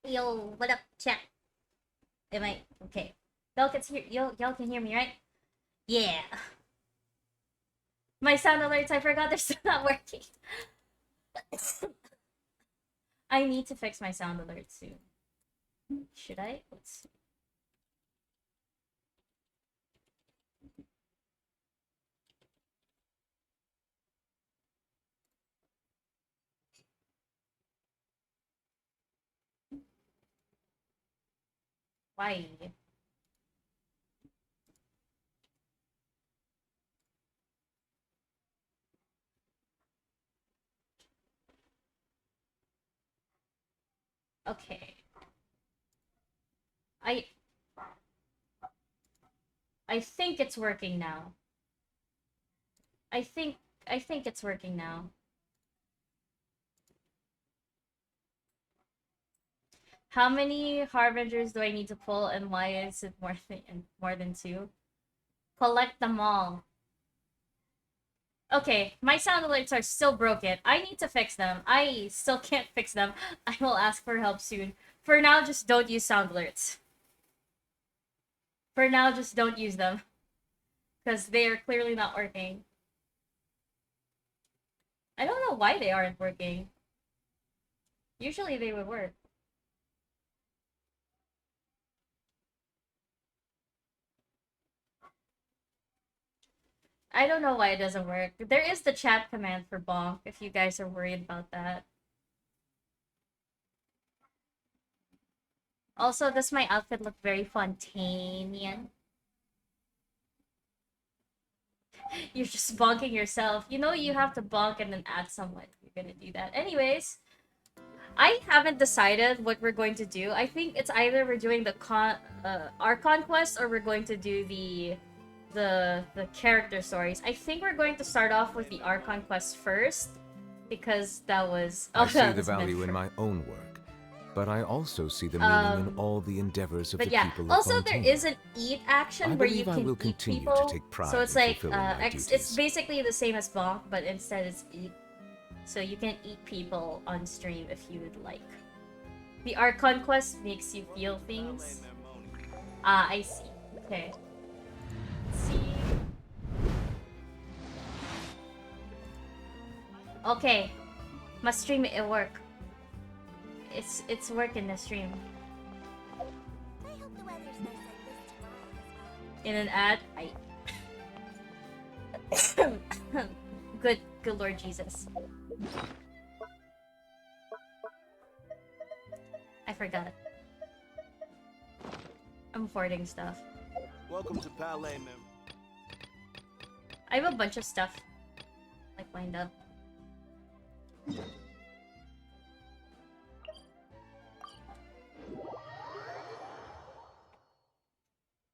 Yo, what up, chat? Am I okay? Y'all can hear me, right? Yeah. My sound alerts, I forgot they're still not working. I need to fix my sound alerts soon. Should I? Let's see. Why? Okay. I I think it's working now. I think I think it's working now. How many harbingers do I need to pull, and why is it more than two? Collect them all. Okay, my sound alerts are still broken. I need to fix them. I still can't fix them. I will ask for help soon. For now, just don't use sound alerts. For now, just don't use them. Because they are clearly not working. I don't know why they aren't working. Usually they would work. I don't know why it doesn't work. There is the chat command for bonk if you guys are worried about that. Also, does my outfit look very Fontanian? You're just bonking yourself. You know you have to bonk and then add someone. You're gonna do that. Anyways, I haven't decided what we're going to do. I think it's either we're doing the our conquest, or we're going to do the character stories. I think we're going to start off with the Archon quest first, because that was I see that the was meant value in for- my own work, but I also see the meaning in all the endeavors of But the yeah, people of also there Fontaine. is an eat action I where you believe I can will eat continue people. to take pride So it's in like fulfilling my it's duties. basically the same as bonk, but instead it's eat. So you can eat people on stream if you would like. The Archon quest makes you feel things. Ah, I see. Okay. Let's see. Okay. Must stream it work. It's working the stream. In an ad, I good Lord Jesus. I forgot. I'm hoarding stuff. Welcome to Palais, ma'am. I have a bunch of stuff like lined up.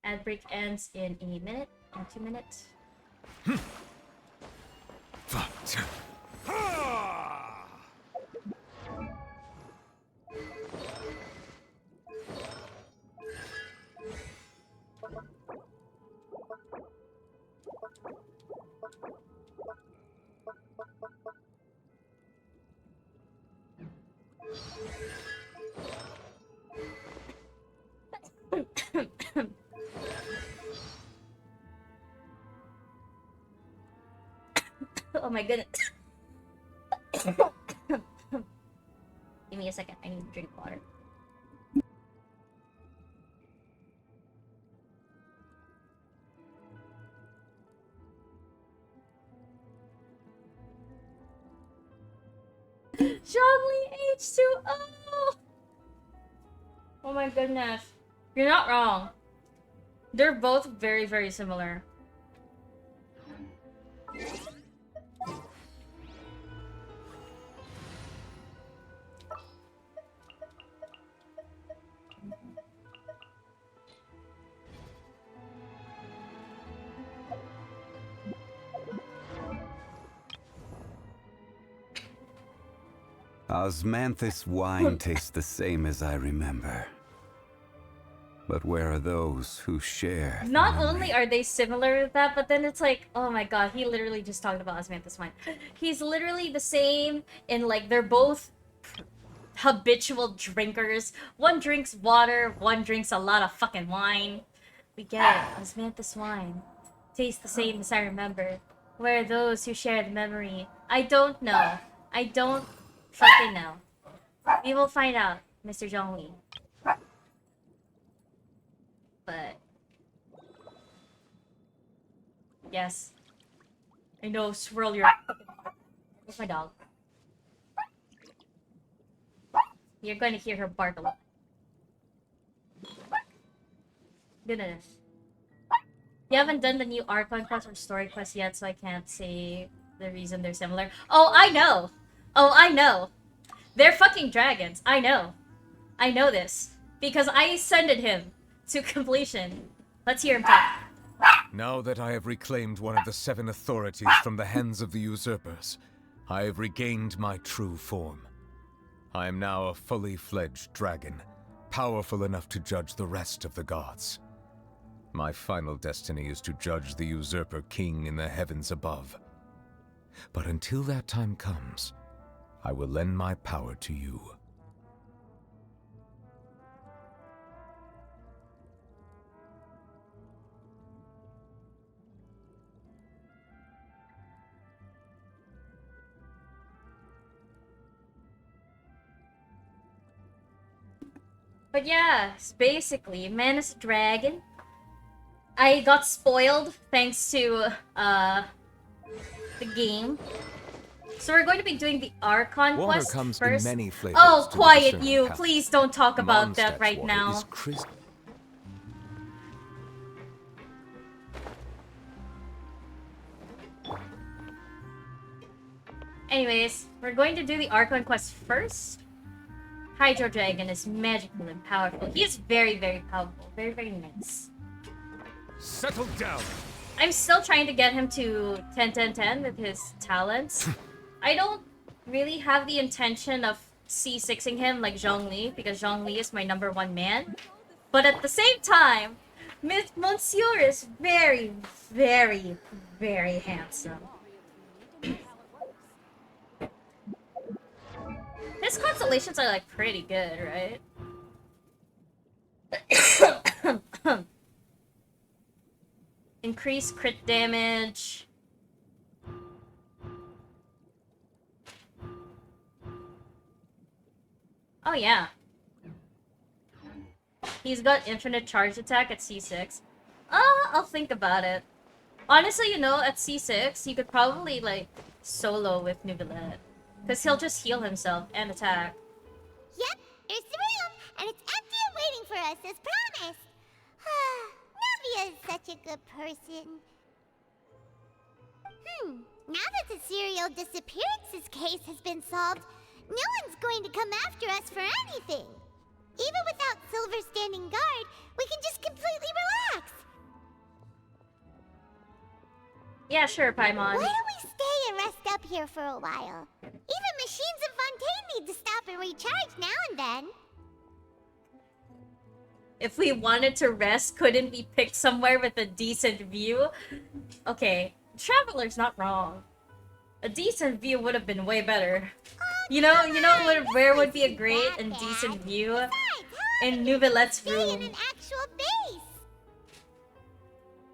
Ad break ends in a minute, in 2 minutes. Oh my goodness. Give me a second, I need to drink water. Zhongli H2O! Oh my goodness. You're not wrong. They're both very, very similar. Osmanthus wine tastes the same as I remember. But where are those who share the Not memory? only are they similar with that, but then it's like, oh my god, he literally just talked about Osmanthus wine. He's literally the same in like they're both habitual drinkers. One drinks water, one drinks a lot of fucking wine. We get it. Osmanthus wine. Tastes the same as I remember. Where are those who share the memory? I don't know. I don't fucking know. We will find out, Mr. Zhongli. But... yes. I know, swirl your... Where's my dog? You're going to hear her bark a lot. Goodness. You haven't done the new Archon quest or story quest yet, so I can't say the reason they're similar. Oh, I know! Oh, I know! They're fucking dragons. I know. I know this. Because I ascended him to completion. Let's hear him talk. Now that I have reclaimed one of the 7 authorities from the hands of the usurpers, I have regained my true form. I am now a fully fledged dragon, powerful enough to judge the rest of the gods. My final destiny is to judge the usurper king in the heavens above. But until that time comes, I will lend my power to you. But yeah, it's basically, man is a dragon. I got spoiled thanks to the game. So we're going to be doing the Archon Water quest comes first. in many flavors. Oh, to the quiet discerning you! palate. Please don't talk about that Mondstadt's right water now. is crisp. Anyways, we're going to do the Archon quest first. Hydro Dragon is magical and powerful. He is very, very powerful. Very, very nice. Settle down. I'm still trying to get him to 10-10-10 with his talents. I don't really have the intention of C6ing him like Zhongli, because Zhongli is my #1 man. But at the same time, Monsieur is very, very, very handsome. His constellations are like pretty good, right? Increase crit damage. Oh yeah. He's got infinite charge attack at C6. I'll think about it. Honestly, you know, at C6, you could probably, like, solo with Nubilet. Because he'll just heal himself and attack. Yep, here's the room, and it's empty and waiting for us as promised. Navia is such a good person. Now that the serial disappearances case has been solved, no one's going to come after us for anything. Even without Silver standing guard, we can just completely relax. Yeah, sure, Paimon. Why don't we stay and rest up here for a while? Even machines in Fontaine need to stop and recharge now and then. If we wanted to rest, couldn't we pick somewhere with a decent view? Okay, Traveler's not wrong. A decent view would have been way better. You know where would be a great and decent view? In Nubilet's Stay in room. an actual base.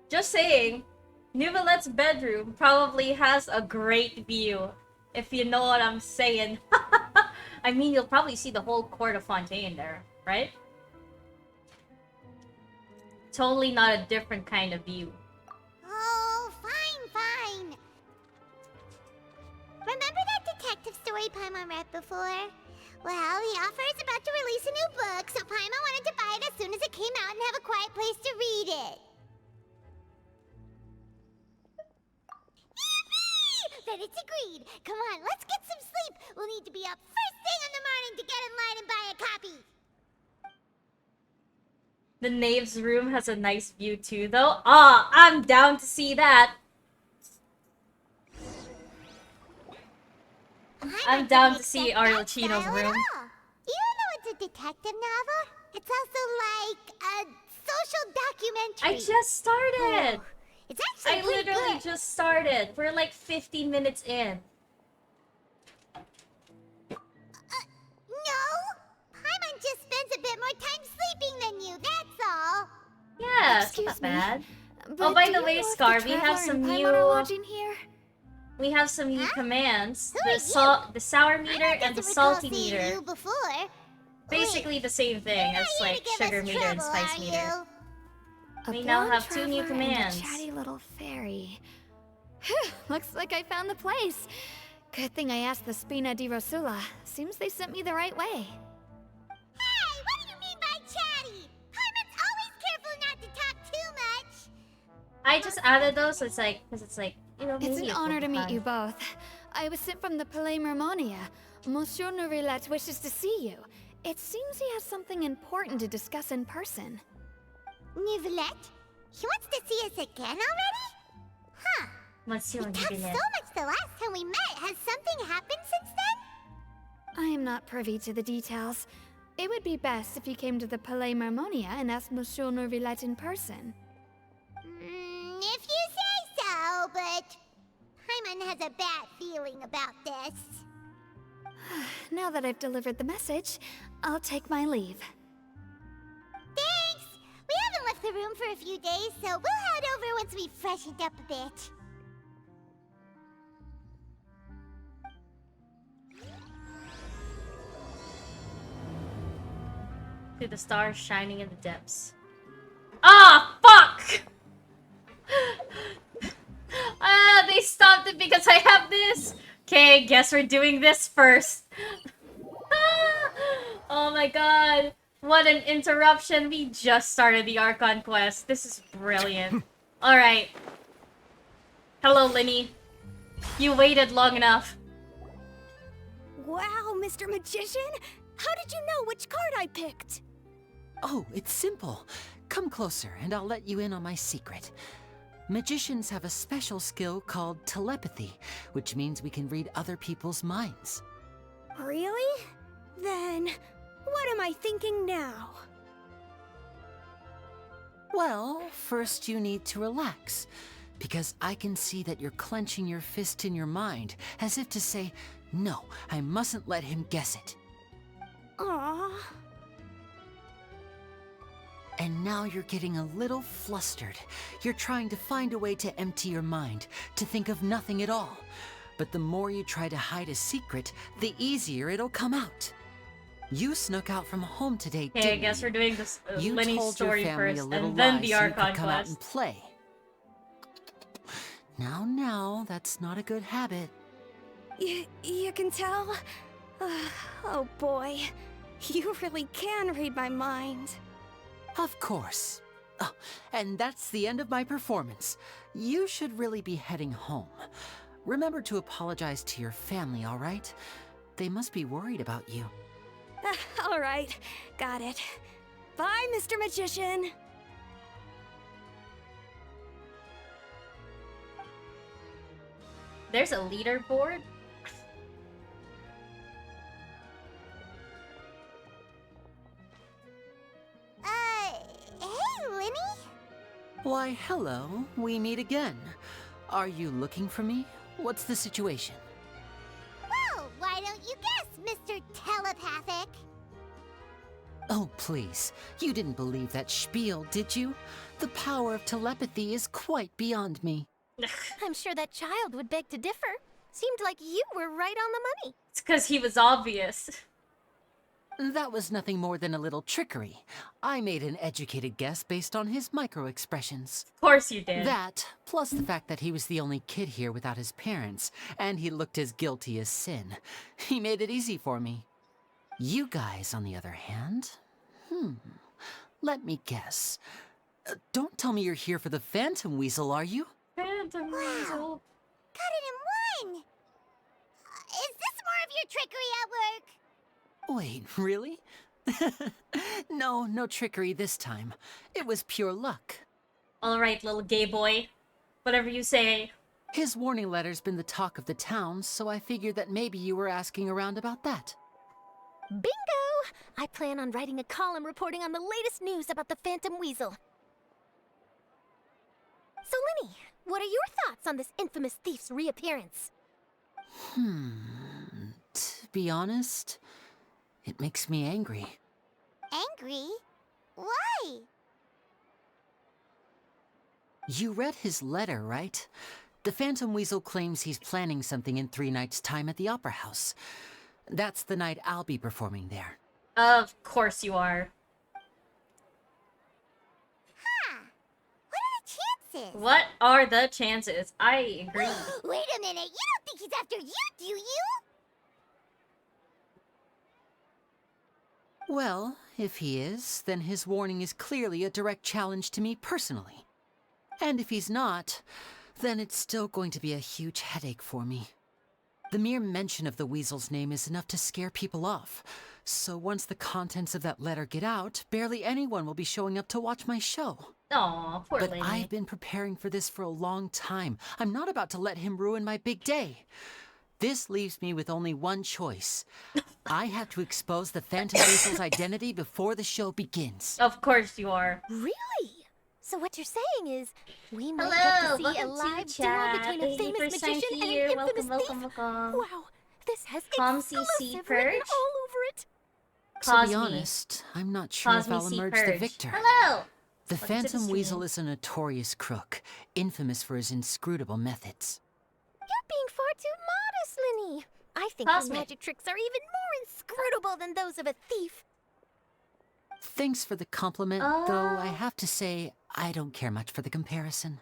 Just saying, Nubilet's bedroom probably has a great view, if you know what I'm saying. I mean, you'll probably see the whole court of Fontaine there, right? Totally not a different kind of view. Oh, fine. Remember that detective story Paimon read before? Well, the author is about to release a new book, so Paimon wanted to buy it as soon as it came out and have a quiet place to read it. Yippee! Then it's agreed. Come on, let's get some sleep. We'll need to be up first thing in the morning to get in line and buy a copy. The Knave's room has a nice view too, though. Ah, I'm down to see that. I'm down to see Arlecchino's room. Even though it's a detective novel, it's also like a social documentary. I just started. It's actually I pretty literally good. just started. We're like 15 minutes in. No, Yeah, it's Excuse not me, bad. but Oh, by do the you way, know if Scar, the we have Traveler some and new Paimon are lodging here? commands. Who are The sour meter I and the doesn't recall salty seeing meter. you before. Basically Wait, the same thing you're as not here like to give sugar us meter trouble, and spice are meter. you? A We now blonde have 2 new traveler and a commands. chatty little fairy. Looks like I found the place. Good thing I asked the Spina di Rosula. Seems they sent me the right way. Hey, what do you mean by chatty? Paimon's always careful not to talk too much. I just added those, so it's like, because it's like, you know, It's maybe an it will honor be to meet fun. you both. I was sent from the Palais Mermonia. Monsieur Nourilette wishes to see you. It seems he has something important to discuss in person. Nivelette? He wants to see us again already? Huh. Monsieur We talked so Nivelette. much the last time we met. Has something happened since then? I am not privy to the details. It would be best if you came to the Palais Mermonia and asked Monsieur Nourilette in person. If you say so, but Paimon has a bad feeling about this. Now that I've delivered the message, I'll take my leave. Thanks! We haven't left the room for a few days, so we'll head over once we've freshened up a bit. To the stars shining in the depths. Ah, fuck! Ah, they stopped it because I have this. Okay, guess we're doing this first. Oh my god. What an interruption. We just started the Archon quest. This is brilliant. Alright. Hello, Linny. You waited long enough. Wow, Mr. Magician! How did you know which card I picked? Oh, it's simple. Come closer and I'll let you in on my secret. Magicians have a special skill called telepathy, which means we can read other people's minds. Really? Then, what am I thinking now? Well, first you need to relax, because I can see that you're clenching your fist in your mind, as if to say, no, I mustn't let him guess it. Aww. And now you're getting a little flustered. You're trying to find a way to empty your mind, to think of nothing at all. But the more you try to hide a secret, the easier it'll come out. You snuck out from home today, Okay, I didn't guess you? we're doing this You Lenny's told story your family first, a little and then lie the so you Archon could come out quest. and play. Now, that's not a good habit. You can tell? Oh boy, you really can read my mind. Of course. Oh, and that's the end of my performance. You should really be heading home. Remember to apologize to your family, all right? They must be worried about you. Alright, got it. Bye, Mr. Magician! There's a leaderboard? Hey, Linny? Why, hello. We meet again. Are you looking for me? What's the situation? Well, why don't you guess, Mr. Telepathic? Oh, please. You didn't believe that spiel, did you? The power of telepathy is quite beyond me. I'm sure that child would beg to differ. Seemed like you were right on the money. It's because he was obvious. That was nothing more than a little trickery. I made an educated guess based on his micro-expressions. Of course you did. That, plus the fact that he was the only kid here without his parents, and he looked as guilty as sin. He made it easy for me. You guys, on the other hand, let me guess. Don't tell me you're here for the Phantom Weasel, are you? Phantom Weasel. Got it in one! Is this more of your trickery at work? Wait, really? No trickery this time. It was pure luck. Alright, little gay boy. Whatever you say. His warning letter's been the talk of the town, so I figured that maybe you were asking around about that. Bingo! I plan on writing a column reporting on the latest news about the Phantom Weasel. So, Linny, what are your thoughts on this infamous thief's reappearance? To be honest, it makes me angry. Angry? Why? You read his letter, right? The Phantom Weasel claims he's planning something in 3 nights' time at the Opera House. That's the night I'll be performing there. Of course you are. Huh. What are the chances? What are the chances? I agree. Wait a minute, you don't think he's after you, do you? Well, if he is, then his warning is clearly a direct challenge to me personally. And if he's not, then it's still going to be a huge headache for me. The mere mention of the Weasel's name is enough to scare people off. So once the contents of that letter get out, barely anyone will be showing up to watch my show. Aw, poor But lady. I've been preparing for this for a long time. I'm not about to let him ruin my big day. This leaves me with only one choice. I have to expose the Phantom Weasel's identity before the show begins. Of course you are. Really? So what you're saying is, we might Hello, get to see a welcome to live duel chat. between a famous 80% magician here. and an infamous Welcome, thief? welcome. Wow, this has Calm CC exclusive written Purge? all over it. To Cosme. be honest, I'm not sure if Cosme I'll C. emerge Purge. the victor. Hello! The Welcome to the Phantom stream. Weasel is a notorious crook, infamous for his inscrutable methods. You're being far too modest, Linny. I think your Cosme. magic tricks are even more inscrutable than those of a thief. Thanks for the compliment, though I have to say, I don't care much for the comparison.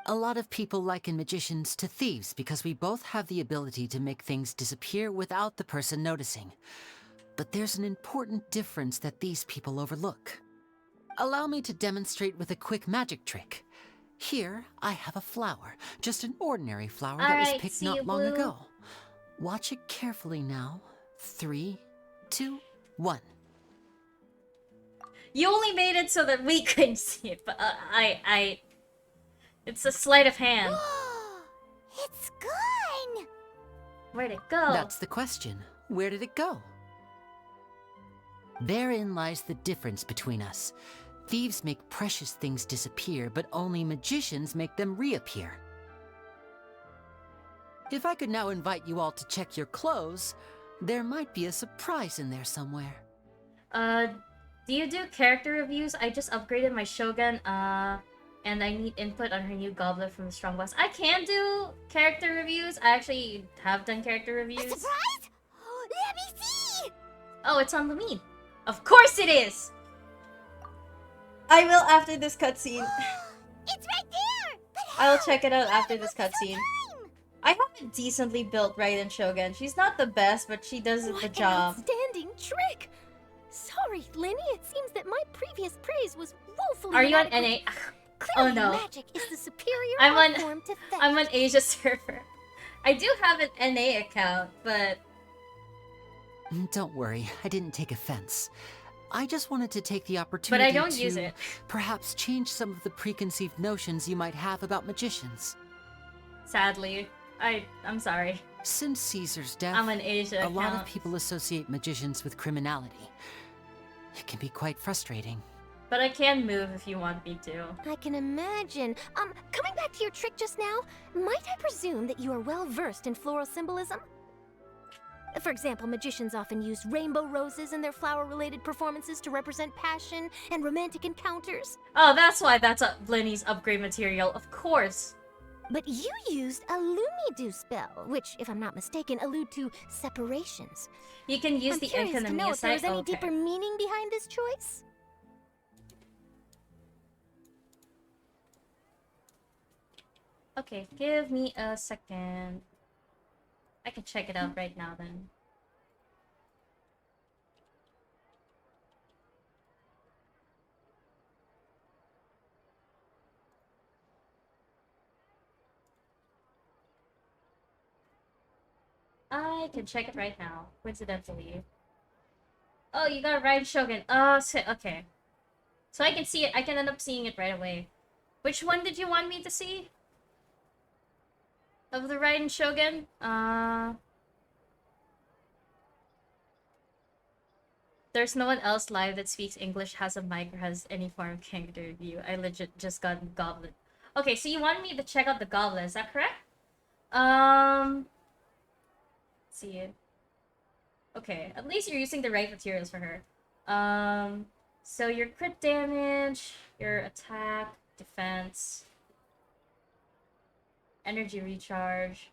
A lot of people liken magicians to thieves because we both have the ability to make things disappear without the person noticing. But there's an important difference that these people overlook. Allow me to demonstrate with a quick magic trick. Here, I have a flower, just an ordinary flower that was Alright, picked see not you, long Blue. ago. Watch it carefully now. 3, 2, 1. You only made it so that we couldn't see it, but it's a sleight of hand. It's gone! Where'd it go? That's the question. Where did it go? Therein lies the difference between us. Thieves make precious things disappear, but only magicians make them reappear. If I could now invite you all to check your clothes, there might be a surprise in there somewhere. Do you do character reviews? I just upgraded my Shogun, and I need input on her new goblet from the Strong Box. I can do character reviews. I actually have done character A reviews. surprise? Let me see! Oh, it's on the meme. Of course it is! I will after this cutscene. It's right there! But I will how? check it out How after did this it move so cutscene. time? I have a decently built Raiden Shogun. She's not the best, but she does What the an job. outstanding trick! Sorry, Linny, it seems that my previous praise was woefully Are you on inadequate. NA? Clearly, Oh no. magic is the superior I'm art on- form to theft. I'm on Asia server. I do have an NA account, but Don't worry, I didn't take offense. I just wanted to take the opportunity don't to use it. perhaps change some of the preconceived notions you might have about magicians. sadly, I'm sorry. Since Caesar's death, I'm an Asia a lot of account. people associate magicians with criminality. It can be quite frustrating. But I can move if you want me to. I can imagine. Coming back to your trick just now, might I presume that you are well versed in floral symbolism? For example, magicians often use rainbow roses in their flower-related performances to represent passion and romantic encounters. Oh, that's why that's Lenny's upgrade material. Of course. But you used a Lumidu spell, which, if I'm not mistaken, allude to separations. You can use I'm the curious to know Enkanomiya if there is site. any Okay. deeper meaning behind this choice. Okay, give me a second. I can check it out right now then. I can check it right now, coincidentally. Oh, you got a Raiden Shogun. Oh, okay. So I can see it. I can end up seeing it right away. Which one did you want me to see? Of the Raiden Shogun? There's no one else live that speaks English, has a mic, or has any form of character review. I legit just got Goblet. Okay, so you wanted me to check out the Goblet, is that correct? Let's see. Okay, at least you're using the right materials for her. So your crit damage, your attack, defense, energy recharge.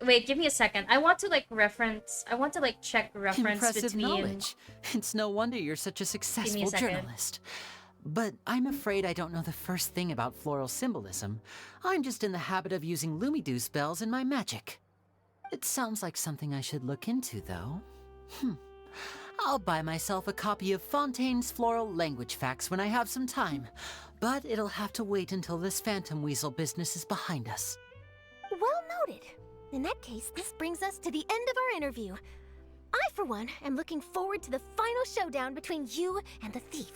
Wait, give me a second. I want to check reference Impressive between. knowledge. It's no wonder you're such a successful second. journalist. But I'm afraid I don't know the first thing about floral symbolism. I'm just in the habit of using Lumidu spells in my magic. It sounds like something I should look into, though. I'll buy myself a copy of Fontaine's Floral Language Facts when I have some time. But it'll have to wait until this phantom weasel business is behind us. Well noted. In that case, this brings us to the end of our interview. I, for one, am looking forward to the final showdown between you and the thief.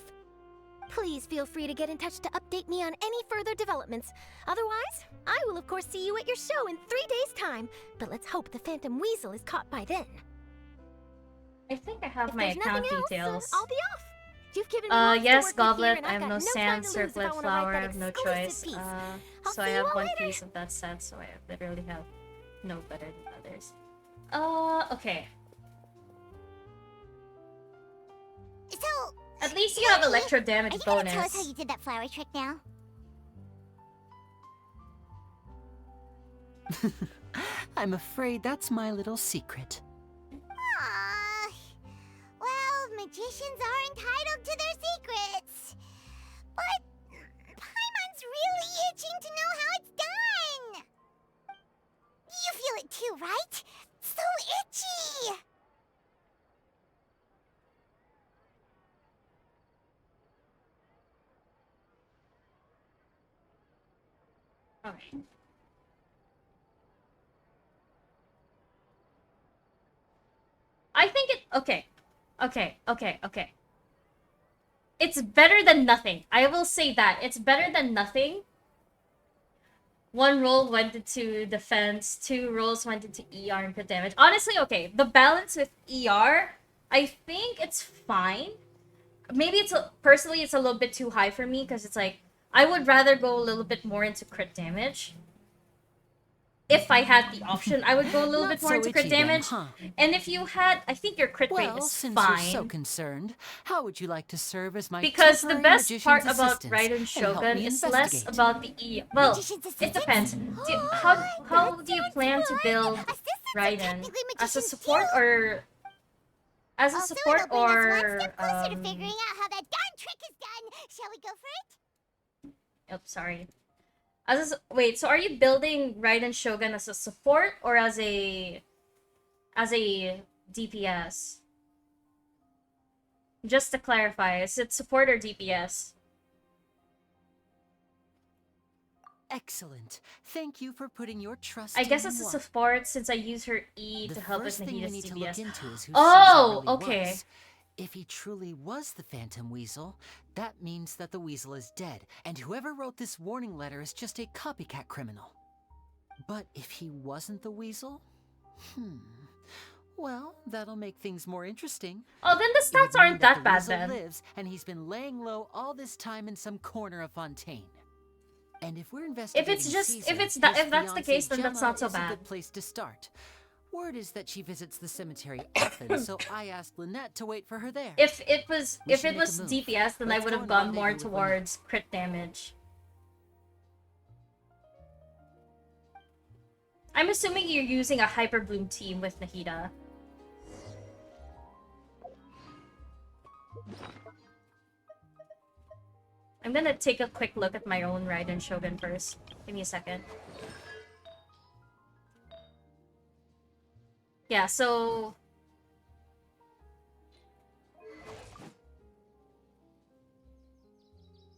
Please feel free to get in touch to update me on any further developments. Otherwise, I will of course see you at your show in 3 days' time. But let's hope the Phantom Weasel is caught by then. I think I have If my there's account nothing else, details. I'll be off. You've given me lots to Yes, work with goblet. here, and I have I've no got sand, time to lose if I circlet, wanna flower. I write have that no exclusive choice. piece. So I'll see I you have all one later. piece of that set, so I literally have no better than others. Okay. So, At least you have electro are damage you gonna tell us how bonus. you did that flower trick now? I'm afraid that's my little secret. Aww. Well, magicians are entitled to their secrets. But Paimon's really itching to know how it's done. You feel it too, right? So itchy. Alright. I think it. Okay. It's better than nothing. I will say that. It's better than nothing. One roll went into defense, 2 rolls went into ER and crit damage. Honestly, okay, the balance with ER, I think it's fine. Maybe personally it's a little bit too high for me because it's like I would rather go a little bit more into crit damage. If I had the option, I would go a little Not bit more so into crit itchy then, damage. huh? And if you had, I think your crit rate Well, is since fine. you're so concerned, how would you like to serve as my Because the temporary best magician's part about assistant Raiden and help Shogun me is less investigate? about the Well, Magician's it assistant? depends. How do you plan to build Assistants are Raiden? technically As a magicians support too. or as a Also, support it'll bring us one or step closer to figuring out how that darn trick is done. Shall we go for it? Oh, sorry. Wait, so are you building Raiden Shogun as a support or as a DPS? Just to clarify, is it support or DPS? Excellent. Thank you for putting your trust I guess in it's a one. support since I use her E The to help with first thing we Nahida's need to DPS. look into is who Oh, Caesar really okay. was. If he truly was the Phantom Weasel, that means that the Weasel is dead, and whoever wrote this warning letter is just a copycat criminal. But if he wasn't the Weasel? Well, that'll make things more interesting. Oh, then the It would stats mean aren't that the bad Weasel then. lives, and he's been laying low all this time in some corner of Fontaine. And if we're investigating Caesar, if his that's the fiancée case, then that's Gemma not so is a bad. good place to start. Word is that she visits the cemetery often, so I asked Lynette to wait for her there. If it was We should make a move. DPS, then I Let's would go have and gone more rendezvous with Lynette. towards crit damage. I'm assuming you're using a Hyper Bloom team with Nahida. I'm gonna take a quick look at my own Raiden Shogun first. Give me a second. Yeah, so...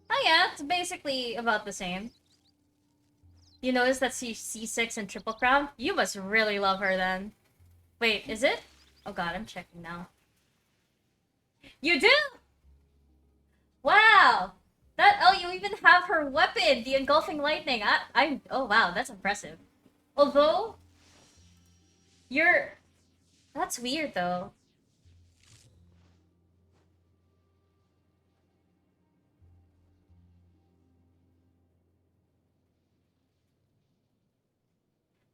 Oh yeah, it's basically about the same. You notice that she's C6 and Triple Crown? You must really love her then. Wait, is it? Oh god, I'm checking now. You do? Wow! Oh, you even have her weapon, the Engulfing Lightning. Oh wow, that's impressive. Although, that's weird though.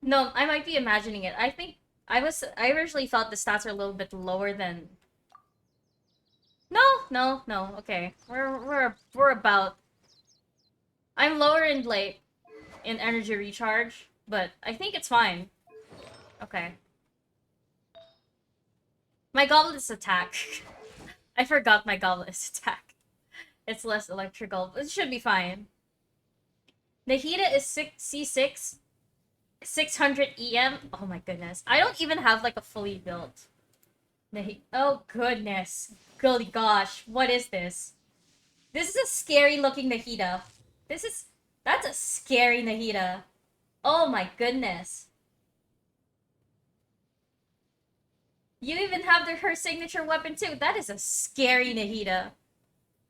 No, I might be imagining it. I think I originally thought the stats are a little bit lower than. No. Okay, we're about. I'm lower in like in energy recharge, but I think it's fine. Okay. My goblet's attack. I forgot my goblet's attack. It's less electrical. It should be fine. Nahida is C6, 600 EM. Oh my goodness. I don't even have like a fully built. Oh goodness. Golly gosh. What is this? This is a scary looking Nahida. That's a scary Nahida. Oh my goodness. You even have her signature weapon too. That is a scary Nahida.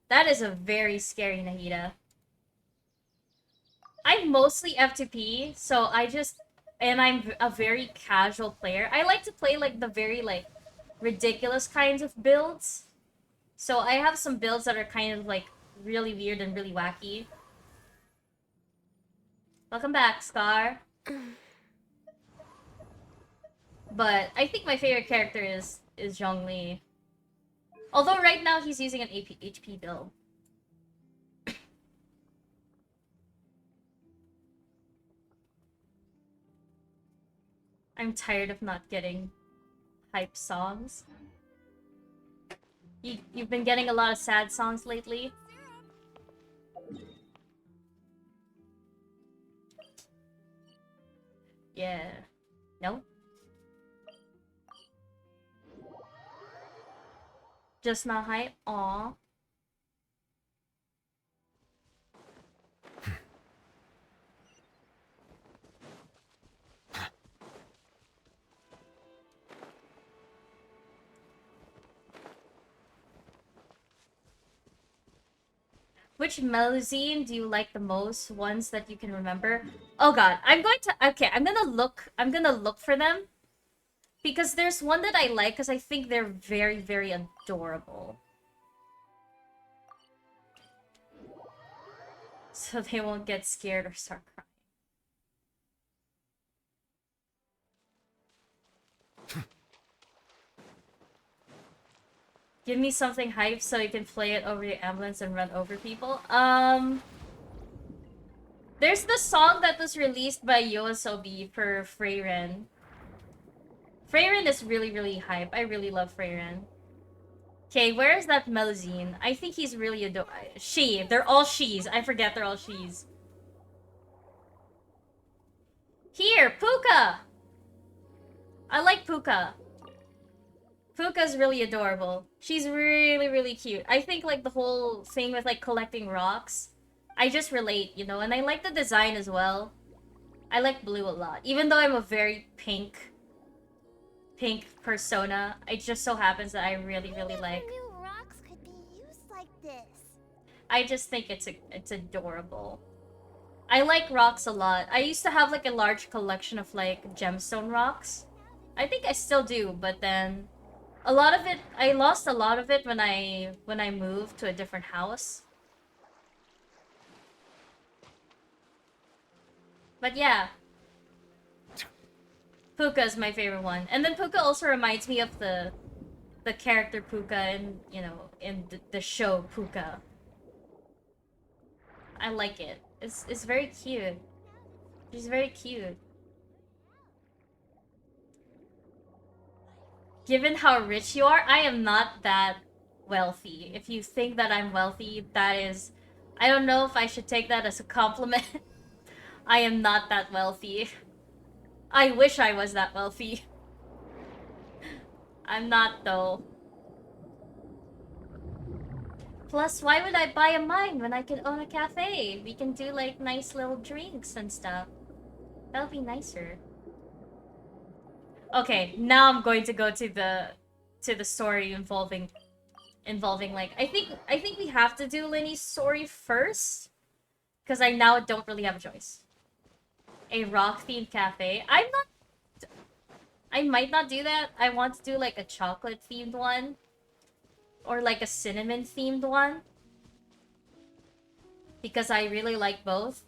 That is a very scary Nahida. I'm mostly F2P, so and I'm a very casual player. I like to play like the very like ridiculous kinds of builds. So I have some builds that are kind of like really weird and really wacky. Welcome back, Scar. But I think my favorite character is Zhongli. Although right now he's using an HP build. I'm tired of not getting hype songs. You've been getting a lot of sad songs lately? Yeah. No? Just not hype? Aw. Which Melusine do you like the most? Ones that you can remember? Oh god, I'm gonna look for them. Because there's one that I like because I think they're very, very adorable. So they won't get scared or start crying. Give me something hype so you can play it over the ambulance and run over people. There's the song that was released by YOASOBI for Freyren. Freyren is really, really hype. I really love Freyren. Okay, where is that Melusine? I think he's really she. They're all she's. I forget they're all she's. Here, Puka! I like Puka. Puka's really adorable. She's really, really cute. I think, like, the whole thing with, like, collecting rocks, I just relate, you know? And I like the design as well. I like blue a lot. Even though I'm a very pink persona, it just so happens that I really, really like... New rocks could be used like this. I just think it's adorable. I like rocks a lot. I used to have, like, a large collection of, like, gemstone rocks. I think I still do, but then... a lot of it, I lost a lot of it when I moved to a different house. But yeah. Puka is my favorite one. And then Puka also reminds me of the character Puka in, you know, in the show Puka. I like it. It's very cute. She's very cute. Given how rich you are, I am not that wealthy. If you think that I'm wealthy, that is... I don't know if I should take that as a compliment. I am not that wealthy. I wish I was that wealthy. I'm not, though. Plus, why would I buy a mine when I can own a cafe? We can do, like, nice little drinks and stuff. That'll be nicer. Okay, now I'm going to go to the story involving like I think we have to do Linny's story first, because I now don't really have a choice. A rock themed cafe. I might not do that. I want to do like a chocolate themed one, or like a cinnamon themed one, because I really like both.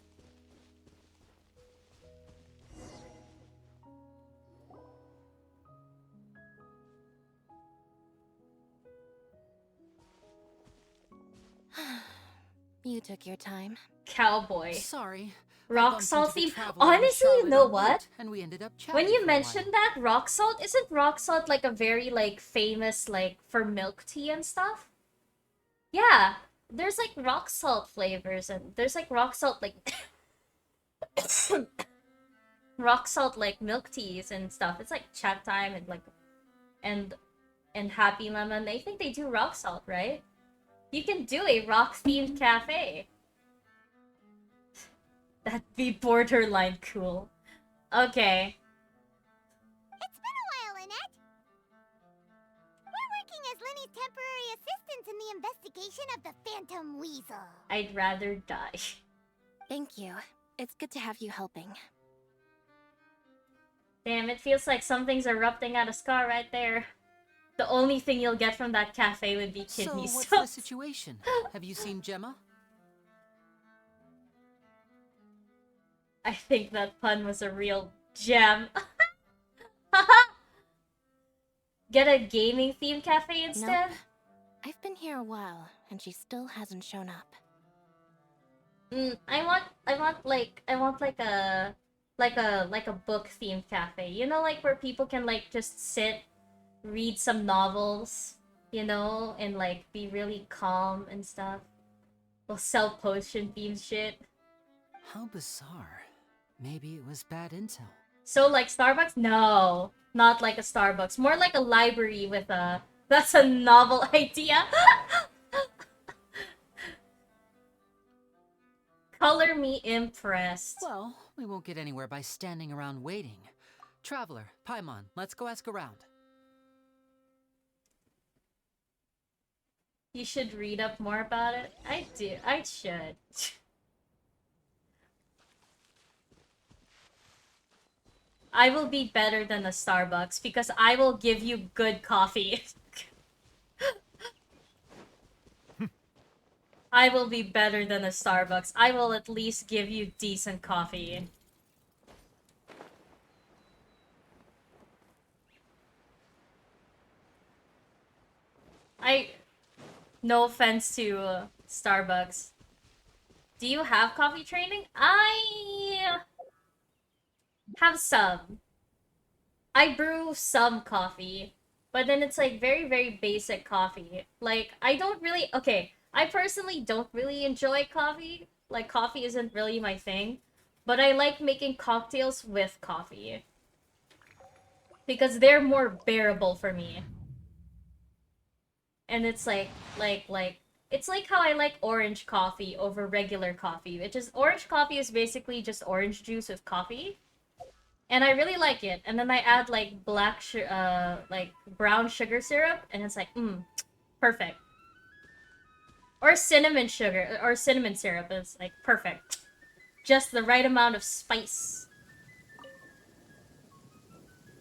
You took your time. Cowboy. Sorry. I Rock bumped salt into the theme. traveler in Honestly, you Charlotte know en what? route, and we ended up chatting When you for a mentioned while. that, rock salt, isn't rock salt like a very like famous like for milk tea and stuff? Yeah. There's like rock salt flavors and there's like rock salt like rock salt like milk teas and stuff. It's like chat time and like and happy lemon. I think they do rock salt, right? You can do a rock themed cafe. That'd be borderline cool. Okay. It's been a while, Annette. We're working as Lenny's temporary assistants in the investigation of the Phantom Weasel. I'd rather die. Thank you. It's good to have you helping. Damn, it feels like something's erupting out of Scar right there. The only thing you'll get from that cafe would be So, kidney what's stones. the situation? Have you seen Gemma? I think that pun was a real gem. Get a gaming themed cafe instead? Nope. I've been here a while, and she still hasn't shown up. I want like a book themed cafe. You know, like where people can like just sit, read some novels, you know, and like be really calm and stuff. We'll sell potion themed shit. How bizarre. Maybe it was bad intel. So like Starbucks? No, not like a Starbucks. More like a library with a. That's a novel idea. Color me impressed. Well, we won't get anywhere by standing around waiting. Traveler, Paimon, let's go ask around. You should read up more about it. I do. I should. I will be better than a Starbucks because I will give you good coffee. I will be better than a Starbucks. I will at least give you decent coffee. No offense to Starbucks. Do you have coffee training? I have some. I brew some coffee, but then it's like very, very basic coffee. Like, I don't really. Okay, I personally don't really enjoy coffee. Like, coffee isn't really my thing. But I like making cocktails with coffee. Because they're more bearable for me. And it's it's like how I like orange coffee over regular coffee, which is orange coffee is basically just orange juice with coffee. And I really like it. And then I add like like brown sugar syrup and it's like, perfect. Or cinnamon sugar or cinnamon syrup is like perfect. Just the right amount of spice.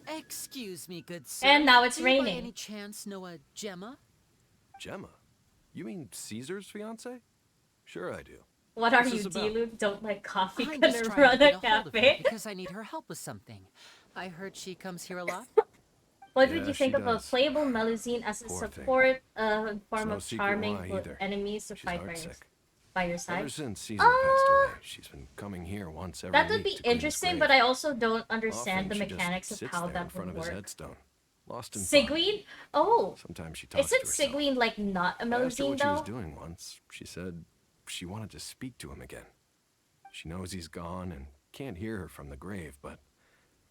Excuse me, good sir. And now it's Do you by raining. any chance know a Gemma? Gemma? You mean Caesar's fiance? Sure I do. What are What's you, this about? D-Luke? Don't like coffee? I'm Gonna just trying run to get a a hold of her cafe? because I need her help with something. I heard she comes here a lot. What Yeah, would you she think of a does. playable Melusine as a Poor thing. support form no of secret charming why for either. enemies to She's fight heartsick. by your Ever side? since Caesar passed away, she's been coming here once every That would week be to clean his interesting, grave. but I also don't understand Often the she just mechanics of sits how there in that front would of his work. headstone, lost in thought. Sigween? Oh, Sometimes she talks isn't to herself. Sigween like not a I asked her Melusine what she was though? doing once. She said she wanted to speak to him again. She knows he's gone and can't hear her from the grave, but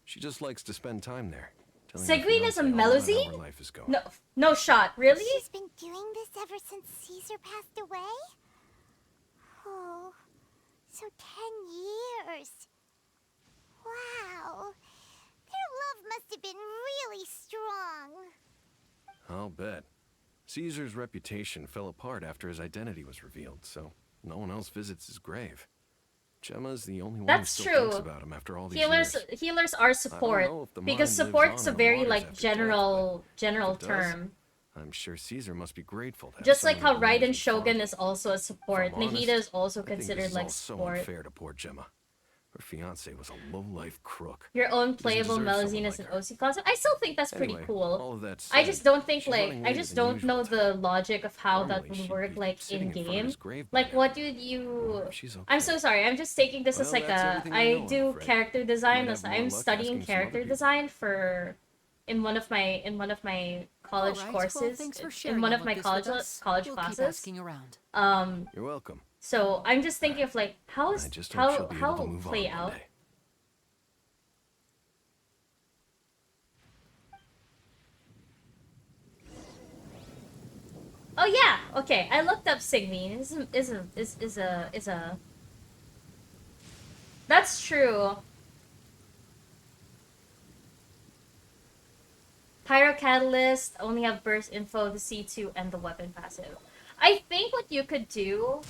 she just likes to spend time there. telling her Sigween is a fiancé all about how her Melusine? life is going. No, no shot. Really? She's been doing this ever since Caesar passed away? Oh, so 10 years. Wow. Their love must have been really strong. I'll bet. Caesar's reputation fell apart after his identity was revealed, so no one else visits his grave. Gemma's the only one That's who still thinks true. about him after all these Healers years. healers are support know if the because mind lives support's on a in very waters like after death, general if it does, term. I'm sure Caesar must be grateful to have Just like someone how who knows Raiden his Shogun father. is also a If support. I'm honest, Nahida is also I think considered this is like all so support. unfair to poor Gemma. Her fiance was a low-life crook. Your own Doesn't playable deserve someone Melusine as like an her. OC concept. I still think that's pretty Anyway, cool. all of that I said, just don't think she's running I later just than don't usual know the today. logic of how that Normally, would she'd work be like sitting in in front of game. his grave by Like now. what did you Hope she's I'm so okay. sorry. I'm just taking this as Well, like that's a everything I I know, I'm do afraid. character design Might as have more I'm luck studying asking some other character people. design for in one of my college All right, courses. well, thanks for In sharing one all of my this with college us. college We'll keep classes. asking around. You're welcome. So I'm just thinking of like how I just hope she'll be able how to it'll move play on one out. day. Oh yeah, okay. I looked up Sigmine. Is a. That's true. Pyrocatalyst only have burst info, the C2, and the weapon passive. I think what you could do,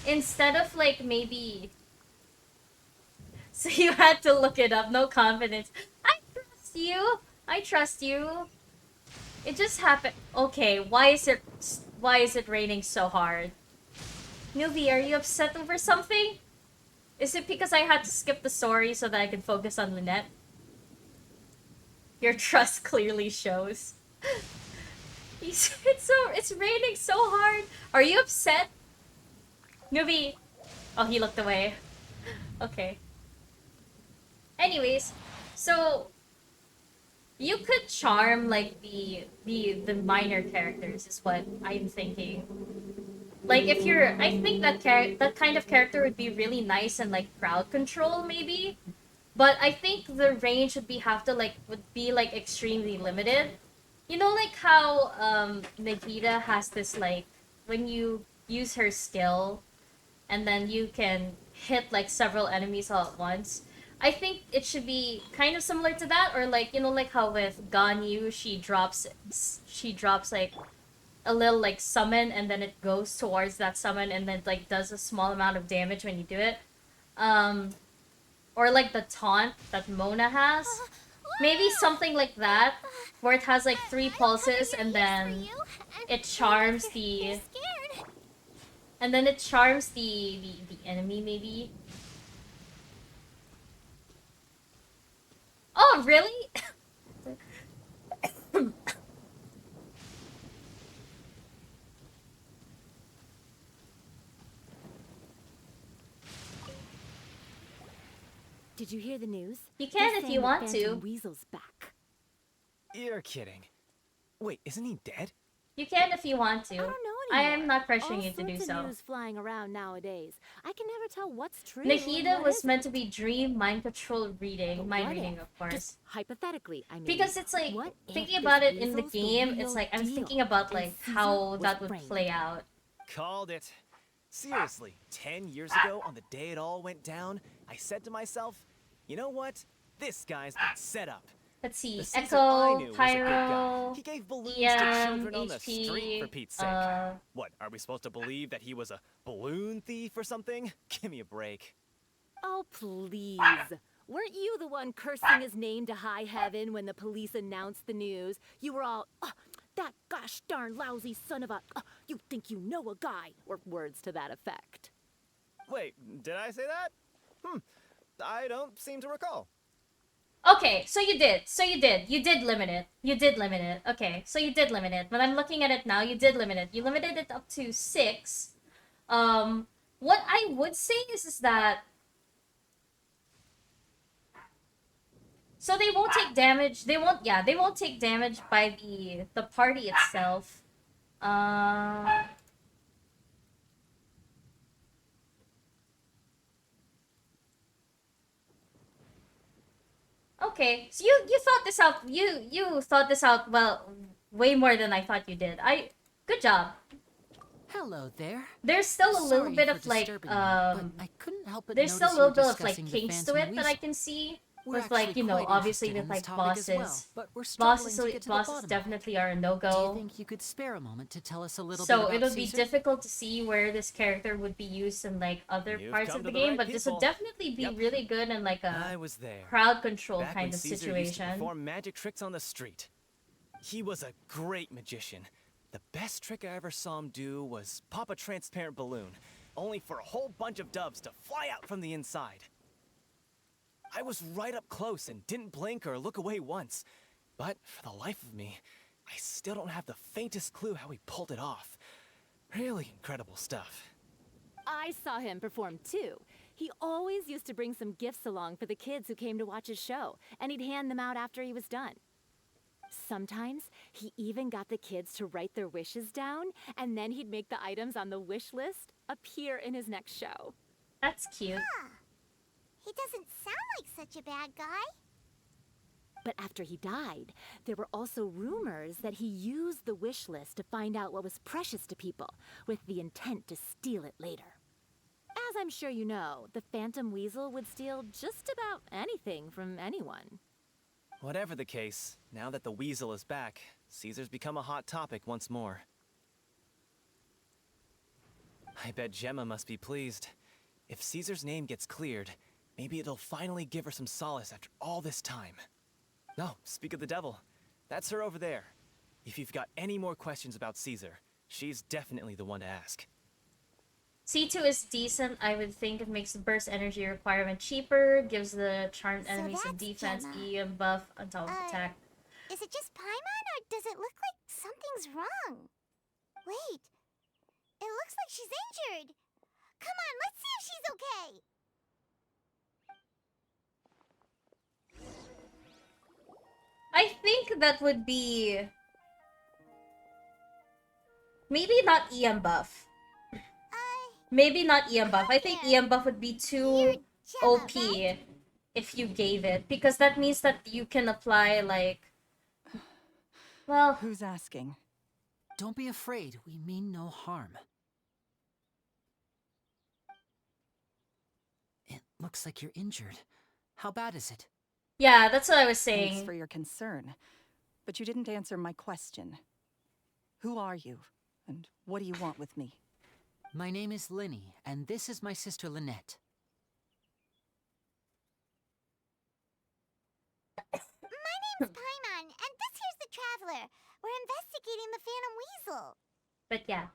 instead of like maybe. So you had to look it up. No confidence. I trust you. I trust you. It just happened. Okay, why is it raining so hard? Newbie, are you upset over something? Is it because I had to skip the story so that I could focus on Lynette? Your trust clearly shows. It's raining so hard. Are you upset? Newbie. Oh, he looked away. Okay. Anyways, so you could charm like the minor characters is what I'm thinking. Like if you're, I think that kind of character would be really nice and like crowd control maybe, but I think the range would be like extremely limited. You know, like how Nagita has this like when you use her skill, and then you can hit like several enemies all at once. I think it should be kind of similar to that, or like you know, like how with Ganyu she drops like a little like summon and then it goes towards that summon and then like does a small amount of damage when you do it. Or like the taunt that Mona has. Maybe something like that, where it has like 3 pulses and then it charms the the enemy maybe. Oh really? Did you hear the news? You can They're if saying you that want Phantom to. Weasel's back. You're kidding. Wait, isn't he dead? You can if you want to. I don't know I anymore. am not pressuring All you to do sorts of so. news flying around nowadays. I can never tell what's true. and Nahida what was isn't. meant to be dream mind control reading, But mind what reading if? of course. Just hypothetically, I mean. Because it's like what if thinking this about it in the Weasel's game, real it's like I'm deal, thinking about and like Caesar how was that would framed? play out. Called it. Seriously, 10 years ago, on the day it all went down, I said to myself, you know what? This guy's been set up. Let's see. The Caesar I knew Echo, was a good guy. Pyro, He gave balloons to EM, children on the street, for HP, Pete's sake. What, are we supposed to believe that he was a balloon thief or something? Give me a break. Oh, please. Weren't you the one cursing his name to high heaven when the police announced the news? You were all, oh, that gosh darn lousy son of a, you think you know a guy, or words to that effect. Wait, did I say that? I don't seem to recall. Okay, so you did. You did limit it. Okay, so you did limit it. When I'm looking at it now, you did limit it. You limited it up to 6. What I would say is that so they won't take damage. They won't take damage by the party itself. Okay, so you thought this out. You thought this out well, way more than I thought you did. Good job. Hello there. There's still a little Sorry bit for of like disturbing you, but I couldn't help but there's still a notice little you were bit of like discussing the kinks to Phantom it that I Weasel. can see We're with like actually you know quite obviously interested with in this like topic as bosses. well, but we're struggling to get to the Bosses bottom of it. definitely are a no Do you go. think you could spare a moment to tell us a little bit So about it'll be Caesar? difficult to see where this character would be used in like other You've parts come of the to the game, right but this would people. definitely be Yep. really good in like I a was there. crowd control Back kind when of Caesar used to situation. perform magic tricks on the street. He was a great magician. The best trick I ever saw him do was pop a transparent balloon, only for a whole bunch of doves to fly out from the inside. I was right up close and didn't blink or look away once. But for the life of me, I still don't have the faintest clue how he pulled it off. Really incredible stuff. I saw him perform too. He always used to bring some gifts along for the kids who came to watch his show, and he'd hand them out after he was done. Sometimes he even got the kids to write their wishes down, and then he'd make the items on the wish list appear in his next show. That's cute. Huh. He doesn't sound like such a bad guy. But after he died, there were also rumors that he used the wish list to find out what was precious to people, with the intent to steal it later. As I'm sure you know, the Phantom Weasel would steal just about anything from anyone. Whatever the case, now that the weasel is back, Caesar's become a hot topic once more. I bet Gemma must be pleased. If Caesar's name gets cleared, maybe it'll finally give her some solace after all this time. No, speak of the devil. That's her over there. If you've got any more questions about Caesar, she's definitely the one to ask. C2 is decent. I would think it makes the burst energy requirement cheaper, gives the charmed So enemies a that's defense Gemma. E and buff on top of attack. Is it just Paimon, or does it look like something's wrong? Wait. It looks like she's injured. Come on, let's see if she's okay. I think that would be... maybe not EM buff. Maybe not EM buff. I think EM buff would be too OP if you gave it. Because that means that you can apply, like... well... Who's asking? Don't be afraid. We mean no harm. It looks like you're injured. How bad is it? Yeah, that's what I was saying. Thanks for your concern. But you didn't answer my question. Who are you? And what do you want with me? My name is Linny, and this is my sister Lynette. My name's Paimon, and this here's the Traveler. We're investigating the Phantom Weasel. But yeah.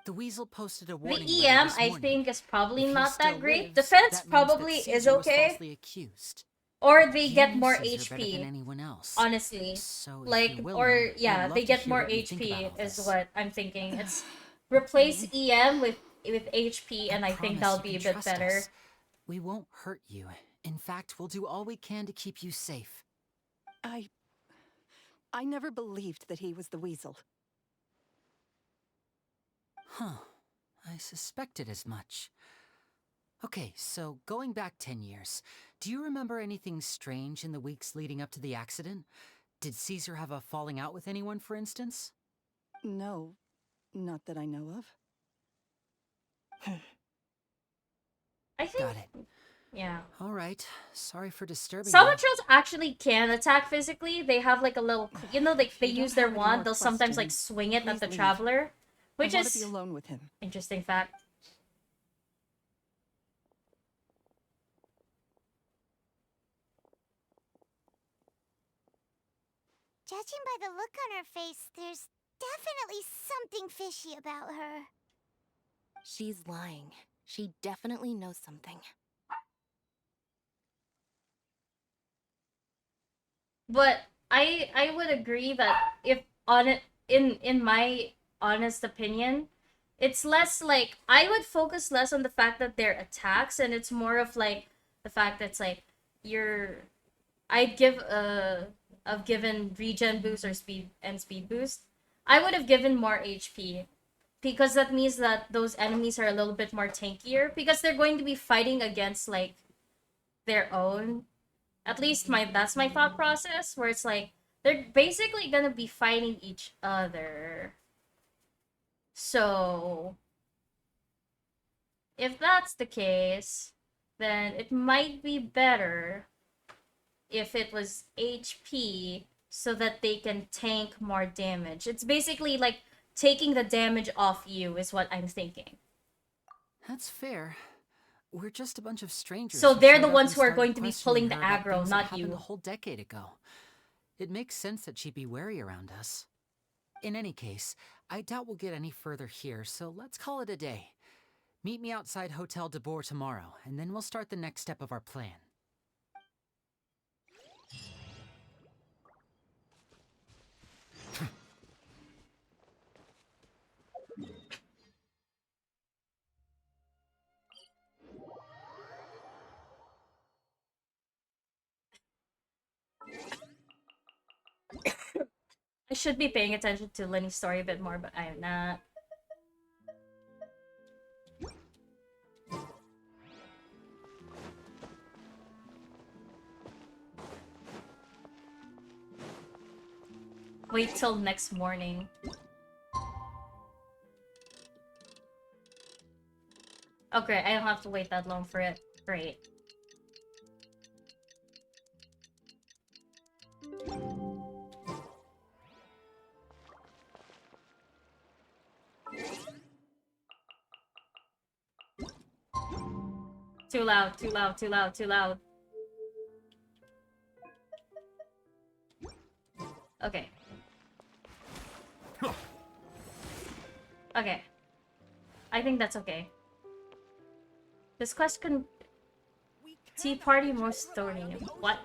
The Weasel posted a warning The letter EM, this I morning. think, is probably If he not still that great. lives, Defense that means that probably is Caesar was okay. falsely accused. Or they You get knew more Caesar better than HP. anyone else. Honestly. So if Like, you're willing, or I'd yeah, love they to get hear more what you think about HP all is this. what I'm thinking. It's replace EM with HP, and I think promise that'll you be a can bit trust better. us. We won't hurt you. In fact, we'll do all we can to keep you safe. I never believed that he was the Weasel. Huh. I suspected as much. Okay, so going back 10 years, do you remember anything strange in the weeks leading up to the accident? Did Caesar have a falling out with anyone, for instance? No, not that I know of. I think. Got it. Yeah. All right. Sorry for disturbing Some you. patrols actually can attack physically. They have like a little, you know, like they If you use don't their have any wand. more They'll sometimes like questions, swing it at please the leave. Traveler, which I want to is be alone with him. interesting fact. Judging by the look on her face, there's definitely something fishy about her. She's lying. She definitely knows something. But I would agree that if on it in my honest opinion, it's less like I would focus less on the fact that they're attacks, and it's more of like the fact that it's like I've given regen boost or speed boost. I would have given more HP because that means that those enemies are a little bit more tankier because they're going to be fighting against like their own. At least that's my thought process, where it's like they're basically gonna be fighting each other. So if that's the case, then it might be better if it was HP so that they can tank more damage. It's basically like taking the damage off you is what I'm thinking. That's fair. We're just a bunch of strangers. So who they're showed the up ones and who are started going to be pulling questioning the her about aggro, things that not happened you. a whole decade ago. It makes sense that she'd be wary around us. In any case, I doubt we'll get any further here, so let's call it a day. Meet me outside Hotel de Boer tomorrow, and then we'll start the next step of our plan. should be paying attention to Lenny's story a bit more, but I am not. Wait till next morning. Oh great, I don't have to wait that long for it. Great. Too loud, too loud, too loud, too loud. Okay. Okay. I think that's okay. This quest can... Tea party most thorny. What?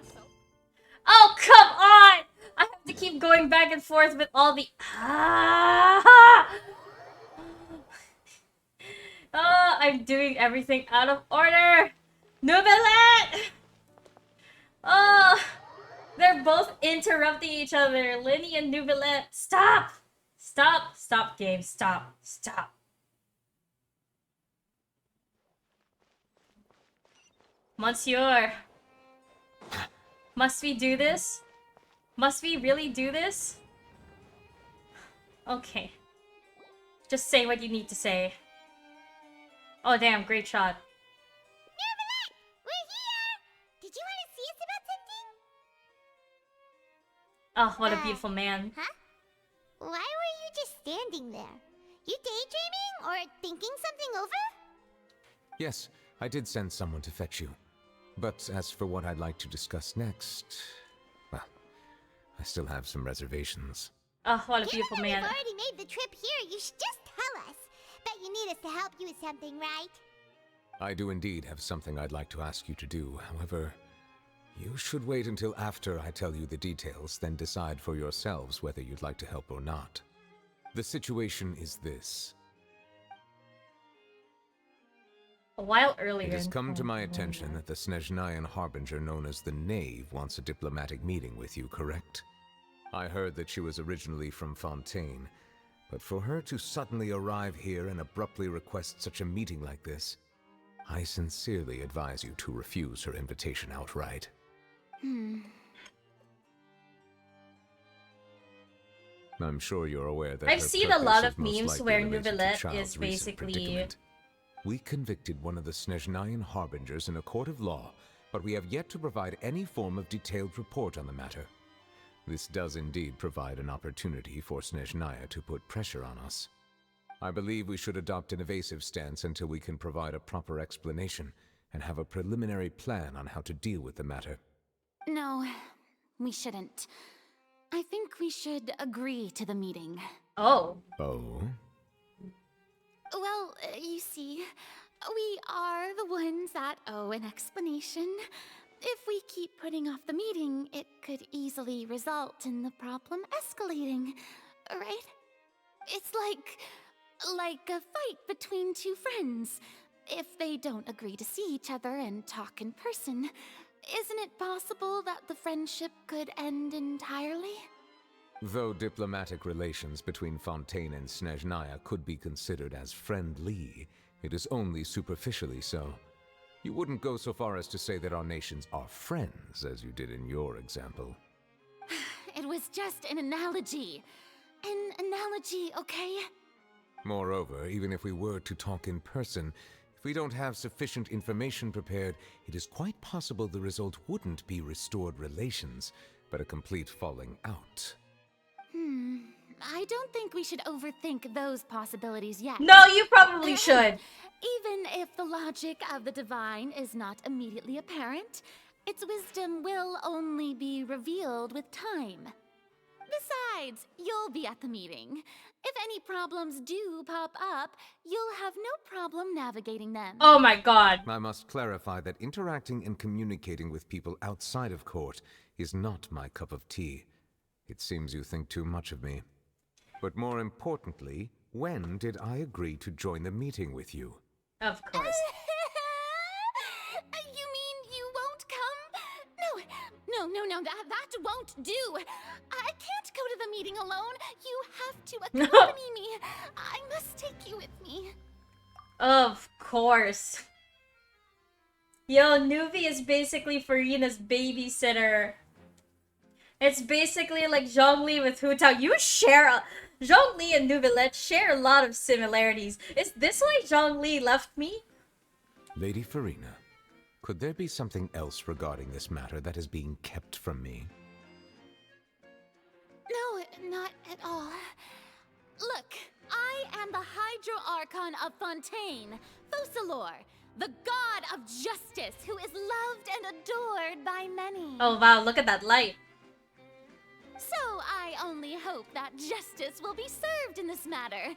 Oh, come on! I have to keep going back and forth with all the... Ah! Oh, I'm doing everything out of order! Nouvellette! Oh! They're both interrupting each other. Lenny and Nouvellette. Stop! Stop! Stop, game. Stop. Stop. Monsieur. Must we do this? Must we really do this? Okay. Just say what you need to say. Oh damn, great shot. Nouvellette! We're here! Did you want to see us about something? Oh, what a beautiful man. Huh? Why were you just standing there? You daydreaming or thinking something over? Yes, I did send someone to fetch you. But as for what I'd like to discuss next, well, I still have some reservations. Oh, what a beautiful Given that man. we've already made the trip here, you should just tell us. Bet you need us to help you with something, right? I do indeed have something I'd like to ask you to do. However, you should wait until after I tell you the details, then decide for yourselves whether you'd like to help or not. The situation is this. A while earlier. It has come to my attention that the Snezhnayan Harbinger known as the Knave wants a diplomatic meeting with you, correct? I heard that she was originally from Fontaine, but for her to suddenly arrive here and abruptly request such a meeting like this, I sincerely advise you to refuse her invitation outright. I'm sure you're aware that I've her seen a purpose lot is of most memes likely where related to Nouvellette Child's is recent basically... predicament. We convicted one of the Snezhnayan Harbingers in a court of law, but we have yet to provide any form of detailed report on the matter. This does indeed provide an opportunity for Snezhnaya to put pressure on us. I believe we should adopt an evasive stance until we can provide a proper explanation and have a preliminary plan on how to deal with the matter. No, we shouldn't. I think we should agree to the meeting. Oh. Oh? Well, you see, we are the ones that owe an explanation. If we keep putting off the meeting, it could easily result in the problem escalating, right? It's like a fight between two friends. If they don't agree to see each other and talk in person, isn't it possible that the friendship could end entirely? Though diplomatic relations between Fontaine and Snezhnaya could be considered as friendly, it is only superficially so. You wouldn't go so far as to say that our nations are friends, as you did in your example. It was just an analogy. An analogy, okay? Moreover, even if we were to talk in person, if we don't have sufficient information prepared, it is quite possible the result wouldn't be restored relations, but a complete falling out. I don't think we should overthink those possibilities yet. No, you probably should. Even if the logic of the divine is not immediately apparent, its wisdom will only be revealed with time. Besides, you'll be at the meeting. If any problems do pop up, you'll have no problem navigating them. Oh my god. I must clarify that interacting and communicating with people outside of court is not my cup of tea. It seems you think too much of me. But more importantly, when did I agree to join the meeting with you? Of course. You mean you won't come? No, no, that won't do. I can't go to the meeting alone. You have to accompany me. I must take you with me. Of course. Yo, Nuvi is basically Farina's babysitter. It's basically like Zhongli with Hu Tao. Zhongli and Nuvilette share a lot of similarities. Is this why Zhongli left me? Lady Farina, could there be something else regarding this matter that is being kept from me? No, not at all. Look, I am the Hydro Archon of Fontaine, Focalor, the god of justice who is loved and adored by many. Oh wow, look at that light. So I only hope that justice will be served in this matter.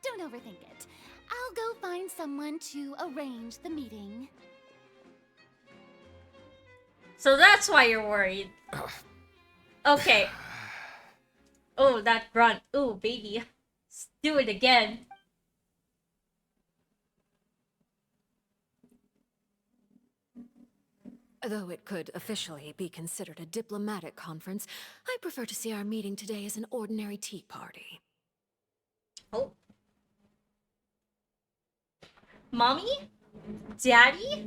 Don't overthink it. I'll go find someone to arrange the meeting. So that's why you're worried. Okay. Oh, that grunt. Ooh, baby. Let's do it again. Though it could officially be considered a diplomatic conference, I prefer to see our meeting today as an ordinary tea party. Oh. Mommy? Daddy?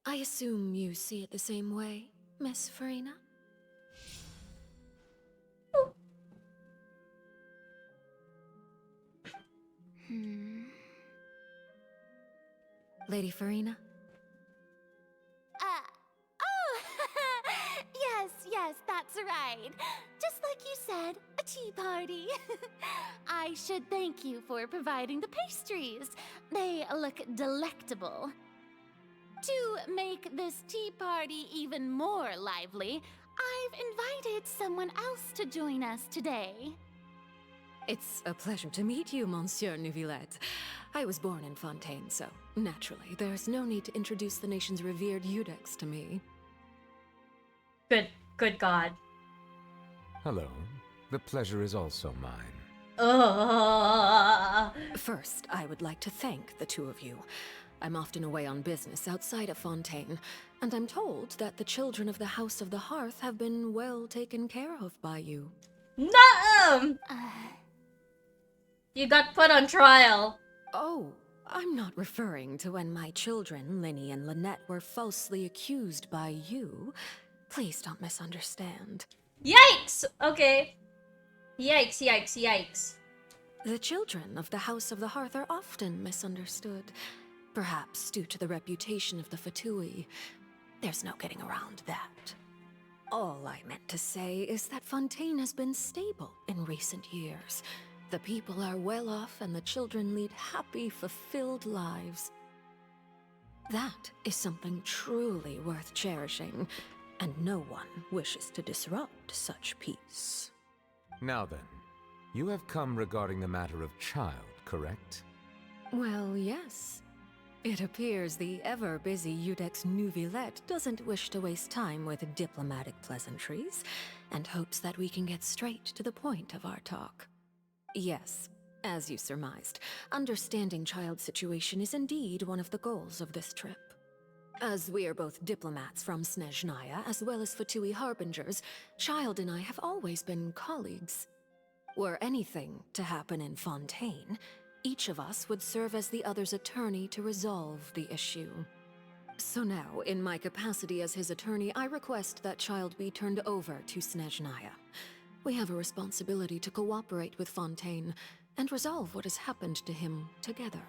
I assume you see it the same way, Miss Farina? Lady Farina? Oh! yes, that's right. Just like you said, a tea party. I should thank you for providing the pastries. They look delectable. To make this tea party even more lively, I've invited someone else to join us today. It's a pleasure to meet you, Monsieur Neuvillette. I was born in Fontaine, so naturally, there's no need to introduce the nation's revered Eudex to me. Good God. Hello. The pleasure is also mine. First, I would like to thank the two of you. I'm often away on business outside of Fontaine, and I'm told that the children of the House of the Hearth have been well taken care of by you. No! You got put on trial. Oh, I'm not referring to when my children, Linny and Lynette, were falsely accused by you. Please don't misunderstand. Yikes! Okay. Yikes. The children of the House of the Hearth are often misunderstood. Perhaps due to the reputation of the Fatui. There's no getting around that. All I meant to say is that Fontaine has been stable in recent years. The people are well off and the children lead happy, fulfilled lives. That is something truly worth cherishing, and no one wishes to disrupt such peace. Now then, you have come regarding the matter of child, correct? Well, yes. It appears the ever-busy Eudex Neuvillette doesn't wish to waste time with diplomatic pleasantries, and hopes that we can get straight to the point of our talk. Yes, as you surmised, understanding child's situation is indeed one of the goals of this trip. As we are both diplomats from Snezhnaya, as well as Fatui harbingers, Child and I have always been colleagues. Were anything to happen in Fontaine, each of us would serve as the other's attorney to resolve the issue. So now, in my capacity as his attorney, I request that Child be turned over to Snezhnaya. We have a responsibility to cooperate with Fontaine and resolve what has happened to him together.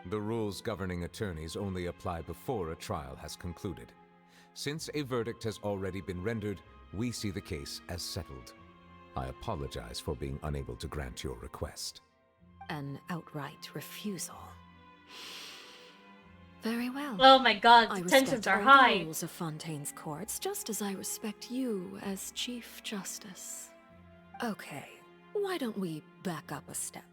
The rules governing attorneys only apply before a trial has concluded. Since a verdict has already been rendered, we see the case as settled. I apologize for being unable to grant your request. An outright refusal. Very well. Oh my god, I the tensions respect are all high. the rules of Fontaine's courts, just as I respect you as Chief Justice. Okay, why don't we back up a step?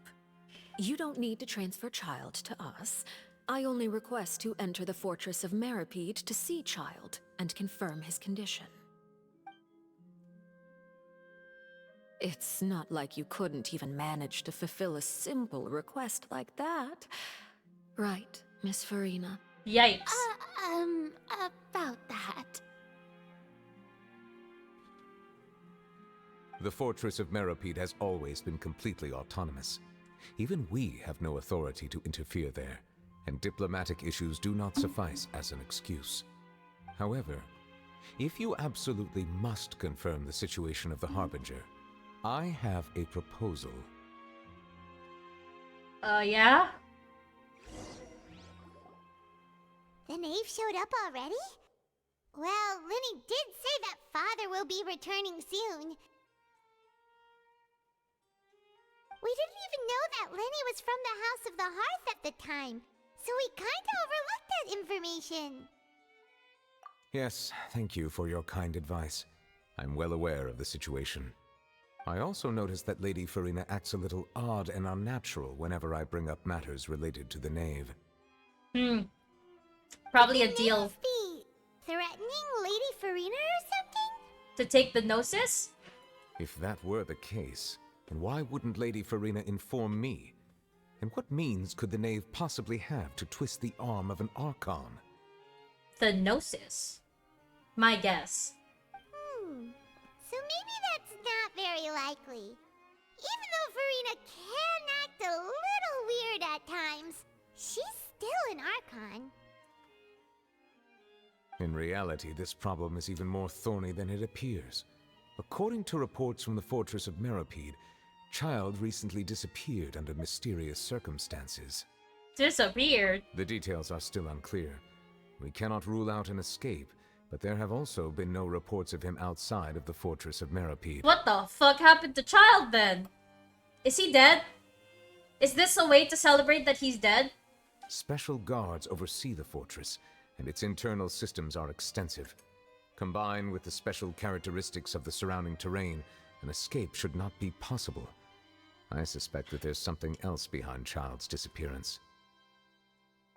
You don't need to transfer Child to us. I only request to enter the fortress of Meripede to see Child and confirm his condition. It's not like you couldn't even manage to fulfill a simple request like that. Right, Miss Farina? Yikes. about that. The fortress of Meropide has always been completely autonomous. Even we have no authority to interfere there, and diplomatic issues do not suffice as an excuse. However, if you absolutely must confirm the situation of the Harbinger, I have a proposal. Yeah? The knave showed up already? Well, Linny did say that father will be returning soon. We didn't even know that Lenny was from the House of the Hearth at the time, so we kinda overlooked that information. Yes, thank you for your kind advice. I'm well aware of the situation. I also noticed that Lady Farina acts a little odd and unnatural whenever I bring up matters related to the knave. Probably a deal. Be threatening Lady Farina or something? To take the Gnosis? If that were the case, then why wouldn't Lady Farina inform me? And what means could the knave possibly have to twist the arm of an Archon? The Gnosis. My guess. So maybe that's not very likely. Even though Farina can act a little weird at times, she's still an Archon. In reality, this problem is even more thorny than it appears. According to reports from the Fortress of Meropide, Child recently disappeared under mysterious circumstances. Disappeared? The details are still unclear. We cannot rule out an escape, but there have also been no reports of him outside of the Fortress of Meropide. What the fuck happened to Child then? Is he dead? Is this a way to celebrate that he's dead? Special guards oversee the fortress, and its internal systems are extensive. Combined with the special characteristics of the surrounding terrain, an escape should not be possible. I suspect that there's something else behind Child's disappearance.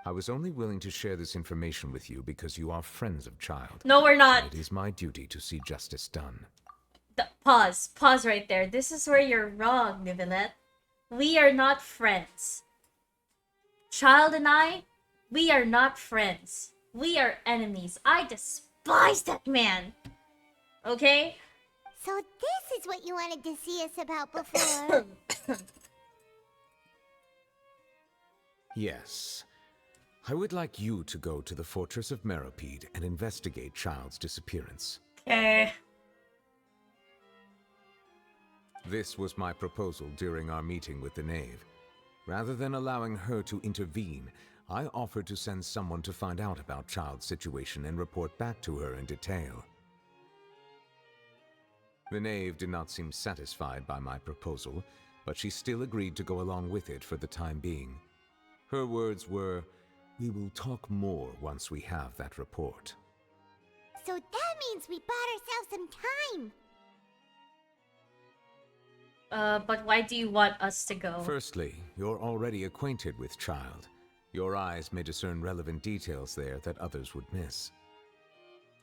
I was only willing to share this information with you because you are friends of Child. No, we're not. And it is my duty to see justice done. Pause. Pause right there. This is where you're wrong, Nivelette. We are not friends. Child and I, we are not friends. We are enemies. I despise that man. Okay? So this is what you wanted to see us about before. Yes. I would like you to go to the Fortress of Meropide and investigate Child's disappearance. Okay. This was my proposal during our meeting with the knave. Rather than allowing her to intervene, I offered to send someone to find out about Child's situation and report back to her in detail. The knave did not seem satisfied by my proposal, but she still agreed to go along with it for the time being. Her words were, "We will talk more once we have that report." So that means we bought ourselves some time. But why do you want us to go? Firstly, you're already acquainted with Child. Your eyes may discern relevant details there that others would miss.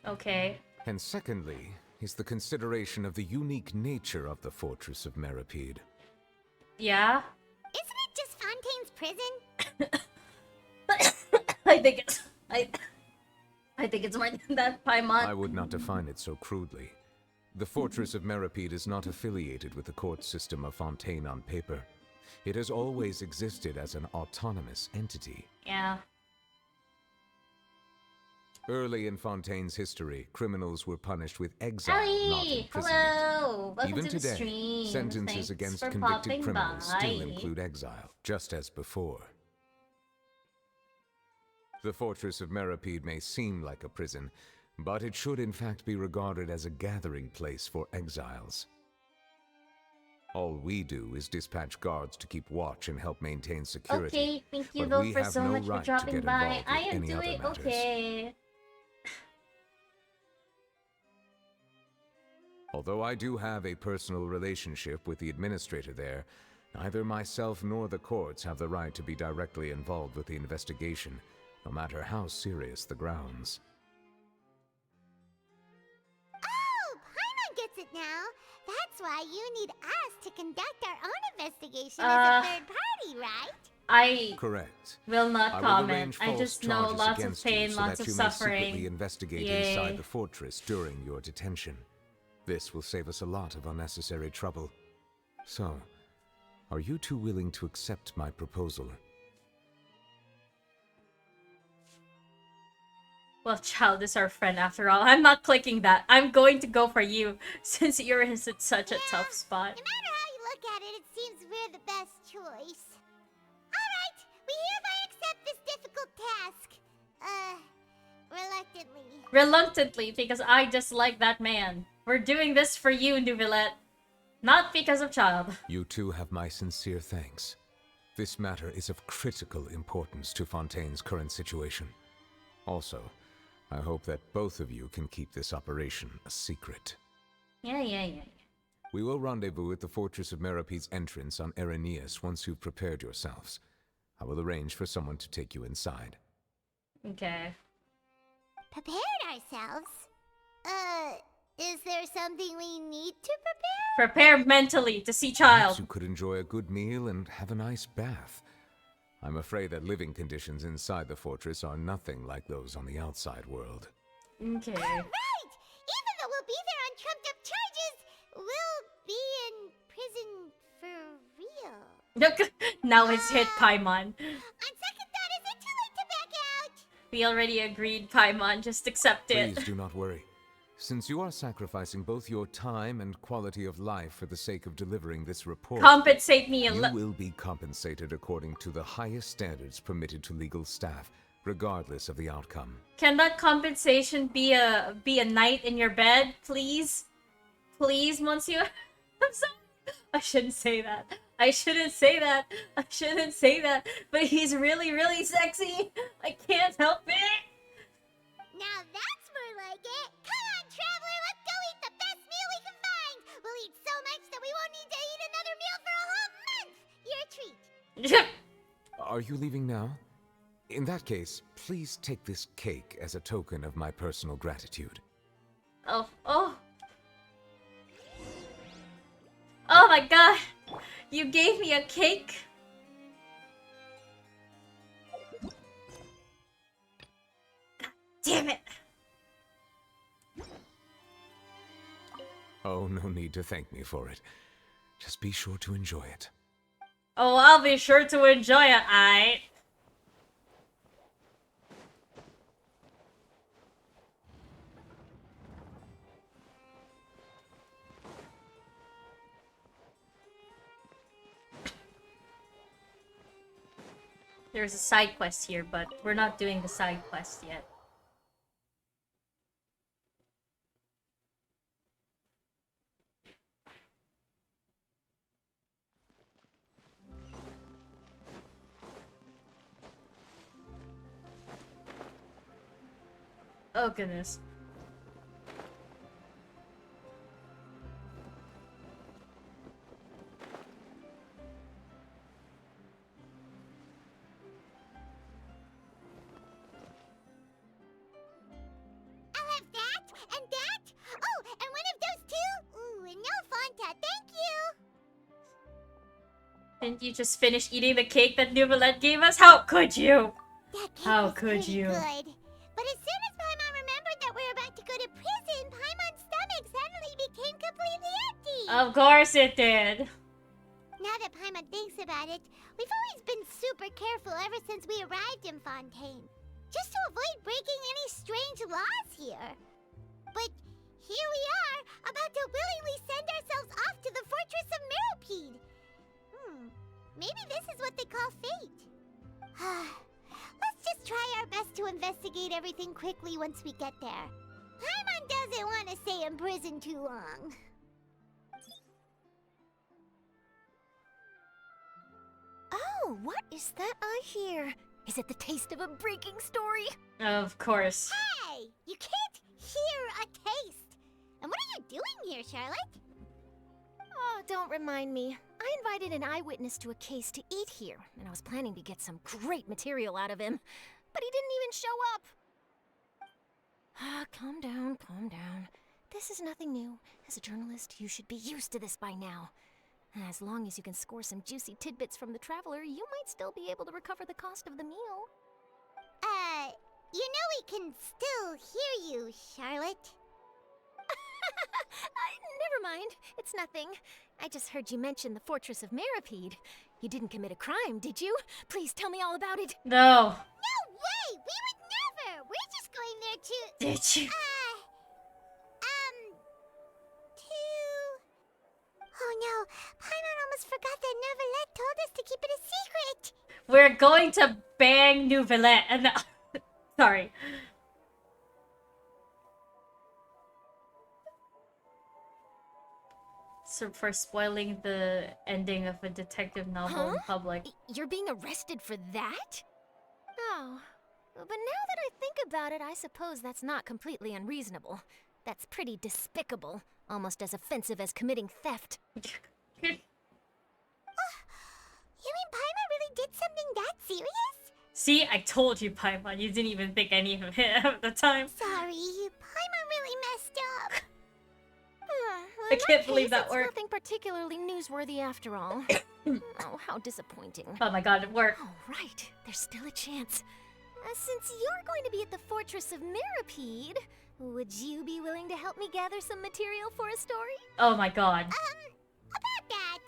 Okay. And secondly, is the consideration of the unique nature of the Fortress of Meropide. Yeah? Isn't it just Fontaine's prison? I think it's more than that, Paimon. I would not define it so crudely. The Fortress of Meropide is not affiliated with the court system of Fontaine on paper. It has always existed as an autonomous entity. Yeah. Early in Fontaine's history, criminals were punished with exile, not Ellie! imprisonment. Hello! Welcome Even to the today, stream. sentences Thanks against for convicted popping criminals by. still include exile, just as before. The Fortress of Meropide may seem like a prison, but it should in fact be regarded as a gathering place for exiles. All we do is dispatch guards to keep watch and help maintain security. Okay, thank you but though we for have so no much for right to dropping get by. involved I with am any other doing matters. okay. Although I do have a personal relationship with the administrator there, neither myself nor the courts have the right to be directly involved with the investigation, no matter how serious the grounds. Oh, Paimon gets it now. That's why you need us to conduct our own investigation as a third party, right? I Correct. will not I will comment. arrange I false just know charges lots of against you pain, so lots that of you may suffering. secretly investigate Yay. inside the fortress during your detention. This will save us a lot of unnecessary trouble. So, are you two willing to accept my proposal? Well, child is our friend after all. I'm not clicking that. I'm going to go for you since you're in such a tough spot. No matter how you look at it, it seems we're the best choice. Alright, we hereby accept this difficult task. Reluctantly. Reluctantly, because I dislike that man. We're doing this for you, Neuvillette. Not because of child. You two have my sincere thanks. This matter is of critical importance to Fontaine's current situation. Also, I hope that both of you can keep this operation a secret. Yeah. We will rendezvous at the Fortress of Merope's entrance on Erinius once you've prepared yourselves. I will arrange for someone to take you inside. Okay. Prepared ourselves? Is there something we need to prepare? Prepare mentally to see Perhaps child. you could enjoy a good meal and have a nice bath. I'm afraid that living conditions inside the fortress are nothing like those on the outside world. Okay. Right! Even though we'll be there on trumped up charges, we'll be in prison for real. Look, now it's hit Paimon. On second thought, is it too late to back out? We already agreed, Paimon. Just accept it. Please do not worry. Since you are sacrificing both your time and quality of life for the sake of delivering this report, Compensate me a you little. will be compensated according to the highest standards permitted to legal staff, regardless of the outcome. Can that compensation be a night in your bed, please? Please, Monsieur? I'm sorry. I shouldn't say that. I shouldn't say that. But he's really, really sexy. I can't help it. Now that's more like it. Come on, traveler, let's go eat the best meal we can find. We'll eat so much that we won't need to eat another meal for a whole month. You're a treat. Are you leaving now? In that case, please take this cake as a token of my personal gratitude. Oh my god. You gave me a cake? Damn it. Oh, no need to thank me for it. Just be sure to enjoy it. Oh, I'll be sure to enjoy it, aight. There's a side quest here, but we're not doing the side quest yet. Oh goodness. I'll have that and that. Oh, and one of those two. Ooh, and no Fanta, thank you. Didn't you just finish eating the cake that Neuvillette gave us? How could you? That cake How was could pretty you? good. But as soon as Paimon remembered that we're about to go to prison, Paimon's stomach suddenly became completely empty. Of course it did. Now that Paimon thinks about it, we've always been super careful ever since we arrived in Fontaine. Just to avoid breaking any strange laws here. But here we are, about to willingly send ourselves off to the Fortress of Meropide. Maybe this is what they call fate. Let's just try our best to investigate everything quickly once we get there. Paimon doesn't want to stay in prison too long. Oh, what is that I hear? Is it the taste of a breaking story? Of course. Hey! You can't hear a taste! And what are you doing here, Charlotte? Oh, don't remind me. I invited an eyewitness to a case to eat here, and I was planning to get some great material out of him. But he didn't even show up. Calm down, calm down. This is nothing new. As a journalist, you should be used to this by now. As long as you can score some juicy tidbits from the traveler, you might still be able to recover the cost of the meal. You know we can still hear you, Charlotte. Never mind. It's nothing. I just heard you mention the Fortress of Meripede. You didn't commit a crime, did you? Please tell me all about it. No. No way! We would never! We're just going there to... Did you? Oh no, Paimon almost forgot that Neuvillette told us to keep it a secret! We're going to bang Neuvillette and... Sorry. So for spoiling the ending of a detective novel in public. You're being arrested for that? Oh. But now that I think about it, I suppose that's not completely unreasonable. That's pretty despicable. Almost as offensive as committing theft. You mean Paimon really did something that serious? See, I told you, Paimon. You didn't even think any of it at the time. Sorry, Paimon really messed up. I can't believe that worked. It's nothing particularly newsworthy after all. Oh, how disappointing. Oh my god, it worked. Oh, right. There's still a chance. Since you're going to be at the Fortress of Meripede, would you be willing to help me gather some material for a story? Oh my god. About that,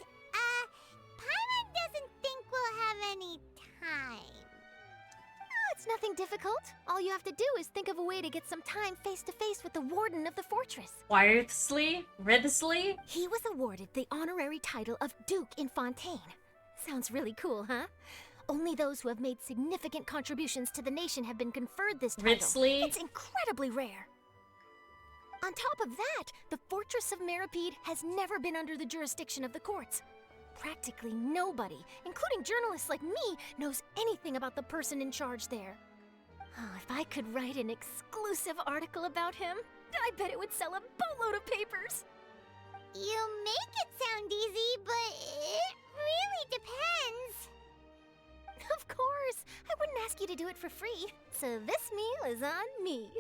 Paimon doesn't think we'll have any time. Oh, it's nothing difficult. All you have to do is think of a way to get some time face-to-face with the warden of the fortress. Ridsley? He was awarded the honorary title of Duke in Fontaine. Sounds really cool, huh? Only those who have made significant contributions to the nation have been conferred this title. Ridsley? It's incredibly rare. On top of that, the Fortress of Meripede has never been under the jurisdiction of the courts. Practically nobody, including journalists like me, knows anything about the person in charge there. Oh, if I could write an exclusive article about him, I bet it would sell a boatload of papers. You make it sound easy, but it really depends. Of course, I wouldn't ask you to do it for free, so this meal is on me.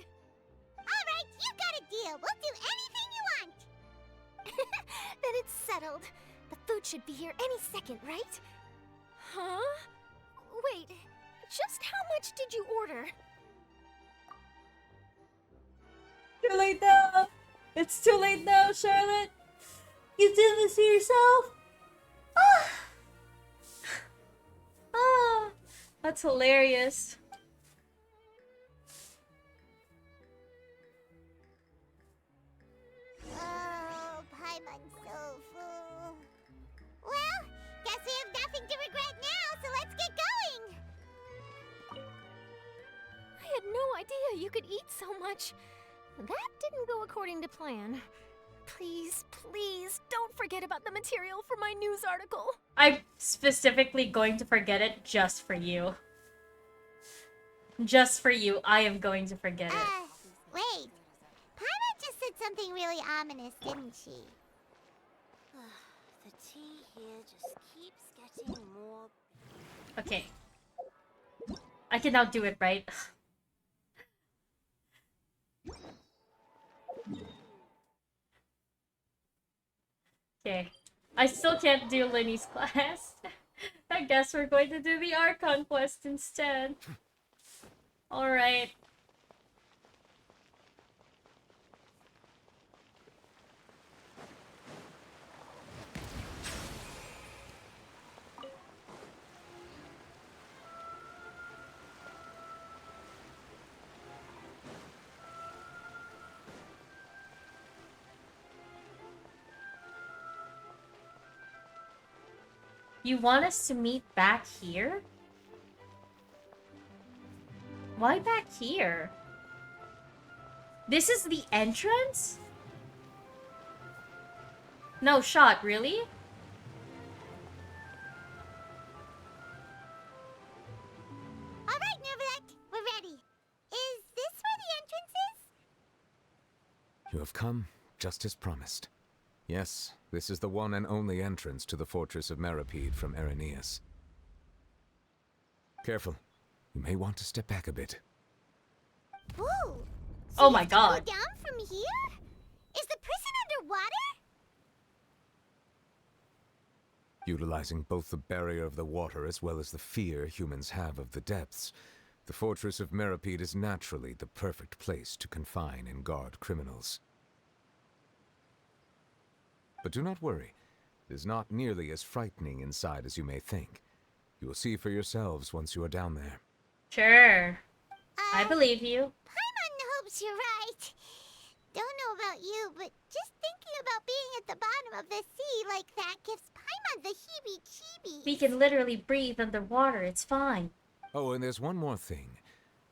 Alright, you got a deal. We'll do anything you want. Then it's settled. The food should be here any second, right? Huh? Wait, just how much did you order? Too late now. It's too late now, Charlotte. You did this to yourself. That's hilarious. Oh, Paimon's so full. Well, guess we have nothing to regret now, so let's get going. I had no idea you could eat so much. That didn't go according to plan. Please, please, don't forget about the material for my news article. I'm specifically going to forget it just for you. Just for you, I am going to forget it. Wait. Paimon just said something really ominous, didn't she? The tea here just keeps getting more... Okay. I can now do it, right? Okay. I still can't do Linny's class. I guess we're going to do the Archon quest instead. Alright. You want us to meet back here? Why back here? This is the entrance? No shot, really? Alright, Neuvillette, we're ready. Is this where the entrance is? You have come, just as promised. Yes, this is the one and only entrance to the Fortress of Meripede from Irenaeus. Careful. You may want to step back a bit. Whoa! Oh my god. Go down from here? Is the prison underwater? Utilizing both the barrier of the water as well as the fear humans have of the depths, the fortress of Meripede is naturally the perfect place to confine and guard criminals. But do not worry, it is not nearly as frightening inside as you may think. You will see for yourselves once you are down there. Sure. I believe you. Paimon hopes you're right. Don't know about you, but just thinking about being at the bottom of the sea like that gives Paimon the heebie-jeebies. We can literally breathe underwater. It's fine. Oh, and there's one more thing.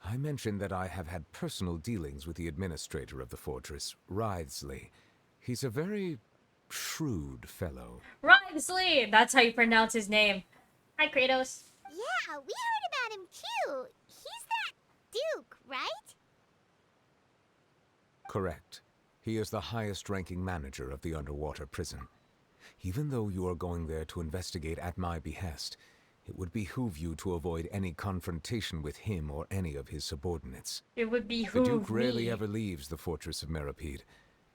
I mentioned that I have had personal dealings with the administrator of the fortress, Wriothesley. He's a very shrewd fellow. Wriothesley! That's how you pronounce his name. Hi, Kratos. Yeah, we heard about him too. He's that Duke, right? Correct. He is the highest-ranking manager of the underwater prison. Even though you are going there to investigate at my behest, it would behoove you to avoid any confrontation with him or any of his subordinates. It would The behoove Duke rarely me. ever leaves the fortress of Meripede,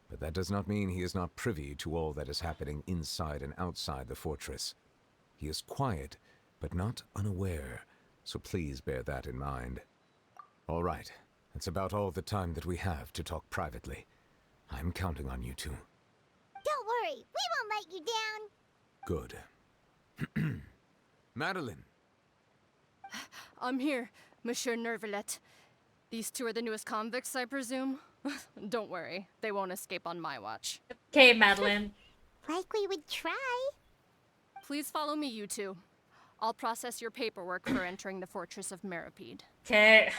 but that does not mean he is not privy to all that is happening inside and outside the fortress. He is quiet, but not unaware, so please bear that in mind. All right, that's about all the time that we have to talk privately. I'm counting on you two. Don't worry, we won't let you down. Good. Madeline! I'm here, Monsieur Nervalet. These two are the newest convicts, I presume? Don't worry, they won't escape on my watch. Okay, Madeline. Like we would try. Please follow me, you two. I'll process your paperwork for entering the Fortress of Meripede. Okay.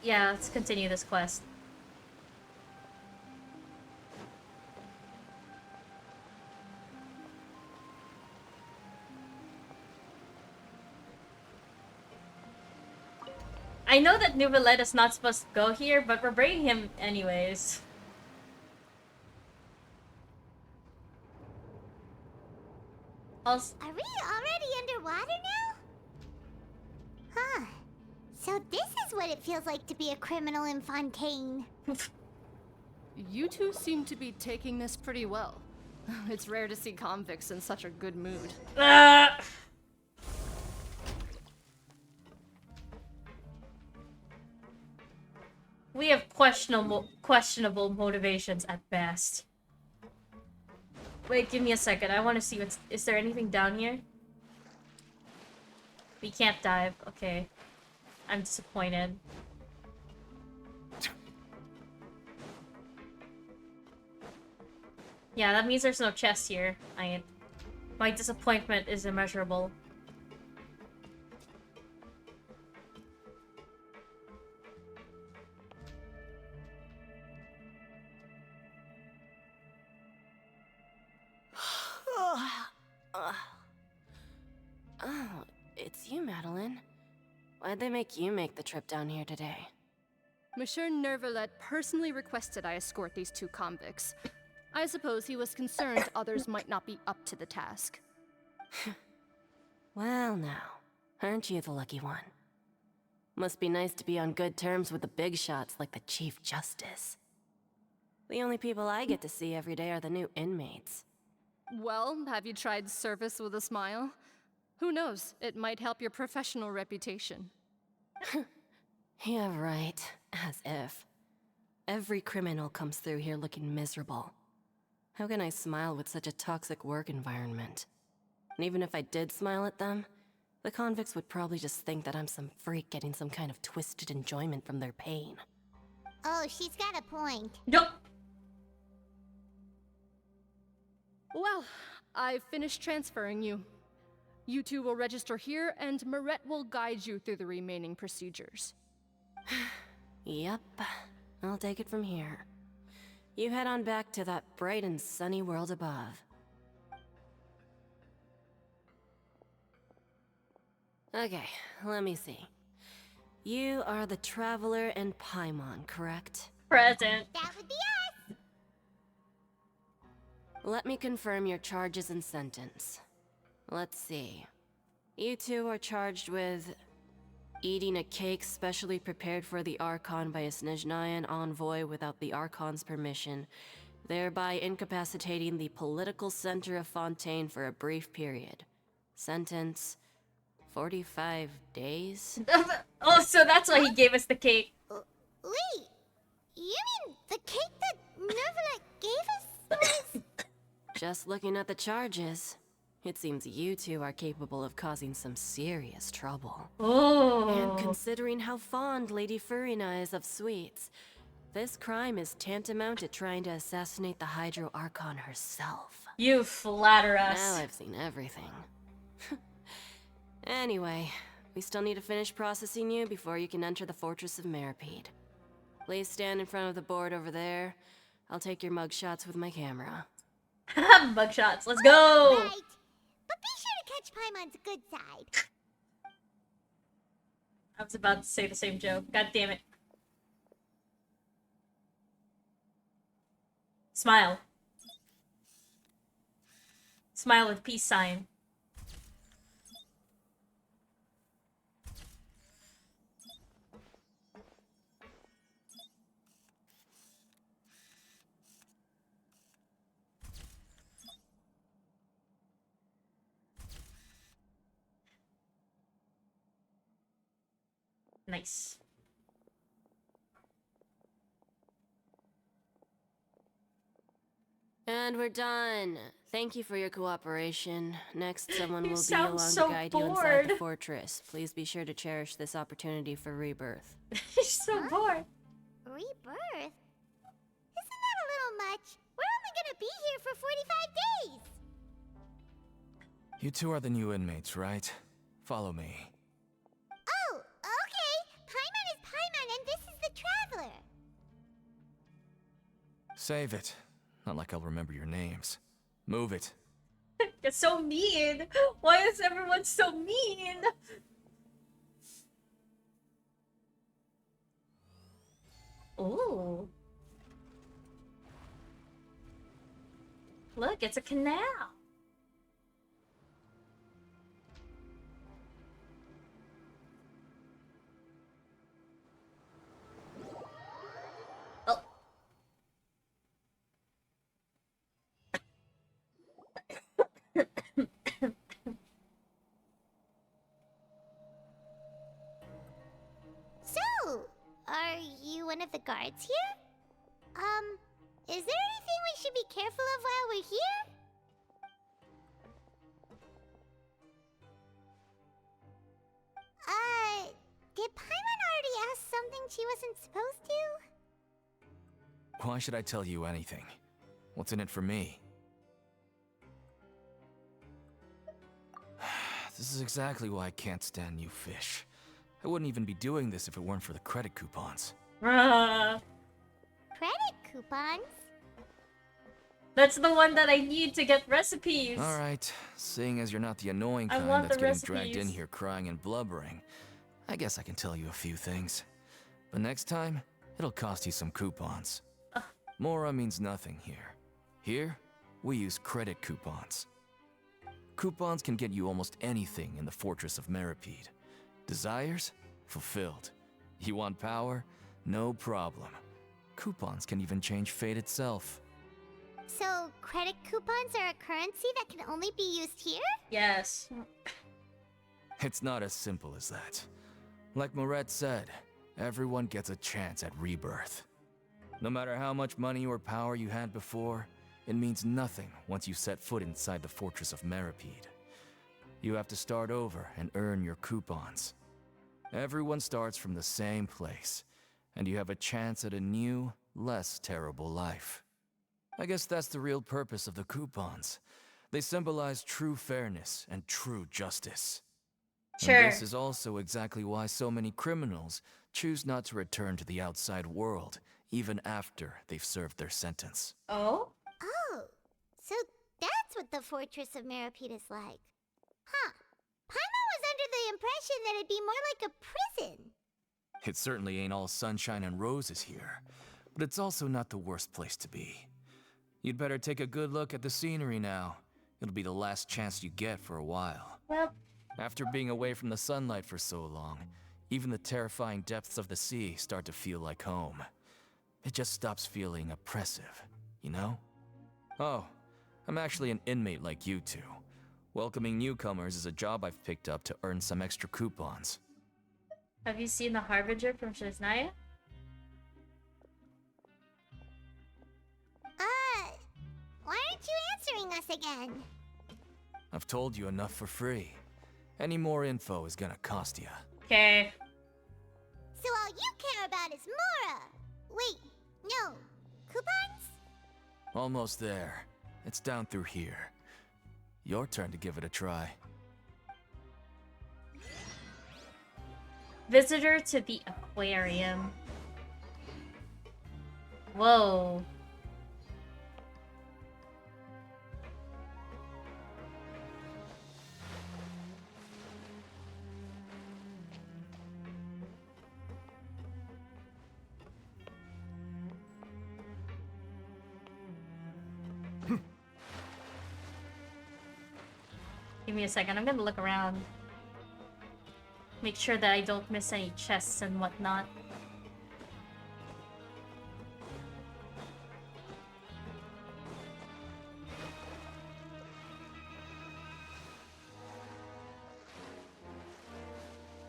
Yeah, let's continue this quest. I know that Nouvellette is not supposed to go here, but we're bringing him anyways. Also, Are we already underwater now? Huh. So this is what it feels like to be a criminal in Fontaine. You two seem to be taking this pretty well. It's rare to see convicts in such a good mood. We have questionable motivations at best. Wait, give me a second. I want to see what's... Is there anything down here? We can't dive. Okay. I'm disappointed. Yeah, that means there's no chest here. My disappointment is immeasurable. Oh, it's you, Madeline. Why'd they make you make the trip down here today? Monsieur Nervalet personally requested I escort these two convicts. I suppose he was concerned others might not be up to the task. Well now, aren't you the lucky one? Must be nice to be on good terms with the big shots like the Chief Justice. The only people I get to see every day are the new inmates. Well, have you tried service with a smile? Who knows, it might help your professional reputation. Yeah, right. As if. Every criminal comes through here looking miserable. How can I smile with such a toxic work environment? And even if I did smile at them, the convicts would probably just think that I'm some freak getting some kind of twisted enjoyment from their pain. Oh, she's got a point. Yup. Well, I've finished transferring you. You two will register here, and Marette will guide you through the remaining procedures. Yep, I'll take it from here. You head on back to that bright and sunny world above. Okay, let me see. You are the Traveler and Paimon, correct? Present. That would be us! Let me confirm your charges and sentence. Let's see. You two are charged with Eating a cake specially prepared for the Archon by a Snezhnayan envoy without the Archon's permission, thereby incapacitating the political center of Fontaine for a brief period. Sentence: 45 days? Oh, so that's why he gave us the cake. Wait, you mean the cake that Nervalet gave us was... Just looking at the charges, it seems you two are capable of causing some serious trouble. Oh. And considering how fond Lady Furina is of sweets, this crime is tantamount to trying to assassinate the Hydro Archon herself. You flatter us. Now I've seen everything. Anyway, we still need to finish processing you before you can enter the Fortress of Meripede. Please stand in front of the board over there. I'll take your mugshots with my camera. Mugshots, let's go! Right. But be sure to catch Paimon's good side. I was about to say the same joke. God damn it. Smile. Smile with peace sign. Nice. And we're done. Thank you for your cooperation. Next, someone You will be sound along so to guide you inside the bored. fortress. Please be sure to cherish this opportunity for rebirth. He's so bored. Rebirth? Isn't that a little much? We're only gonna be here for 45 days! You two are the new inmates, right? Follow me. Oh, okay! Paimon is Paimon and this is the Traveler! Save it. Not like I'll remember your names. Move it. You're so mean. Why is everyone so mean? Ooh. Look, it's a canal. Oh. So, are you one of the guards here? Is there anything we should be careful of while we're here? Did Paimon already ask something she wasn't supposed to? Why should I tell you anything? What's in it for me? This is exactly why I can't stand you fish. I wouldn't even be doing this if it weren't for the credit coupons. Credit coupons? That's the one that I need to get recipes. Alright, seeing as you're not the annoying I kind want that's the getting dragged in recipes. here crying and blubbering, I guess I can tell you a few things. But next time, it'll cost you some coupons. Mora means nothing here. Here, we use credit coupons. Coupons can get you almost anything in the Fortress of Meripede. Desires? Fulfilled. You want power? No problem. Coupons can even change fate itself. So, credit coupons are a currency that can only be used here? Yes. It's not as simple as that. Like Moret said, everyone gets a chance at rebirth. No matter how much money or power you had before, it means nothing once you set foot inside the Fortress of Meripede. You have to start over and earn your coupons. Everyone starts from the same place, and you have a chance at a new, less terrible life. I guess that's the real purpose of the coupons. They symbolize true fairness and true justice. Sure. And this is also exactly why so many criminals choose not to return to the outside world, even after they've served their sentence. Oh? Oh, so that's what the Fortress of Meripede is like. Huh. Paimon was under the impression that it'd be more like a prison. It certainly ain't all sunshine and roses here, but it's also not the worst place to be. You'd better take a good look at the scenery now. It'll be the last chance you get for a while. Well, after being away from the sunlight for so long, Even the terrifying depths of the sea start to feel like home. It just stops feeling oppressive, you know? Oh, I'm actually an inmate like you two. Welcoming newcomers is a job I've picked up to earn some extra coupons. Have you seen the Harbinger from Shiznaya? Why aren't you answering us again? I've told you enough for free. Any more info is gonna cost you. Okay. So all you care about is Mora! Wait, no. Coupons? Almost there. It's down through here. Your turn to give it a try. Visitor to the aquarium. Whoa. Give me a second, I'm gonna look around. Make sure that I don't miss any chests and whatnot.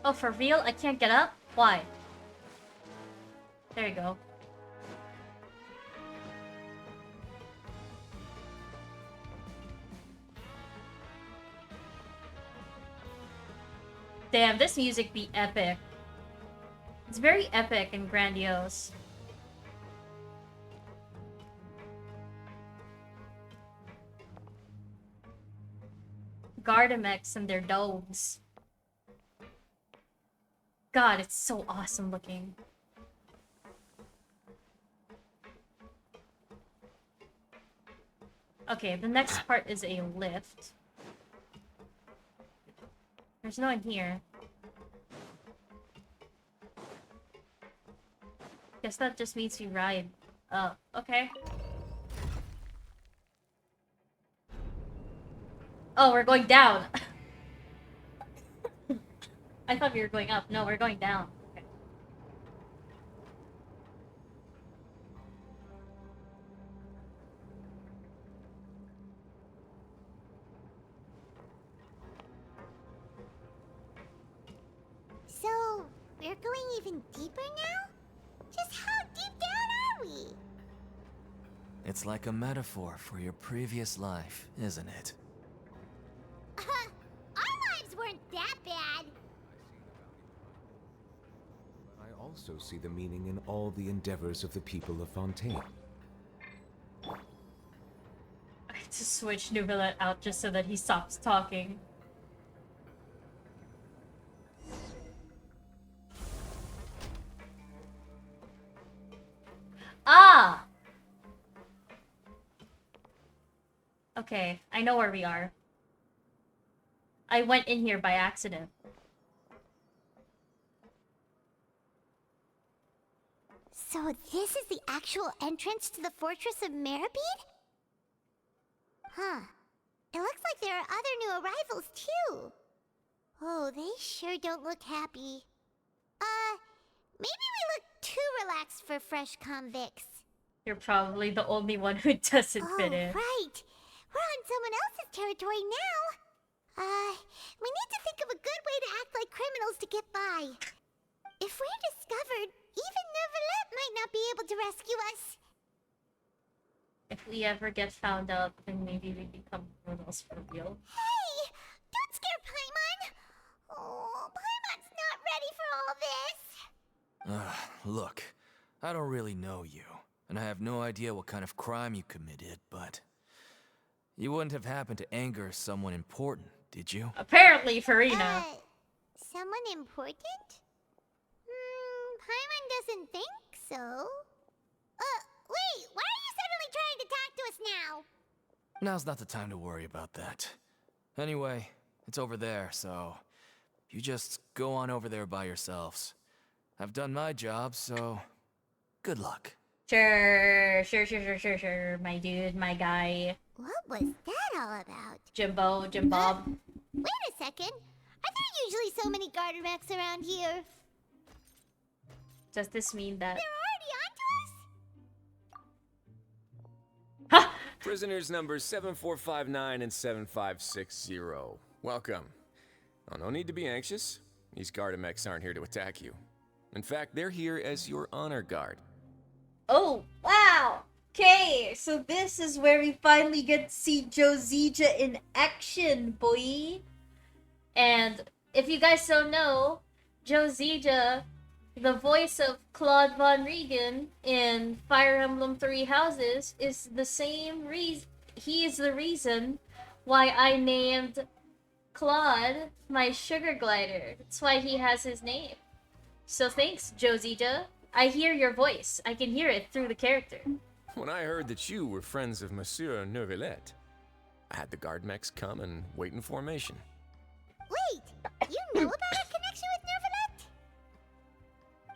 Oh, for real? I can't get up? Why? There you go. Damn, this music be epic. It's very epic and grandiose. Gardamex and their dogs. God, it's so awesome looking. Okay, the next part is a lift. There's no one here. Guess that just means we ride. Oh, okay. Oh, we're going down. I thought we were going up. No, we're going down. Okay. So, we're going even deeper now? Just how deep down are we? It's like a metaphor for your previous life, isn't it? Our lives weren't that bad. I also see the meaning in all the endeavors of the people of Fontaine. I had to switch Nouvellette out just so that he stops talking. Ah! Okay, I know where we are. I went in here by accident. So this is the actual entrance to the Fortress of Meribede? Huh. It looks like there are other new arrivals, too. Oh, they sure don't look happy. Maybe we look too relaxed for fresh convicts. You're probably the only one who doesn't fit in. Right. We're on someone else's territory now. We need to think of a good way to act like criminals to get by. If we're discovered, even Neuvillette might not be able to rescue us. If we ever get found out, then maybe we become criminals for real. Hey! Don't scare Paimon! Oh, Paimon's not ready for all this. Look, I don't really know you, and I have no idea what kind of crime you committed, but you wouldn't have happened to anger someone important, did you? Apparently, Farina. Someone important? Paimon doesn't think so. Wait, why are you suddenly trying to talk to us now? Now's not the time to worry about that. Anyway, it's over there, so you just go on over there by yourselves. I've done my job, so good luck. Sure, my dude, my guy. What was that all about? Jimbo, Jimbob. Wait a second. Are there usually so many Gardemex around here? Does this mean that... Prisoners numbers 7459 and 7560. Welcome. Oh, no need to be anxious. These Gardamex aren't here to attack you. In fact, they're here as your honor guard. Oh, wow! Okay, so this is where we finally get to see Josija in action, boy! And if you guys don't know, Josija, the voice of Claude Von Regan in Fire Emblem Three Houses, is the same reason. He is the reason why I named Claude my sugar glider. That's why he has his name. So thanks, Josija. I hear your voice. I can hear it through the character. When I heard that you were friends of Monsieur Neuvillette, I had the Guardmex come and wait in formation. Wait, you know about a connection with Neuvillette?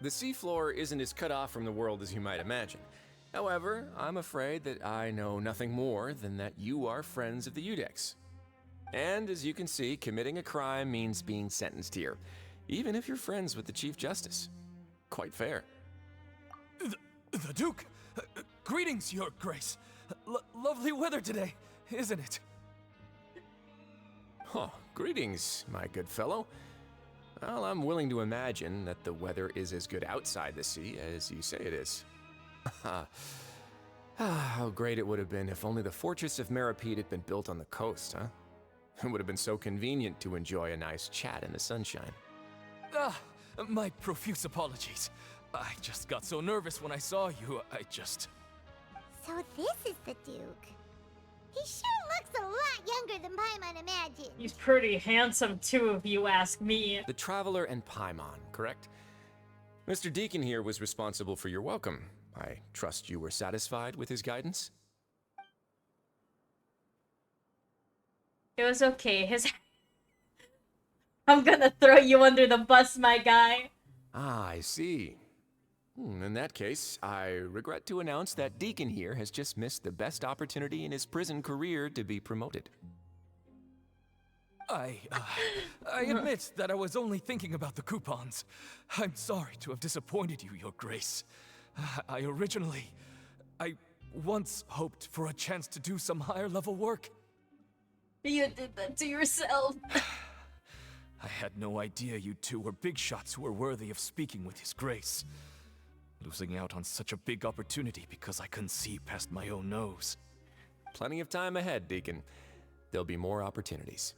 The seafloor isn't as cut off from the world as you might imagine. However, I'm afraid that I know nothing more than that you are friends of the Udex. And as you can see, committing a crime means being sentenced here, even if you're friends with the Chief Justice. Quite fair. The Duke! Greetings, Your Grace. Lovely weather today, isn't it? Oh, greetings, my good fellow. Well, I'm willing to imagine that the weather is as good outside the sea as you say it is. How great it would have been if only the Fortress of Meripede had been built on the coast, huh? It would have been so convenient to enjoy a nice chat in the sunshine. My profuse apologies. I just got so nervous when I saw you, So this is the Duke. He sure looks a lot younger than Paimon imagined. He's pretty handsome too, if you ask me. The Traveler and Paimon, correct? Mr. Deacon here was responsible for your welcome. I trust you were satisfied with his guidance? It was okay. I'm gonna throw you under the bus, my guy. Ah, I see. In that case, I regret to announce that Deacon here has just missed the best opportunity in his prison career to be promoted. I admit that I was only thinking about the coupons. I'm sorry to have disappointed you, Your Grace. I once hoped for a chance to do some higher level work. You did that to yourself. I had no idea you two were big shots who were worthy of speaking with His Grace. Losing out on such a big opportunity because I couldn't see past my own nose. Plenty of time ahead, Deacon. There'll be more opportunities.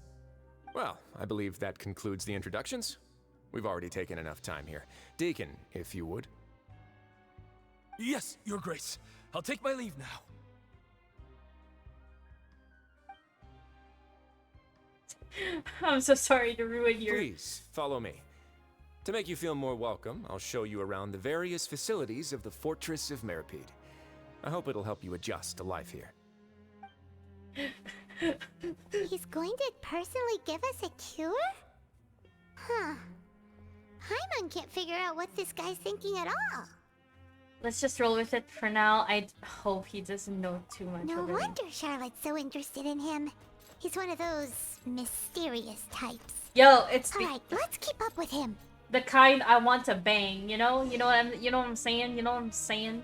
Well, I believe that concludes the introductions. We've already taken enough time here. Deacon, if you would. Yes, Your Grace. I'll take my leave now. I'm so sorry to ruin your... Please, follow me. To make you feel more welcome, I'll show you around the various facilities of the Fortress of Meripede. I hope it'll help you adjust to life here. He's going to personally give us a cure? Huh. Paimon can't figure out what this guy's thinking at all. Let's just roll with it for now. I hope he doesn't know too much. No already. wonder Charlotte's so interested in him. He's one of those mysterious types. Yo, it's Alright, let's keep up with him. The kind I want to bang, you know? You know what I'm saying? You know what I'm saying?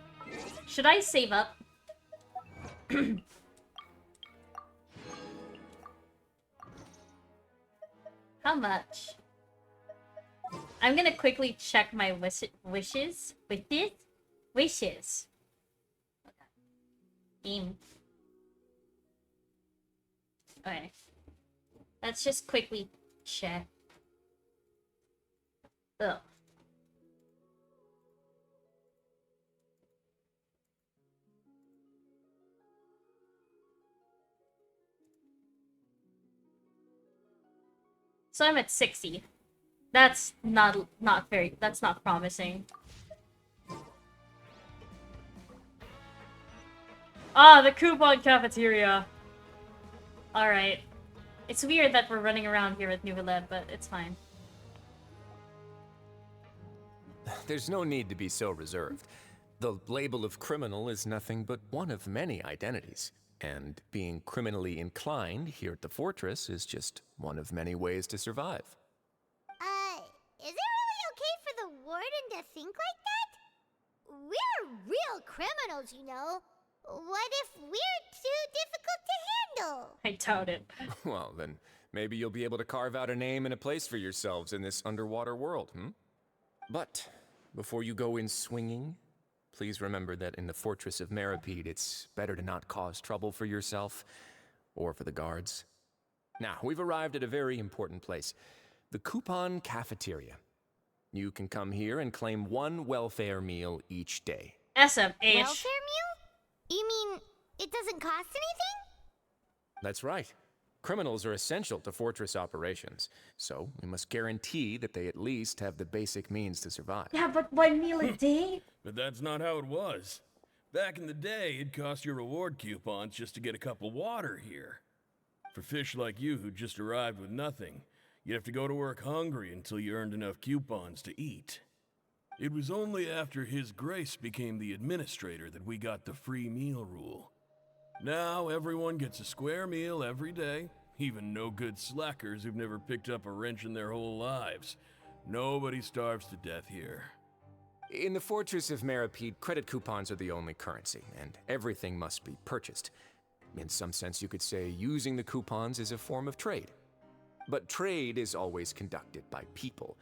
Should I save up? How much? I'm gonna quickly check my wishes with this. Wishes. Game. Okay. Let's just quickly check. Ugh. So I'm at 60. That's not promising. Ah, the coupon cafeteria. Alright. It's weird that we're running around here with Neuvillette, but it's fine. There's no need to be so reserved. The label of criminal is nothing but one of many identities. And being criminally inclined here at the Fortress is just one of many ways to survive. Is it really okay for the warden to think like that? we're real criminals, you know. What if we're too difficult to handle? I doubt it. Well, then maybe you'll be able to carve out a name and a place for yourselves in this underwater world, But before you go in swinging, please remember that in the Fortress of Meripede, it's better to not cause trouble for yourself or for the guards. Now, we've arrived at a very important place, the Coupon Cafeteria. You can come here and claim 1 welfare meal each day. SMH. Welfare meal? You mean it doesn't cost anything? That's right. Criminals are essential to Fortress operations, so we must guarantee that they at least have the basic means to survive. Yeah, but 1 meal a day? But that's not how it was. Back in the day, it cost your reward coupons just to get a cup of water here. For fish like you who just arrived with nothing, you'd have to go to work hungry until you earned enough coupons to eat. It was only after His Grace became the administrator that we got the free meal rule. Now everyone gets a square meal every day, even no-good slackers who've never picked up a wrench in their whole lives. Nobody starves to death here. In the Fortress of Meripede, credit coupons are the only currency, and everything must be purchased. In some sense, you could say using the coupons is a form of trade. But trade is always conducted by people.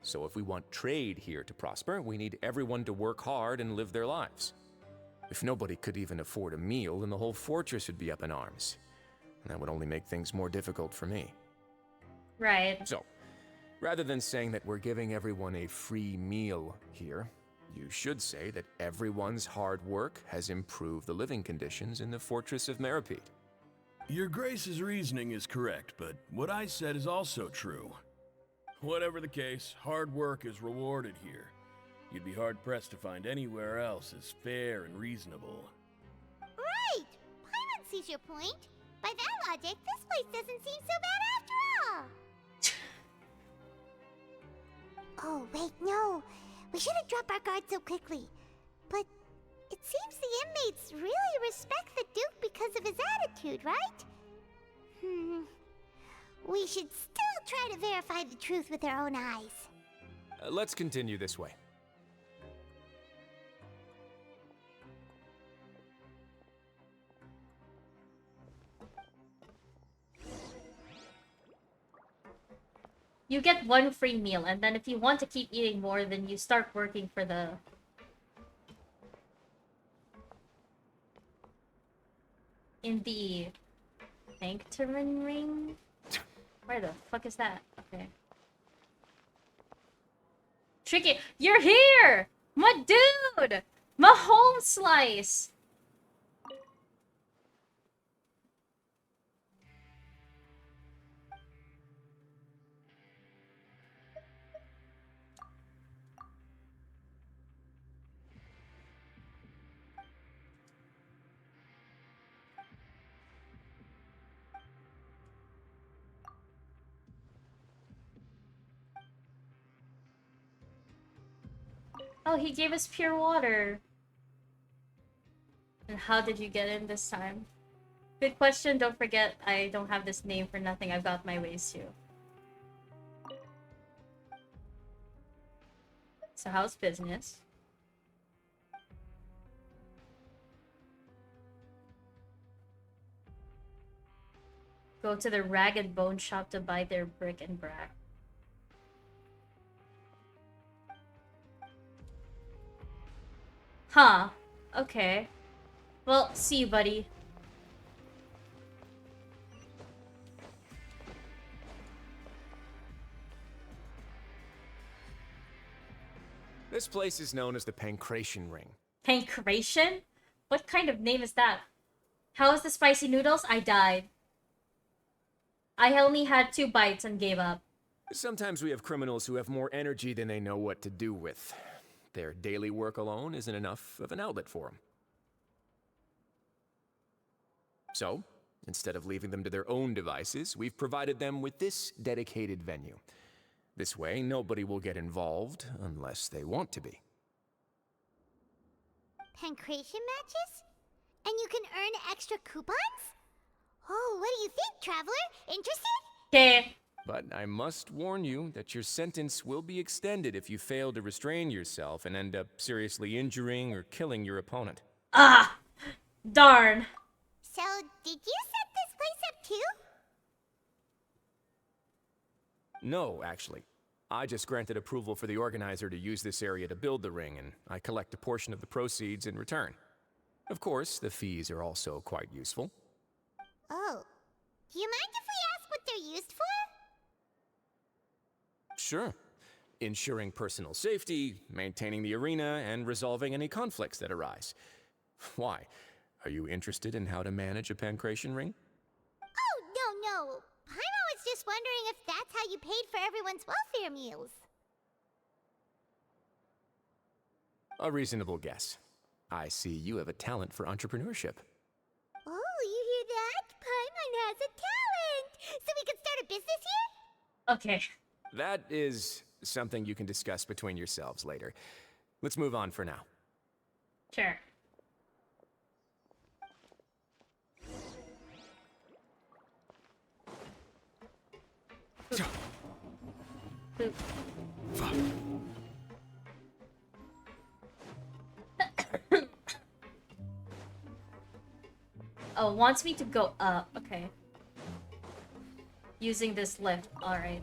So if we want trade here to prosper, we need everyone to work hard and live their lives. If nobody could even afford a meal, then the whole fortress would be up in arms. And that would only make things more difficult for me. Right. So, rather than saying that we're giving everyone a free meal here, you should say that everyone's hard work has improved the living conditions in the Fortress of Meripede. Your Grace's reasoning is correct, but what I said is also true. Whatever the case, hard work is rewarded here. You'd be hard-pressed to find anywhere else as fair and reasonable. Right! Paimon sees your point. By that logic, this place doesn't seem so bad after all. Oh, wait, no. We shouldn't drop our guard so quickly. But it seems the inmates really respect the Duke because of his attitude, right? We should still try to verify the truth with our own eyes. Let's continue this way. You get 1 free meal, and then if you want to keep eating more, then you start working for the... in the... Sanctuary ring? Where the fuck is that? Okay. Tricky! You're here! My dude! My home slice! Oh, he gave us pure water. And how did you get in this time? Good question. Don't forget, I don't have this name for nothing. I've got my ways too. So how's business? Go to the Rag and Bone shop to buy their brick and brack. Huh. Okay. Well, see you, buddy. This place is known as the Pancration Ring. Pancration? What kind of name is that? How was the spicy noodles? I died. I only had 2 bites and gave up. Sometimes we have criminals who have more energy than they know what to do with. Their daily work alone isn't enough of an outlet for them. So, instead of leaving them to their own devices, we've provided them with this dedicated venue. This way, nobody will get involved unless they want to be. Pancration matches? And you can earn extra coupons? Oh, what do you think, traveler? Interested? Okay, But I must warn you that your sentence will be extended if you fail to restrain yourself and end up seriously injuring or killing your opponent. Ah! Darn. So, did you set this place up too? No, actually. I just granted approval for the organizer to use this area to build the ring, and I collect a portion of the proceeds in return. Of course, the fees are also quite useful. Oh. Do you mind if we ask what they're used for? Sure. Ensuring personal safety, maintaining the arena, and resolving any conflicts that arise. Why? Are you interested in how to manage a pancration ring? Oh, no. Paimon was just wondering if that's how you paid for everyone's welfare meals. A reasonable guess. I see you have a talent for entrepreneurship. Oh, you hear that? Paimon has a talent! So we can start a business here? Okay. That is something you can discuss between yourselves later. Let's move on for now. Sure. Oh, wants me to go up. Okay. Using this lift. Alright.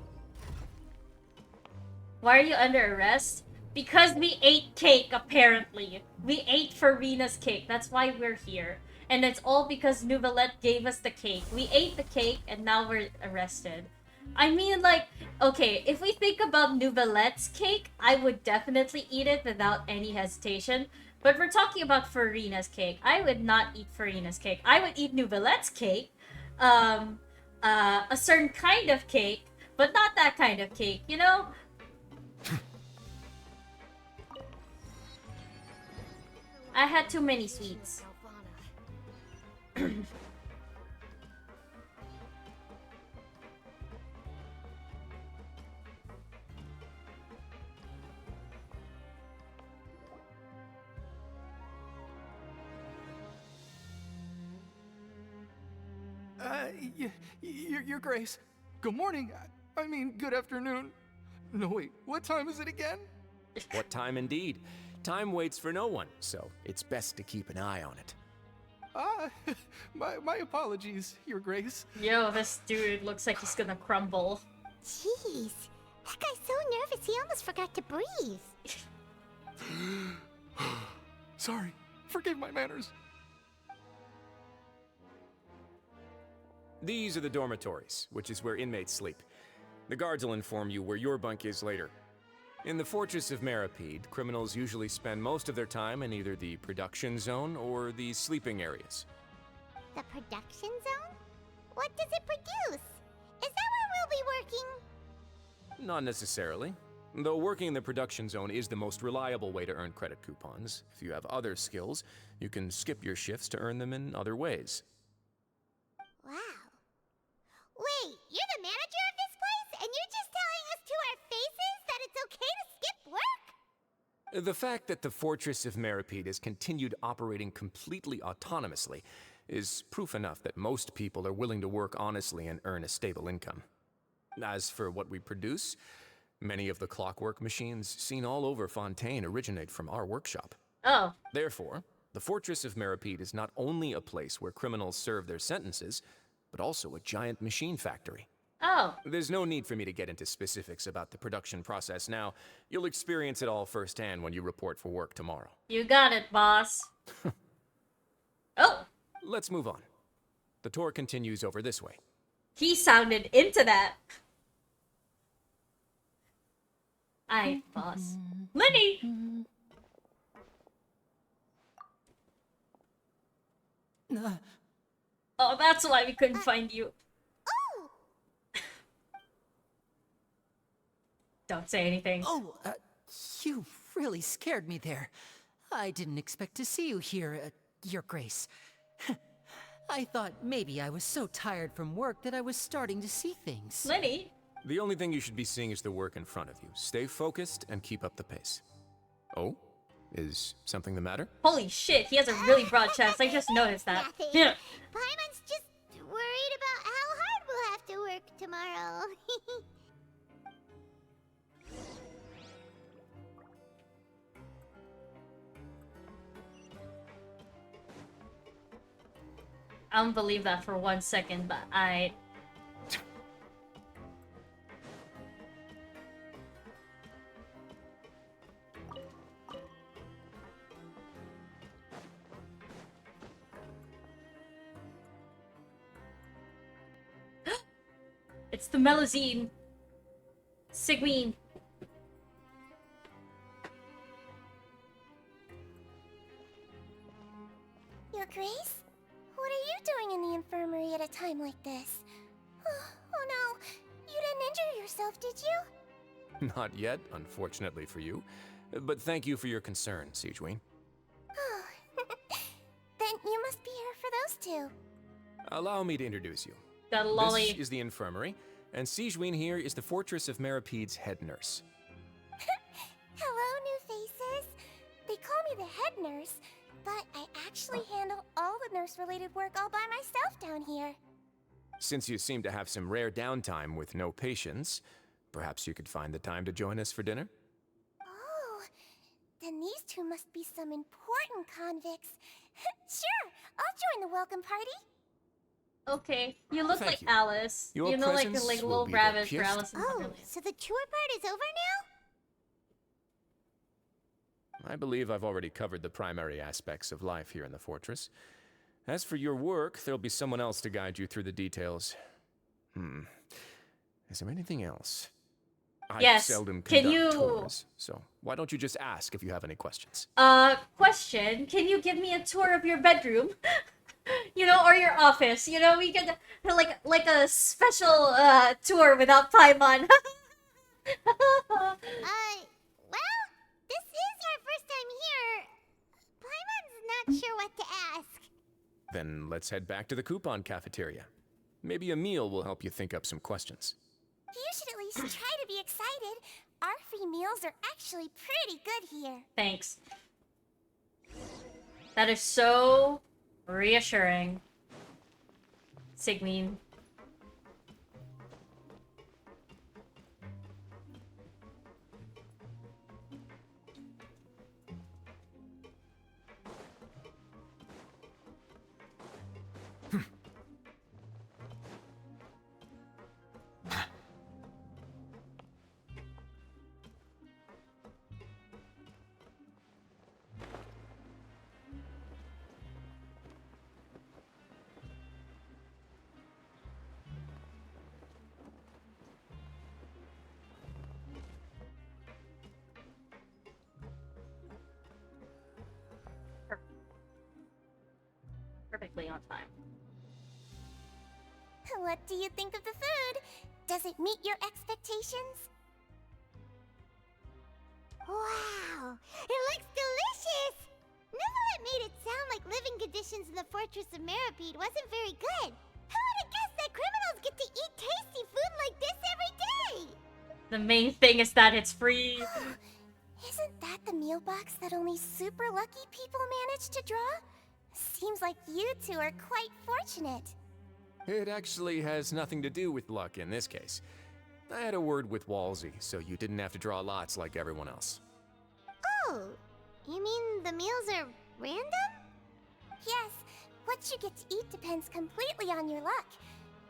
Why are you under arrest? Because we ate cake, apparently. We ate Farina's cake. That's why we're here. And it's all because Nouvellette gave us the cake. We ate the cake, and now we're arrested. I mean, like, okay, if we think about Nouvellette's cake, I would definitely eat it without any hesitation. But we're talking about Farina's cake. I would not eat Farina's cake. I would eat Nouvellette's cake. A certain kind of cake, but not that kind of cake, you know? I had too many sweets. Your Grace. Good morning. I mean, good afternoon. No, wait, what time is it again? What time indeed? Time waits for no one, so it's best to keep an eye on it. My apologies, Your Grace. Yo, this dude looks like he's gonna crumble. Jeez. That guy's so nervous he almost forgot to breathe. Sorry, forgive my manners. These are the dormitories, which is where inmates sleep. The guards will inform you where your bunk is later. In the Fortress of Meripede, criminals usually spend most of their time in either the production zone or the sleeping areas. The production zone? What does it produce? Is that where we'll be working? Not necessarily. Though working in the production zone is the most reliable way to earn credit coupons. If you have other skills, you can skip your shifts to earn them in other ways. Wow. Wait, you're the manager of this place, and you're just telling us to our faces that it's okay to skip work? The fact that the Fortress of Meripede has continued operating completely autonomously is proof enough that most people are willing to work honestly and earn a stable income. As for what we produce, many of the clockwork machines seen all over Fontaine originate from our workshop. Oh. Therefore, the Fortress of Meripede is not only a place where criminals serve their sentences, but also a giant machine factory. Oh. There's no need for me to get into specifics about the production process now. You'll experience it all firsthand when you report for work tomorrow. You got it, boss. Oh. Let's move on. The tour continues over this way. He sounded into that. Aye, boss. Lenny! Oh, that's why we couldn't find you. Don't say anything. Oh, you really scared me there. I didn't expect to see you here, Your Grace. I thought maybe I was so tired from work that I was starting to see things. Lenny? The only thing you should be seeing is the work in front of you. Stay focused and keep up the pace. Oh? Is something the matter? Holy shit, he has a really broad chest. I just noticed that. Nothing. Yeah. Paimon's just worried about how hard we'll have to work tomorrow. I don't believe that for 1 second, but I... It's the Melazine. Sigween. Your Grace? What are you doing in the infirmary at a time like this? Oh no, you didn't injure yourself, did you? Not yet, unfortunately for you. But thank you for your concern, Sigeween. Oh, then you must be here for those two. Allow me to introduce you. That lolly. This is the infirmary, and Sigeween here is the Fortress of Merapede's head nurse. Hello, new faces. They call me the head nurse, but I actually handle all the nurse-related work all by myself down here. Since you seem to have some rare downtime with no patients, perhaps you could find the time to join us for dinner? Oh, then these two must be some important convicts. Sure, I'll join the welcome party. Okay, you look Thank like you. Alice. Your You know, like a presence will little be rabbit the for pièce- Alice in Oh, Wonderland. so the tour part is over now? I believe I've already covered the primary aspects of life here in the fortress. As for your work, there'll be someone else to guide you through the details. Is there anything else? I Yes, seldom can conduct you- tours, so why don't you just ask if you have any questions? Question. Can you give me a tour of your bedroom? You know, or your office? You know, we could, like a special, tour without Paimon. Well, this is our first time here. Paimon's not sure what to ask. Then let's head back to the coupon cafeteria. Maybe a meal will help you think up some questions. You should at least try to be excited. Our free meals are actually pretty good here. Thanks. That is so reassuring. Sigween. Perfectly on time. What do you think of the food? Does it meet your expectations? Wow, it looks delicious! Neverlet made it sound like living conditions in the Fortress of Meripede wasn't very good. Who would have guessed that criminals get to eat tasty food like this every day? The main thing is that it's free. Isn't that the meal box that only super lucky people manage to draw? Seems like you two are quite fortunate. It actually has nothing to do with luck in this case. I had a word with Walsey, so you didn't have to draw lots like everyone else. Oh, you mean the meals are random? Yes, what you get to eat depends completely on your luck.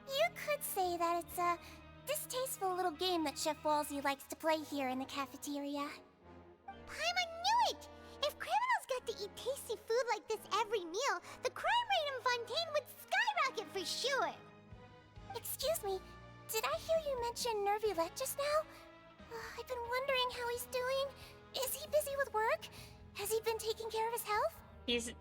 You could say that it's a distasteful little game that Chef Walsey likes to play here in the cafeteria. Paimon knew it! If criminals got to eat tasty food like this every meal, the crime rate in Fontaine would skyrocket for sure! Excuse me, did I hear you mention Nervulette just now? I've been wondering how he's doing. Is he busy with work? Has he been taking care of his health? He seems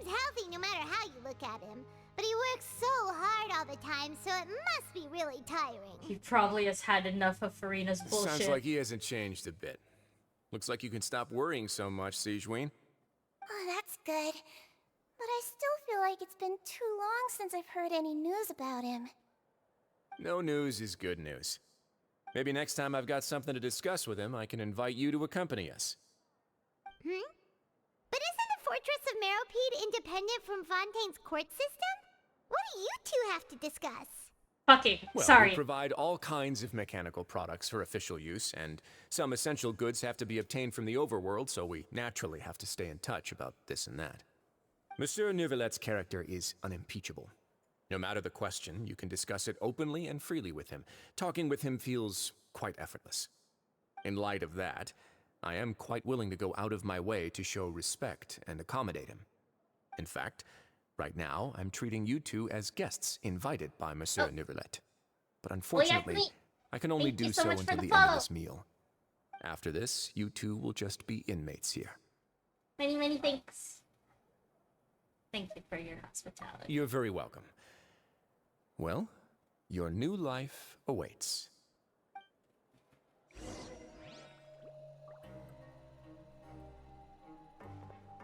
healthy no matter how you look at him. But he works so hard all the time, so it must be really tiring. He probably has had enough of Farina's bullshit. Sounds like he hasn't changed a bit. Looks like you can stop worrying so much, Sigeween. Oh, that's good. But I still feel like it's been too long since I've heard any news about him. No news is good news. Maybe next time I've got something to discuss with him, I can invite you to accompany us. But isn't the Fortress of Meropide independent from Fontaine's court system? What do you two have to discuss? Fucking, Well, we sorry. provide all kinds of mechanical products for official use, and some essential goods have to be obtained from the overworld, so we naturally have to stay in touch about this and that. Monsieur Neuvillette's character is unimpeachable. No matter the question, you can discuss it openly and freely with him. Talking with him feels quite effortless. In light of that, I am quite willing to go out of my way to show respect and accommodate him. In fact, right now, I'm treating you two as guests invited by Monsieur Neuvillette. But unfortunately, I can only do so until the end of this meal. After this, you two will just be inmates here. Many, many thanks. Thank you for your hospitality. You're very welcome. Well, your new life awaits.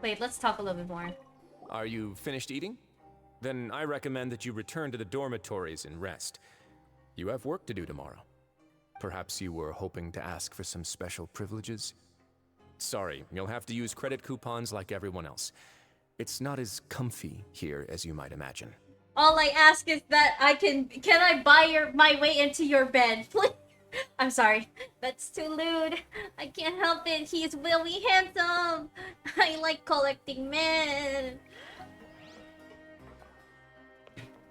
Wait, let's talk a little bit more. Are you finished eating? Then I recommend that you return to the dormitories and rest. You have work to do tomorrow. Perhaps you were hoping to ask for some special privileges? Sorry, you'll have to use credit coupons like everyone else. It's not as comfy here as you might imagine. All I ask is that can I buy my way into your bed, please? I'm sorry, that's too lewd. I can't help it. He's really handsome. I like collecting men.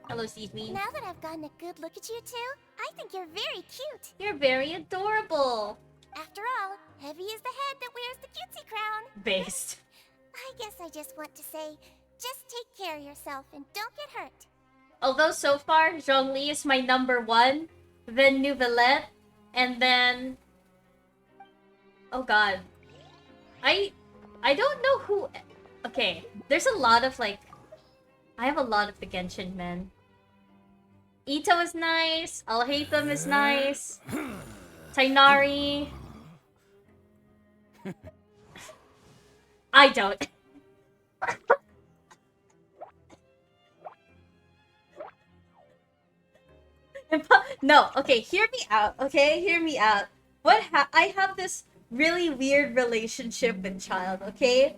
Hello, Stevie. Now that I've gotten a good look at you two, I think you're very cute. You're very adorable. After all, Heavy is the head that wears the cutesy crown. Based. I guess I just want to say, just take care of yourself and don't get hurt. Although so far, Zhongli is my #1, then Neuvillette, and then... Oh god. I don't know who... Okay, there's a lot of like... I have a lot of the Genshin men. Ito is nice, Alhaitham is nice, Tainari... I don't. No, okay, hear me out, okay? Hear me out. I have this really weird relationship with Child, okay?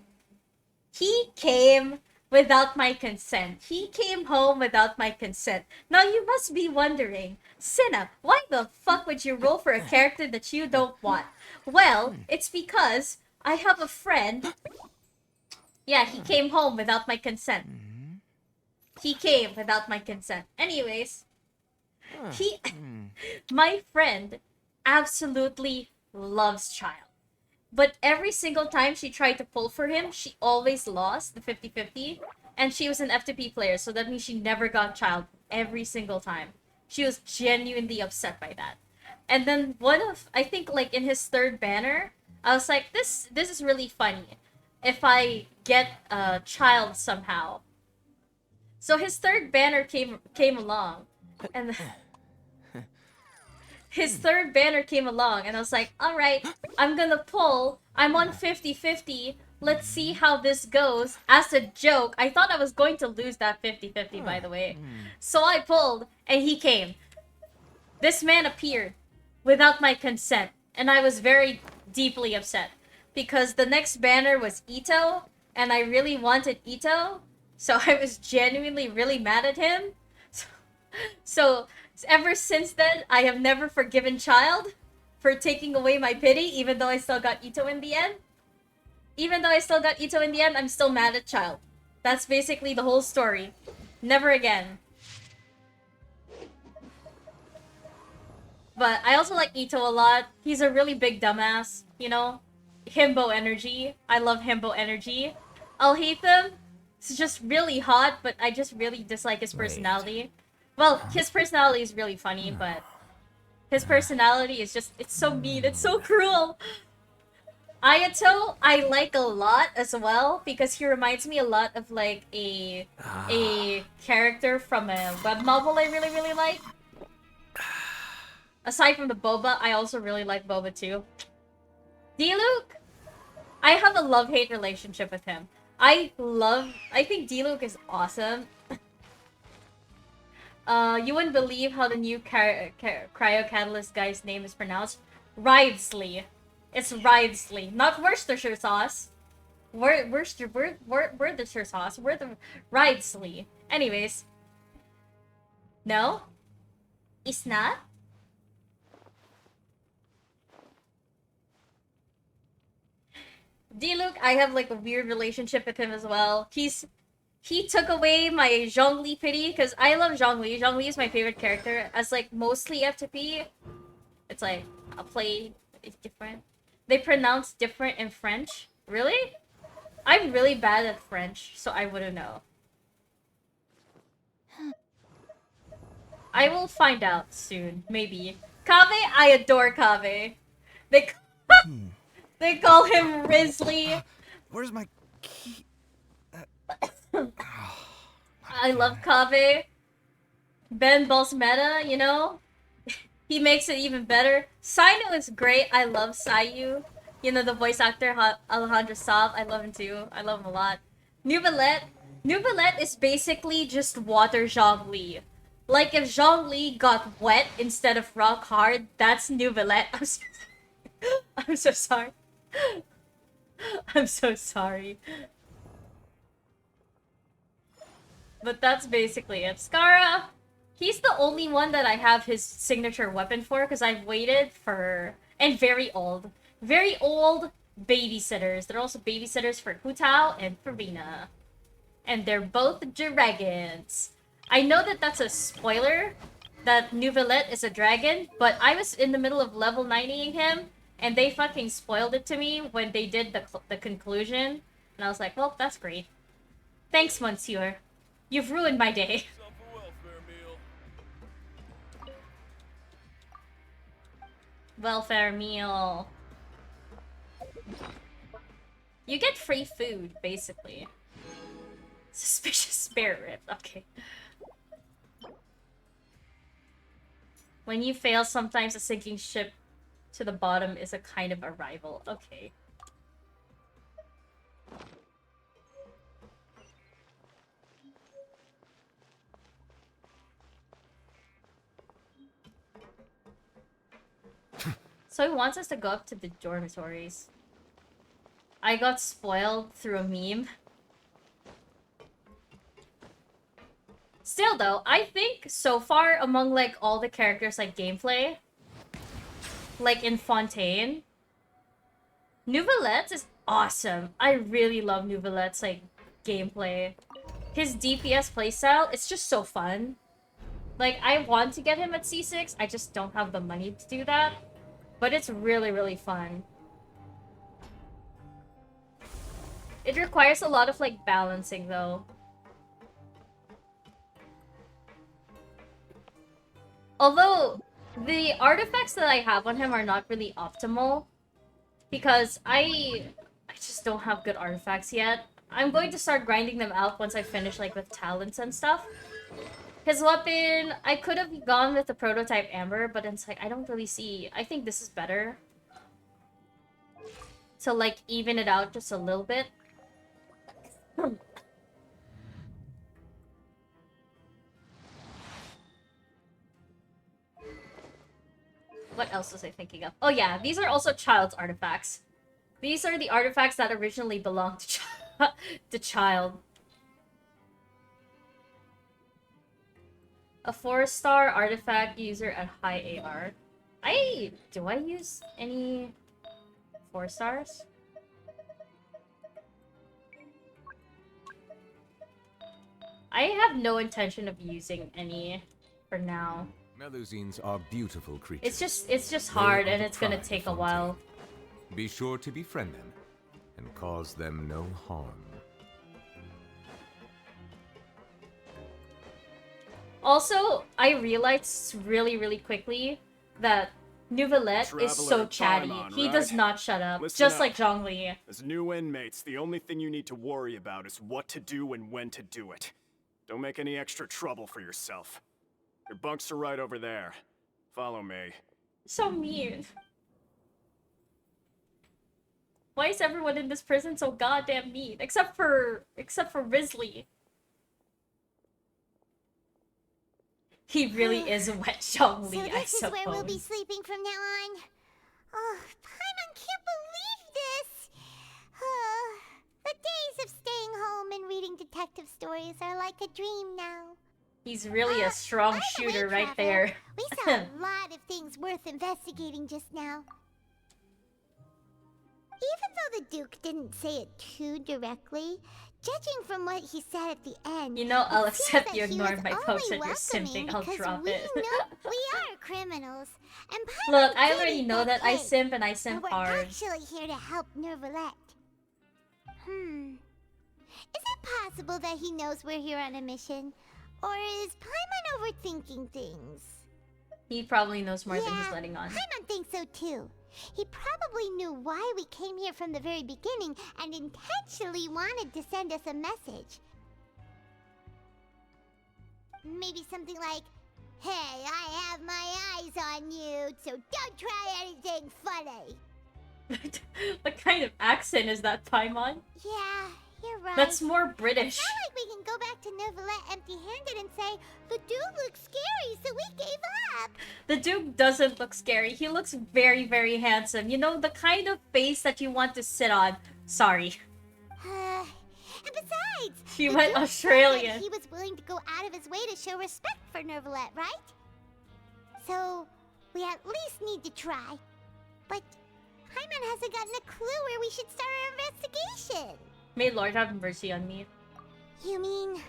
He came without my consent. He came home without my consent. Now you must be wondering, Cinna, why the fuck would you roll for a character that you don't want? Well, it's because I have a friend. Yeah, he came home without my consent. He came without my consent. Anyways, my friend absolutely loves Child. But every single time she tried to pull for him, she always lost the 50-50. And she was an FTP player, so that means she never got Child every single time. She was genuinely upset by that. And then I think like in his third banner, I was like, this is really funny if I get a Child somehow. So his third banner came along, and his third banner came along, and I was like, all right, I'm gonna pull. I'm on 50-50. Let's see how this goes. As a joke, I thought I was going to lose that 50-50, by the way. So I pulled, and he came. This man appeared without my consent, and I was very deeply upset because the next banner was Ito, and I really wanted Ito, so I was genuinely really mad at him. So ever since then, I have never forgiven Child for taking away my pity, even though I still got Ito in the end. Even though I still got Ito in the end, I'm still mad at Child. That's basically the whole story. Never again. But I also like Ito a lot. He's a really big dumbass, you know? Himbo energy. I love himbo energy. Alhaitham is just really hot, but I just really dislike his personality. Well, his personality is really funny, but his personality is just, it's so mean, it's so cruel. Ayato, I like a lot as well, because he reminds me a lot of like a character from a web novel I really, really like. Aside from the Boba, I also really like Boba too. D-Luke, I have a love-hate relationship with him. I think D-Luke is awesome. You wouldn't believe how the new Cryo Catalyst guy's name is pronounced. Ridesley. It's Ridesley, not Worcestershire sauce. Worcestershire sauce. Ridesley. Anyways. No? Is not? D-Luke, I have like a weird relationship with him as well. He took away my Zhongli pity because I love Zhongli. Zhongli is my favorite character. As like mostly FTP, it's like I'll play. It's different. They pronounce different in French. Really? I'm really bad at French, so I wouldn't know. I will find out soon, maybe. Kave, I adore Kave. They they call him Risley. Where's my key? I love Kave. Ben Balsameta, you know? He makes it even better. Sainu is great. I love Sayu. You know, the voice actor, Alejandro Saab. I love him too. I love him a lot. Nouvellette. Nouvellette is basically just water Zhongli. Like if Zhongli got wet instead of rock hard, that's Nouvellette. I'm so sorry. I'm so sorry. But that's basically it. Skara, he's the only one that I have his signature weapon for because I've waited for... And very old. Very old babysitters. They're also babysitters for Hu Tao and Farina. And they're both dragons. I know that that's a spoiler, that Nouvellette is a dragon, but I was in the middle of level 90ing him, and they fucking spoiled it to me when they did the conclusion. And I was like, well, that's great. Thanks, Monsieur. You've ruined my day. Welfare meal. You get free food, basically. Suspicious spare rib. Okay. When you fail, sometimes a sinking ship to the bottom is a kind of arrival. Okay. So he wants us to go up to the dormitories. I got spoiled through a meme. Still though, I think so far among like all the characters like gameplay, like in Fontaine, Nouvellette's is awesome. I really love Nouvellette's like gameplay. His DPS playstyle, it's just so fun. Like I want to get him at C6, I just don't have the money to do that. But it's really, really fun. It requires a lot of like balancing though. Although, the artifacts that I have on him are not really optimal. Because I just don't have good artifacts yet. I'm going to start grinding them out once I finish like with talents and stuff. His weapon, I could have gone with the prototype Amber, but it's like, I don't really see... I think this is better. To like even it out just a little bit. What else was I thinking of? Oh yeah, these are also child's artifacts. These are the artifacts that originally belonged to child. A 4-star artifact user at high AR. Do I use any 4 stars? I have no intention of using any for now. Melusines are beautiful creatures. It's just They hard are and the it's gonna pride of take a Fontaine. while. Be sure to befriend them and cause them no harm. Also, I realized really, really quickly that Nouvellette is so chatty. He does not shut up, Listen just up. like Zhongli. As new inmates, the only thing you need to worry about is what to do and when to do it. Don't make any extra trouble for yourself. Your bunks are right over there. Follow me. So mean. Why is everyone in this prison so goddamn mean? Except for Risley. He really is a wet Zhongli, So I this is suppose. where we'll be sleeping from now on. Oh, Paimon can't believe this! The days of staying home and reading detective stories are like a dream now. He's really a strong shooter right there. We saw a lot of things worth investigating just now. Even though the Duke didn't say it too directly, judging from what he said at the end, You know, I'll it seems accept that you he ignored was my only post that you're welcoming simping. I'll because drop we it. know we are criminals. And Look, Paimon I did already eat know that I cake, simp and I simp but we're hard. actually here to help Nervalette. Is it possible that he knows we're here on a mission? Or is Paimon overthinking things? He probably knows more than he's letting on. Paimon thinks so too. He probably knew why we came here from the very beginning and intentionally wanted to send us a message. Maybe something like, "Hey, I have my eyes on you, so don't try anything funny." What kind of accent is that, Paimon? Yeah, you're right. That's more British. It's not like we can go back to Nervalette empty-handed and say, "The dude looks scary, so we gave up." The Duke doesn't look scary. He looks very, very handsome. You know, the kind of face that you want to sit on. Sorry. And besides, She the went Duke Australian. said that he was willing to go out of his way to show respect for Nervalette, right? So, we at least need to try. But Paimon hasn't gotten a clue where we should start our investigation. May Lord have mercy on me. You mean...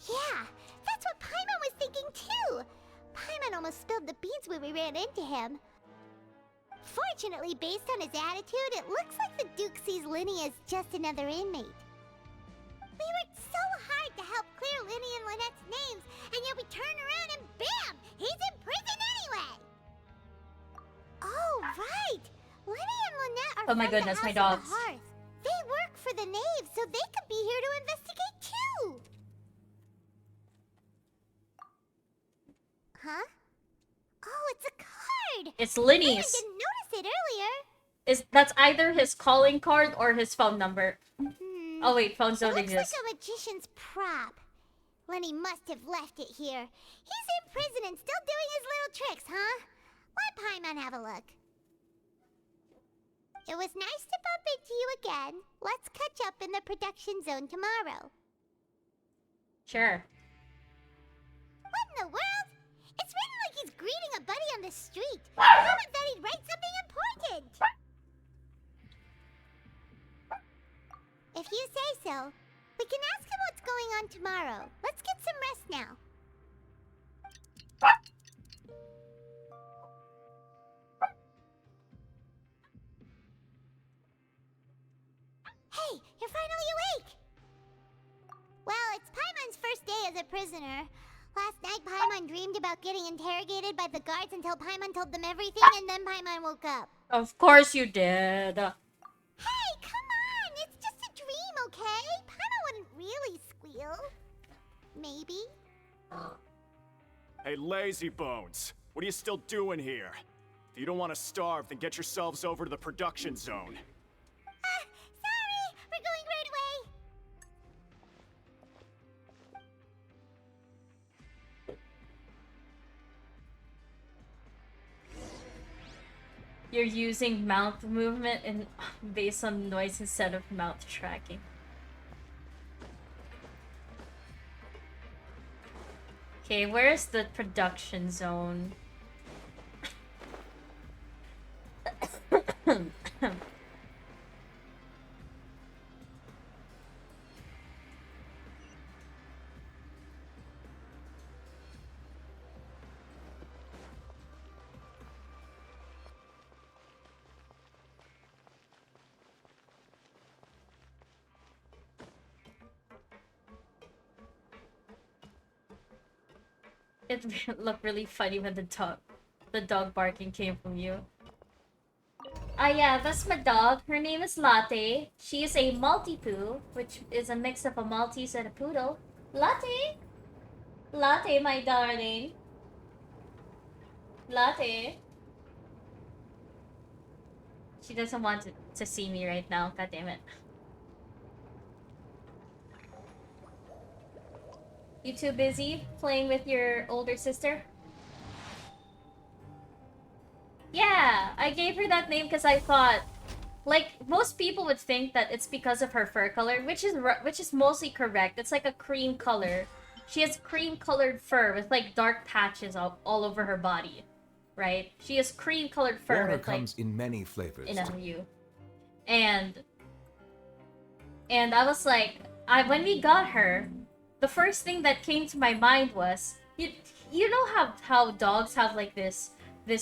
Yeah, that's what Paimon was thinking too. Paimon almost spilled the beans when we ran into him. Fortunately, based on his attitude, it looks like the Duke sees Linny as just another inmate. We worked so hard to help clear Linny and Lynette's names, and yet we turn around and bam! He's in prison anyway! Oh, right! Linny and Lynette are Oh my from goodness, the my House of dogs. the Hearth. They work for the Knave, so they could be here to investigate too! Huh? Oh, it's a card! It's I Linny's. didn't notice it earlier. That's either his calling card or his phone number. Oh wait, phones don't It looks exist. like a magician's prop. Lenny must have left it here. He's in prison and still doing his little tricks, huh? Let Paimon have a look. It was nice to bump into you again. Let's catch up in the production zone tomorrow. Sure. What in the world? It's written like he's greeting a buddy on the street. Paimon thought he'd write something important. If you say so, we can ask him what's going on tomorrow. Let's get some rest now. Hey, you're finally awake! Well, it's Paimon's first day as a prisoner. Last night, Paimon dreamed about getting interrogated by the guards until Paimon told them everything, and then Paimon woke up. Of course you did. Hey, come on! It's just a dream, okay? Paimon wouldn't really squeal. Maybe? Hey, lazy bones. What are you still doing here? If you don't want to starve, then get yourselves over to the production zone. Sorry! We're going right away! You're using mouth movement and based on noise instead of mouth tracking. Okay, where is the production zone? It looked really funny when the dog barking came from you. Ah yeah, that's my dog. Her name is Latte. She is a Maltipoo, which is a mix of a Maltese and a poodle. Latte! Latte, my darling. Latte. She doesn't want to see me right now. God damn it. You too busy playing with your older sister? Yeah, I gave her that name because I thought like most people would think that it's because of her fur color, which is mostly correct. It's like a cream color. She has cream colored fur with like dark patches all over her body, right? She has cream colored fur Water with like comes in many flavors. in a hue. And I was like, when we got her, the first thing that came to my mind was, you know how dogs have like this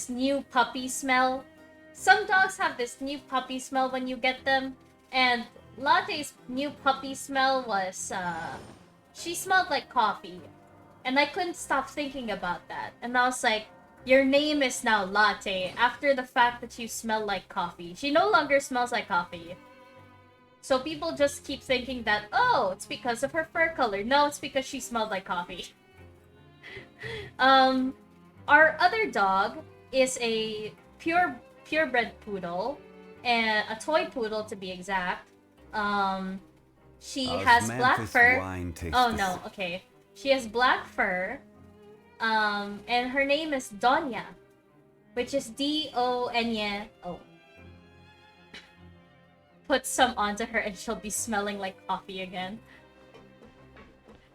new puppy smell? Some dogs have this new puppy smell when you get them, and Latte's new puppy smell was, she smelled like coffee. And I couldn't stop thinking about that. And I was like, your name is now Latte, after the fact that you smell like coffee. She no longer smells like coffee. So people just keep thinking that, oh, it's because of her fur color. No, it's because she smelled like coffee. Our other dog is a purebred poodle, and a toy poodle to be exact. She has black fur. Oh no, okay. She has black fur. And her name is Donya, which is D-O-N-Y-A-O. Put some onto her and she'll be smelling like coffee again.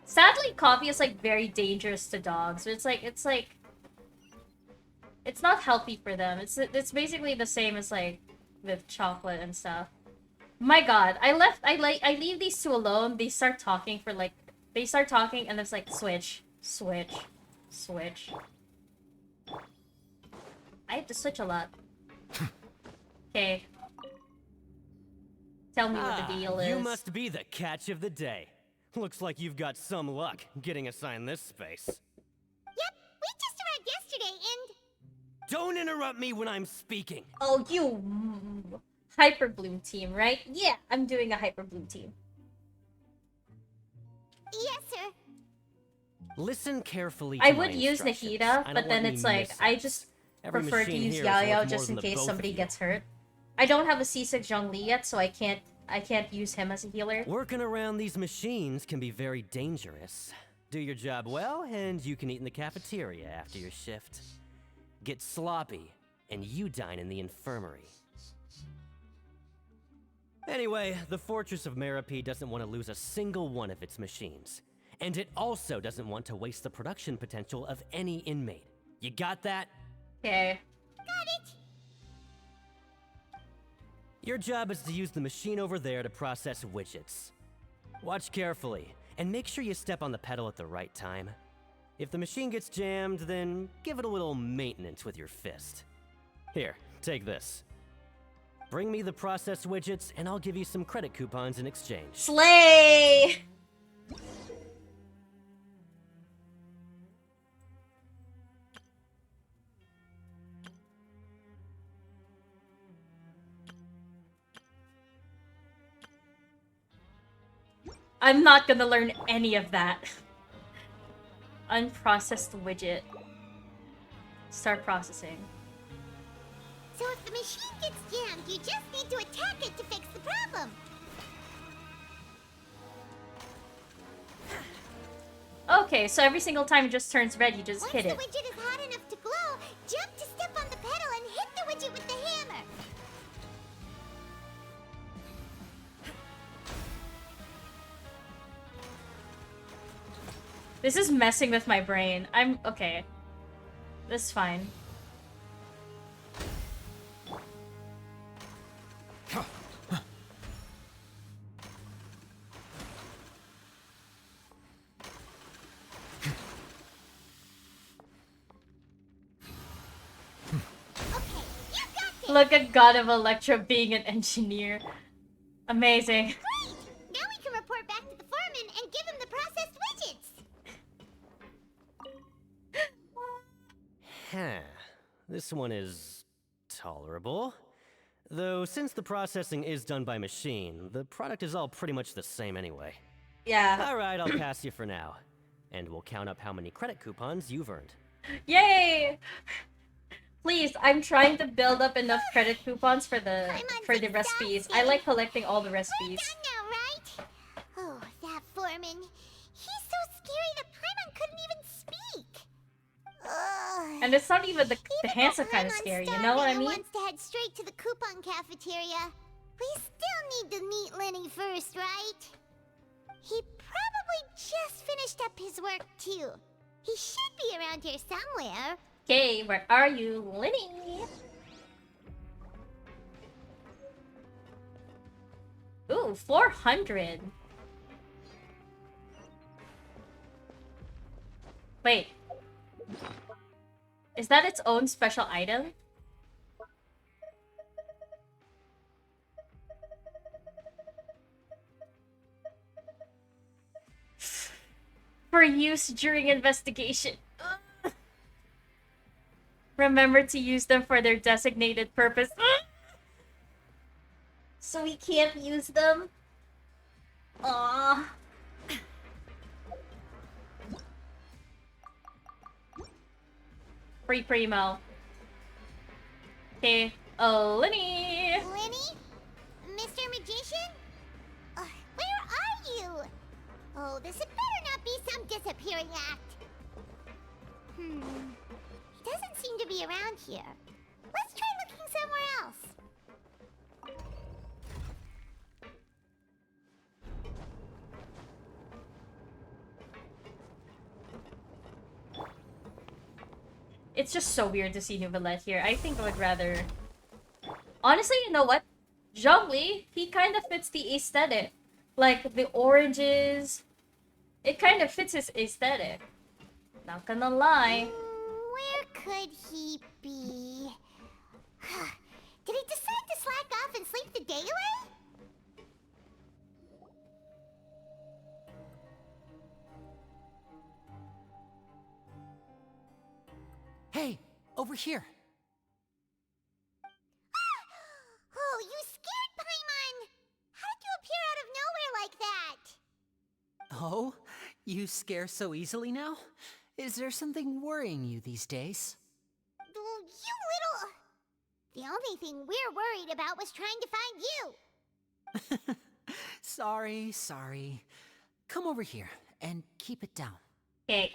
Sadly, coffee is like very dangerous to dogs. It's not healthy for them. It's basically the same as like with chocolate and stuff. My god, I leave these two alone. They start talking and it's like switch. I have to switch a lot. Okay. Tell me what the deal is. You must be the catch of the day. Looks like you've got some luck getting assigned this space. Yep, we just arrived yesterday and... Don't interrupt me when I'm speaking. Oh, you... Hyper Bloom team, right? Yeah, I'm doing a Hyper Bloom team. Yes, sir. Listen carefully to I my would use instructions. Nahida, but then it's like, I just prefer to use Yao just in case somebody gets hurt. I don't have a C6 Zhongli yet, so I can't use him as a healer. Working around these machines can be very dangerous. Do your job well, and you can eat in the cafeteria after your shift. Get sloppy, and you dine in the infirmary. Anyway, the Fortress of Merope doesn't want to lose a single one of its machines. And it also doesn't want to waste the production potential of any inmate. You got that? Okay. Got it! Your job is to use the machine over there to process widgets. Watch carefully, and make sure you step on the pedal at the right time. If the machine gets jammed, then give it a little maintenance with your fist. Here, take this. Bring me the processed widgets, and I'll give you some credit coupons in exchange. Slay! I'm not gonna learn any of that. Unprocessed widget. Start processing. So if the machine gets jammed, you just need to attack it to fix the problem. Okay, so every single time it just turns red, you just hit it. Once the widget is hot enough to glow, jump to step on the pedal and hit the widget with the hammer. This is messing with my brain. Okay. This is fine. Look at God of Electro being an engineer. Amazing. Great! Now we can report back to the foreman and give him the processed widgets. Huh. This one is tolerable. Though since the processing is done by machine, the product is all pretty much the same anyway. Yeah. Alright, I'll pass you for now. And we'll count up how many credit coupons you've earned. Yay! Please, I'm trying to build up enough credit coupons for the recipes. I like collecting all the recipes. Now, right? Oh, that foreman. He's so scary that Paimon couldn't even speak. Ugh. And it's not even the handsome kind of scary, you know what I mean? Wants to head straight to the coupon cafeteria. We still need to meet Lenny first, right? He probably just finished up his work too. He should be around here somewhere. Okay, where are you, Lenny? Ooh, 400. Wait. Is that its own special item? For use during investigation. Ugh. Remember to use them for their designated purpose. Ugh. So we can't use them? Aww. Free Primo. Okay. Oh, Lenny! Lenny? Mr. Magician? Where are you? Oh, this had better not be some disappearing act. He doesn't seem to be around here. Let's try looking somewhere else. It's just so weird to see Nouvellette here. I think I would rather... Honestly, you know what? Zhongli, he kind of fits the aesthetic. Like, the oranges... It kind of fits his aesthetic. Not gonna lie. Where could he be? Did he decide to slack off and sleep the day away? Hey, over here. Oh, you scared Paimon! How did you appear out of nowhere like that? Oh, you scare so easily now? Is there something worrying you these days? Oh, you little... The only thing we're worried about was trying to find you. Sorry. Come over here and keep it down. Okay.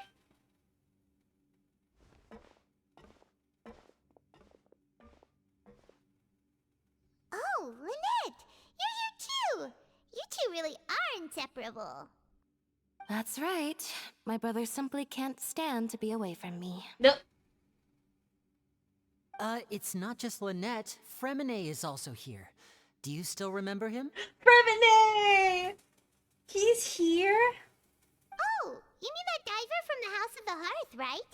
Oh, Lynette! You're here too! You two really are inseparable. That's right. My brother simply can't stand to be away from me. Nope. It's not just Lynette. Fremine is also here. Do you still remember him? Fremine! He's here? Oh, you mean that diver from the House of the Hearth, right?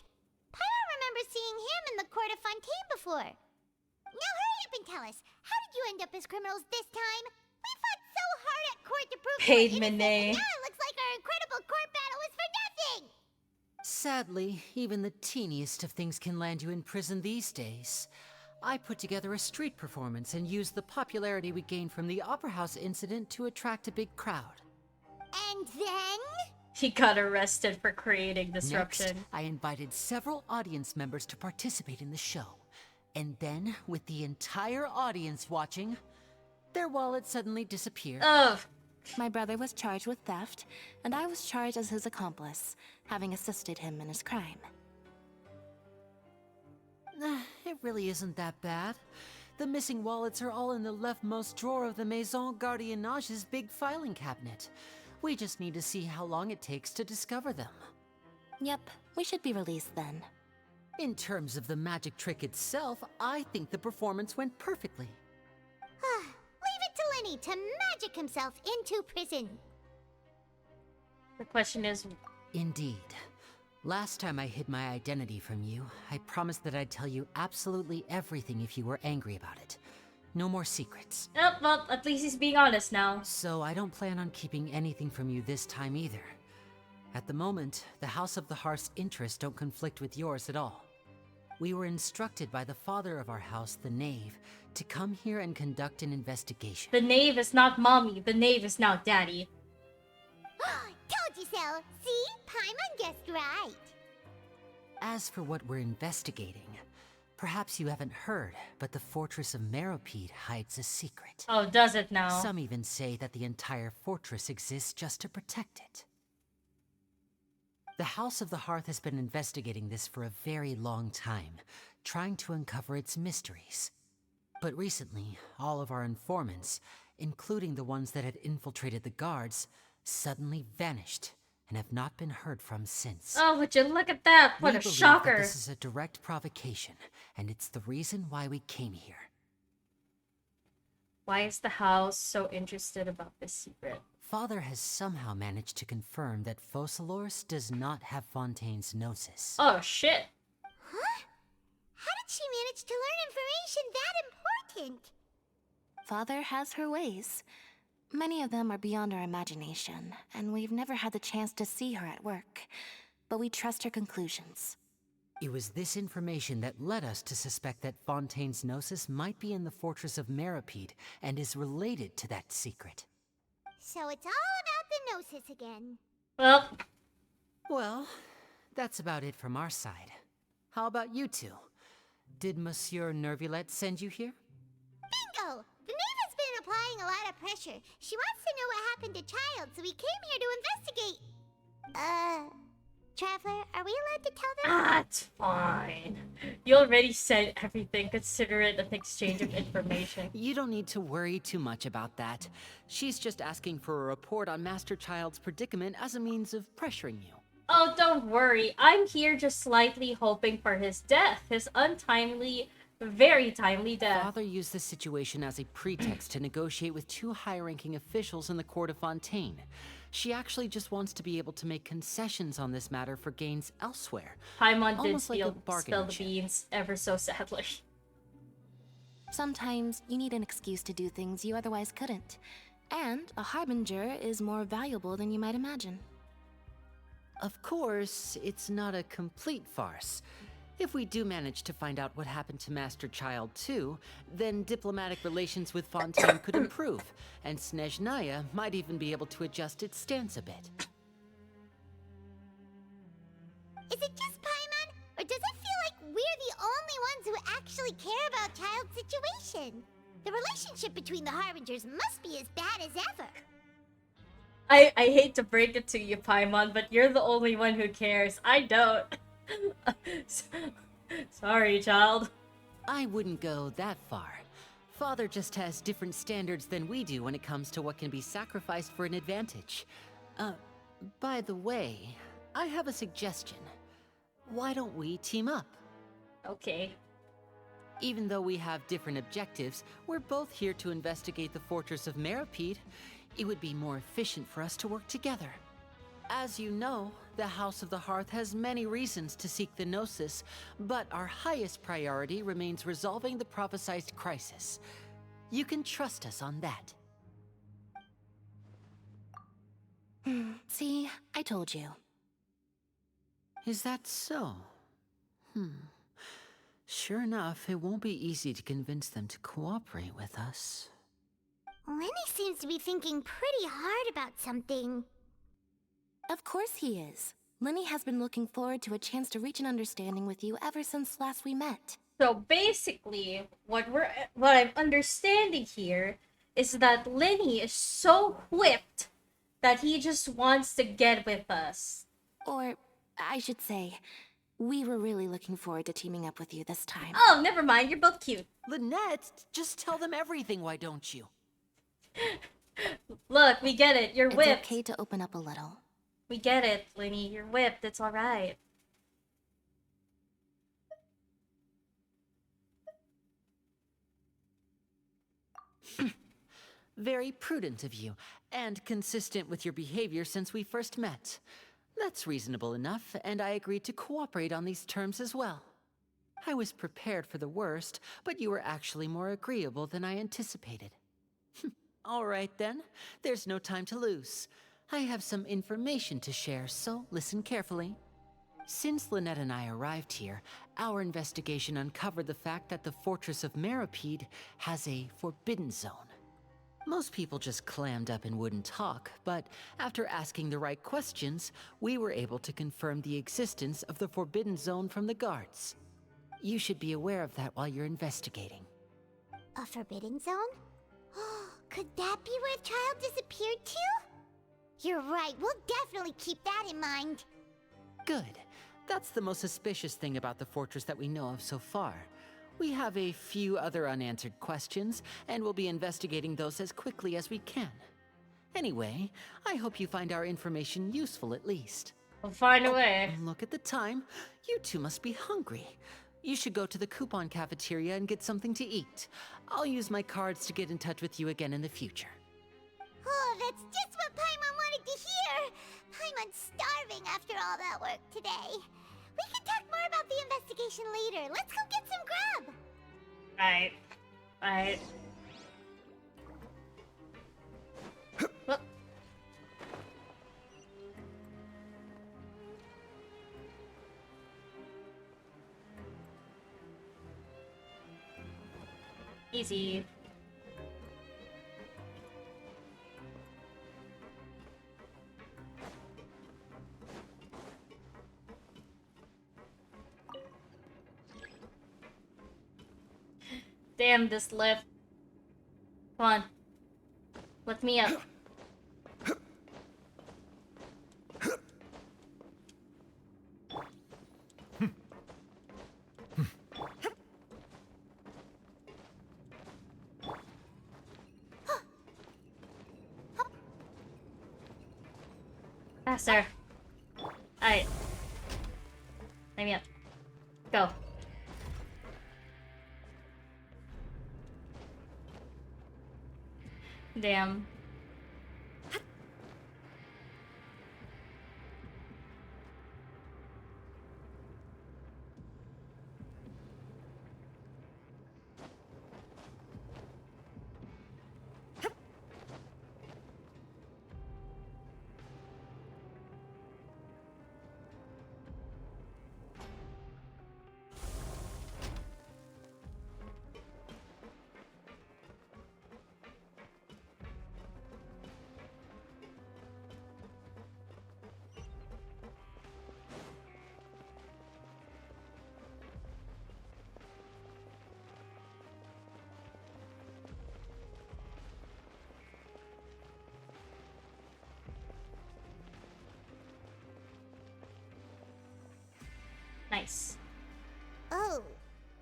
Paimon remembers seeing him in the Court of Fontaine before. Now hurry up and tell us, how did you end up as criminals this time? We fought so hard at court to prove you were innocent, and now it looks like our incredible court battle was for nothing! Sadly, even the teeniest of things can land you in prison these days. I put together a street performance and used the popularity we gained from the Opera House incident to attract a big crowd. And then? He got arrested for creating disruption. Next, I invited several audience members to participate in the show. And then, with the entire audience watching, their wallet suddenly disappeared. Ugh. My brother was charged with theft, and I was charged as his accomplice, having assisted him in his crime. It really isn't that bad. The missing wallets are all in the leftmost drawer of the Maison Gardiennage's big filing cabinet. We just need to see how long it takes to discover them. Yep, we should be released then. In terms of the magic trick itself, I think the performance went perfectly. Leave it to Lenny to magic himself into prison. The question is... Indeed. Last time I hid my identity from you, I promised that I'd tell you absolutely everything if you were angry about it. No more secrets. Oh, well, at least he's being honest now. So I don't plan on keeping anything from you this time either. At the moment, the House of the Hearth's interests don't conflict with yours at all. We were instructed by the father of our house, the Knave, to come here and conduct an investigation. The Knave is not mommy, the Knave is now daddy. Told you so! See? Paimon guessed right. As for what we're investigating, perhaps you haven't heard, but the fortress of Meropide hides a secret. Oh, does it now? Some even say that the entire fortress exists just to protect it. The House of the Hearth has been investigating this for a very long time, trying to uncover its mysteries. But recently, all of our informants, including the ones that had infiltrated the guards, suddenly vanished and have not been heard from since. Oh, would you look at that? What We a believe shocker. that this is a direct provocation, and it's the reason why we came here. Why is the house so interested about this secret? Father has somehow managed to confirm that Focalors does not have Fontaine's Gnosis. Oh, shit. Huh? How did she manage to learn information that important? Father has her ways. Many of them are beyond our imagination, and we've never had the chance to see her at work. But we trust her conclusions. It was this information that led us to suspect that Fontaine's Gnosis might be in the fortress of Meripede and is related to that secret. So it's all about the Gnosis again. Well, that's about it from our side. How about you two? Did Monsieur Nervulette send you here? Bingo! The maid has been applying a lot of pressure. She wants to know what happened to Child, so we came here to investigate. Traveler, are we allowed to tell them? That's fine. You already said everything. Consider it an exchange of information. You don't need to worry too much about that. She's just asking for a report on Master Child's predicament as a means of pressuring you. Oh, don't worry. I'm here just slightly hoping for his death. His untimely, very timely death. Father used this situation as a pretext to negotiate with two high-ranking officials in the court of Fontaine. She actually just wants to be able to make concessions on this matter for gains elsewhere. Paimon did Almost like a spill bargaining the chip. beans ever so sadly. Sometimes you need an excuse to do things you otherwise couldn't. And a harbinger is more valuable than you might imagine. Of course, it's not a complete farce. If we do manage to find out what happened to Master Child too, then diplomatic relations with Fontaine could improve, and Snezhnaya might even be able to adjust its stance a bit. Is it just Paimon, or does it feel like we're the only ones who actually care about Child's situation? The relationship between the Harbingers must be as bad as ever. I hate to break it to you, Paimon, but you're the only one who cares. I don't. Sorry, child. I wouldn't go that far. Father just has different standards than we do when it comes to what can be sacrificed for an advantage. By the way, I have a suggestion. Why don't we team up? Okay. Even though we have different objectives, we're both here to investigate the fortress of Meripede. It would be more efficient for us to work together. As you know, the House of the Hearth has many reasons to seek the Gnosis, but our highest priority remains resolving the prophesized crisis. You can trust us on that. See, I told you. Is that so? Sure enough, it won't be easy to convince them to cooperate with us. Lenny seems to be thinking pretty hard about something. Of course he is. Lenny has been looking forward to a chance to reach an understanding with you ever since last we met. So basically, what I'm understanding here is that Lenny is so whipped that he just wants to get with us. Or, I should say, we were really looking forward to teaming up with you this time. Oh, never mind. You're both cute. Lynette, just tell them everything, why don't you? Look, we get it. You're It's whipped. okay to open up a little. We get it, Lenny. You're whipped. It's alright. Very prudent of you, and consistent with your behavior since we first met. That's reasonable enough, and I agreed to cooperate on these terms as well. I was prepared for the worst, but you were actually more agreeable than I anticipated. All right then, there's no time to lose. I have some information to share, so listen carefully. Since Lynette and I arrived here, our investigation uncovered the fact that the Fortress of Meripede has a forbidden zone. Most people just clammed up and wouldn't talk, but after asking the right questions, we were able to confirm the existence of the forbidden zone from the guards. You should be aware of that while you're investigating. A forbidden zone? Could that be where Child disappeared to? You're right, we'll definitely keep that in mind. Good. That's the most suspicious thing about the fortress that we know of so far. We have a few other unanswered questions, and we'll be investigating those as quickly as we can. Anyway, I hope you find our information useful at least. We'll find a way. Look at the time. You two must be hungry. You should go to the coupon cafeteria and get something to eat. I'll use my cards to get in touch with you again in the future. Oh, that's just what Paimon wanted to hear! Paimon's starving after all that work today. We can talk more about the investigation later. Let's go get some grub! Right. Right. Well. Easy. Damn this lift. Come on. Let me up. Faster. Alright. Let me up. Go. Damn. Nice. Oh,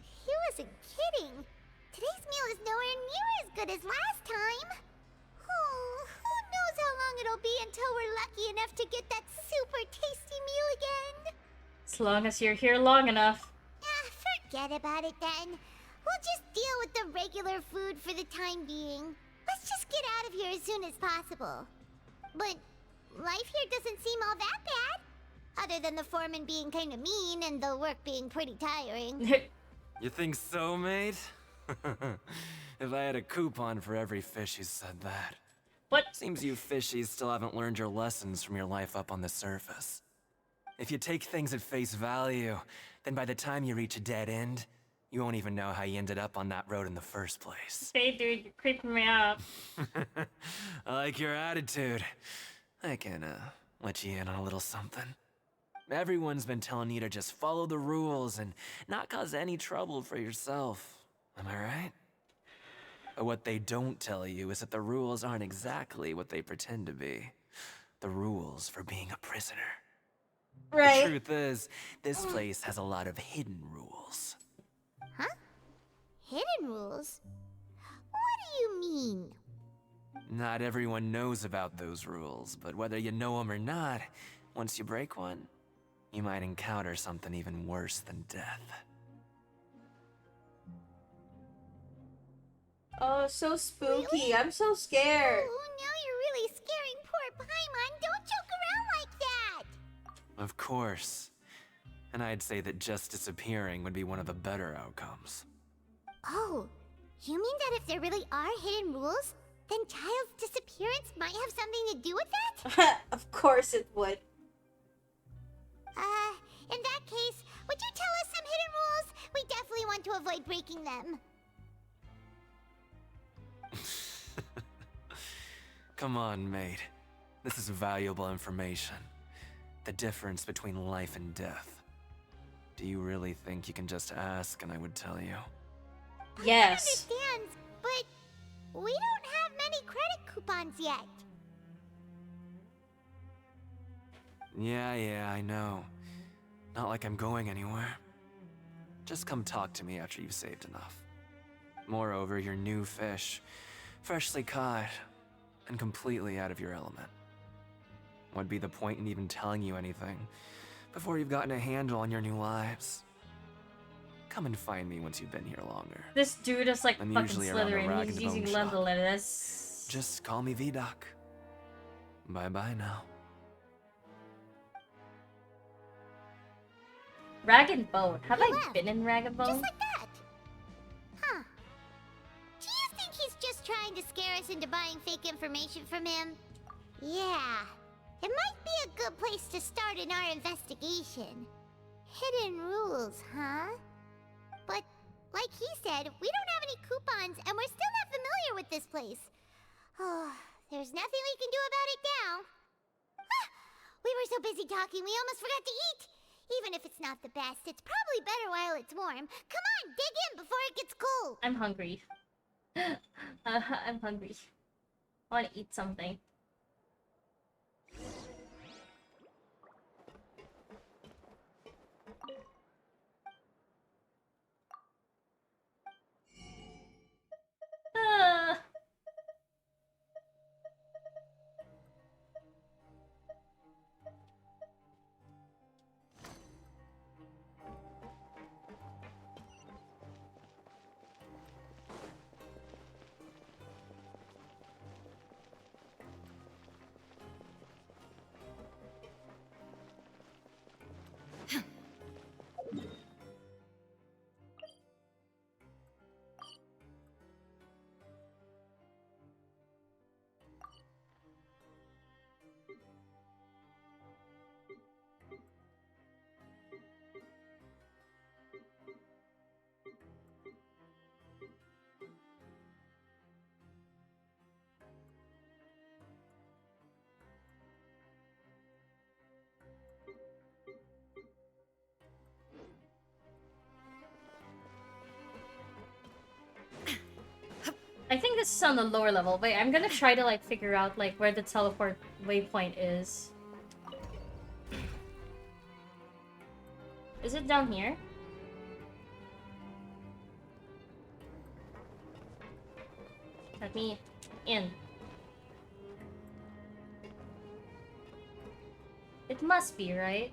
he wasn't kidding. Today's meal is nowhere near as good as last time. Oh, who knows how long it'll be until we're lucky enough to get that super tasty meal again. As long as you're here long enough. Forget about it then. We'll just deal with the regular food for the time being. Let's just get out of here as soon as possible. But life here doesn't seem all that bad. Other than the foreman being kind of mean and the work being pretty tiring. You think so, mate? If I had a coupon for every fish who said that. What? Seems you fishies still haven't learned your lessons from your life up on the surface. If you take things at face value, then by the time you reach a dead end, you won't even know how you ended up on that road in the first place. Hey, dude, you're creeping me out. I like your attitude. I can, let you in on a little something. Everyone's been telling you to just follow the rules and not cause any trouble for yourself. Am I right? But what they don't tell you is that the rules aren't exactly what they pretend to be. The rules for being a prisoner. Right. The truth is, this place has a lot of hidden rules. Huh? Hidden rules? What do you mean? Not everyone knows about those rules, but whether you know them or not, once you break one, you might encounter something even worse than death. Oh, so spooky. Really? I'm so scared. Oh, now you're really scaring poor Paimon. Don't joke around like that. Of course. And I'd say that just disappearing would be one of the better outcomes. Oh, you mean that if there really are hidden rules, then Child's disappearance might have something to do with that? Of course it would. In that case, would you tell us some hidden rules? We definitely want to avoid breaking them. Come on, mate. This is valuable information. The difference between life and death. Do you really think you can just ask and I would tell you? Yes. I understand, but we don't have many credit coupons yet. Yeah, I know. Not like I'm going anywhere. Just come talk to me after you've saved enough. Moreover, you're new fish, freshly caught, and completely out of your element. What'd be the point in even telling you anything before you've gotten a handle on your new lives? Come and find me once you've been here longer. This dude is like I'm fucking usually around the Slytherin. Rag He's and Bone using shop. Lendolus. Just call me V-Doc. Bye-bye now. Rag and Bone. Have I been in Rag and Bone? Just like that. Huh. Do you think he's just trying to scare us into buying fake information from him? Yeah. It might be a good place to start in our investigation. Hidden rules, huh? But, like he said, we don't have any coupons and we're still not familiar with this place. Oh, there's nothing we can do about it now. Ah, we were so busy talking we almost forgot to eat. Even if it's not the best, it's probably better while it's warm. Come on, dig in before it gets cold. I'm hungry. I'm hungry. I want to eat something. Ah. I think this is on the lower level. Wait, I'm gonna try to like figure out like where the teleport waypoint is. Is it down here? Let me in. It must be, right?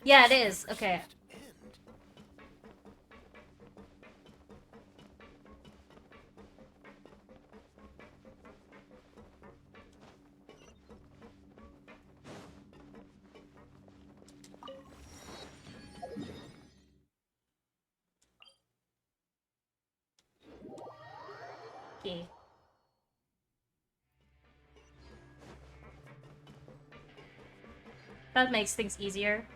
Yeah, it is. Okay. Okay. That makes things easier.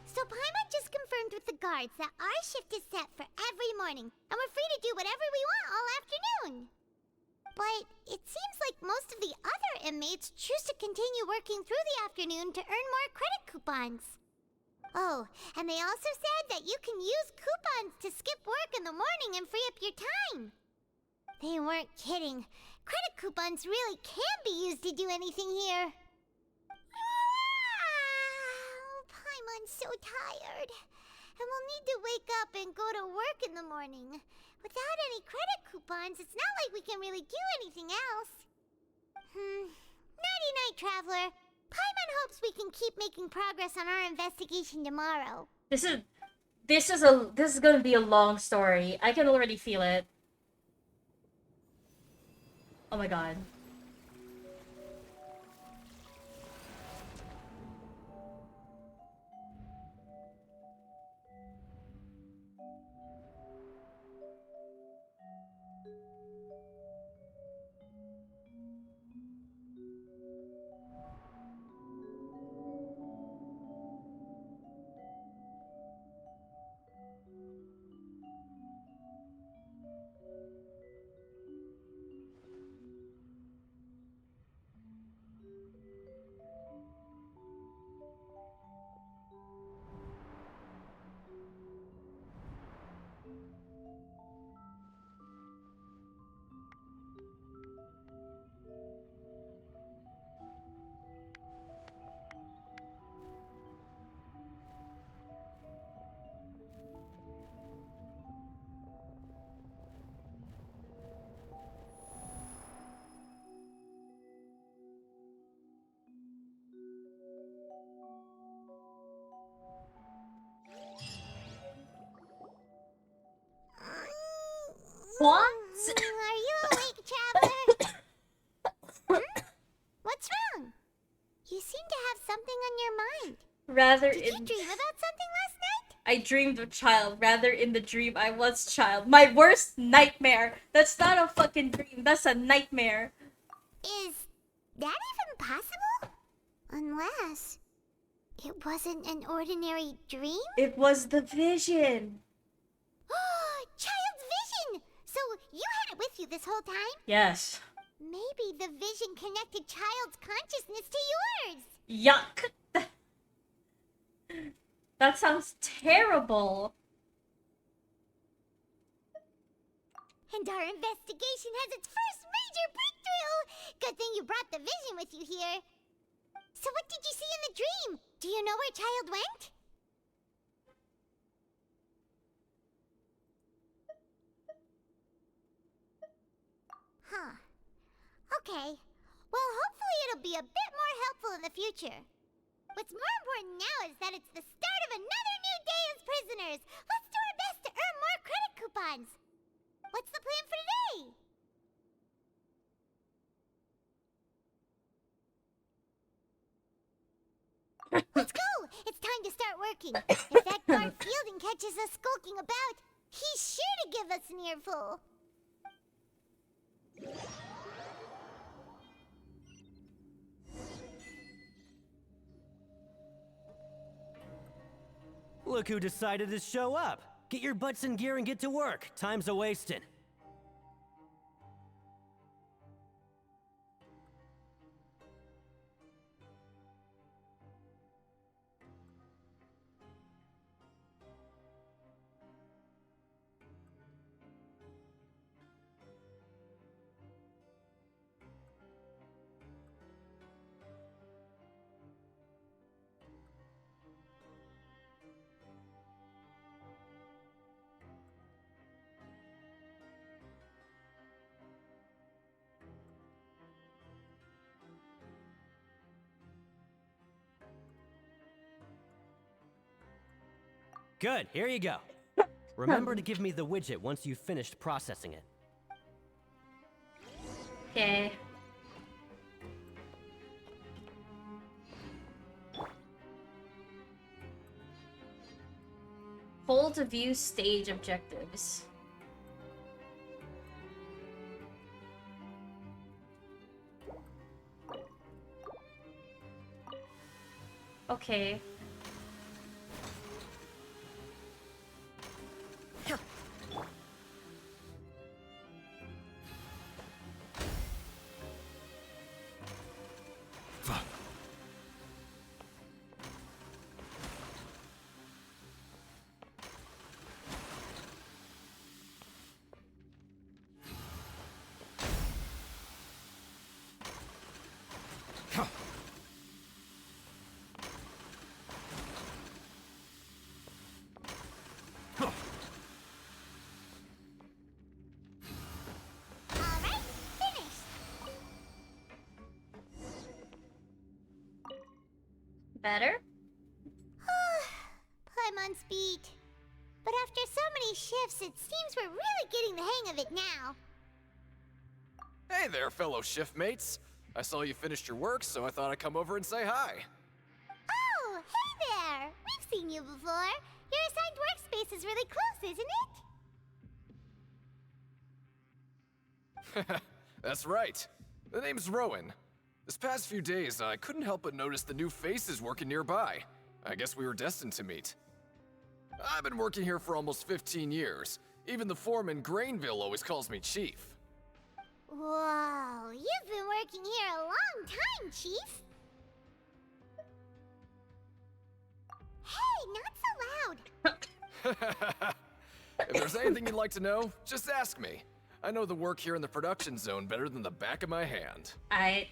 So Paimon just confirmed with the guards that our shift is set for every morning, and we're free to do whatever we want all afternoon. But it seems like most of the other inmates choose to continue working through the afternoon to earn more credit coupons. Oh, and they also said that you can use coupons to skip work in the morning and free up your time. They weren't kidding. Credit coupons really can be used to do anything here. Paimon's so tired. And we'll need to wake up and go to work in the morning. Without any credit coupons, it's not like we can really do anything else. Nighty-night, Traveler. Paimon hopes we can keep making progress on our investigation tomorrow. This is gonna be a long story. I can already feel it. Oh my god. What? Are you awake, traveler? What's wrong? You seem to have something on your mind. Rather Did you dream about something last night? I dreamed of child. Rather, in the dream, I was child. My worst nightmare. That's not a fucking dream. That's a nightmare. Is that even possible? Unless it wasn't an ordinary dream? It was the vision. Child's vision! So you had it with you this whole time? Yes. Maybe the vision connected Child's consciousness to yours. Yuck. That sounds terrible. And our investigation has its first major breakthrough! Good thing you brought the vision with you here. So what did you see in the dream? Do you know where Child went? Huh. Okay. Well, hopefully it'll be a bit more helpful in the future. What's more important now is that it's the start of another new day as prisoners. Let's do our best to earn more credit coupons. What's the plan for today? Let's go! It's time to start working. If that guard Fielding catches us skulking about, he's sure to give us an earful. Look who decided to show up. Get your butts in gear and get to work. Time's a-wasting. Good, here you go. Remember to give me the widget once you've finished processing it. Okay. Hold to view stage objectives. Okay. Better? Paimon's beat. But after so many shifts, it seems we're really getting the hang of it now. Hey there, fellow shift mates. I saw you finished your work, so I thought I'd come over and say hi. Oh, hey there! We've seen you before. Your assigned workspace is really close, isn't it? That's right. The name's Rowan. This past few days, I couldn't help but notice the new faces working nearby. I guess we were destined to meet. I've been working here for almost 15 years. Even the foreman, Grainville, always calls me Chief. Whoa, you've been working here a long time, Chief. Hey, not so loud. If there's anything you'd like to know, just ask me. I know the work here in the production zone better than the back of my hand. All right,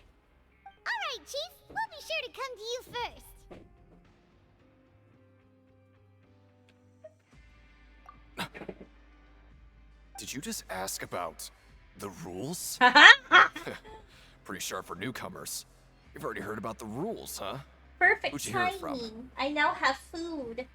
Chief. We'll be sure to come to you first. Did you just ask about the rules? Pretty sharp for newcomers. You've already heard about the rules, huh? Perfect Who'd you hear it from? timing. I now have food.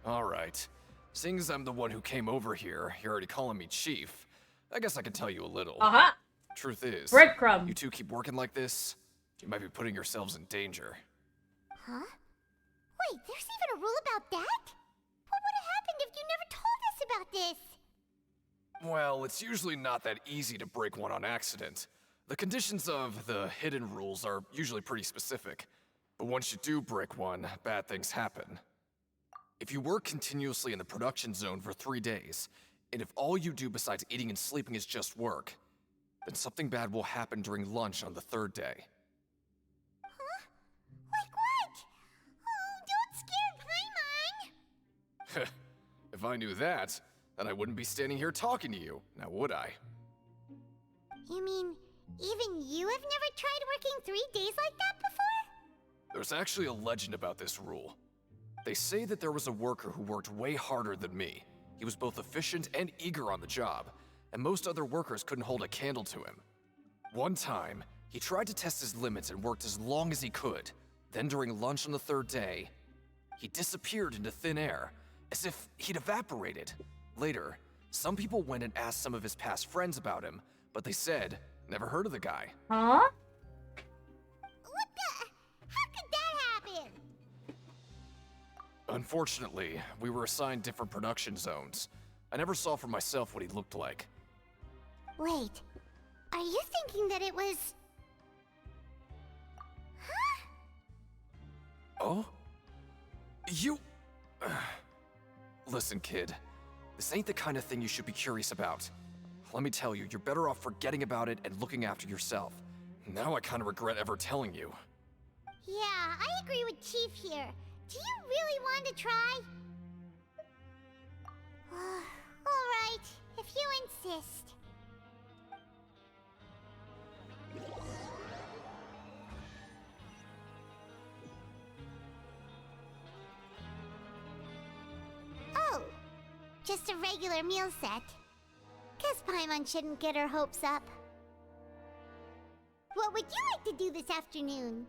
Alright. Seeing as I'm the one who came over here, you're already calling me chief. I guess I can tell you a little. Uh-huh. Truth is, Breadcrumb. you two keep working like this, you might be putting yourselves in danger. Huh? Wait, there's even a rule about that? What would have happened if you never told us about this? Well, it's usually not that easy to break one on accident. The conditions of the hidden rules are usually pretty specific. But once you do break one, bad things happen. If you work continuously in the production zone for 3 days, and if all you do besides eating and sleeping is just work, then something bad will happen during lunch on the 3rd day. Huh? Like what? Oh, don't scare Paimon! If I knew that, then I wouldn't be standing here talking to you, now would I? You mean, even you have never tried working 3 days like that before? There's actually a legend about this rule. They say that there was a worker who worked way harder than me. He was both efficient and eager on the job, and most other workers couldn't hold a candle to him. One time, he tried to test his limits and worked as long as he could. Then during lunch on the 3rd day, he disappeared into thin air, as if he'd evaporated. Later, some people went and asked some of his past friends about him, but they said, never heard of the guy. Huh? What the? How could that happen? Unfortunately, we were assigned different production zones. I never saw for myself what he looked like. Wait, are you thinking that it was... Huh? Oh? You... Listen, kid. This ain't the kind of thing you should be curious about. Let me tell you, you're better off forgetting about it and looking after yourself. Now I kind of regret ever telling you. Yeah, I agree with Chief here. Do you really want to try? Alright, if you insist. Oh, just a regular meal set. Guess Paimon shouldn't get her hopes up. What would you like to do this afternoon?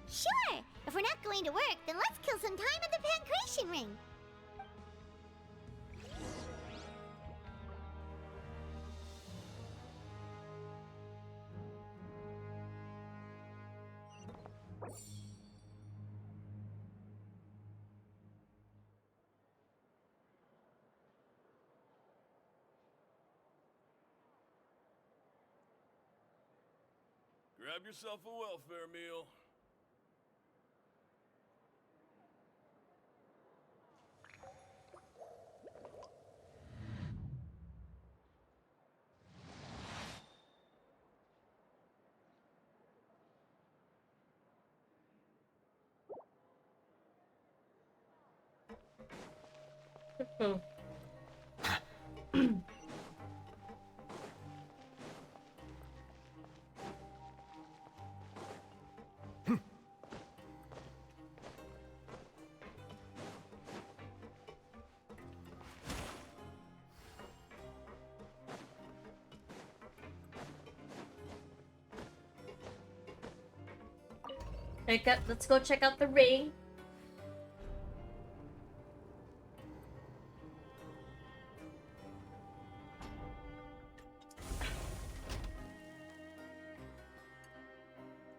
Sure! If we're not going to work, then let's kill some time at the Pancration Ring. Grab yourself a welfare meal. Let's go check out the ring.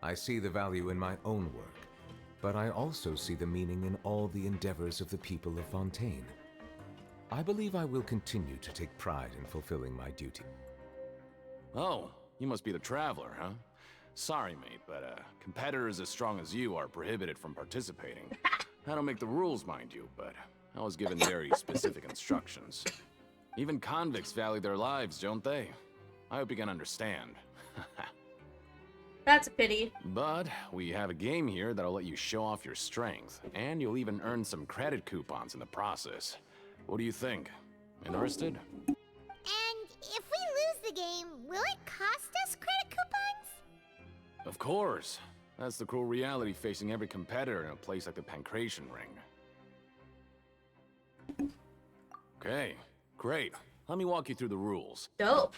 I see the value in my own work, but I also see the meaning in all the endeavors of the people of Fontaine. I believe I will continue to take pride in fulfilling my duty. Oh, you must be the Traveler, huh? Sorry, mate, but competitors as strong as you are prohibited from participating. I don't make the rules, mind you, but I was given very specific instructions. Even convicts value their lives, don't they? I hope you can understand. That's a pity. But we have a game here that'll let you show off your strength, and you'll even earn some credit coupons in the process. What do you think? Interested? And if we lose the game, will it cost us credit coupons? Of course. That's the cruel reality facing every competitor in a place like the Pancration Ring. Okay, great. Let me walk you through the rules. Dope.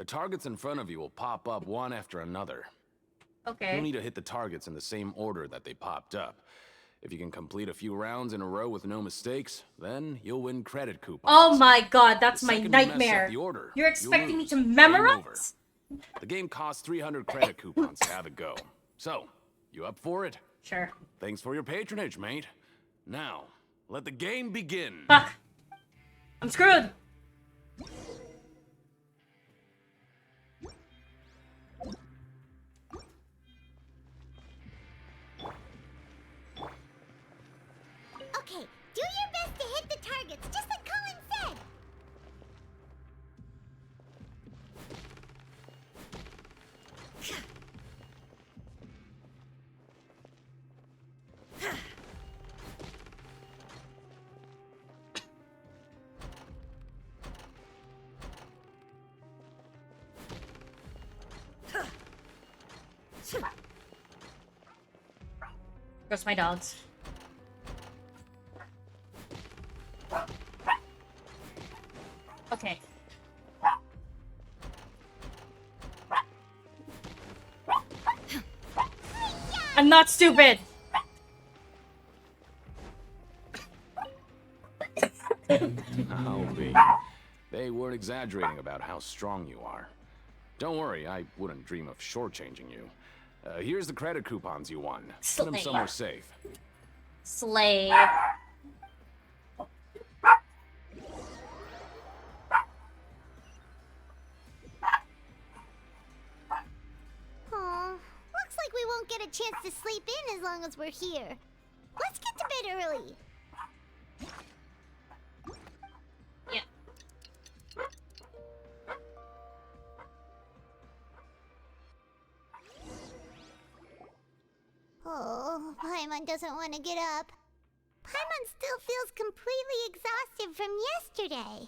The targets in front of you will pop up one after another. Okay. You'll need to hit the targets in the same order that they popped up. If you can complete a few rounds in a row with no mistakes, then you'll win credit coupons. Oh my god, that's The my second you mess up nightmare. the order, You're you'll expecting me lose. to Game memorize? over. The game costs 300 credit coupons to have it go. So, you up for it? Sure. Thanks for your patronage, mate. Now, let the game begin. Fuck. I'm screwed. Okay, do your best to hit the targets, just like Colin said. Where's my dogs? Okay. I'm not stupid. I'll be. They weren't exaggerating about how strong you are. Don't worry, I wouldn't dream of shortchanging you. Here's the credit coupons you won. Put them Slay. somewhere safe. Slay. Aw, looks like we won't get a chance to sleep in as long as we're here. Let's get to bed early. Yeah. Oh, Paimon doesn't want to get up. Paimon still feels completely exhausted from yesterday.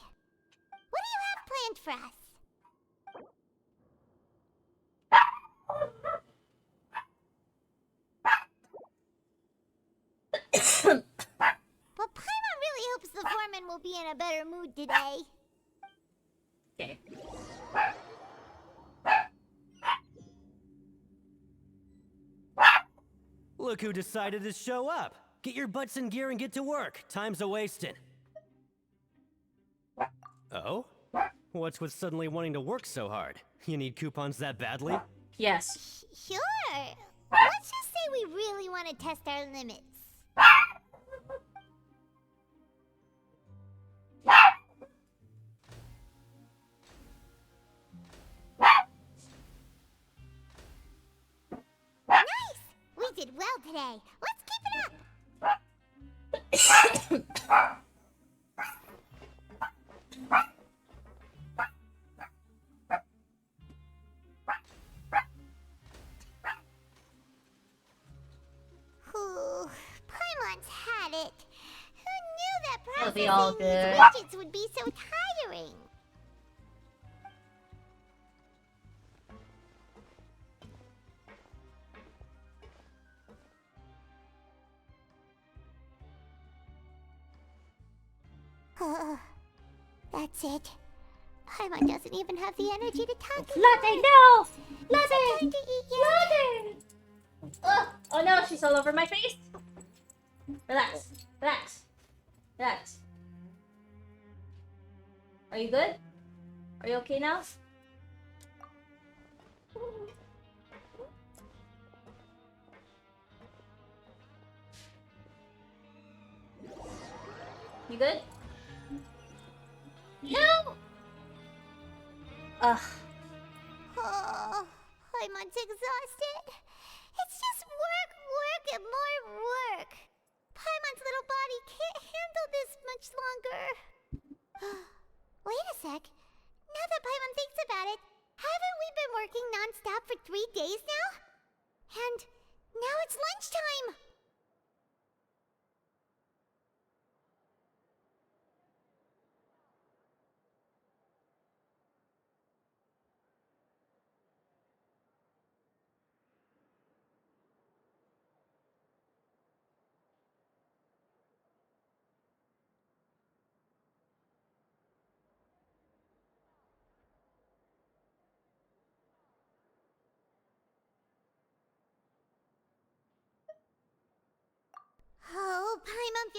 What do you have planned for us? But Paimon really hopes the foreman will be in a better mood today. Okay. Look who decided to show up. Get your butts in gear and get to work. Time's a-wasting. Oh? What's with suddenly wanting to work so hard? You need coupons that badly? Yes. Sure. Let's just say we really want to test our limits. Nice! We did well today. Let's keep it up. Whew, Paimon's had it. Who knew that It'll be all processing these good. widgets would be so tiring? That's it. Paimon doesn't even have the energy to talk. Latte, no! Is Latte! it time to eat yet? Latte! Oh no, she's all over my face. Relax. Relax. Relax. Are you good? Are you okay now? You good? No! Ugh. Oh, Paimon's exhausted. It's just work, work, and more work. Paimon's little body can't handle this much longer. Wait a sec. Now that Paimon thinks about it, haven't we been working non-stop for 3 days now? And now it's lunchtime.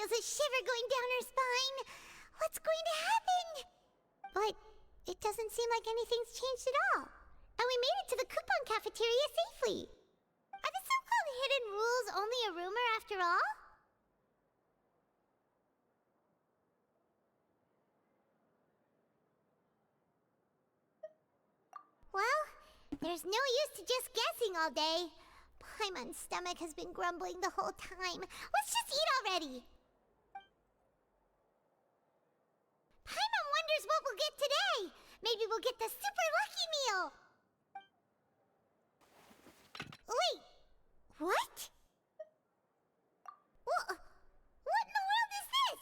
feels a shiver going down her spine. What's going to happen? But it doesn't seem like anything's changed at all. And we made it to the coupon cafeteria safely. Are the so-called hidden rules only a rumor after all? Well, there's no use to just guessing all day. Paimon's stomach has been grumbling the whole time. Let's just eat already. Paimon wonders what we'll get today. Maybe we'll get the super lucky meal. Wait, what? What in the world is this?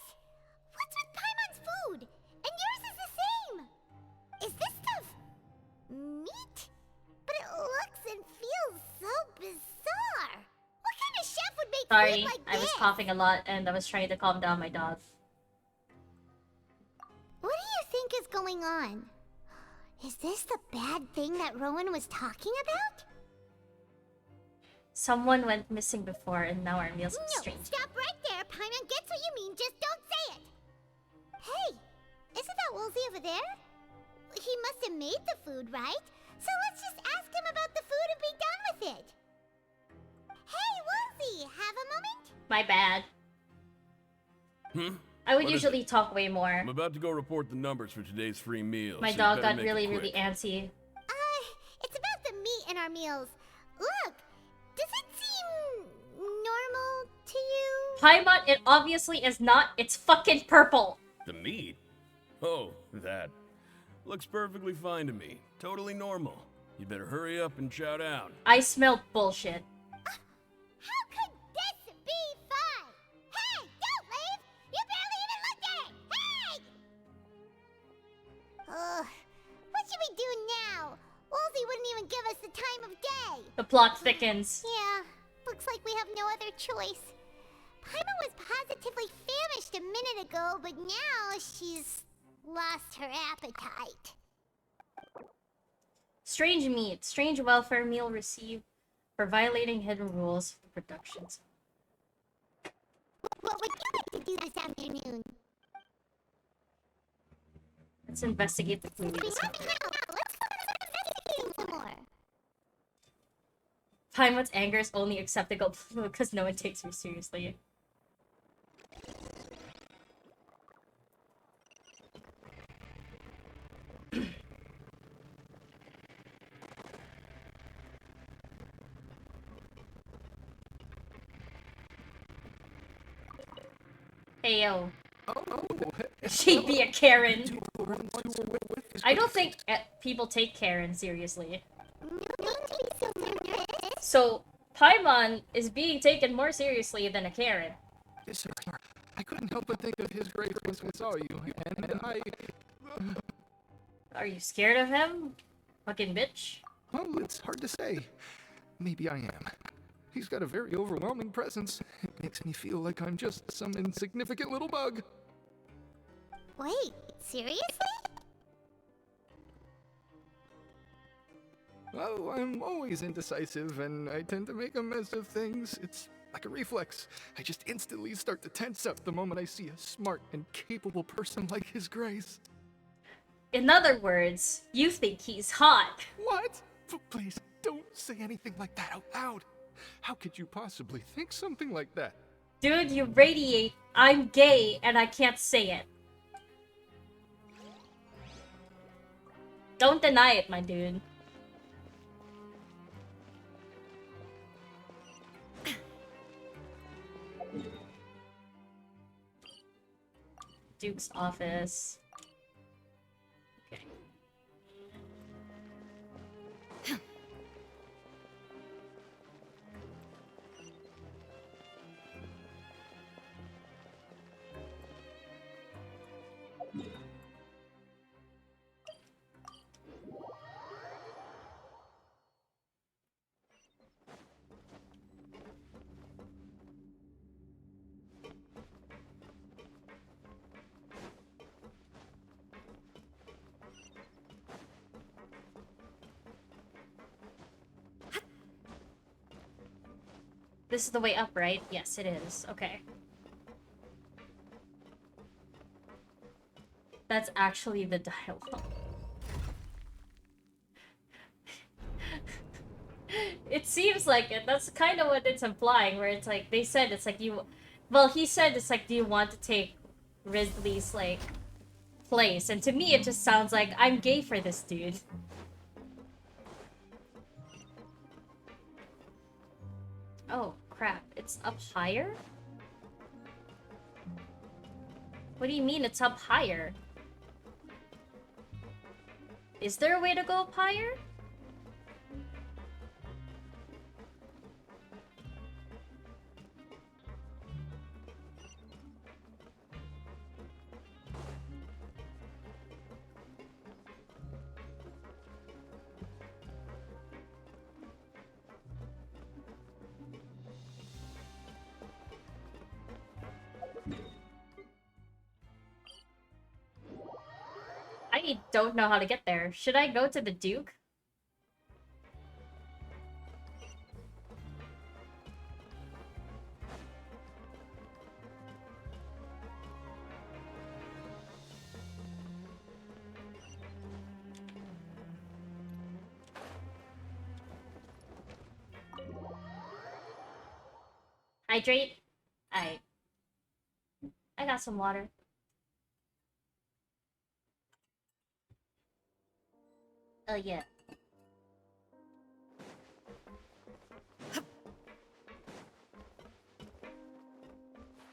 What's with Paimon's food? And yours is the same. Is this stuff meat? But it looks and feels so bizarre. What kind of chef would make Sorry, food like I was this? coughing a lot and I was trying to calm down my dog. What do you think is going on? Is this the bad thing that Rowan was talking about? Someone went missing before and now our meals are No, strange. stop right there. Paimon gets what you mean, just don't say it. Hey, isn't that Woolsey over there? He must have made the food, right? So let's just ask him about the food and be done with it. Hey, Woolsey, have a moment? My bad. I would What is usually talk way more. I'm about to go report the numbers for today's free meals. My so you dog better got make it really, quick. really antsy. It's about the meat in our meals. Look, does it seem normal to you? Paimon, it obviously is not. It's fucking purple. The meat? Oh, that. Looks perfectly fine to me. Totally normal. You better hurry up and chow down. I smelled bullshit. How could this be fun? Hey, don't leave! You barely even looked at it! Hey! What should we do now? Woolsey wouldn't even give us the time of day. The plot thickens. Yeah, looks like we have no other choice. Paimon was positively famished a minute ago, but now she's lost her appetite. Strange meat. Strange welfare meal received for violating hidden rules for productions. What would you like to do this afternoon? Let's investigate the food. Let's go investigating some more. Paimon's anger is only acceptable because no one takes her seriously. Hey yo. She'd be a Karen. I don't think people take Karen seriously. So, Paimon is being taken more seriously than a Karen. Yes, sir. I couldn't help but think of his grace when I saw you, and I... Are you scared of him? Fucking bitch. Well, it's hard to say. Maybe I am. He's got a very overwhelming presence. It makes me feel like I'm just some insignificant little bug. Wait, seriously? Well, I'm always indecisive, and I tend to make a mess of things. It's like a reflex. I just instantly start to tense up the moment I see a smart and capable person like His Grace. In other words, you think he's hot. What? Please, don't say anything like that out loud. How could you possibly think something like that? Dude, you radiate, I'm gay, and I can't say it. Don't deny it, my dude. Duke's office. Okay. This is the way up, right? Yes, it is. Okay. That's actually the dialogue. It seems like it. That's kind of what it's implying, where it's like, they said it's like you... Well, he said it's like, do you want to take Ridley's, like, place? And to me, it just sounds like, I'm gay for this dude. Oh, crap. It's up higher? What do you mean it's up higher? Is there a way to go up higher? I don't know how to get there. Should I go to the Duke? Hydrate? I got some water. Oh yeah.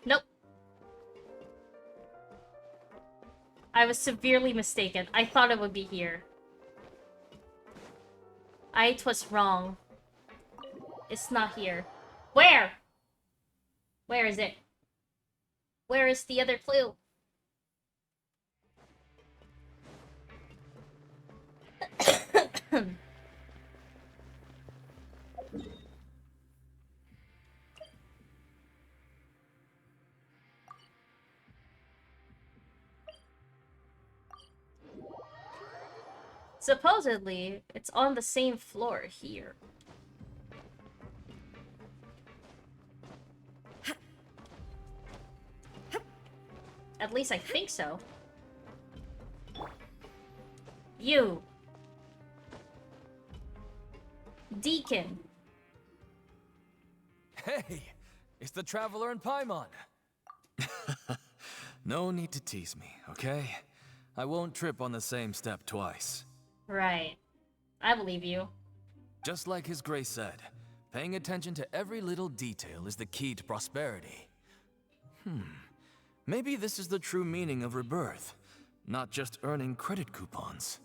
Nope. I was severely mistaken. I thought it would be here. I was wrong. It's not here. Where? Where is it? Where is the other clue? Supposedly, it's on the same floor here. At least I think so. You. Deacon. Hey! It's the Traveler and Paimon! No need to tease me, okay? I won't trip on the same step twice. Right. I believe you. Just like His Grace said, paying attention to every little detail is the key to prosperity. Maybe this is the true meaning of rebirth, not just earning credit coupons.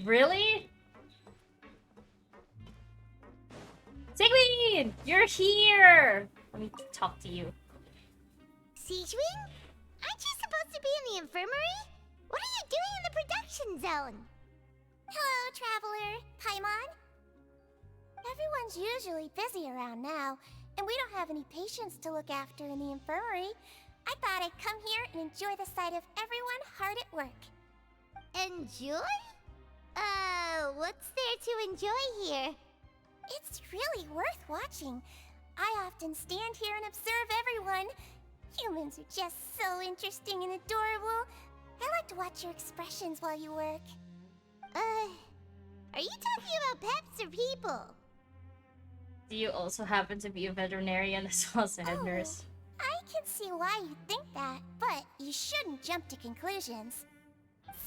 Really? Sigwin! You're here! Let me talk to you. Sigwin? Aren't you supposed to be in the infirmary? What are you doing in the production zone? Hello, Traveler. Paimon? Everyone's usually busy around now, and we don't have any patients to look after in the infirmary. I thought I'd come here and enjoy the sight of everyone hard at work. Enjoy? What's there to enjoy here? It's really worth watching. I often stand here and observe everyone. Humans are just so interesting and adorable. I like to watch your expressions while you work. Are you talking about pets or people? Do you also happen to be a veterinarian as well as a head nurse? I can see why you think that, but you shouldn't jump to conclusions.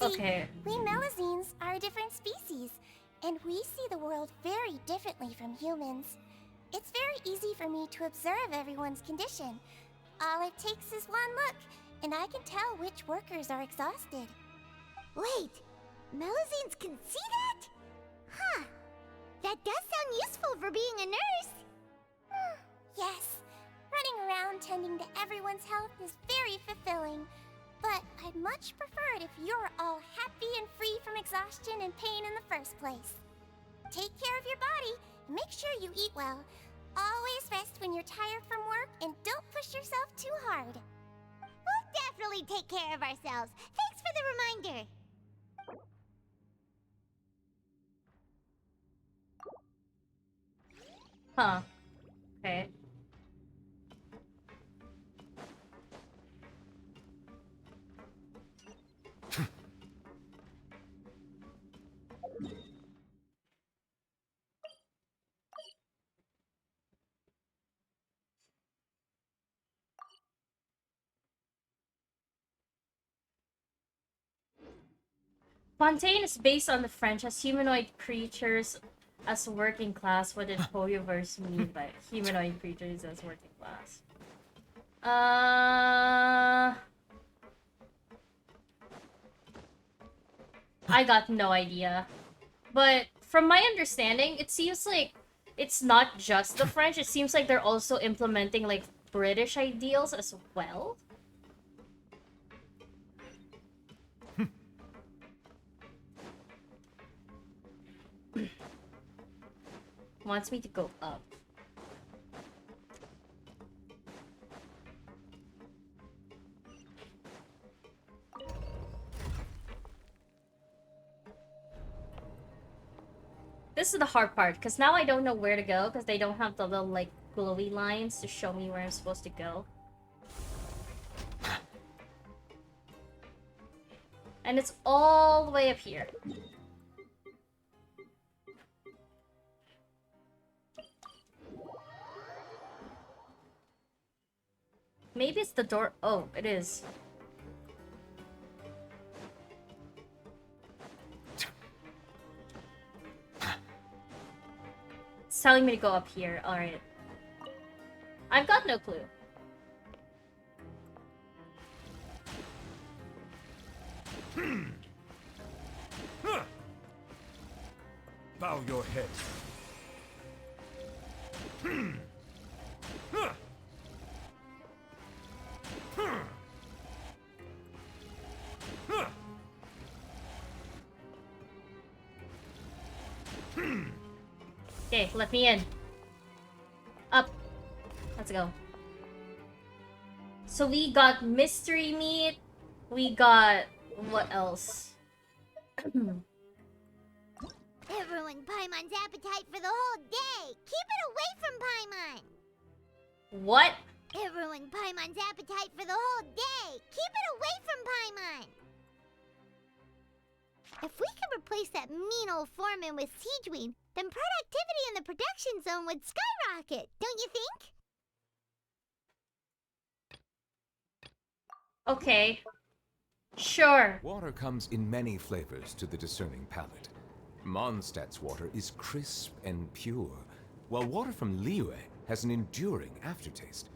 See, Okay. we Melazines are a different species, and we see the world very differently from humans. It's very easy for me to observe everyone's condition. All it takes is one look, and I can tell which workers are exhausted. Wait, Melazines can see that? Huh. That does sound useful for being a nurse. Yes, running around tending to everyone's health is very fulfilling. But I'd much prefer it if you're all happy and free from exhaustion and pain in the first place. Take care of your body, and make sure you eat well. Always rest when you're tired from work, and don't push yourself too hard. We'll definitely take care of ourselves. Thanks for the reminder. Huh. Okay. Fontaine is based on the French as humanoid creatures as working class. What did Poyoverse mean by humanoid creatures as working class? I got no idea. But from my understanding, it seems like it's not just the French. It seems like they're also implementing like British ideals as well. Wants me to go up. This is the hard part, because now I don't know where to go, because they don't have the little, like, glowy lines to show me where I'm supposed to go. And it's all the way up here. Maybe it's the door. Oh, it is. It's telling me to go up here. Alright. I've got no clue. Bow your head. Okay, let me in. Up. Let's go. So we got mystery meat. We got... what else? It ruined Paimon's appetite for the whole day. Keep it away from Paimon. What? It ruined Paimon's appetite for the whole day. Keep it away from Paimon. If we could replace that mean old foreman with Siegeween, then productivity in the production zone would skyrocket, don't you think? Okay. Sure. Water comes in many flavors to the discerning palate. Mondstadt's water is crisp and pure, while water from Liyue has an enduring aftertaste.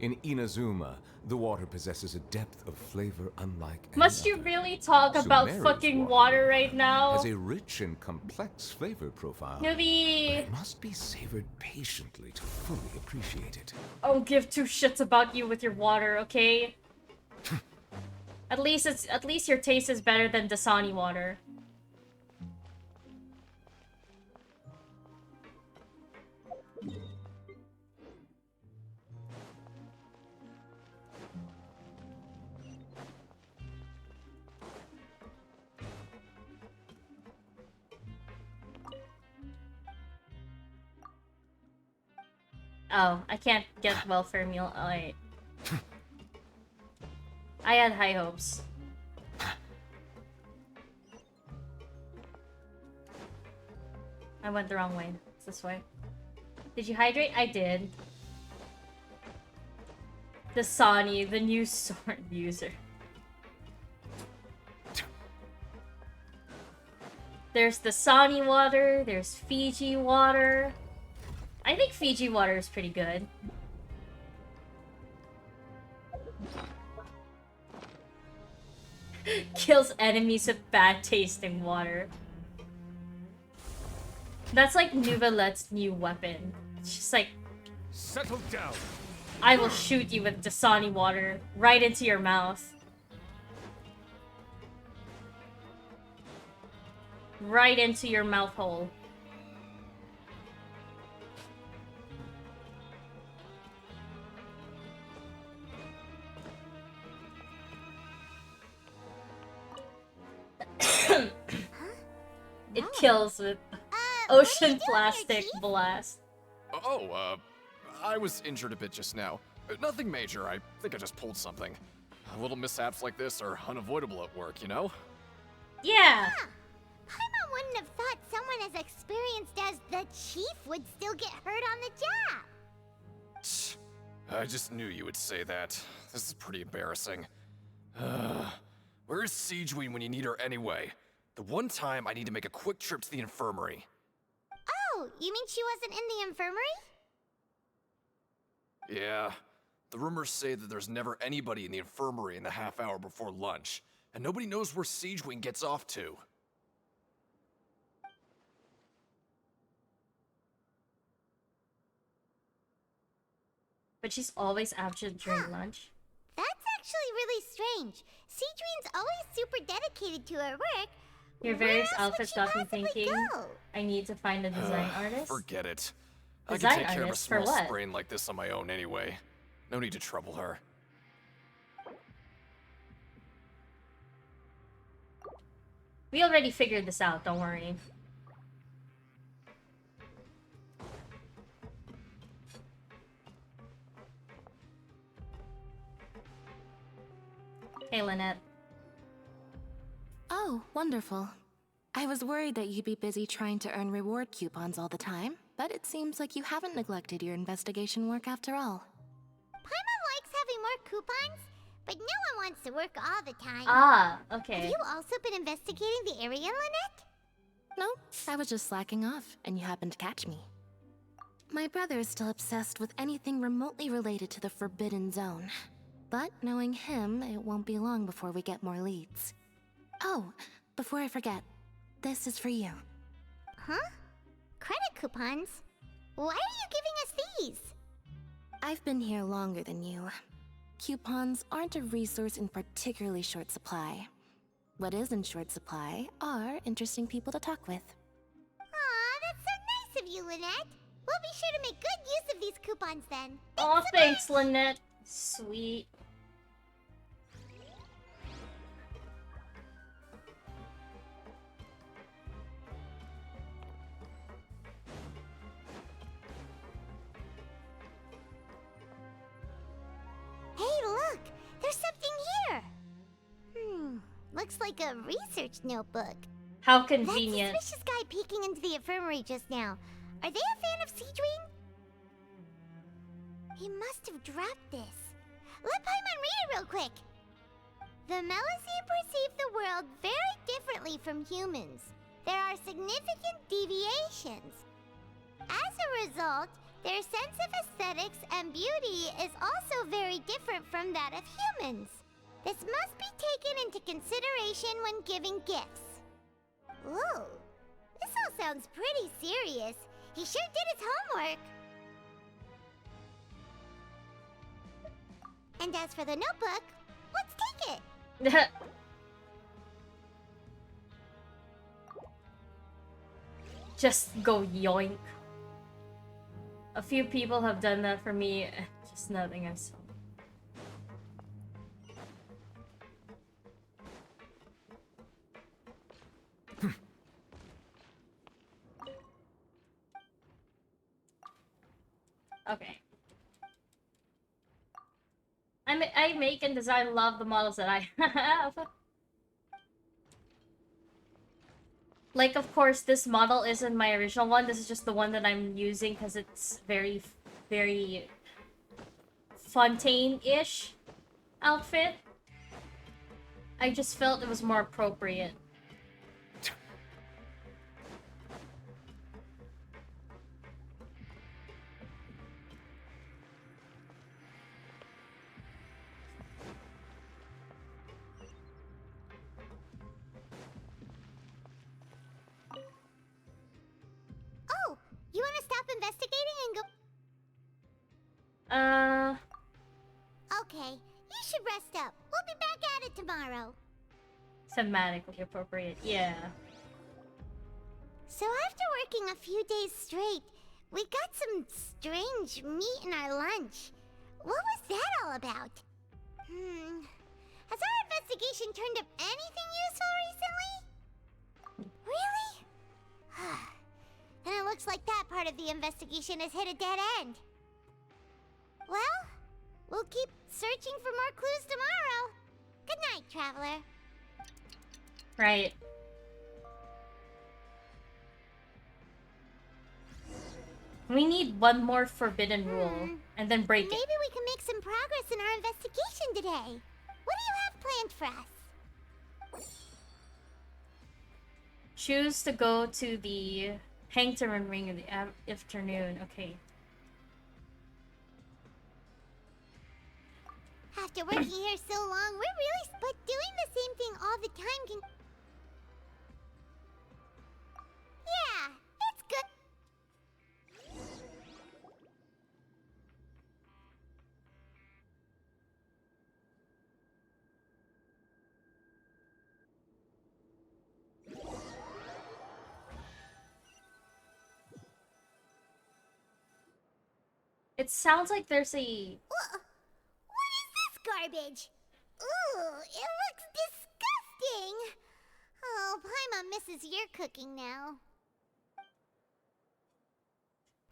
In Inazuma, the water possesses a depth of flavor unlike any Must you other. really talk about Sumeri's fucking water right now? Has a rich and complex flavor profile. Newbie! But it must be savored patiently to fully appreciate it. I don't give two shits about you with your water, okay? At least your taste is better than Dasani water. Oh, I can't get welfare meal. Alright. I had high hopes. I went the wrong way. It's this way. Did you hydrate? I did. Dasani, the new sword user. There's Dasani water, there's Fiji water. I think Fiji water is pretty good. Kills enemies with bad tasting water. That's like Nouvelette's new weapon. It's just like, settle down. I will shoot you with Dasani water right into your mouth. Right into your mouth hole. It kills with ocean plastic blast. Oh, I was injured a bit just now. Nothing major, I think I just pulled something. Little mishaps like this are unavoidable at work, you know? Yeah. Paimon wouldn't have thought someone as experienced as the Chief would still get hurt on the job. I just knew you would say that. This is pretty embarrassing. Where's Siegeween when you need her anyway? The one time I need to make a quick trip to the infirmary. Oh, you mean she wasn't in the infirmary? Yeah. The rumors say that there's never anybody in the infirmary in the half hour before lunch, and nobody knows where Siegewing gets off to. But she's always absent during lunch. That's actually really strange. Cedrine's always super dedicated to her work. Your Where various else would outfits she got me possibly thinking. go? I need to find a design artist. Forget it. I Design can take care of a artist for small what? sprain like this on my own anyway. No need to trouble her. We already figured this out, don't worry. Hey, Lynette. Oh, wonderful. I was worried that you'd be busy trying to earn reward coupons all the time, but it seems like you haven't neglected your investigation work after all. Paimon likes having more coupons, but no one wants to work all the time. Ah, okay. Have you also been investigating the area, Lynette? No, I was just slacking off, and you happened to catch me. My brother is still obsessed with anything remotely related to the Forbidden Zone. But knowing him, it won't be long before we get more leads. Oh, before I forget, this is for you. Huh? Credit coupons? Why are you giving us these? I've been here longer than you. Coupons aren't a resource in particularly short supply. What is in short supply are interesting people to talk with. Aw, that's so nice of you, Lynette. We'll be sure to make good use of these coupons then. Aw, thanks, Lynette. Sweet. Hey, look! There's something here! Looks like a research notebook. How convenient. That suspicious guy peeking into the infirmary just now. Are they a fan of Cedrine? He must have dropped this. Let Paimon read it real quick. The Melusine perceive the world very differently from humans. There are significant deviations. As a result, their sense of aesthetics and beauty is also very different from that of humans. This must be taken into consideration when giving gifts. Ooh, this all sounds pretty serious. He sure did his homework. And as for the notebook, let's take it. Just go yoink. A few people have done that for me. Just nothing I saw. Okay. I make and design love the models that I have. Like, of course, this model isn't my original one. This is just the one that I'm using because it's very, very Fontaine-ish outfit. I just felt it was more appropriate. Oh, you want to stop investigating and go? Okay, you should rest up. We'll be back at it tomorrow. Thematically appropriate, yeah. So after working a few days straight, we got some strange meat in our lunch. What was that all about? Has our investigation turned up anything useful recently? Really? Then it looks like that part of the investigation has hit a dead end. Well, we'll keep searching for more clues tomorrow. Good night, Traveler. Right. We need one more forbidden rule, and then break Maybe it. we can make some progress in our investigation today. What do you have planned for us? Choose to go to the Hangtown ring in the afternoon. Okay. After working here so long, we're really... But doing the same thing all the time can... Yeah, it's good. It sounds like there's a... What is this garbage? Ooh, it looks disgusting. Oh, Paimon misses your cooking now.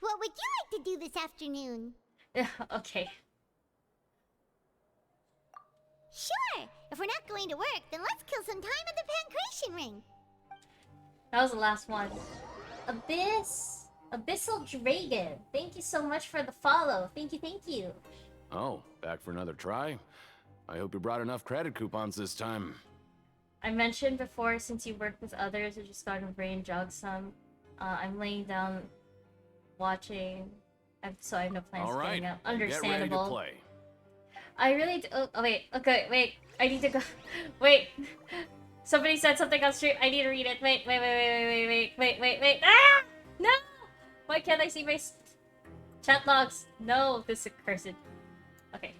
What would you like to do this afternoon? Okay. Sure! If we're not going to work, then let's kill some time at the Pancration Ring. That was the last one. Abyssal Dragon. Thank you so much for the follow. Thank you, thank you. Oh, back for another try? I hope you brought enough credit coupons this time. I mentioned before, since you worked with others, I just got my brain jog some. I'm laying down, watching, so I have no plans of getting up. Understandable. Get ready to play. I really do. Oh, wait. Okay, wait. I need to go. Wait. Somebody said something on stream. I need to read it. Wait. Wait. Ah! No! Why can't I see my chat logs? No, this is cursed. Okay.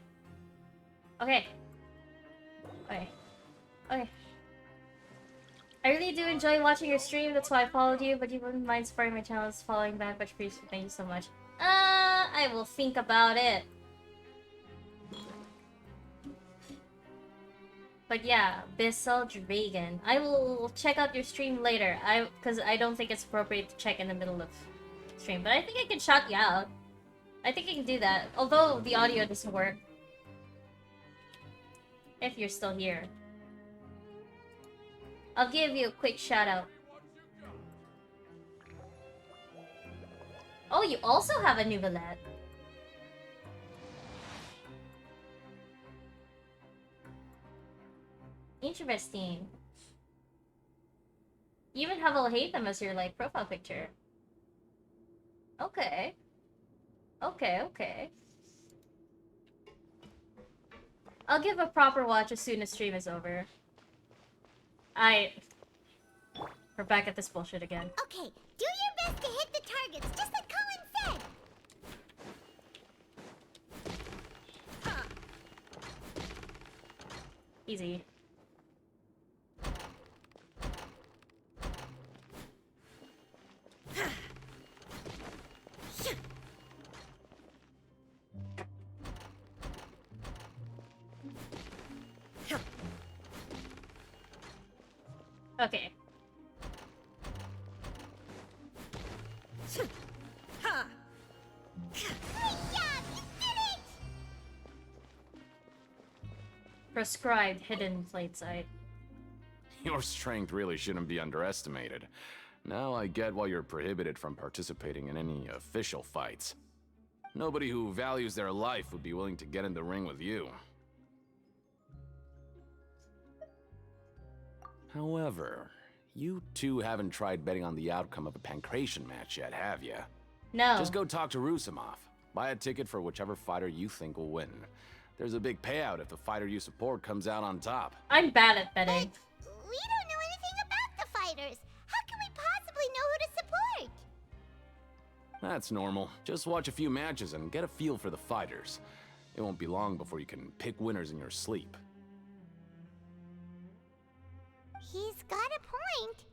Okay. I really do enjoy watching your stream. That's why I followed you. But you wouldn't mind supporting my channel, following back, much appreciated. Thank you so much. I will think about it. But yeah, Abyssal Dragon. I will check out your stream later. Because I don't think it's appropriate to check in the middle of stream. But I think I can shout you out. I think I can do that. Although the audio doesn't work. If you're still here. I'll give you a quick shout out. Oh, you also have a novelette. Interesting. You even have I'll hate them as your like profile picture. Okay. Okay. I'll give a proper watch as soon as stream is over. We're back at this bullshit again. Okay, do your best to hit the targets, just like Colin said. Easy. Okay. Prescribed hidden plate sight. Your strength really shouldn't be underestimated. Now I get why you're prohibited from participating in any official fights. Nobody who values their life would be willing to get in the ring with you. However, you two haven't tried betting on the outcome of a Pancration match yet, have you? No. Just go talk to Rusimov. Buy a ticket for whichever fighter you think will win. There's a big payout if the fighter you support comes out on top. I'm bad at betting. We don't know anything about the fighters. How can we possibly know who to support? That's normal. Just watch a few matches and get a feel for the fighters. It won't be long before you can pick winners in your sleep. He's got a point.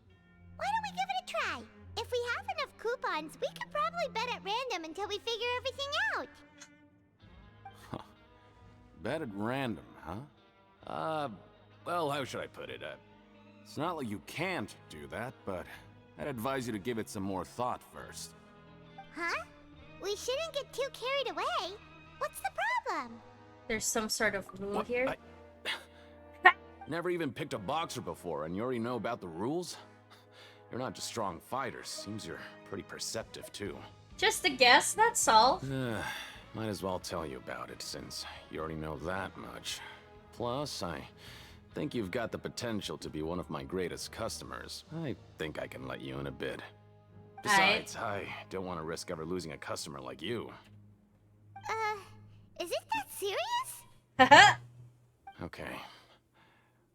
Why don't we give it a try? If we have enough coupons, we could probably bet at random until we figure everything out. Bet at random, huh? Well, how should I put it? It's not like you can't do that, but I'd advise you to give it some more thought first. Huh? We shouldn't get too carried away. What's the problem? There's some sort of rule here. Never even picked a boxer before, and you already know about the rules? You're not just strong fighters. Seems you're pretty perceptive, too. Just a guess, that's all. Might as well tell you about it, since you already know that much. Plus, I think you've got the potential to be one of my greatest customers. I think I can let you in a bid. Besides, I don't want to risk ever losing a customer like you. Is it that serious? Okay.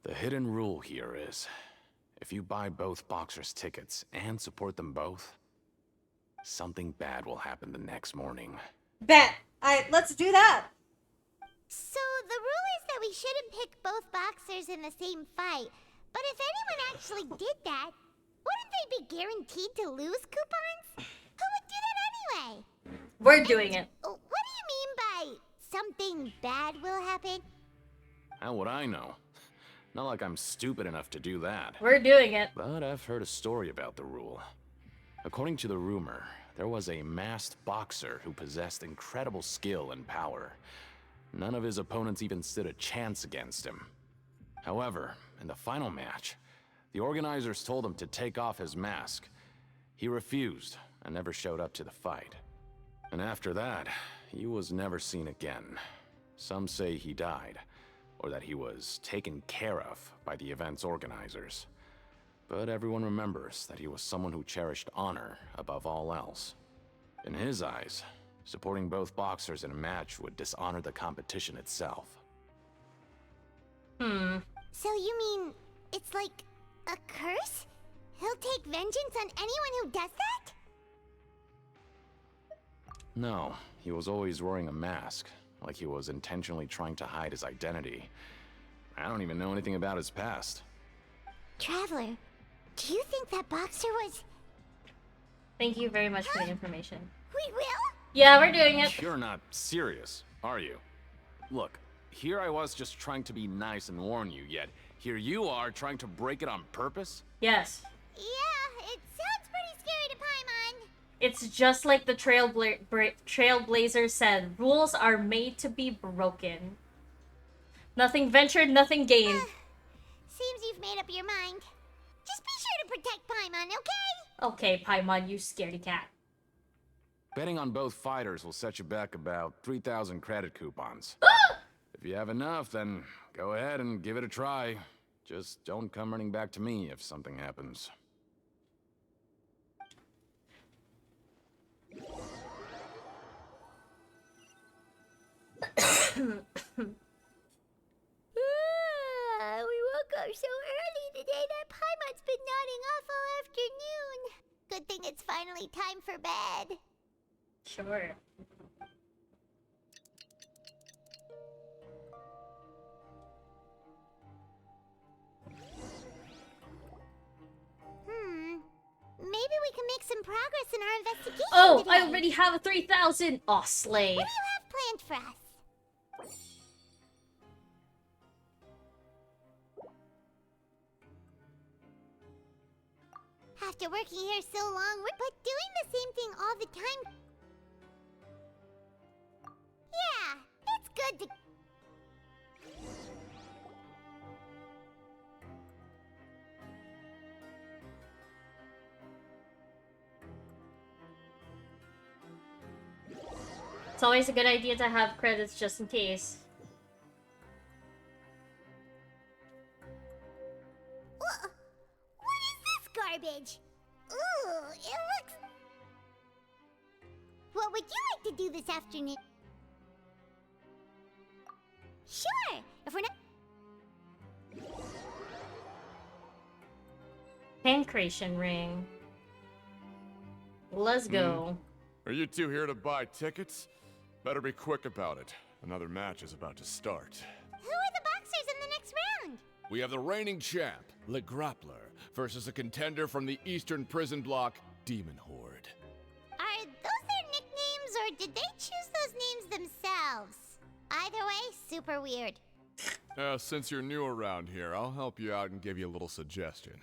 The hidden rule here is, if you buy both boxers' tickets and support them both, something bad will happen the next morning. Bet. Let's do that. So the rule is that we shouldn't pick both boxers in the same fight. But if anyone actually did that, wouldn't they be guaranteed to lose coupons? Who would do that anyway? We're doing it. What do you mean by something bad will happen? How would I know? Not like I'm stupid enough to do that. We're doing it. But I've heard a story about the rule. According to the rumor, there was a masked boxer who possessed incredible skill and power. None of his opponents even stood a chance against him. However, in the final match, the organizers told him to take off his mask. He refused and never showed up to the fight. And after that, he was never seen again. Some say he died, or that he was taken care of by the event's organizers. But everyone remembers that he was someone who cherished honor above all else. In his eyes, supporting both boxers in a match would dishonor the competition itself. So you mean it's like a curse? He'll take vengeance on anyone who does that? No, he was always wearing a mask, like he was intentionally trying to hide his identity. I don't even know anything about his past. Traveler, do you think that boxer was... Thank you very much for the information. We will? Yeah, we're doing it. You're not serious, are you? Look, here I was just trying to be nice and warn you, yet here you are trying to break it on purpose? Yes. Yeah, it sounds pretty scary to Paimon. It's just like the Trailblazer said. Rules are made to be broken. Nothing ventured, nothing gained. Seems you've made up your mind. Just be sure to protect Paimon, okay? Okay, Paimon, you scaredy cat. Betting on both fighters will set you back about 3,000 credit coupons. If you have enough, then go ahead and give it a try. Just don't come running back to me if something happens. We woke up so early today that Paimon's been nodding off all afternoon. Good thing it's finally time for bed. Sure. Maybe we can make some progress in our investigation Oh, today. I already have a 3,000. Oh, slay. What do you have planned for us? After working here so long, but doing the same thing all the time... Yeah, it's good to... It's always a good idea to have credits just in case. What is this garbage? Ooh, it looks... What would you like to do this afternoon? Sure, if we're not... Pancration ring. Let's go. Are you two here to buy tickets? Better be quick about it. Another match is about to start. Who are the boxers in the next round? We have the reigning champ, Le Grappler, versus a contender from the Eastern Prison Block, Demon Horde. Are those their nicknames, or did they choose those names themselves? Either way, super weird. Since you're new around here, I'll help you out and give you a little suggestion.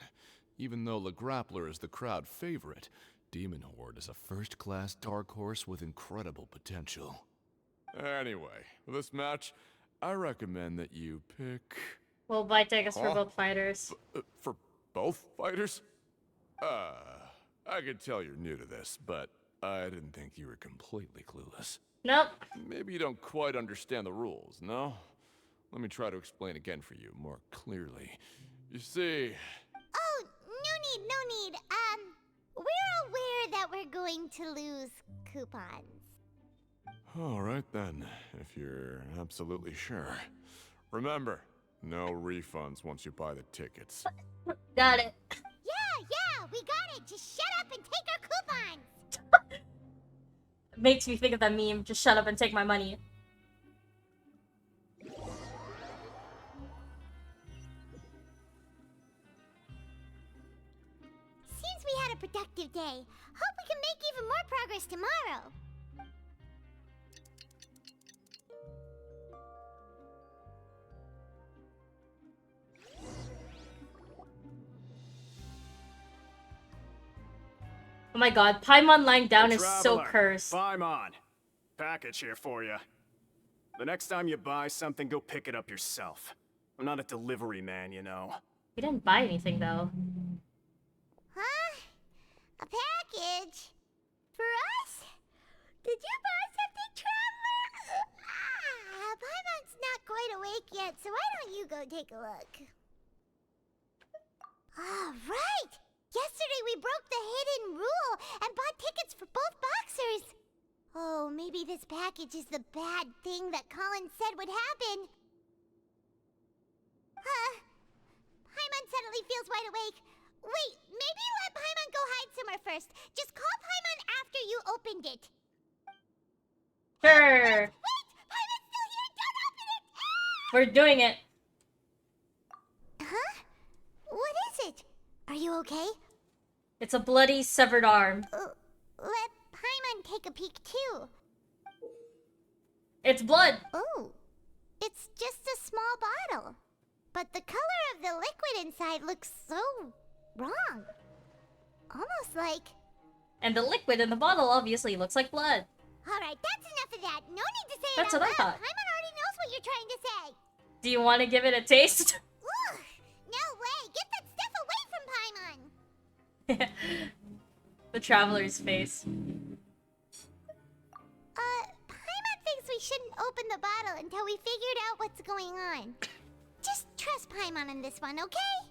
Even though Le Grappler is the crowd favorite, Demon Horde is a first-class dark horse with incredible potential. Anyway, for this match, I recommend that you pick... We'll buy tickets for both fighters. For both fighters? I could tell you're new to this, but I didn't think you were completely clueless. Nope. Maybe you don't quite understand the rules, no? Let me try to explain again for you more clearly. You see... Oh, no need. We're aware that we're going to lose coupons. All right then, if you're absolutely sure. Remember, no refunds once you buy the tickets. Got it. Yeah, we got it. Just shut up and take our coupons. Makes me think of that meme. Just shut up and take my money. Seems we had a productive day. Hope we can make even more progress tomorrow. Oh my god, Paimon lying down Hey, is so Traveler, cursed. Paimon. Package here for you. The next time you buy something, go pick it up yourself. I'm not a delivery man, you know. We didn't buy anything though. Huh? A package? For us? Did you buy something, Traveler? Paimon's not quite awake yet, so why don't you go take a look? All right! Yesterday we broke the hidden rule and bought tickets for both boxers. Oh, maybe this package is the bad thing that Colin said would happen. Paimon suddenly feels wide awake. Wait, maybe let Paimon go hide somewhere first. Just call Paimon after you opened it. Sure. Wait! Paimon's still here! Don't open it! We're doing it. Huh? What is it? Are you okay? It's a bloody severed arm. Let Paimon take a peek too. It's blood. Oh, it's just a small bottle. But the color of the liquid inside looks so wrong. Almost like... And the liquid in the bottle obviously looks like blood. Alright, that's enough of that. No need to say That's it out what I loud. thought. Paimon already knows what you're trying to say. Do you want to give it a taste? Ugh, no way. Get that stuff away from Paimon. The traveler's face. Paimon thinks we shouldn't open the bottle until we figured out what's going on. Just trust Paimon on this one, okay?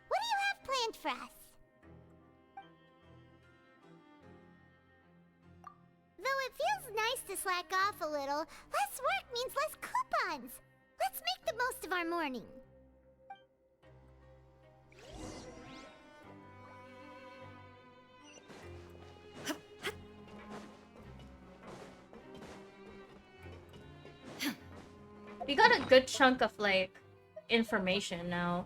What do you have planned for us? Though it feels nice to slack off a little, less work means less coupons. Let's make the most of our morning. We got a good chunk of, like, information now.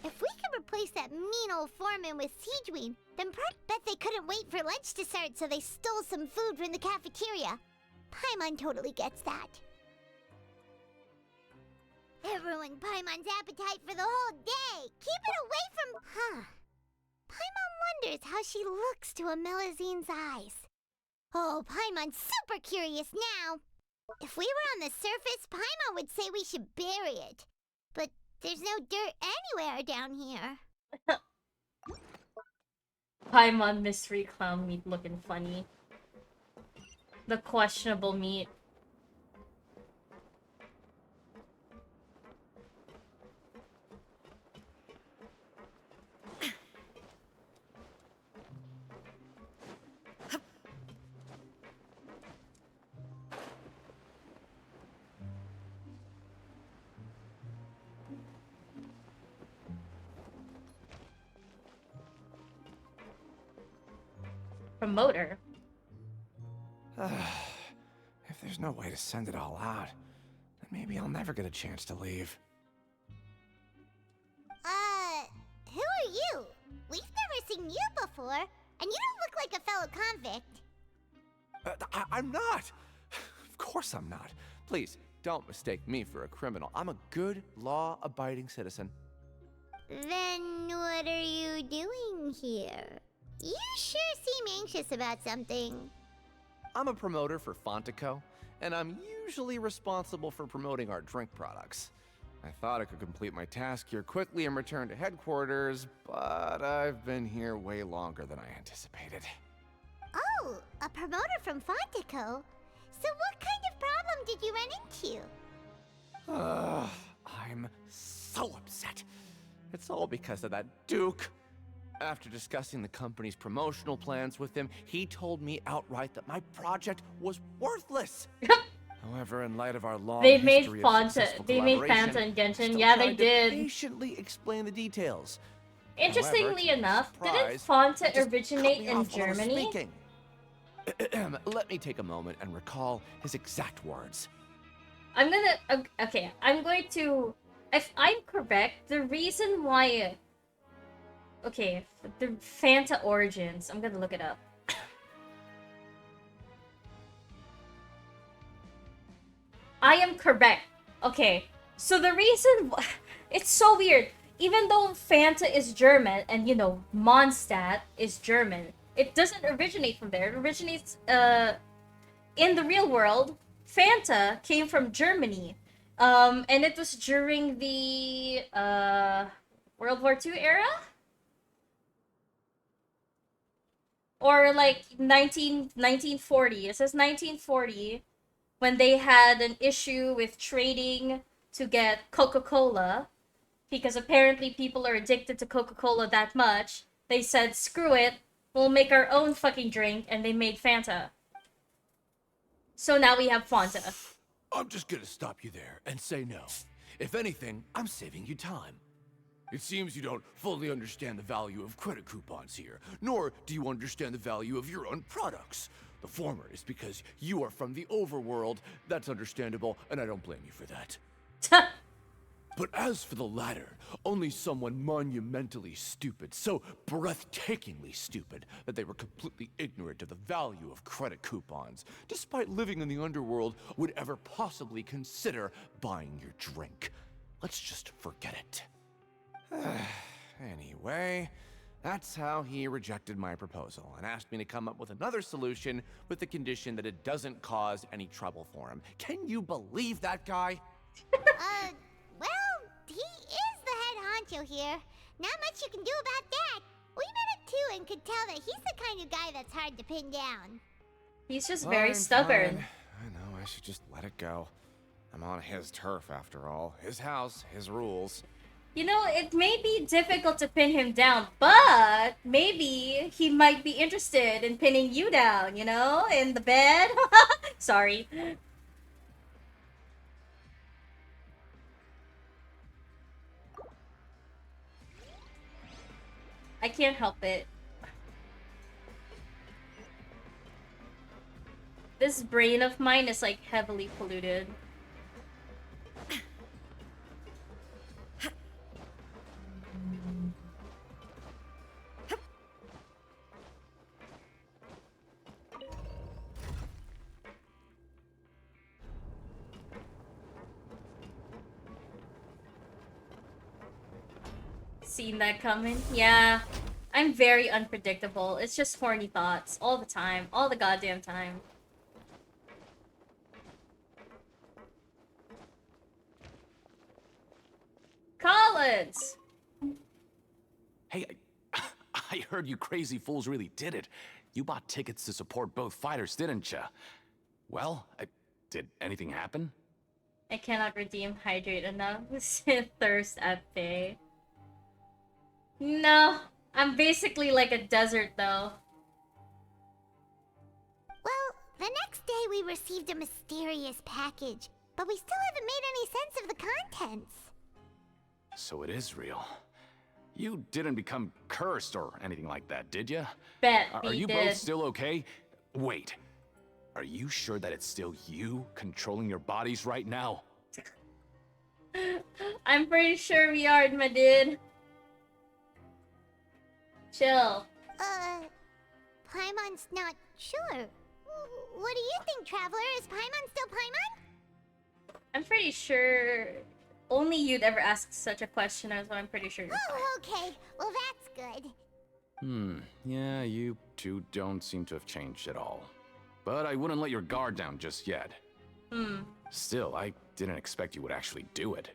If we could replace that mean old foreman with Siegeween, then bet they couldn't wait for lunch to start, so they stole some food from the cafeteria. Paimon totally gets that. It ruined Paimon's appetite for the whole day. Keep it away from... Paimon wonders how she looks to Amelizine's eyes. Oh, Paimon's super curious now. If we were on the surface, Paimon would say we should bury it. But there's no dirt anywhere down here. Paimon mystery clown meat looking funny. The questionable meat. Promoter. If there's no way to send it all out, then maybe I'll never get a chance to leave. Who are you? We've never seen you before, and you don't look like a fellow convict. I'm not! Of course I'm not. Please, don't mistake me for a criminal. I'm a good, law-abiding citizen. Then what are you doing here? You sure seem anxious about something. I'm a promoter for Fontico, and I'm usually responsible for promoting our drink products. I thought I could complete my task here quickly and return to headquarters, but I've been here way longer than I anticipated. Oh, a promoter from Fontico. So what kind of problem did you run into? I'm so upset. It's all because of that Duke. After discussing the company's promotional plans with him, he told me outright that my project was worthless. However, in light of our long They made history of successful They made collaboration, Fanta and I Genshin. still Yeah, they tried to did. patiently explain the details. Interestingly However, to my enough, didn't surprise, Fanta he just cut originate me in off while I was Germany? speaking. Let me take a moment and recall his exact words. I'm going to, if I'm correct, the reason why, okay, the Fanta origins, I'm gonna look it up. I am correct. Okay, so the reason, it's so weird. Even though Fanta is German, and you know, Mondstadt is German, it doesn't originate from there. It originates, in the real world, Fanta came from Germany. And it was during the, World War II era? Or like 1940. It says 1940, when they had an issue with trading to get Coca-Cola, because apparently people are addicted to Coca-Cola that much. They said, screw it, we'll make our own fucking drink, and they made Fanta. So now we have Fanta. I'm just gonna stop you there and say no. If anything, I'm saving you time. It seems you don't fully understand the value of credit coupons here, nor do you understand the value of your own products. The former is because you are from the overworld. That's understandable, and I don't blame you for that. But as for the latter, only someone monumentally stupid, so breathtakingly stupid, that they were completely ignorant of the value of credit coupons, despite living in the underworld, would ever possibly consider buying your drink. Let's just forget it. Anyway, that's how he rejected my proposal and asked me to come up with another solution with the condition that it doesn't cause any trouble for him. Can you believe that guy? Well, he is the head honcho here. Not much you can do about that. We met him too and could tell that he's the kind of guy that's hard to pin down. He's just very Fine, stubborn. fine. I know, I should just let it go. I'm on his turf after all. His house, his rules. You know, it may be difficult to pin him down, but maybe he might be interested in pinning you down, you know, in the bed. Sorry. I can't help it. This brain of mine is like heavily polluted. Seen that coming? Yeah. I'm very unpredictable. It's just horny thoughts all the time. All the goddamn time. Collins! Hey, I heard you crazy fools really did it. You bought tickets to support both fighters, didn't ya? Well, did anything happen? I cannot redeem hydrate enough. Thirst at bay. No, I'm basically like a desert though. Well, the next day we received a mysterious package, but we still haven't made any sense of the contents. So it is real. You didn't become cursed or anything like that, did ya? Bet Are we you did. both still okay? Wait, are you sure that it's still you controlling your bodies right now? I'm pretty sure we are, my dude. Chill. Paimon's not sure. What do you think, Traveler? Is Paimon still Paimon? I'm pretty sure only you'd ever ask such a question, so I'm pretty sure you're fine. Oh, okay. Well, that's good. Yeah, you two don't seem to have changed at all. But I wouldn't let your guard down just yet. Still, I didn't expect you would actually do it.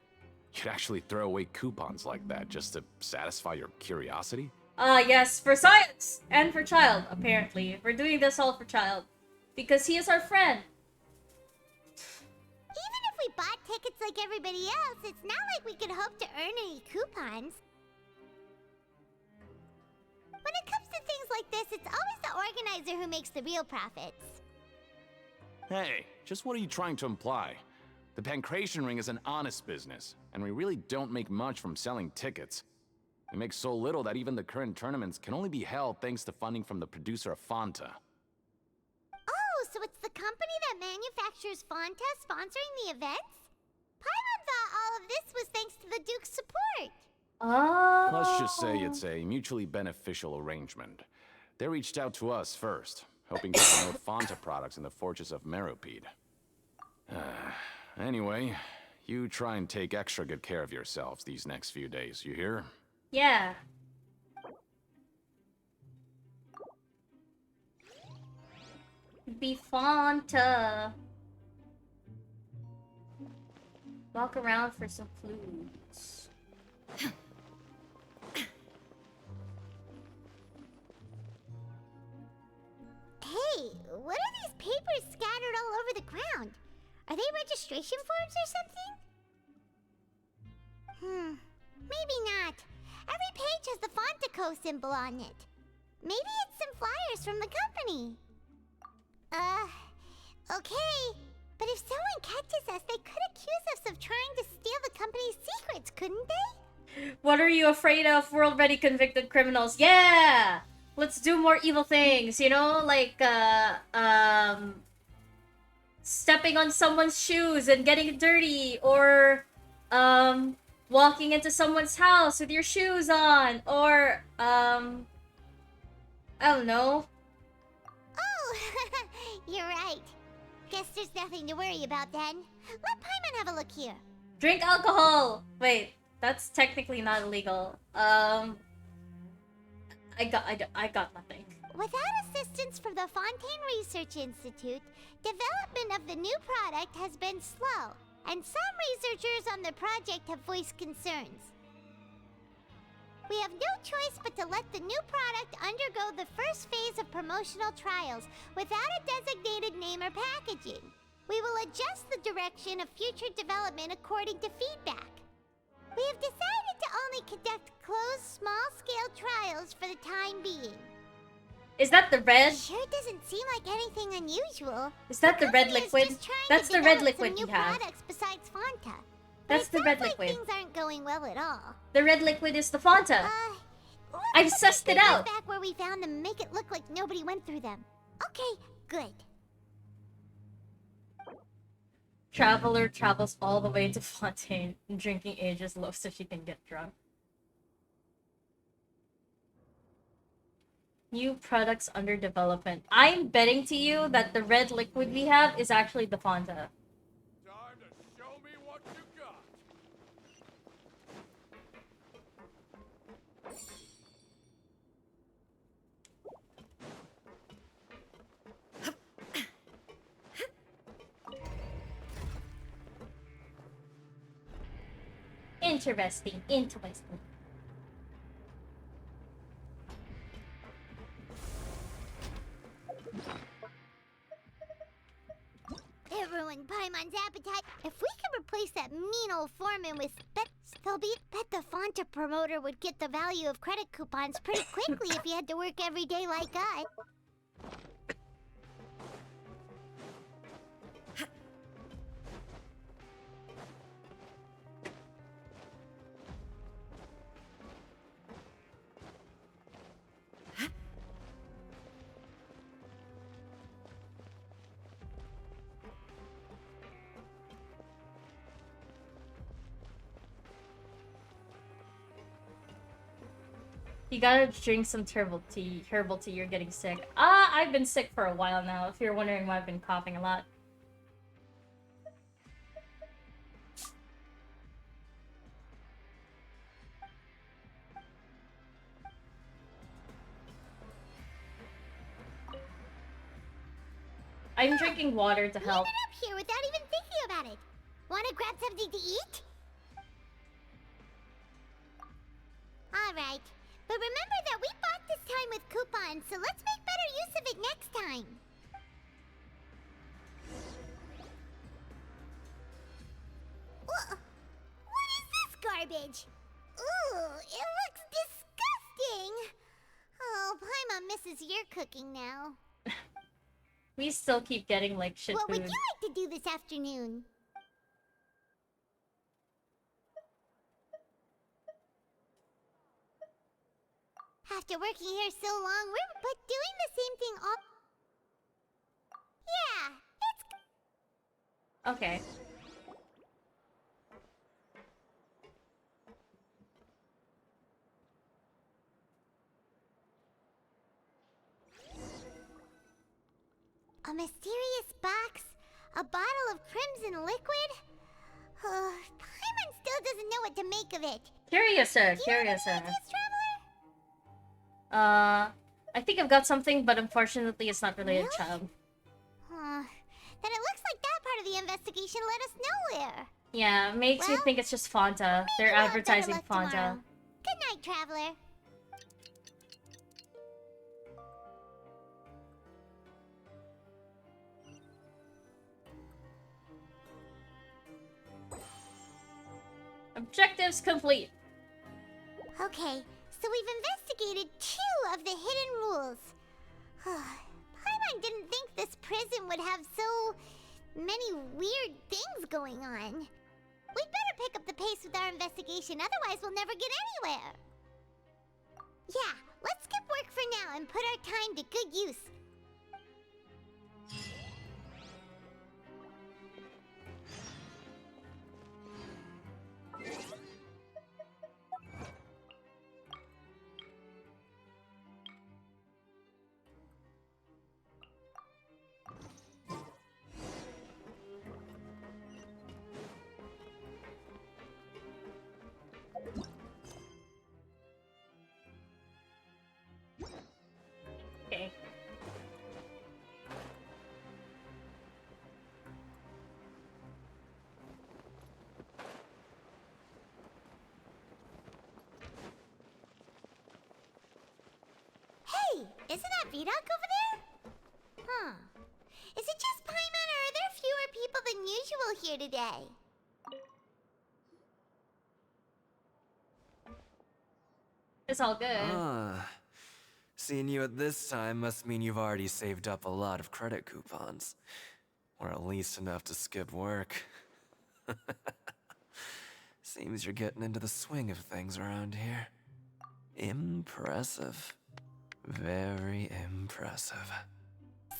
You'd actually throw away coupons like that just to satisfy your curiosity? Yes, for science and for Child, apparently. We're doing this all for Child. Because he is our friend. Even if we bought tickets like everybody else, it's not like we could hope to earn any coupons. When it comes to things like this, it's always the organizer who makes the real profits. Hey, just what are you trying to imply? The Pancration Ring is an honest business, and we really don't make much from selling tickets. We make so little that even the current tournaments can only be held thanks to funding from the producer of Fanta. Oh, so it's the company that manufactures Fanta sponsoring the events? Paimon thought all of this was thanks to the Duke's support. Oh. Let's just say it's a mutually beneficial arrangement. They reached out to us first, hoping to promote Fanta products in the Fortress of Meropide. Anyway, you try and take extra good care of yourselves these next few days, you hear? Yeah. Be Fanta. Walk around for some clues. Hey, what are these papers scattered all over the ground? Are they registration forms or something? Maybe not. Every page has the Fontaco symbol on it. Maybe it's some flyers from the company. Okay. But if someone catches us, they could accuse us of trying to steal the company's secrets, couldn't they? What are you afraid of? We're already convicted criminals. Yeah! Let's do more evil things, you know? Like, stepping on someone's shoes and getting dirty, or, walking into someone's house with your shoes on, or, I don't know. Oh, you're right. Guess there's nothing to worry about then. Let Paimon have a look here. Drink alcohol! Wait, that's technically not illegal. I got nothing. Without assistance from the Fontaine Research Institute, development of the new product has been slow, and some researchers on the project have voiced concerns. We have no choice but to let the new product undergo the first phase of promotional trials without a designated name or packaging. We will adjust the direction of future development according to feedback. We have decided to only conduct closed, small-scale trials for the time being. Is that the red? Sure doesn't seem like anything unusual. Is that the red liquid? That's the red liquid you you have. products besides Fanta. That's the red Like liquid. things aren't going well at all. The red liquid is the Fanta. I've sussed it out. Back where we found them, make it look like nobody went through them. Okay, good. Traveler travels all the way to Fontaine, drinking ages low so she can get drunk. New products under development. I'm betting to you that the red liquid we have is actually the Fanta. Time to show me what you got. Interesting. It ruined Paimon's appetite. If we could replace that mean old foreman with bet the Fanta promoter would get the value of credit coupons pretty quickly if he had to work every day like us. You gotta drink some herbal tea. You're getting sick. I've been sick for a while now, if you're wondering why I've been coughing a lot. I'm drinking water to We help. ended up here without even thinking about it. Wanna grab something to eat? Alright. But remember that we bought this time with coupons, so let's make better use of it next time. What is this garbage? Ooh, it looks disgusting. Oh, Paimon misses your cooking now. We still keep getting like shit What food. would you like to do this afternoon? After working here so long, we're but doing the same thing all... Yeah, Okay. a mysterious box, a bottle of crimson liquid. Paimon still doesn't know what to make of it. Curiouser, curiouser. I think I've got something, but unfortunately it's not related, child. Then it looks like that part of the investigation led us nowhere. Yeah, makes me think it's just Fanta. They're we'll have better advertising luck Fanta. tomorrow. Good night, traveler. Objectives complete. Okay, so we've investigated 2 of the hidden rules. Paimon didn't think this prison would have so many weird things going on. We'd better pick up the pace with our investigation, otherwise we'll never get anywhere. Yeah, let's skip work for now and put our time to good use. Okay. Hey, isn't that Vidocq over there? Is it just Paimon, or are there fewer people than usual here today? It's all good. Seeing you at this time must mean you've already saved up a lot of credit coupons. Or at least enough to skip work. Seems you're getting into the swing of things around here. Impressive. Very impressive.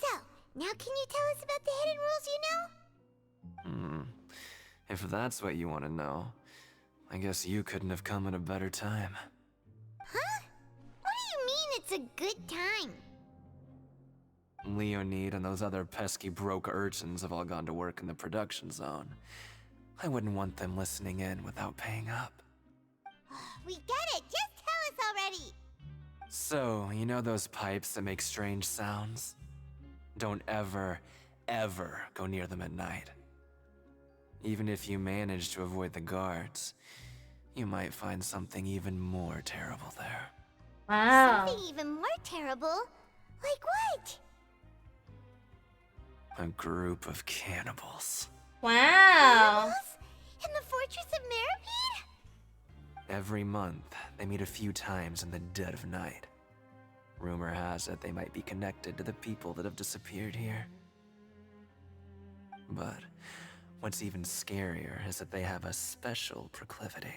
So, now can you tell us about the hidden rules you know? If that's what you want to know, I guess you couldn't have come at a better time. Huh? What do you mean it's a good time? Leonid and those other pesky broke urchins have all gone to work in the production zone. I wouldn't want them listening in without paying up. We get it! Just tell us already! So, you know those pipes that make strange sounds? Don't ever, ever go near them at night. Even if you manage to avoid the guards, you might find something even more terrible there. Wow. Something even more terrible? Like what? A group of cannibals. Wow. In the Fortress of Meripede? Every month, they meet a few times in the dead of night. Rumor has it they might be connected to the people that have disappeared here. But what's even scarier is that they have a special proclivity.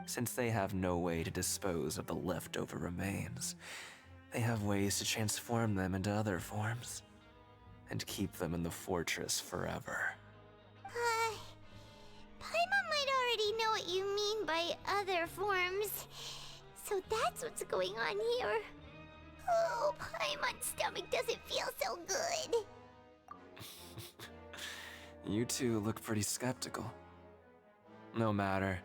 Since they have no way to dispose of the leftover remains, they have ways to transform them into other forms and keep them in the fortress forever. Paimon might already know what you mean by other forms. So that's what's going on here. Oh, Paimon's stomach doesn't feel so good. You two look pretty skeptical. No matter.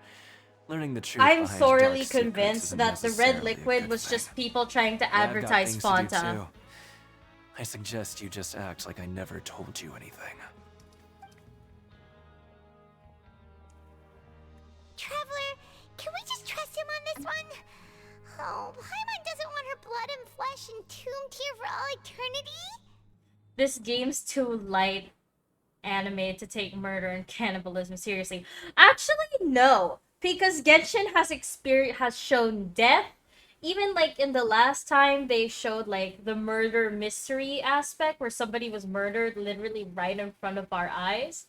Learning the truth I'm behind sorely dark secrets convinced isn't that the red necessarily a liquid good was thing. just people trying to But I've got advertise things to do Fanta. too. I suggest you just act like I never told you anything. Traveler, can we just trust him on this one? Oh, Paimon doesn't want her blood and flesh entombed here for all eternity? This game's too light anime to take murder and cannibalism seriously. Actually, no, because Genshin has shown death. Even like in the last time they showed like the murder mystery aspect where somebody was murdered literally right in front of our eyes.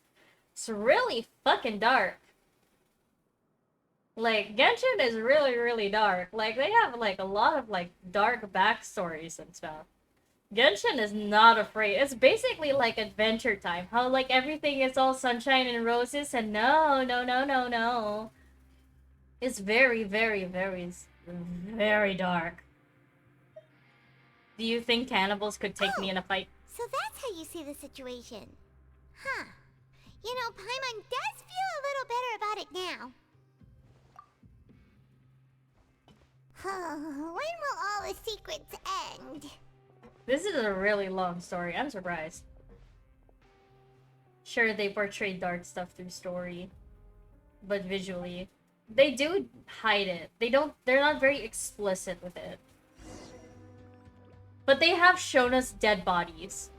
It's really fucking dark. Like Genshin is really, really dark. Like they have like a lot of like dark backstories and stuff. Genshin is not afraid. It's basically like Adventure Time. How like everything is all sunshine and roses and no, no, no, no, no. It's very, very, very, very dark. Do you think cannibals could take me in a fight? So that's how you see the situation. Huh. You know, Paimon does feel a little better about it now. When will all the secrets end? This is a really long story. I'm surprised. Sure, they portray dark stuff through story, but visually, they do hide it. They're not very explicit with it. But they have shown us dead bodies.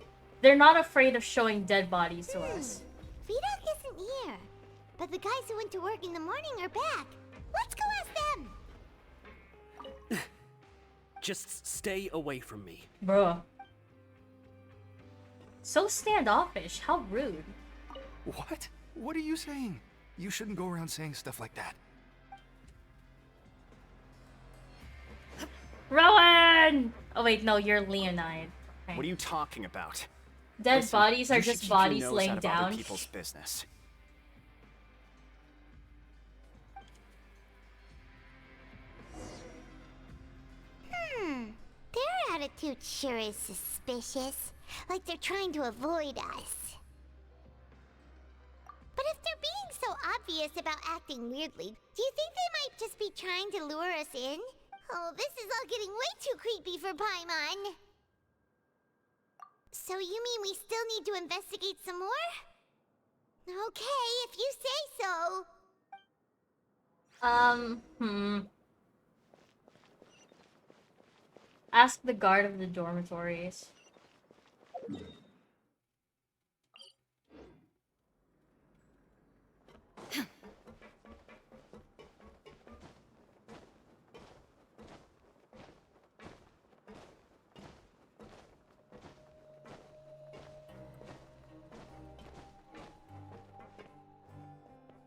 They're not afraid of showing dead bodies to us. Vidok isn't here, but the guys who went to work in the morning are back. Let's go ask them. Just stay away from me. Bruh. So standoffish. How rude. What? What are you saying? You shouldn't go around saying stuff like that. Rowan! Oh wait, no, you're Leonide. Okay. What are you talking about? Dead Listen, bodies are you should just keep your bodies nose laying out of other down. people's business. Their attitude sure is suspicious. Like they're trying to avoid us. But if they're being so obvious about acting weirdly, do you think they might just be trying to lure us in? Oh, this is all getting way too creepy for Paimon. So you mean we still need to investigate some more? Okay, if you say so. Ask the guard of the dormitories.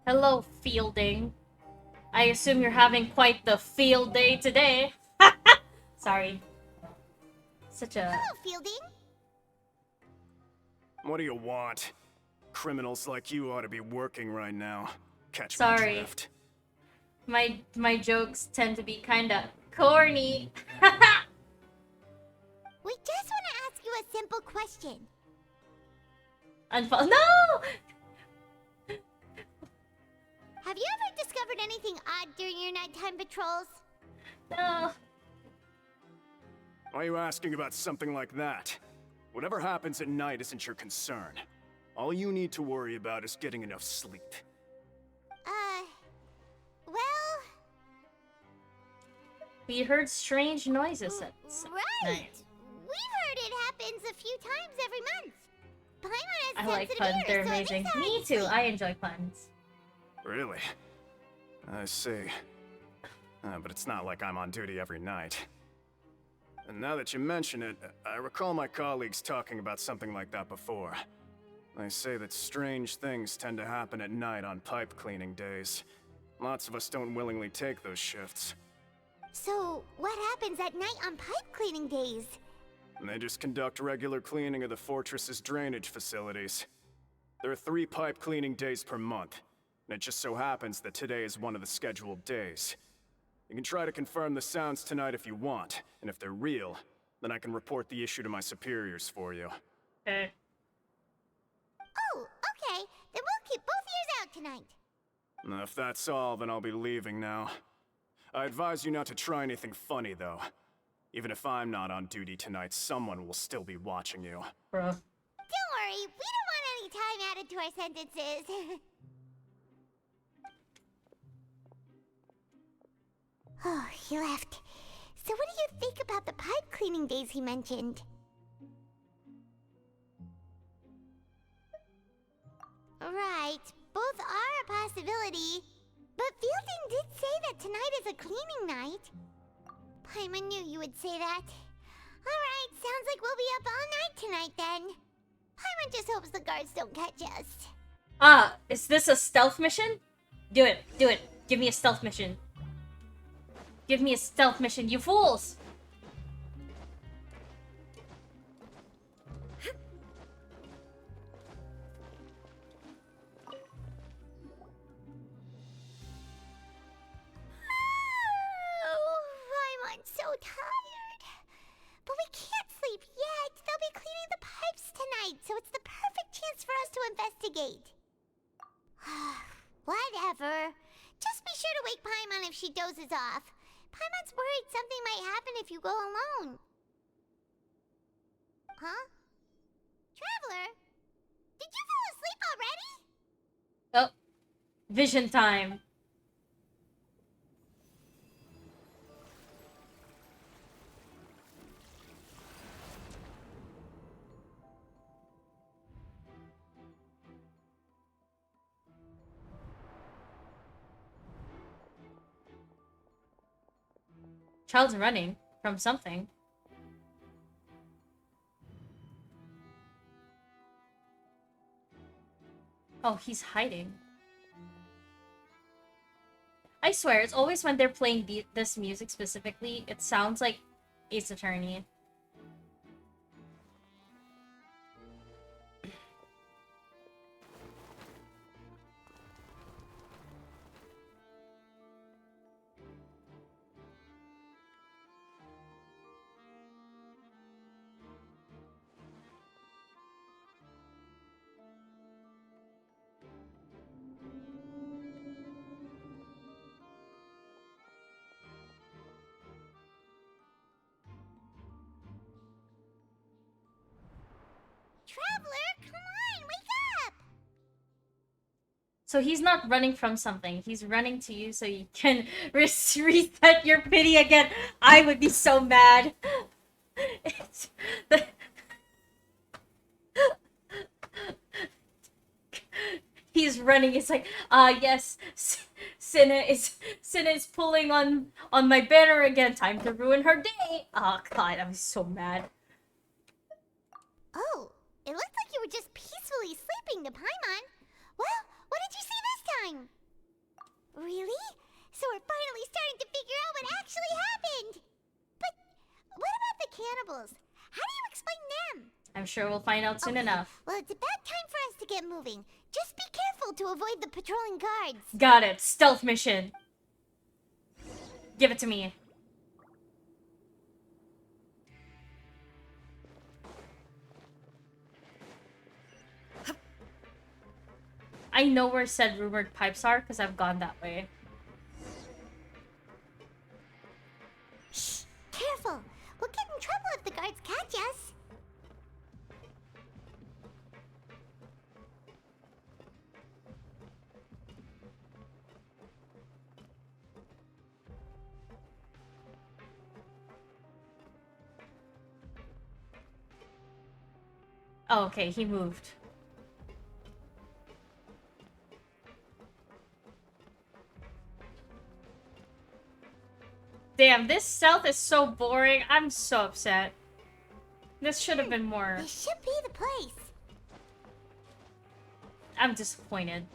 Hello, Fielding. I assume you're having quite the field day today. Sorry. Such a... Hello, Fielding. What do you want? Criminals like you ought to be working right now. Catch Sorry. my drift. My jokes tend to be kinda corny. We just want to ask you a simple question. No! Have you ever discovered anything odd during your nighttime patrols? No. Why are you asking about something like that? Whatever happens at night isn't your concern. All you need to worry about is getting enough sleep. Well... We heard strange noises at Right! night. We've heard it happens a few times every month. Paimon has I like sensitive puns, ears, they're so it amazing. makes it hard Me to too, sleep. I enjoy puns. Really? I see. But it's not like I'm on duty every night. And now that you mention it, I recall my colleagues talking about something like that before. They say that strange things tend to happen at night on pipe cleaning days. Lots of us don't willingly take those shifts. So, what happens at night on pipe cleaning days? And they just conduct regular cleaning of the fortress's drainage facilities. There are 3 pipe cleaning days per month, and it just so happens that today is one of the scheduled days. You can try to confirm the sounds tonight if you want, and if they're real, then I can report the issue to my superiors for you. Okay. Oh, okay. Then we'll keep both ears out tonight. Now, if that's all, then I'll be leaving now. I advise you not to try anything funny, though. Even if I'm not on duty tonight, someone will still be watching you. Bro. Don't worry, we don't want any time added to our sentences. Oh, he left. So what do you think about the pipe cleaning days he mentioned? Right, both are a possibility. But Fielding did say that tonight is a cleaning night. Paimon knew you would say that. Alright, sounds like we'll be up all night tonight then. Paimon just hopes the guards don't catch us. Ah, is this a stealth mission? Do it, do it. Give me a stealth mission. Give me a stealth mission, you fools! Oh, I'm so tired. But we can't sleep yet. They'll be cleaning the pipes tonight, so it's the perfect chance for us to investigate. Whatever. Just be sure to wake Paimon if she dozes off. Paimon's worried something might happen if you go alone. Huh? Traveler? Did you fall asleep already? Oh. Vision time. Child's running from something. Oh, he's hiding. I swear, it's always when they're playing this music specifically, it sounds like Ace Attorney. Traveler, come on, wake up! So he's not running from something. He's running to you so you can reset your pity again. I would be so mad. It's he's running. It's like, yes, Cinna is pulling on my banner again. Time to ruin her day. Oh god, I'm so mad. Oh, it looked like you were just peacefully sleeping to Paimon. Well, what did you see this time? Really? So we're finally starting to figure out what actually happened. But what about the cannibals? How do you explain them? I'm sure we'll find out soon enough. Well, it's about time for us to get moving. Just be careful to avoid the patrolling guards. Got it. Stealth mission. Give it to me. I know where said rumored pipes are because I've gone that way. Shh! Careful! We'll get in trouble if the guards catch us. Oh, okay, he moved. Damn, this stealth is so boring. I'm so upset. This should have been more. This should be the place. I'm disappointed.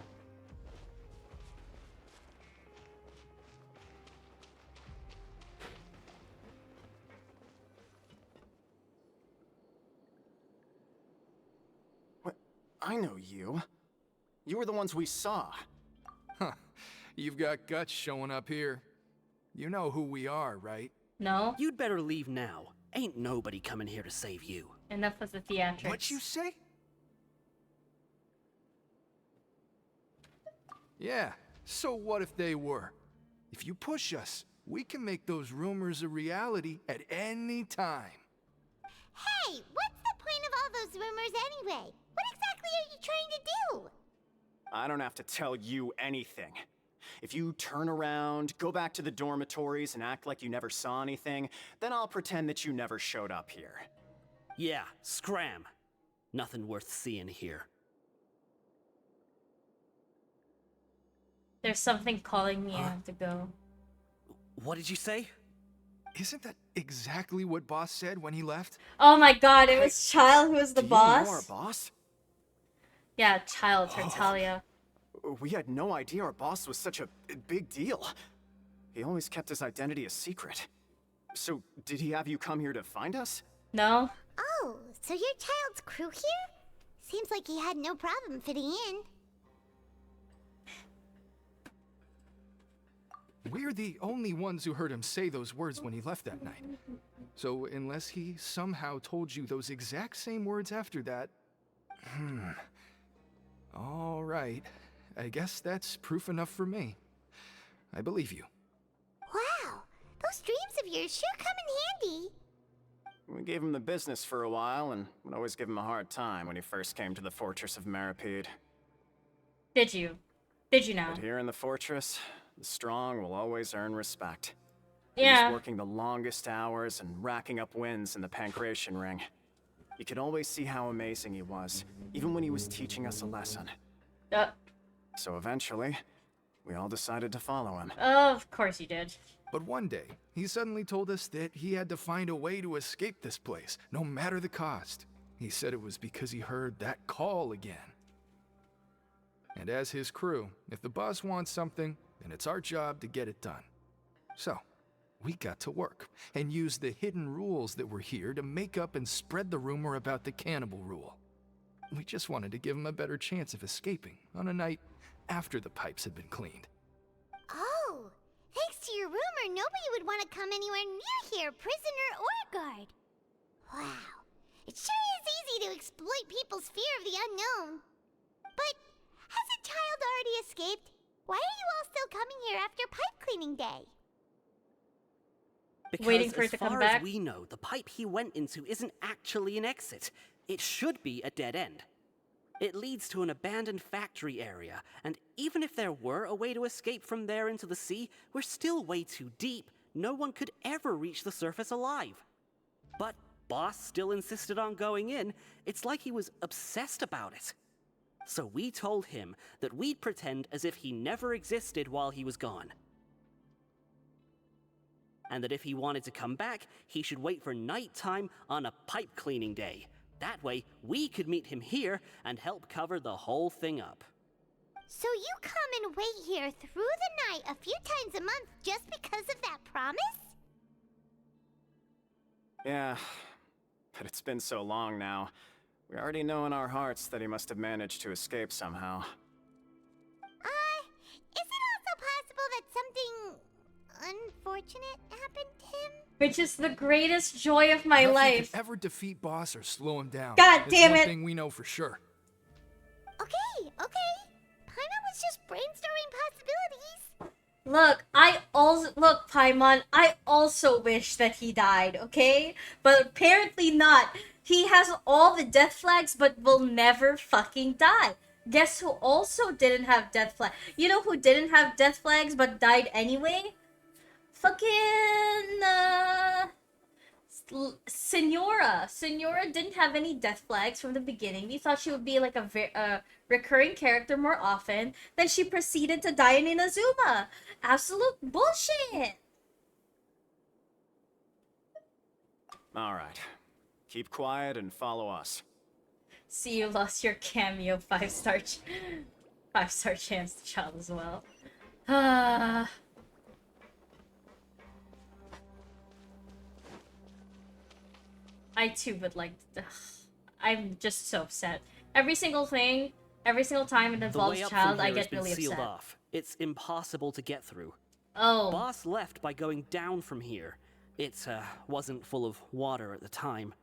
What? I know you. You were the ones we saw. Huh. You've got guts showing up here. You know who we are, right? No. You'd better leave now. Ain't nobody coming here to save you. Enough with the theatrics. What'd you say? Yeah, so what if they were? If you push us, we can make those rumors a reality at any time. Hey, what's the point of all those rumors anyway? What exactly are you trying to do? I don't have to tell you anything. If you turn around, go back to the dormitories, and act like you never saw anything, then I'll pretend that you never showed up here. Yeah, scram. Nothing worth seeing here. There's something calling me. I have to go. What did you say? Isn't that exactly what Boss said when he left? Oh my god, it was Child who was the Do boss? you know our boss? Yeah, Child, Tertalia. We had no idea our boss was such a big deal. He always kept his identity a secret. So, did he have you come here to find us? No. Oh, so you're Child's crew here? Seems like he had no problem fitting in. We're the only ones who heard him say those words when he left that night. So unless he somehow told you those exact same words after that... All right. I guess that's proof enough for me. I believe you. Wow, those dreams of yours sure come in handy. We gave him the business for a while, and would always give him a hard time when he first came to the Fortress of Maripede. Did you? Did you now? But here in the fortress, the strong will always earn respect. Yeah. He was working the longest hours and racking up wins in the Pancration Ring. You could always see how amazing he was, even when he was teaching us a lesson. So eventually, we all decided to follow him. Of course you did. But one day, he suddenly told us that he had to find a way to escape this place, no matter the cost. He said it was because he heard that call again. And as his crew, if the boss wants something, then it's our job to get it done. So, we got to work, and used the hidden rules that were here to make up and spread the rumor about the cannibal rule. We just wanted to give him a better chance of escaping on a night after the pipes had been cleaned. Oh, thanks to your rumor, nobody would want to come anywhere near here, prisoner or guard. Wow, it sure is easy to exploit people's fear of the unknown. But hasn't Child already escaped? Why are you all still coming here after pipe cleaning day? Because Waiting for it as to come far back? as we know, the pipe he went into isn't actually an exit. It should be a dead end. It leads to an abandoned factory area, and even if there were a way to escape from there into the sea, we're still way too deep. No one could ever reach the surface alive. But Boss still insisted on going in. It's like he was obsessed about it. So we told him that we'd pretend as if he never existed while he was gone. And that if he wanted to come back, he should wait for nighttime on a pipe cleaning day. That way, we could meet him here and help cover the whole thing up. So you come and wait here through the night a few times a month just because of that promise? Yeah, but it's been so long now. We already know in our hearts that he must have managed to escape somehow. Is it also possible that something unfortunate happened to him? Which is the greatest joy of my Nothing life. could ever defeat Boss or slow him down. God It's damn one it. thing we know for sure. Okay. Paimon was just brainstorming possibilities. Look, Paimon, I also wish that he died, okay? But apparently not. He has all the death flags, but will never fucking die. Guess who also didn't have death flags? You know who didn't have death flags but died anyway? Fucking, Senora. Senora didn't have any death flags from the beginning. We thought she would be like a recurring character more often. Then she proceeded to die in Inazuma. Absolute bullshit. Alright. Keep quiet and follow us. See, you lost your cameo 5-star chance to Child as well. I too would like to, I'm just so upset. Every single thing, every single time it involves the way up Child, from I here has get been really sealed upset. off. It's impossible to get through. Oh. Boss left by going down from here. It wasn't full of water at the time.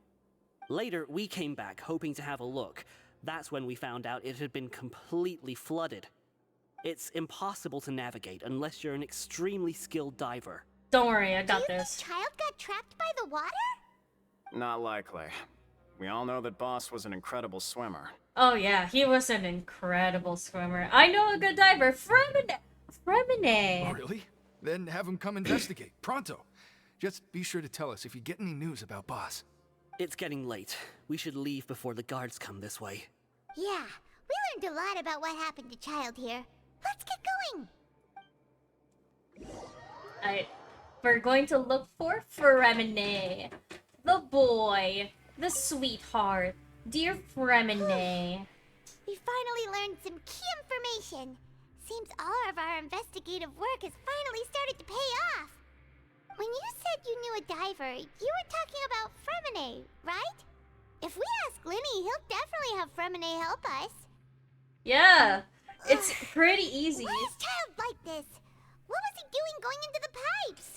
Later, we came back hoping to have a look. That's when we found out it had been completely flooded. It's impossible to navigate unless you're an extremely skilled diver. Don't worry, I Do got you this. think Child got trapped by the water? Not likely. We all know that Boss was an incredible swimmer. Oh yeah, he was an incredible swimmer. I know a good diver, Fremine. Oh, really? Then have him come investigate, pronto. Just be sure to tell us if you get any news about Boss. It's getting late. We should leave before the guards come this way. Yeah, we learned a lot about what happened to Child here. Let's get going! Alright, we're going to look for Fremine. The boy. The sweetheart. Dear Fremine. We finally learned some key information. Seems all of our investigative work has finally started to pay off. When you said you knew a diver, you were talking about Fremine, right? If we ask Linny, he'll definitely have Fremine help us. Yeah, it's pretty easy. Why is Child like this? What was he doing going into the pipes?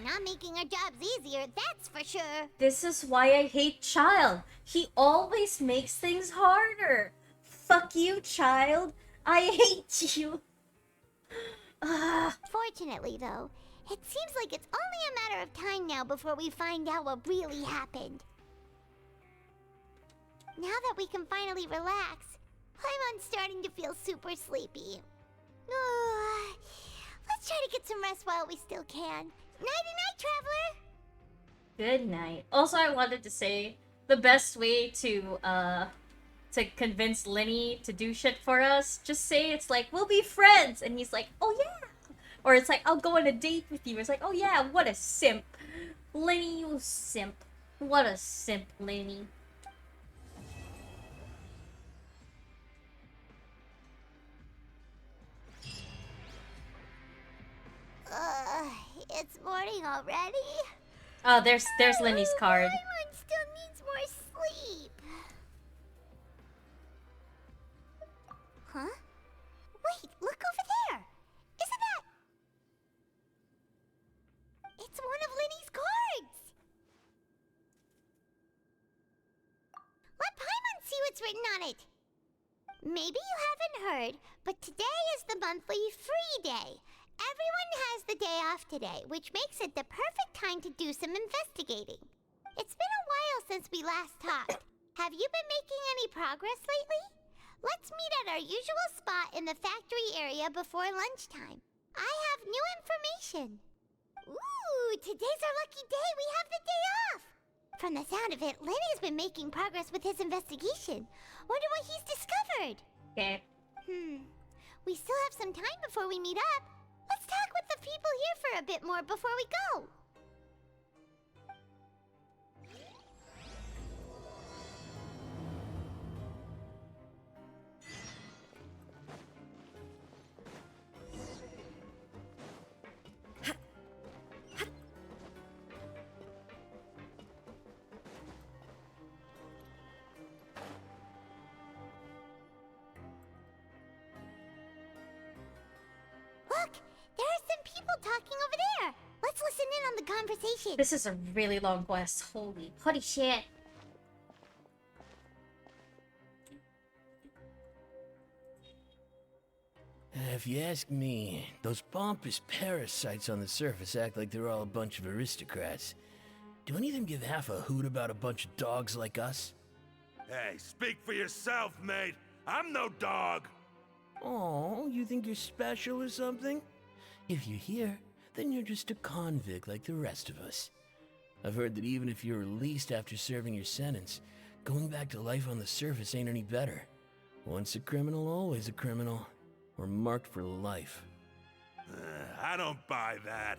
Not making our jobs easier, that's for sure. This is why I hate Child. He always makes things harder. Fuck you, Child. I hate you. Fortunately, though, it seems like it's only a matter of time now before we find out what really happened. Now that we can finally relax, I'm starting to feel super sleepy. Let's try to get some rest while we still can. Nighty-night, Traveler! Good night. Also, I wanted to say the best way to convince Linny to do shit for us, just say it's like, we'll be friends, and he's like, oh yeah. Or it's like, I'll go on a date with you. It's like, oh yeah, what a simp. Linny, you simp. What a simp, Linny. It's morning already? Oh, there's Linny's card. Paimon still needs more sleep. Huh? Wait, look over there! Isn't that... It's one of Linny's cards! Let Paimon see what's written on it! Maybe you haven't heard, but today is the monthly free day. Everyone has the day off today, which makes it the perfect time to do some investigating. It's been a while since we last talked. Have you been making any progress lately? Let's meet at our usual spot in the factory area before lunchtime. I have new information. Ooh, today's our lucky day. We have the day off. From the sound of it, Lenny's been making progress with his investigation. Wonder what he's discovered. Okay. We still have some time before we meet up. Let's talk with the people here for a bit more before we go. Look, there are some people talking over there. Let's listen in on the conversation. This is a really long quest. Holy shit. If you ask me, those pompous parasites on the surface act like they're all a bunch of aristocrats. Do any of them give half a hoot about a bunch of dogs like us? Hey, speak for yourself, mate. I'm no dog. Oh, you think you're special or something? If you're here, then you're just a convict like the rest of us. I've heard that even if you're released after serving your sentence, going back to life on the surface ain't any better. Once a criminal, always a criminal. Or marked for life. I don't buy that.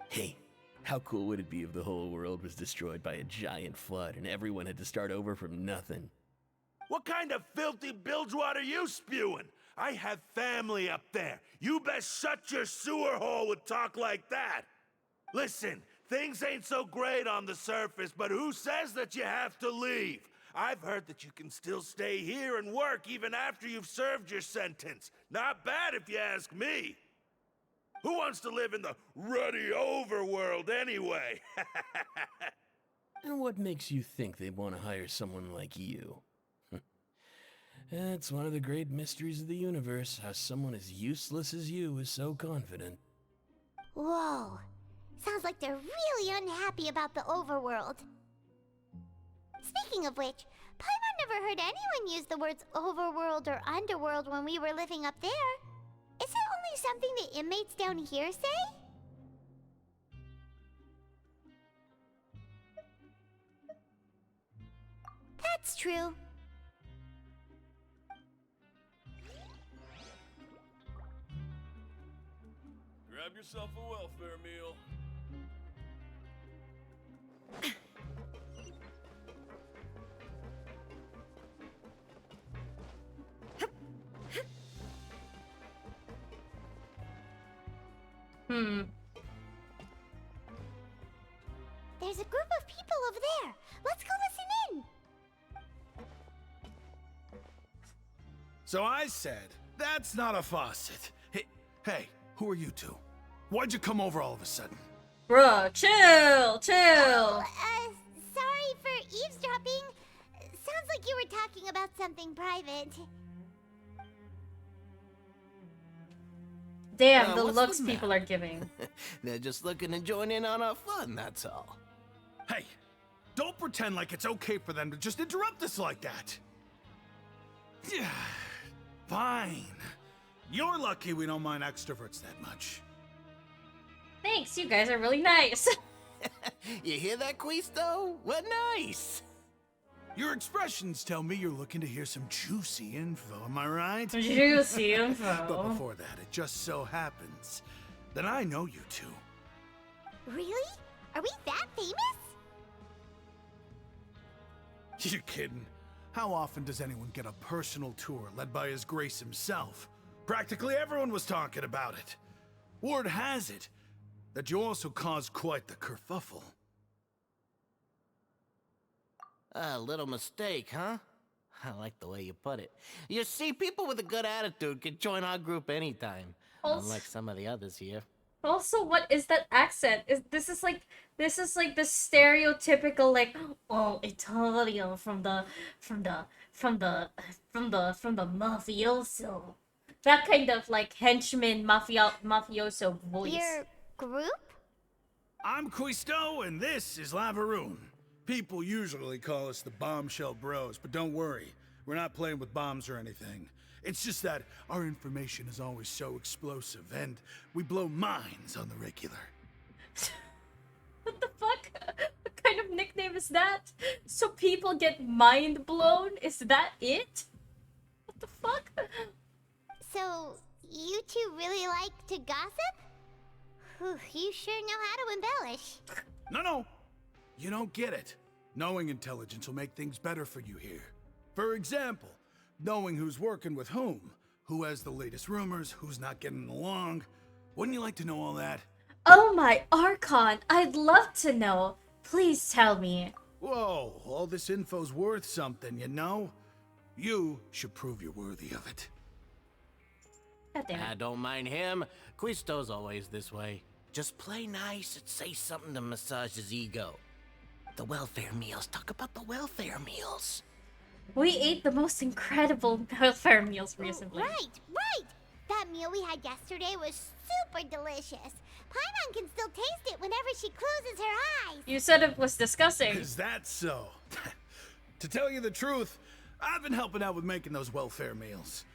Hey, how cool would it be if the whole world was destroyed by a giant flood and everyone had to start over from nothing? What kind of filthy bilge water are you spewing? I have family up there. You best shut your sewer hole with talk like that. Listen, things ain't so great on the surface, but who says that you have to leave? I've heard that you can still stay here and work even after you've served your sentence. Not bad if you ask me. Who wants to live in the ruddy overworld anyway? And what makes you think they want to hire someone like you? It's one of the great mysteries of the universe, how someone as useless as you is so confident. Whoa. Sounds like they're really unhappy about the overworld. Speaking of which, Paimon never heard anyone use the words overworld or underworld when we were living up there. Is it only something the inmates down here say? That's true. Grab yourself a welfare meal. There's a group of people over there. Let's go listen in. So I said, that's not a faucet. Hey, who are you two? Why'd you come over all of a sudden? Bruh, chill. Sorry for eavesdropping. Sounds like you were talking about something private. Damn, the what's looks the people are giving. They're just looking to join in on our fun, that's all. Hey, don't pretend like it's okay for them to just interrupt us like that. Yeah, fine. You're lucky we don't mind extroverts that much. Thanks, you guys are really nice. You hear that, Quisto? What nice! Your expressions tell me you're looking to hear some juicy info, am I right? Juicy info. But before that, it just so happens that I know you two. Really? Are we that famous? You're kidding. How often does anyone get a personal tour led by His Grace himself? Practically everyone was talking about it. Word has it that you also caused quite the kerfuffle. A little mistake, huh? I like the way you put it. You see, people with a good attitude can join our group anytime. Also, Unlike some of the others here. also, what is that accent? This is like the stereotypical like, oh, Italian from the mafioso. That kind of like henchman mafioso voice. Your group? I'm Quisto, and this is Lavaroon. People usually call us the Bombshell Bros, but don't worry. We're not playing with bombs or anything. It's just that our information is always so explosive, and we blow minds on the regular. What the fuck? What kind of nickname is that? So people get mind blown? Is that it? What the fuck? So, you two really like to gossip? Whew, you sure know how to embellish. No. You don't get it. Knowing intelligence will make things better for you here. For example, knowing who's working with whom, who has the latest rumors, who's not getting along. Wouldn't you like to know all that? Oh my Archon, I'd love to know. Please tell me. Whoa, all this info's worth something, you know? You should prove you're worthy of it. I don't mind him. Quisto's always this way. Just play nice and say something to massage his ego. The welfare meals. Talk about the welfare meals. We ate the most incredible welfare meals recently. Right! That meal we had yesterday was super delicious. Paimon can still taste it whenever she closes her eyes. You said it was disgusting. Is that so? To tell you the truth, I've been helping out with making those welfare meals.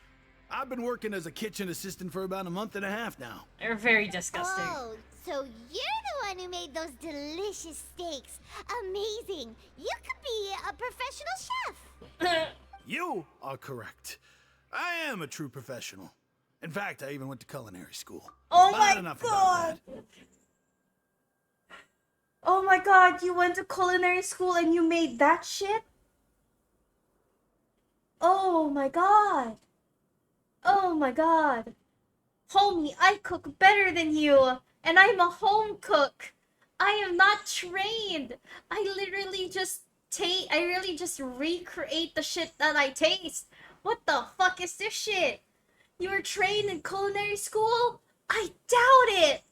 I've been working as a kitchen assistant for about a month and a half now. They're very disgusting. Oh, so you're the one who made those delicious steaks. Amazing. You could be a professional chef. You are correct. I am a true professional. In fact, I even went to culinary school. Oh But my enough god! about that. Oh my god, you went to culinary school and you made that shit? Oh my god. Oh my god. Homie, I cook better than you. And I'm a home cook. I am not trained. I literally just recreate the shit that I taste. What the fuck is this shit? You were trained in culinary school? I doubt it.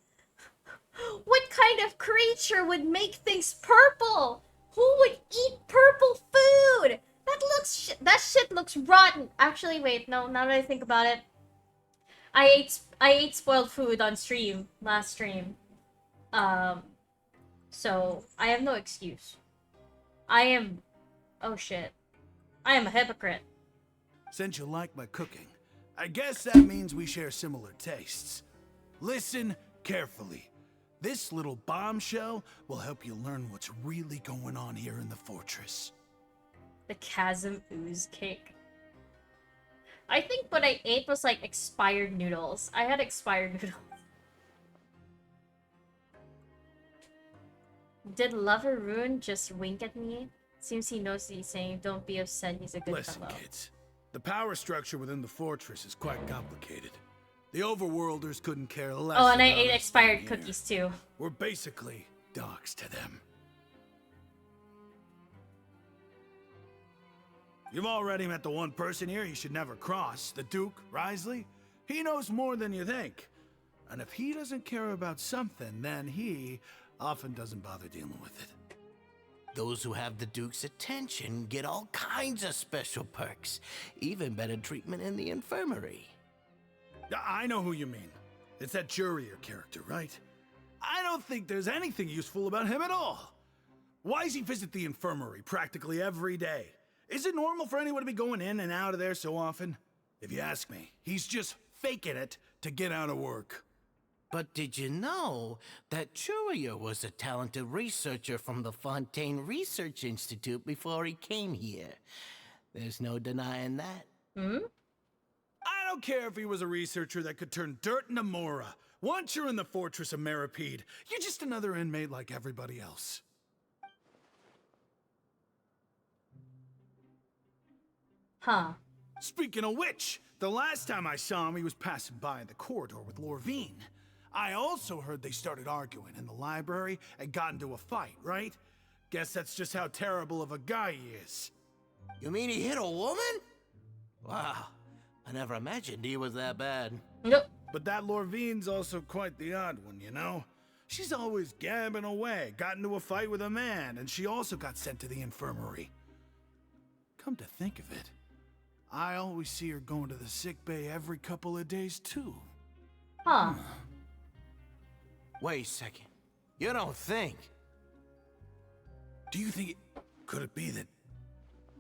What kind of creature would make things purple? Who would eat purple food? That shit looks rotten. Actually, wait, no, now that I think about it, I ate spoiled food on stream last stream. So I have no excuse. I am oh shit. I am a hypocrite. Since you like my cooking, I guess that means we share similar tastes. Listen carefully. This little bombshell will help you learn what's really going on here in the fortress. The chasm ooze cake. I think what I ate was like expired noodles. I had expired noodles. Did Lover Rune just wink at me? Seems he knows he's saying, don't be upset, he's a good Listen, fellow. kids. The power structure within the fortress is quite complicated. The overworlders couldn't care less. Oh, and I about ate us expired down here. cookies too. We're basically dogs to them. You've already met the one person here you should never cross, the Duke, Risley. He knows more than you think. And if he doesn't care about something, then he often doesn't bother dealing with it. Those who have the Duke's attention get all kinds of special perks, even better treatment in the infirmary. I know who you mean. It's that Jurier character, right? I don't think there's anything useful about him at all. Why does he visit the infirmary practically every day? Is it normal for anyone to be going in and out of there so often? If you ask me, he's just faking it to get out of work. But did you know that Jurier was a talented researcher from the Fontaine Research Institute before he came here? There's no denying that. Hmm? I don't care if he was a researcher that could turn dirt into Mora. Once you're in the fortress of Meripede, you're just another inmate like everybody else. Huh. Speaking of which, the last time I saw him, he was passing by in the corridor with Lorvine. I also heard they started arguing in the library and got into a fight, right? Guess that's just how terrible of a guy he is. You mean he hit a woman? Wow, I never imagined he was that bad. Nope. But that Lorvine's also quite the odd one, you know? She's always gabbing away, got into a fight with a man, and she also got sent to the infirmary. Come to think of it, I always see her going to the sick bay every couple of days, too. Huh. Wait a second. You don't think? Do you think could it be that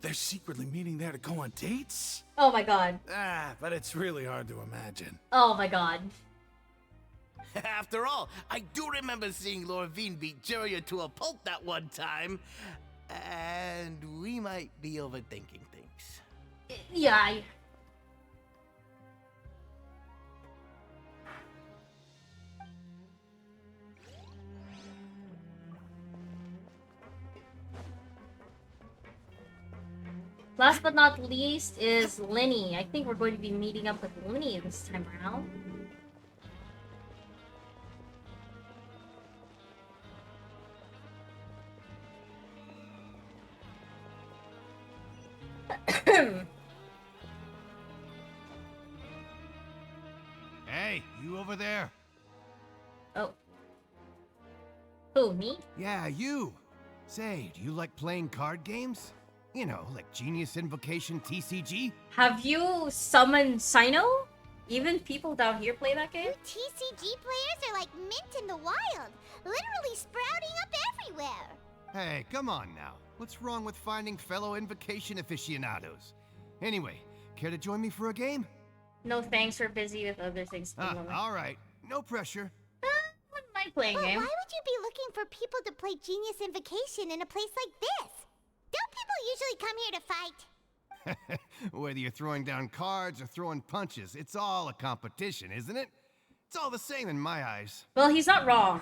they're secretly meeting there to go on dates? Oh my god. But it's really hard to imagine. Oh my god. After all, I do remember seeing Lorvine beat Jurier to a pulp that one time. And we might be overthinking things. Yeah. Last but not least is Linny. I think we're going to be meeting up with Linny this time around. Hey, you over there? Oh. Who, me? Yeah, you. Say, do you like playing card games? You know, like Genius Invocation TCG? Have you summoned Sino? Even people down here play that game? TCG players are like mint in the wild, literally sprouting up everywhere. Hey, come on now. What's wrong with finding fellow Invocation aficionados? Anyway, care to join me for a game? No thanks, we're busy with other things at the moment. All right. No pressure. Wouldn't mind playing a game. Why would you be looking for people to play Genius Invocation in a place like this? Don't people usually come here to fight? Whether you're throwing down cards or throwing punches, it's all a competition, isn't it? It's all the same in my eyes. Well, he's not wrong.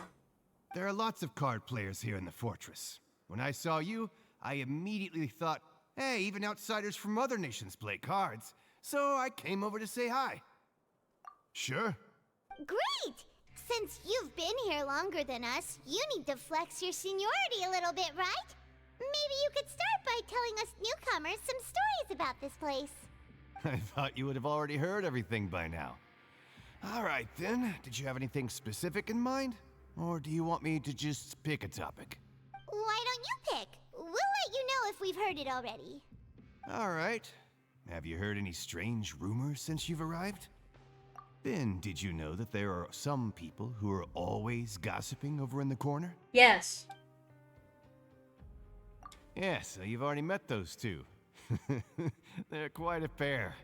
There are lots of card players here in the fortress. When I saw you, I immediately thought, hey, even outsiders from other nations play cards. So I came over to say hi. Sure. Great! Since you've been here longer than us, you need to flex your seniority a little bit, right? Maybe you could start by telling us newcomers some stories about this place. I thought you would have already heard everything by now. All right, then. Did you have anything specific in mind? Or do you want me to just pick a topic? Why don't you pick? We'll let you know if we've heard it already. All right. Have you heard any strange rumors since you've arrived? Ben, did you know that there are some people who are always gossiping over in the corner? Yes. Yes, you've already met those two. They're quite a pair.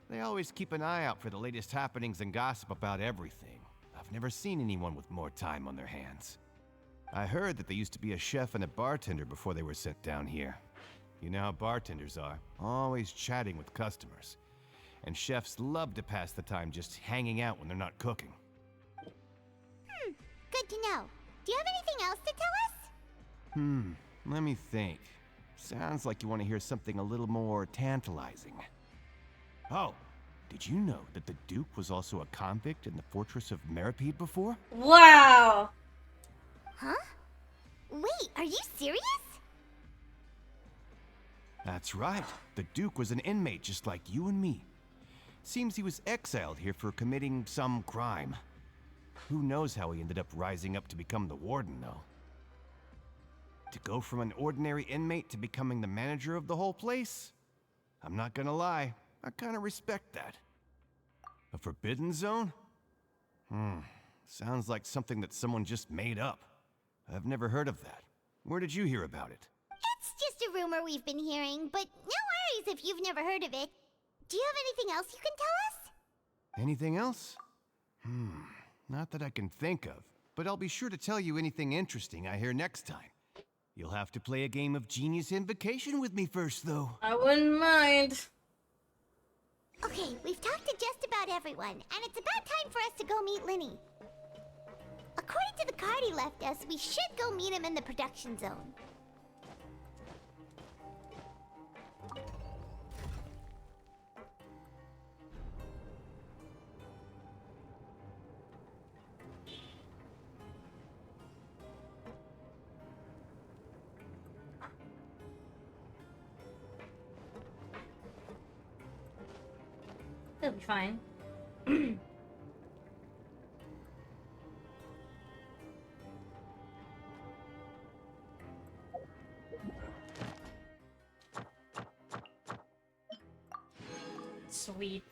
They always keep an eye out for the latest happenings and gossip about everything. I've never seen anyone with more time on their hands. I heard that they used to be a chef and a bartender before they were sent down here. You know how bartenders are, always chatting with customers. And chefs love to pass the time just hanging out when they're not cooking. Good to know. Do you have anything else to tell us? Let me think. Sounds like you want to hear something a little more tantalizing. Oh, did you know that the Duke was also a convict in the fortress of Meripede before? Wow. Huh? Wait, are you serious? That's right. The Duke was an inmate just like you and me. Seems he was exiled here for committing some crime. Who knows how he ended up rising up to become the warden, though. To go from an ordinary inmate to becoming the manager of the whole place? I'm not gonna lie, I kinda respect that. A forbidden zone? Sounds like something that someone just made up. I've never heard of that. Where did you hear about it? It's just a rumor we've been hearing, but no worries if you've never heard of it. Do you have anything else you can tell us? Anything else? Not that I can think of, but I'll be sure to tell you anything interesting I hear next time. You'll have to play a game of Genius Invocation with me first, though. I wouldn't mind. Okay, we've talked to just about everyone, and it's about time for us to go meet Linny. According to the card he left us, we should go meet him in the production zone. It'll be fine. Sweet.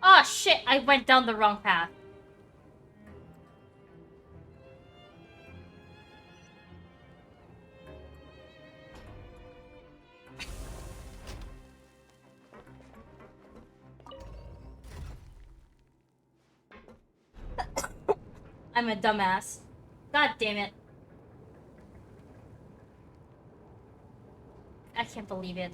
Oh shit, I went down the wrong path. I'm a dumbass. God damn it. I can't believe it.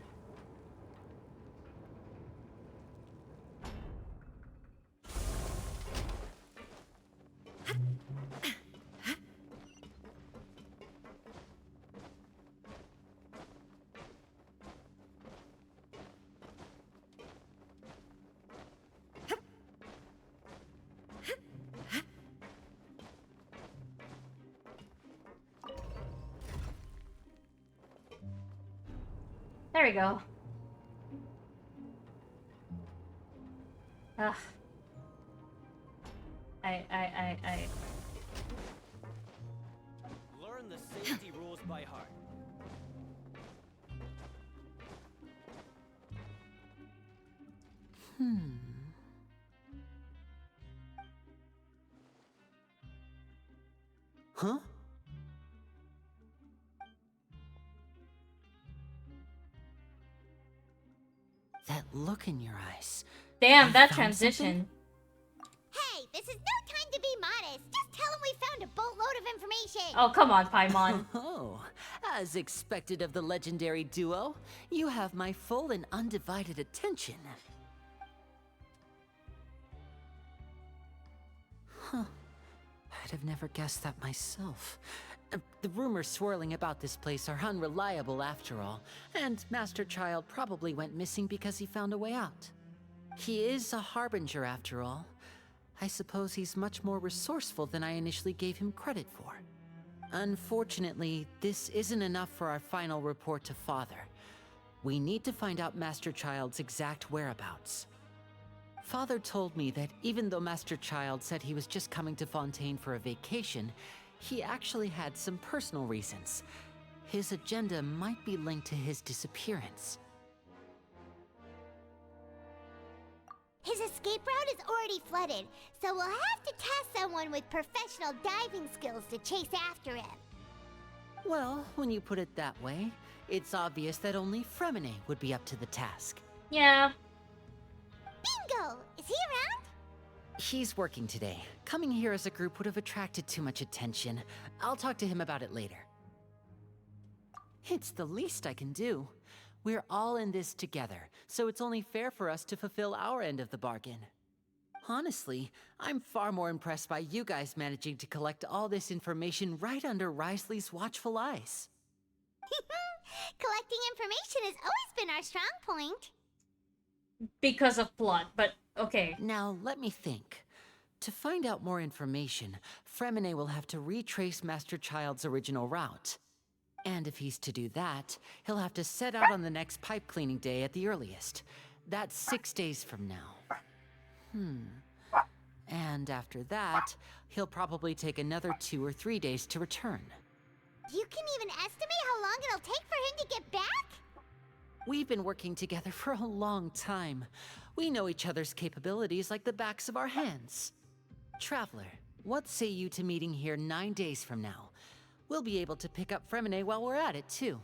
There we go. Ugh. I. Learn the safety rules by heart. Huh? That look in your eyes. Damn, You that found transition. Hey, this is no time to be modest. Just tell him we found a boatload of information. Oh, come on, Paimon. Oh, as expected of the legendary duo, you have my full and undivided attention. Huh. I'd have never guessed that myself. The rumors swirling about this place are unreliable after all, and Master Child probably went missing because he found a way out. He is a harbinger after all. I suppose he's much more resourceful than I initially gave him credit for. Unfortunately, this isn't enough for our final report to Father. We need to find out Master Child's exact whereabouts. Father told me that even though Master Child said he was just coming to Fontaine for a vacation, he actually had some personal reasons. His agenda might be linked to his disappearance. His escape route is already flooded, so we'll have to task someone with professional diving skills to chase after him. Well, when you put it that way, it's obvious that only Fremine would be up to the task. Yeah. Bingo! Is he around? He's working today. Coming here as a group would have attracted too much attention. I'll talk to him about it later. It's the least I can do. We're all in this together, so it's only fair for us to fulfill our end of the bargain. Honestly, I'm far more impressed by you guys managing to collect all this information right under Risley's watchful eyes. Collecting information has always been our strong point. Because of plot, but okay. Now, let me think. To find out more information, Fremine will have to retrace Master Child's original route. And if he's to do that, he'll have to set out on the next pipe cleaning day at the earliest. That's 6 days from now. And after that, he'll probably take another 2 or 3 days to return. You can even estimate how long it'll take for him to get back? We've been working together for a long time. We know each other's capabilities like the backs of our hands. Traveler, what say you to meeting here 9 days from now? We'll be able to pick up Fremine while we're at it, too.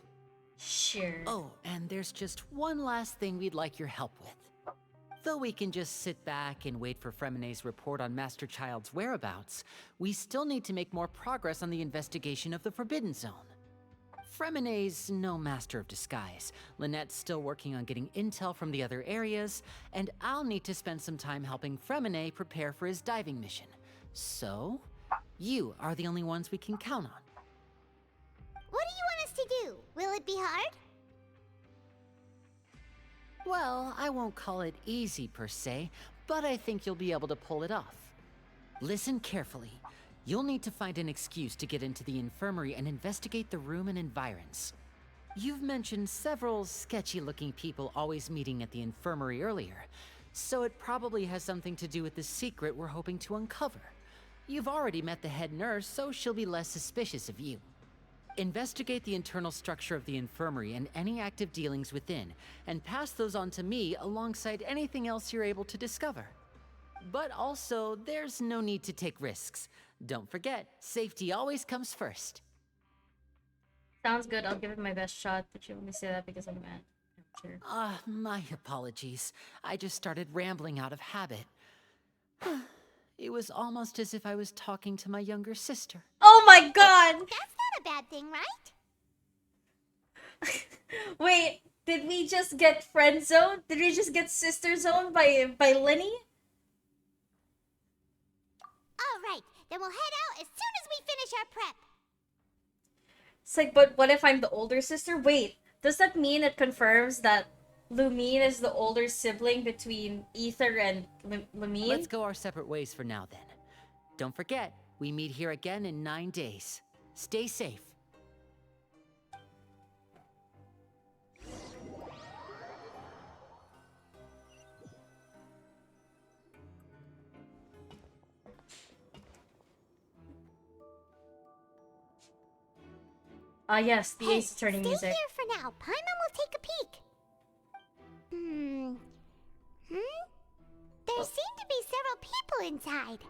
Sure. Oh, and there's just one last thing we'd like your help with. Though we can just sit back and wait for Fremine's report on Master Child's whereabouts, we still need to make more progress on the investigation of the Forbidden Zone. Fremine's no master of disguise. Lynette's still working on getting intel from the other areas, and I'll need to spend some time helping Fremine prepare for his diving mission. So, you are the only ones we can count on. What do you want us to do? Will it be hard? Well, I won't call it easy per se, but I think you'll be able to pull it off. Listen carefully. You'll need to find an excuse to get into the infirmary and investigate the room and environs. You've mentioned several sketchy-looking people always meeting at the infirmary earlier, so it probably has something to do with the secret we're hoping to uncover. You've already met the head nurse, so she'll be less suspicious of you. Investigate the internal structure of the infirmary and any active dealings within, and pass those on to me alongside anything else you're able to discover. But also, there's no need to take risks. Don't forget, safety always comes first. Sounds good. I'll give it my best shot, but you only say that because I'm mad. Sure. My apologies. I just started rambling out of habit. It was almost as if I was talking to my younger sister. Oh my god! That's not a bad thing, right? Wait, did we just get friend zoned? Did we just get sister zoned by Lenny? Alright, then we'll head out as soon as we finish our prep. It's like, but what if I'm the older sister? Wait, does that mean it confirms that Lumine is the older sibling between Ether and Lumine? Let's go our separate ways for now, then. Don't forget, we meet here again in 9 days. Stay safe. Yes, the Ace Attorney stay music. here for now. Paimon will take a peek. There seem to be several people inside.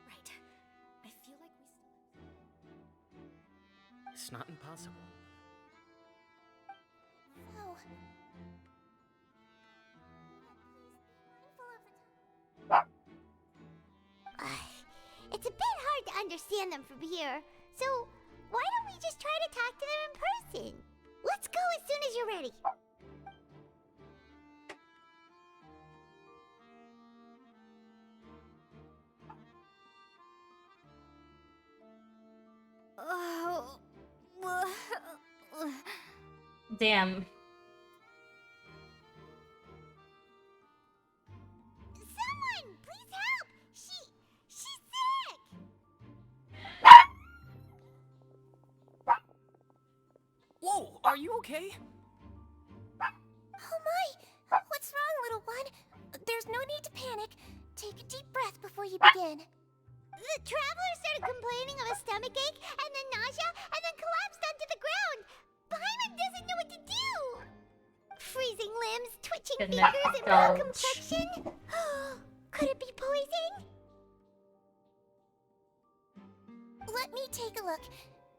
Right. I feel like we still... It's not impossible. Oh. It's a bit hard to understand them from here, so why don't we just try to talk to them in person? Let's go as soon as you're ready. Damn. Someone, please help! She's sick! Whoa, are you okay? Oh my! What's wrong, little one? There's no need to panic. Take a deep breath before you begin. The traveler started complaining of a stomachache, and then nausea, and then collapsed onto the ground. Paimon doesn't know what to do. Freezing limbs, twitching Goodness, fingers, and pale don't. complexion. Could it be poison? Let me take a look.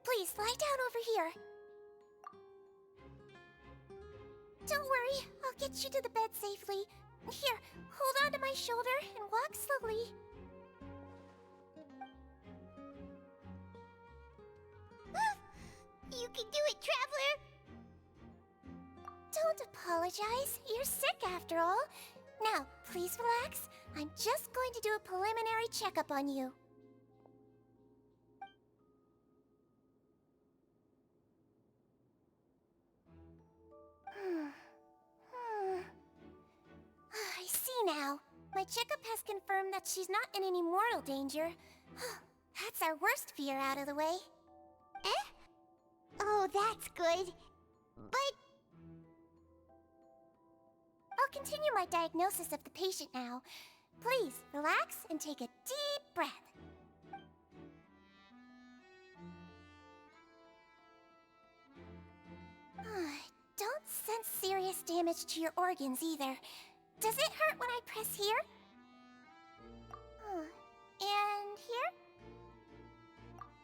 Please, lie down over here. Don't worry, I'll get you to the bed safely. Here, hold on to my shoulder and walk slowly. You can do it, traveler. Don't apologize. You're sick after all. Now, please relax. I'm just going to do a preliminary checkup on you. I see now. My checkup has confirmed that she's not in any mortal danger. That's our worst fear out of the way. Eh? Oh, that's good. But I'll continue my diagnosis of the patient now. Please, relax and take a deep breath. Don't sense serious damage to your organs either. Does it hurt when I press here? And here?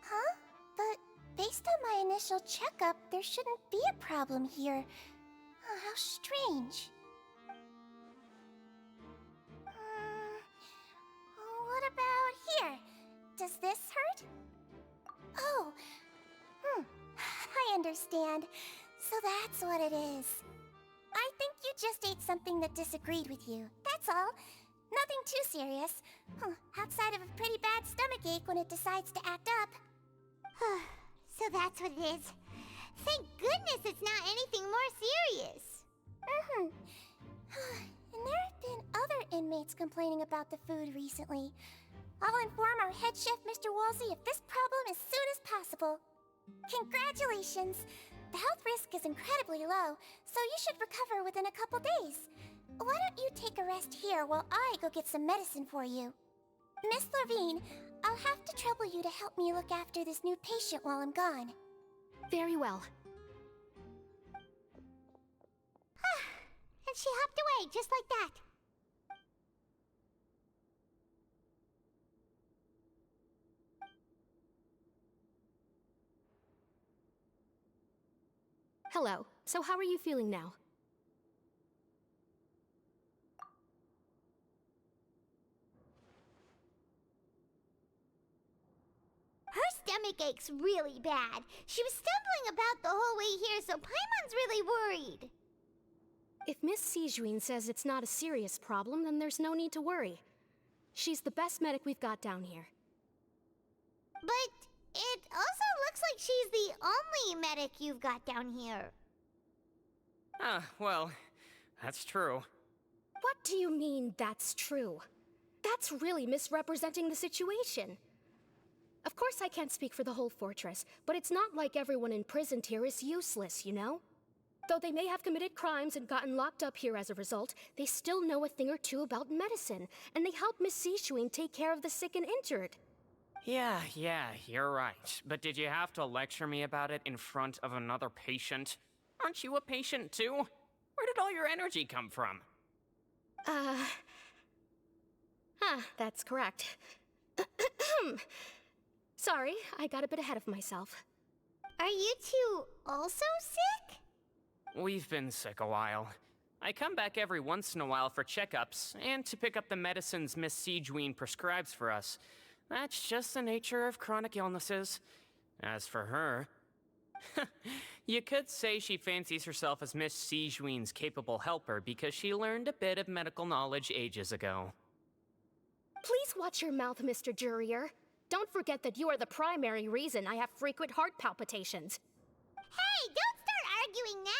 Huh? But based on my initial checkup, there shouldn't be a problem here. How strange. What about here? Does this hurt? Oh, I understand. So that's what it is. I think you just ate something that disagreed with you. That's all. Nothing too serious. Outside of a pretty bad stomachache when it decides to act up. so that's what it is. Thank goodness it's not anything more serious. And there have been other inmates complaining about the food recently. I'll inform our head chef, Mr. Wolsey, of this problem as soon as possible. Congratulations! The health risk is incredibly low, so you should recover within a couple days. Why don't you take a rest here while I go get some medicine for you? Miss Levine, I'll have to trouble you to help me look after this new patient while I'm gone. Very well. And she hopped away just like that. Hello. So how are you feeling now? Her stomach aches really bad. She was stumbling about the whole way here, so Paimon's really worried. If Miss Sijuin says it's not a serious problem, then there's no need to worry. She's the best medic we've got down here. But it also looks like she's the only medic you've got down here. Well, that's true. What do you mean, that's true? That's really misrepresenting the situation. Of course I can't speak for the whole fortress, but it's not like everyone imprisoned here is useless, you know? Though they may have committed crimes and gotten locked up here as a result, they still know a thing or two about medicine, and they help Miss Sijuin take care of the sick and injured. Yeah, you're right. But did you have to lecture me about it in front of another patient? Aren't you a patient too? Where did all your energy come from? That's correct. Sorry, I got a bit ahead of myself. Are you two also sick? We've been sick a while. I come back every once in a while for checkups, and to pick up the medicines Miss Sijuin prescribes for us. That's just the nature of chronic illnesses. As for her... you could say she fancies herself as Miss Sijuin's capable helper because she learned a bit of medical knowledge ages ago. Please watch your mouth, Mr. Jurier. Don't forget that you are the primary reason I have frequent heart palpitations. Hey, don't start arguing now.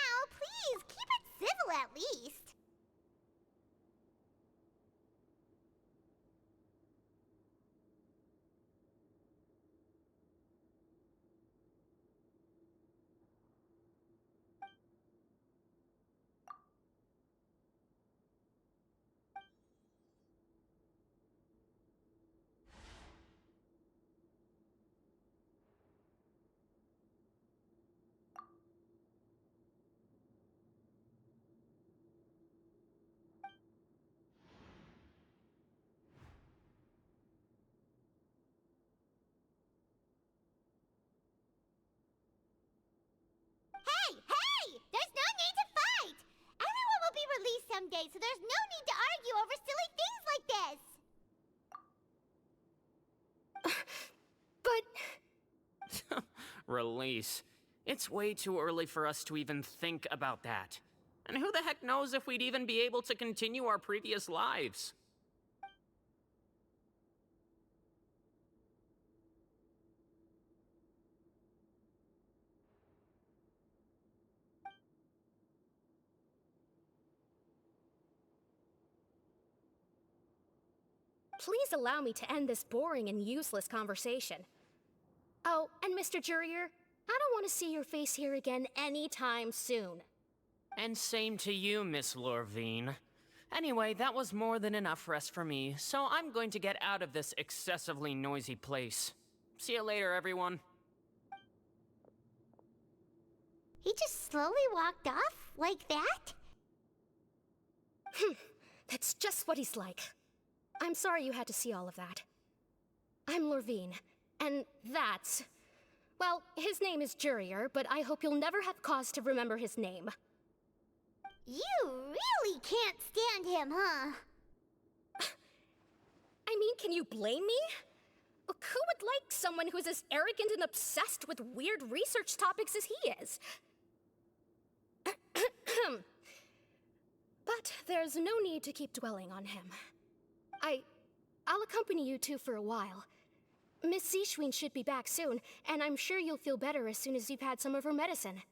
Release. It's way too early for us to even think about that. And who the heck knows if we'd even be able to continue our previous lives? Please allow me to end this boring and useless conversation. Oh, and Mr. Jurier, I don't want to see your face here again anytime soon. And same to you, Miss Lorvine. Anyway, that was more than enough rest for me, so I'm going to get out of this excessively noisy place. See you later, everyone. He just slowly walked off like that? That's just what he's like. I'm sorry you had to see all of that. I'm Lorvine, and that's... Well, his name is Jurier, but I hope you'll never have cause to remember his name. You really can't stand him, huh? I mean, can you blame me? Who would like someone who's as arrogant and obsessed with weird research topics as he is? But there's no need to keep dwelling on him. I'll accompany you two for a while. Miss Seishween should be back soon, and I'm sure you'll feel better as soon as you've had some of her medicine.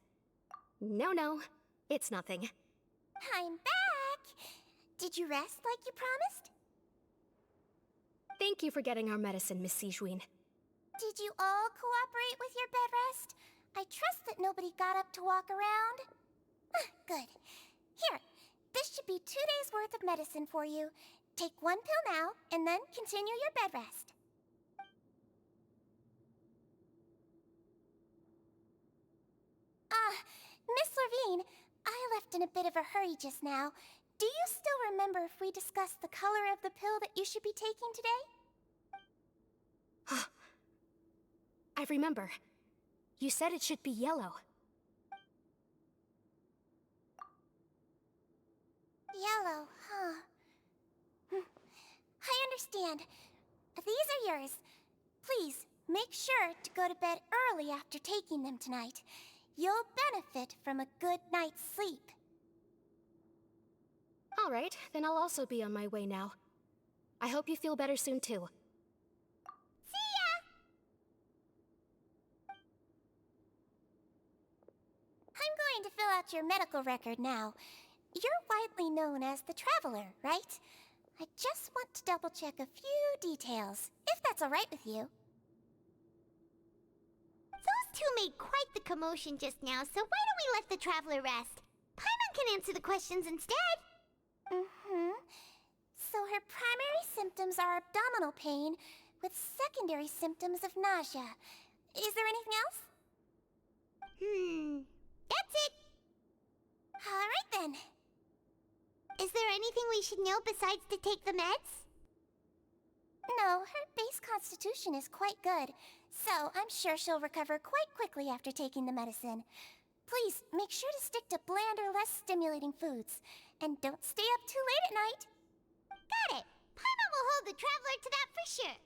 No, it's nothing. I'm back! Did you rest like you promised? Thank you for getting our medicine, Miss Seishween. Did you all cooperate with your bed rest? I trust that nobody got up to walk around. Good. Here, this should be 2 days' worth of medicine for you. Take 1 pill now, and then continue your bed rest. Miss Lorvine, I left in a bit of a hurry just now. Do you still remember if we discussed the color of the pill that you should be taking today? I remember. You said it should be yellow. Yellow, huh? I understand. These are yours. Please, make sure to go to bed early after taking them tonight. You'll benefit from a good night's sleep. All right, then I'll also be on my way now. I hope you feel better soon, too. See ya! I'm going to fill out your medical record now. You're widely known as the Traveler, right? I just want to double-check a few details, if that's all right with you. Those two made quite the commotion just now, so why don't we let the Traveler rest? Paimon can answer the questions instead. So her primary symptoms are abdominal pain, with secondary symptoms of nausea. Is there anything else? That's it. All right then. Is there anything we should know besides to take the meds? No, her base constitution is quite good, so I'm sure she'll recover quite quickly after taking the medicine. Please, make sure to stick to bland or less stimulating foods, and don't stay up too late at night. Got it! Paimon will hold the Traveler to that for sure.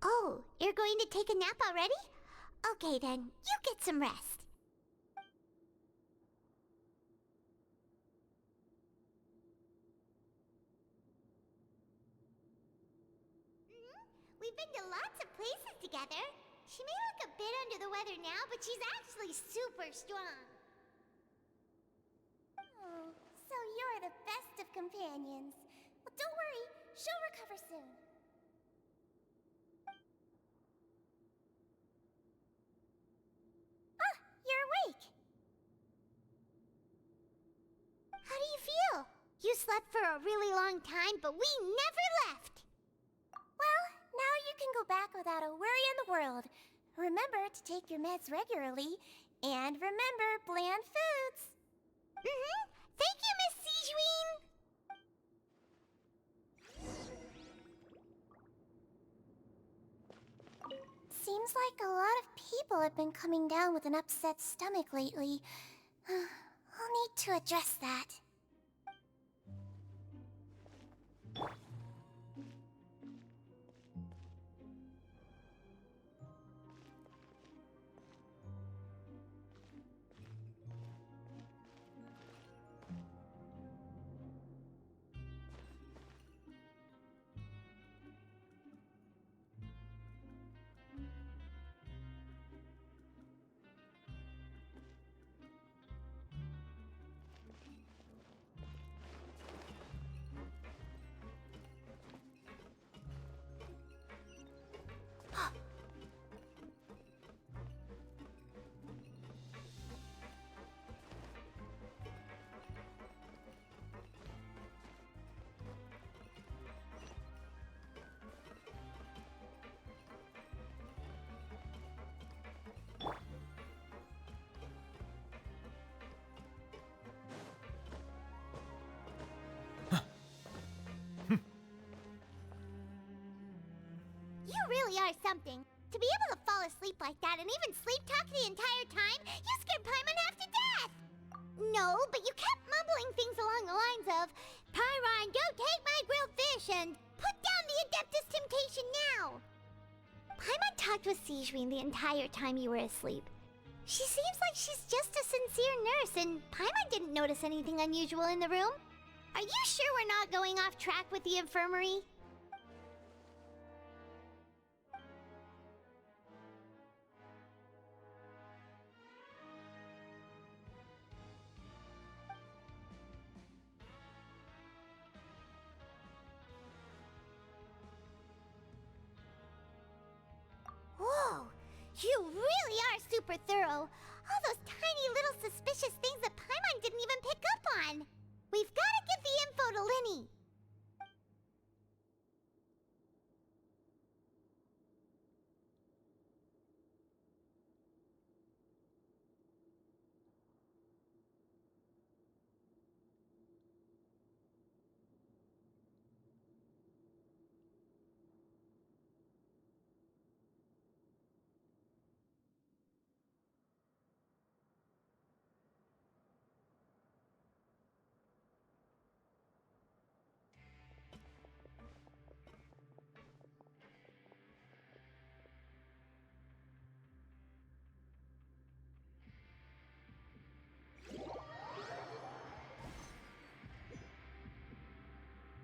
Oh, you're going to take a nap already? Okay then, you get some rest. We've been to lots of places together. She may look a bit under the weather now, but she's actually super strong. Oh, so you're the best of companions. Well, don't worry, she'll recover soon. Ah, you're awake. How do you feel? You slept for a really long time, but we never left. Well, now you can go back without a worry in the world. Remember to take your meds regularly, and remember bland foods. Thank you, Miss Seishween! Seems like a lot of people have been coming down with an upset stomach lately. I'll need to address that. really are something. To be able to fall asleep like that and even sleep talk the entire time, you scared Paimon half to death! No, but you kept mumbling things along the lines of, Pyron, go take my grilled fish and put down the Adeptus Temptation now! Paimon talked with Sigewinne the entire time you were asleep. She seems like she's just a sincere nurse, and Paimon didn't notice anything unusual in the room. Are you sure we're not going off track with the infirmary? Whoa, you really are super thorough. All those tiny little suspicious things that Paimon didn't even pick up on. We've got to give the info to Linny.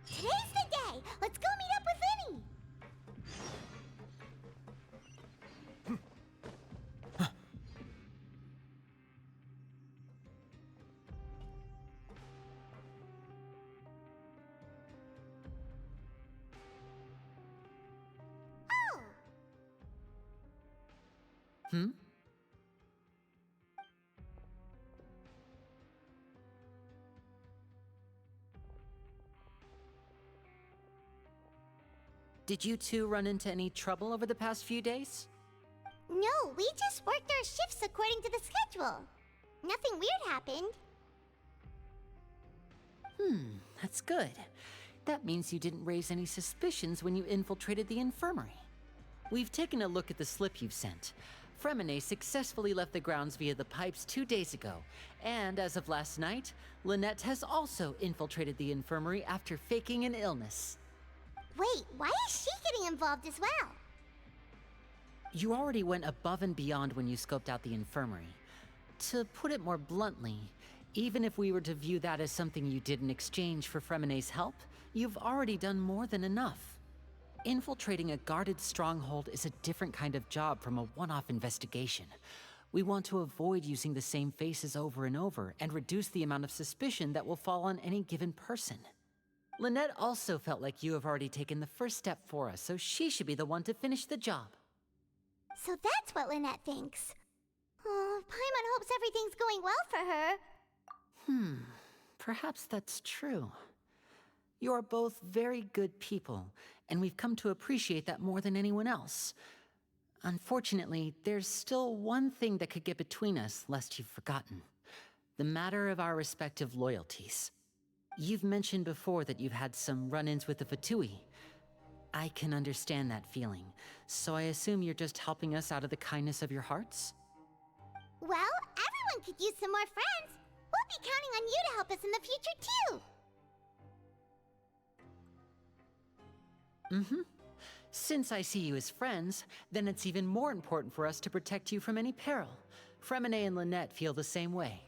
Today's the day! Let's go meet up with Linny! Oh! Hmm? Did you two run into any trouble over the past few days? No, we just worked our shifts according to the schedule. Nothing weird happened. That's good. That means you didn't raise any suspicions when you infiltrated the infirmary. We've taken a look at the slip you've sent. Fremine successfully left the grounds via the pipes 2 days ago, and as of last night, Lynette has also infiltrated the infirmary after faking an illness. Wait, why is she getting involved as well? You already went above and beyond when you scoped out the infirmary. To put it more bluntly, even if we were to view that as something you did in exchange for Fremine's help, you've already done more than enough. Infiltrating a guarded stronghold is a different kind of job from a one-off investigation. We want to avoid using the same faces over and over and reduce the amount of suspicion that will fall on any given person. Lynette also felt like you have already taken the first step for us, so she should be the one to finish the job. So that's what Lynette thinks. Oh, Paimon hopes everything's going well for her. Perhaps that's true. You're both very good people, and we've come to appreciate that more than anyone else. Unfortunately, there's still one thing that could get between us, lest you've forgotten. The matter of our respective loyalties. You've mentioned before that you've had some run-ins with the Fatui. I can understand that feeling, so I assume you're just helping us out of the kindness of your hearts? Well, everyone could use some more friends. We'll be counting on you to help us in the future, too. Since I see you as friends, then it's even more important for us to protect you from any peril. Fremine and Lynette feel the same way.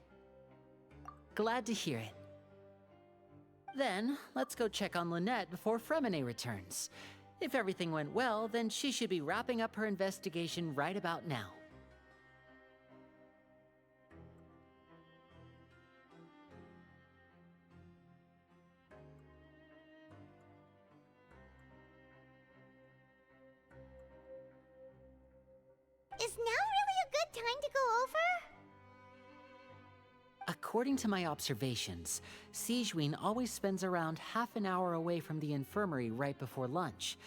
Glad to hear it. Then, let's go check on Lynette before Fremine returns. If everything went well, then she should be wrapping up her investigation right about now. Is now really a good time to go over? According to my observations, Sigewinne always spends around half an hour away from the infirmary right before lunch.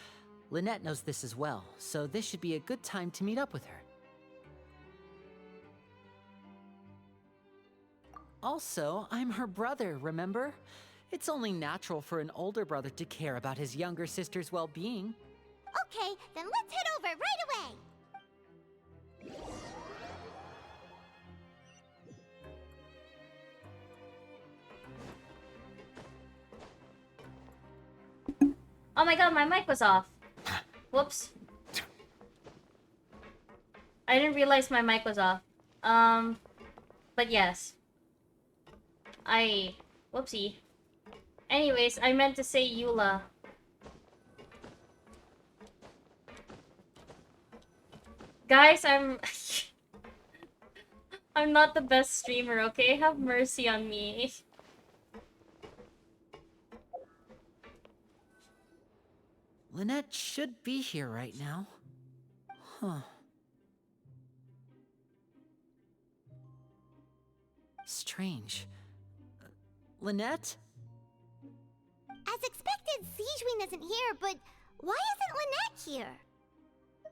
Lynette knows this as well, so this should be a good time to meet up with her. Also, I'm her brother, remember? It's only natural for an older brother to care about his younger sister's well-being. Okay, then let's head over right away. Oh my god, my mic was off. Whoops. I didn't realize my mic was off. But yes. Whoopsie. Anyways, I meant to say Eula. Guys, I'm not the best streamer, okay? Have mercy on me. Lynette should be here right now. Huh. Strange. Lynette? As expected, Sijwin isn't here, but why isn't Lynette here?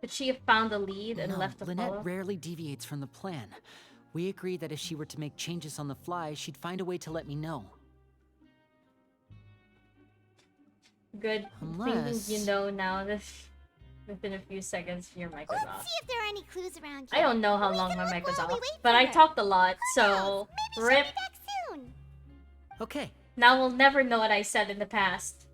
Could she have found the lead and No, left the Lynette follow? rarely deviates from the plan. We agreed that if she were to make changes on the fly, she'd find a way to let me know. Good. Unless... Thinking you know now this within a few seconds your mic was Let's off. see if there are any clues around here. I don't know how long my mic was off, wait but for I her. talked a lot, so Maybe rip. she'll be back soon. Okay. Now we'll never know what I said in the past.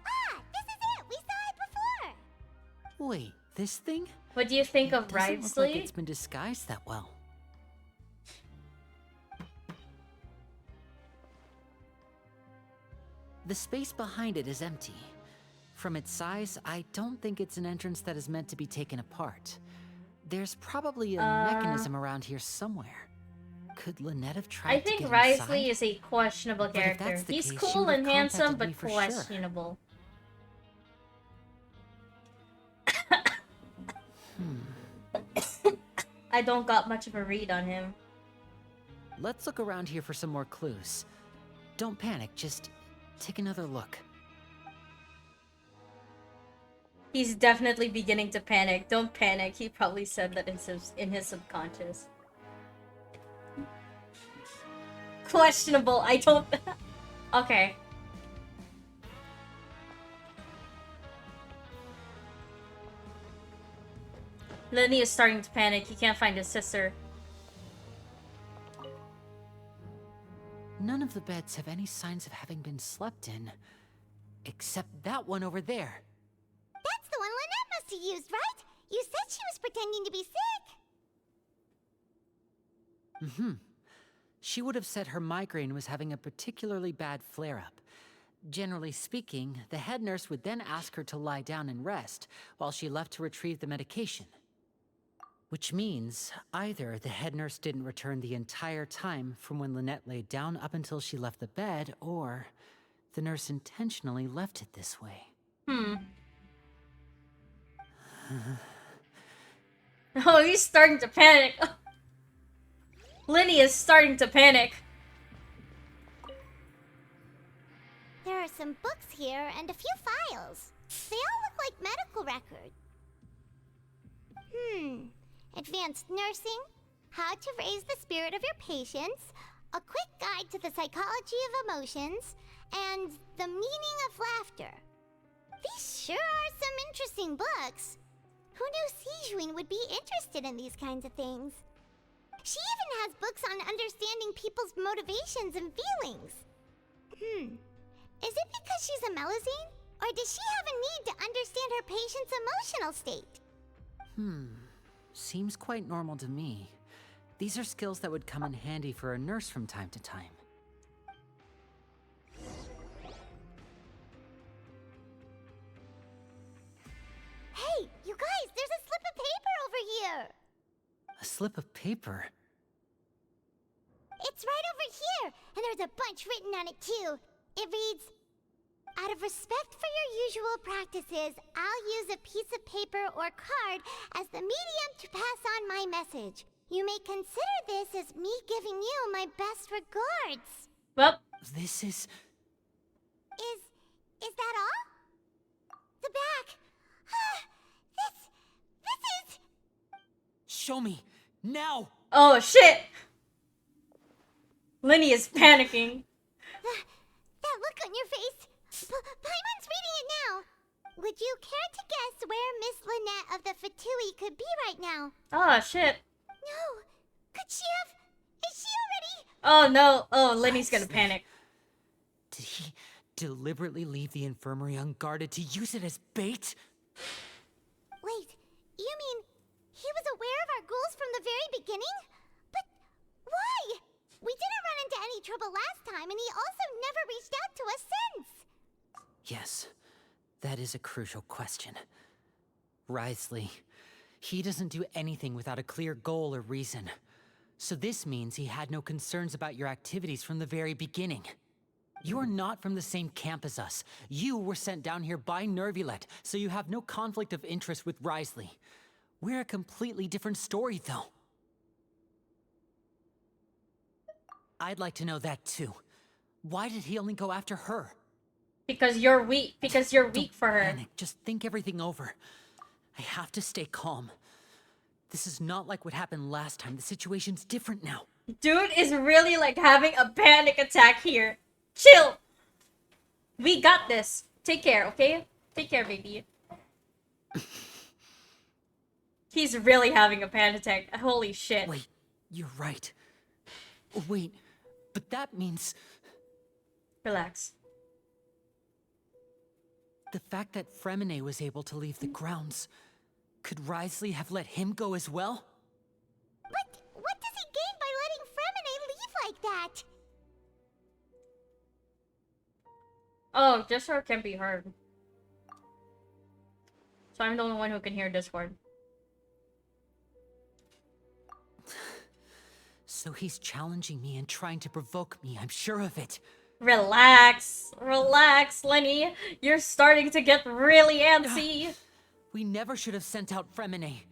Ah, this is it. We saw it before. Wait, this thing? What do you think of Doesn't look like Ridesley? it's been disguised that well. The space behind it is empty. From its size, I don't think it's an entrance that is meant to be taken apart. There's probably a mechanism around here somewhere. Could Lynette have tried I to think get Ridesley inside? is a questionable But if character. that's the He's case, she cool would and have handsome, contacted me but for sure. questionable. I don't got much of a read on him. Let's look around here for some more clues. Don't panic, just take another look. He's definitely beginning to panic. Don't panic. He probably said that in his subconscious. Questionable. I don't... Okay. Lenny is starting to panic. He can't find his sister. None of the beds have any signs of having been slept in. Except that one over there. That's the one Lynette must have used, right? You said she was pretending to be sick. Mm-hmm. She would have said her migraine was having a particularly bad flare-up. Generally speaking, the head nurse would then ask her to lie down and rest, while she left to retrieve the medication. Which means, either the head nurse didn't return the entire time from when Lynette laid down up until she left the bed, or the nurse intentionally left it this way. Oh, he's starting to panic. Lenny is starting to panic. There are some books here and a few files. They all look like medical records. Advanced nursing, how to raise the spirit of your patients, a quick guide to the psychology of emotions, and the meaning of laughter. These sure are some interesting books. Who knew Sijwin would be interested in these kinds of things? She even has books on understanding people's motivations and feelings. Is it because she's a Melusine? Or does she have a need to understand her patient's emotional state? Seems quite normal to me. These are skills that would come in handy for a nurse from time to time. Hey, you guys, there's a slip of paper over here! A slip of paper? It's right over here, and there's a bunch written on it too. It reads, out of respect for your usual practices, I'll use a piece of paper or card as the medium to pass on my message. You may consider this as me giving you my best regards. Well, this is... Is that all? The back. This is... Show me. Now! Oh shit! Lenny is panicking. That look on your face. Paimon's reading it now. Would you care to guess where Miss Lynette of the Fatui could be right now? Oh shit. No. Could she have... Is she already... Oh no. Oh, Lenny's gonna panic. Did he deliberately leave the infirmary unguarded to use it as bait? Wait, you mean he was aware of our goals from the very beginning? But why? We didn't run into any trouble last time, and he also never reached out to us since. Yes, that is a crucial question. Wriothesley, he doesn't do anything without a clear goal or reason. So this means he had no concerns about your activities from the very beginning. You are not from the same camp as us. You were sent down here by Nervulet, so you have no conflict of interest with Wriothesley. We're a completely different story, though. I'd like to know that, too. Why did he only go after her? Because you're weak. Because you're weak for her. Panic. Just think everything over. I have to stay calm. This is not like what happened last time. The situation's different now. Dude is really like having a panic attack here. Chill. We got this. Take care, okay? Take care, baby. He's really having a panic attack. Holy shit. Wait, you're right. Wait, but that means... Relax. The fact that Fremine was able to leave the grounds, could Wriothesley have let him go as well? But what does he gain by letting Fremine leave like that? Oh, Discord can be heard. So I'm the only one who can hear Discord. So he's challenging me and trying to provoke me, I'm sure of it. Relax. Relax, Lenny. You're starting to get really antsy. We never should have sent out Fremine.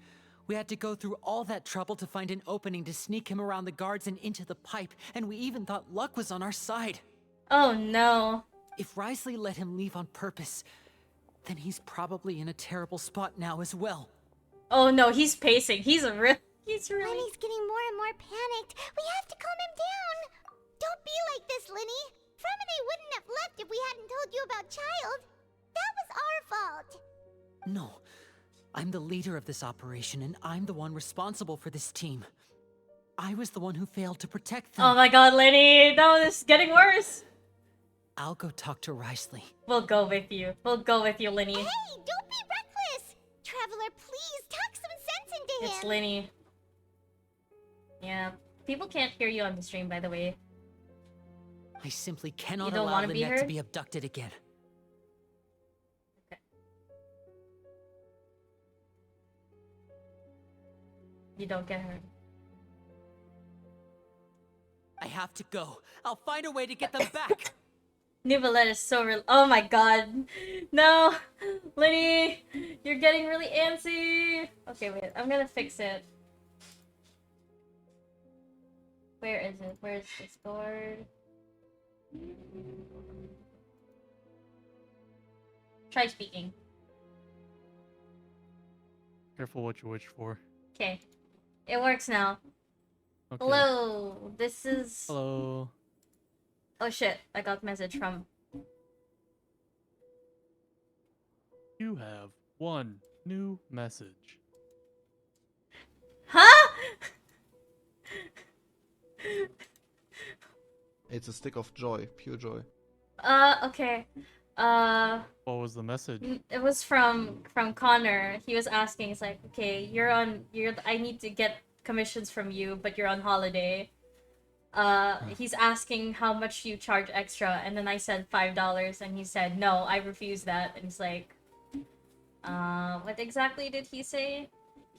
We had to go through all that trouble to find an opening to sneak him around the guards and into the pipe, and we even thought luck was on our side. Oh no. If Wriothesley let him leave on purpose, then he's probably in a terrible spot now as well. Oh no, he's pacing. He's really... Lenny's getting more and more panicked. We have to calm him down. Don't be like this, Lenny. Fremine wouldn't have left if we hadn't told you about Child. That was our fault. No. I'm the leader of this operation, and I'm the one responsible for this team. I was the one who failed to protect them. Oh my god, Lenny. No, this is getting worse. I'll go talk to Wriothesley. We'll go with you. We'll go with you, Lenny. Hey, don't be reckless. Traveler, please talk some sense into him. It's Lenny. Yeah. People can't hear you on the stream, by the way. I simply cannot You don't allow wanna be Lynette to heard? be abducted again. You don't get her. I have to go. I'll find a way to get them back. Nivelette is so real. Oh my god. No. Lenny, you're getting really antsy. Okay, wait. I'm gonna fix it. Where is it? Where's Discord? Try speaking. Careful what you wish for. Okay. It works now. Okay. Hello. This is... Hello. Oh shit. I got a message from... You have one new message. Huh? It's a stick of joy, pure joy. Okay. What was the message? It was from Connor. He was asking, it's like, okay, I need to get commissions from you, but you're on holiday. He's asking how much you charge extra, and then I said $5, and he said, no, I refuse that. And he's like, what exactly did he say?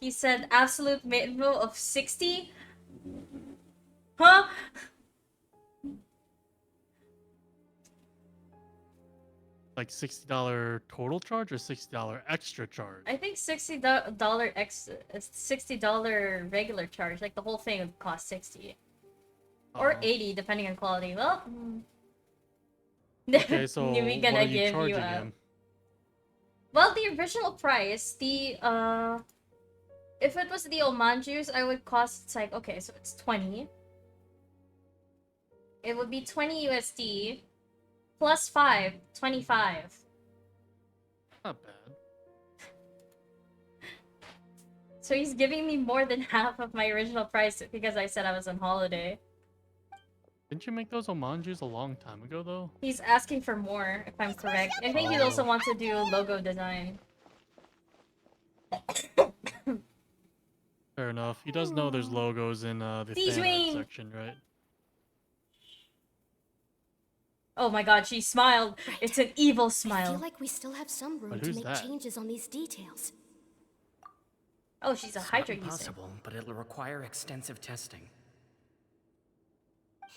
He said absolute minimum of 60? Huh? Like $60 total charge or $60 extra charge? I think $60 $60 regular charge. Like the whole thing would cost 60. Or 80 depending on quality. Well, Okay, so we what gonna are you give charging you him? well, the original price, the If it was the omanjus, I would cost, it's like, okay, so it's 20. It would be 20 USD plus 5, 25. Not bad. So he's giving me more than half of my original price because I said I was on holiday. Didn't you make those omanjus a long time ago, though? He's asking for more, if I'm correct. I think he also wants to do logo design. Fair enough. He does know there's logos in the fan art section, right? Oh my god, she smiled. Right. It's an evil I smile. feel like we still have some room But to who's make that? changes on these details. Oh, she's a It's Hydra not user. impossible, but it'll require extensive testing.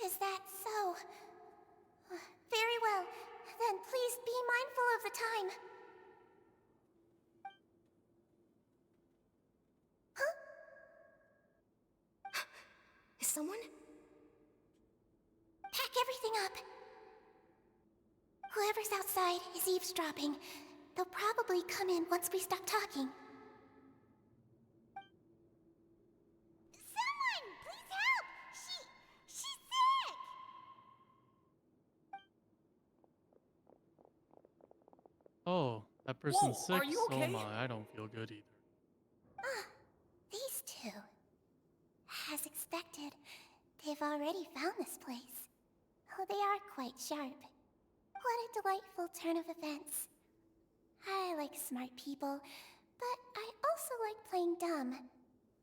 Is that so? Very well. Then please be mindful of the time. Huh? Is someone? Pack everything up. Whoever's outside is eavesdropping. They'll probably come in once we stop talking. Someone! Please help! She's sick! Oh, that person's Whoa, sick? are you okay? Oh my, I don't feel good either. These two. As expected, they've already found this place. Oh, they are quite sharp. What a delightful turn of events. I like smart people, but I also like playing dumb.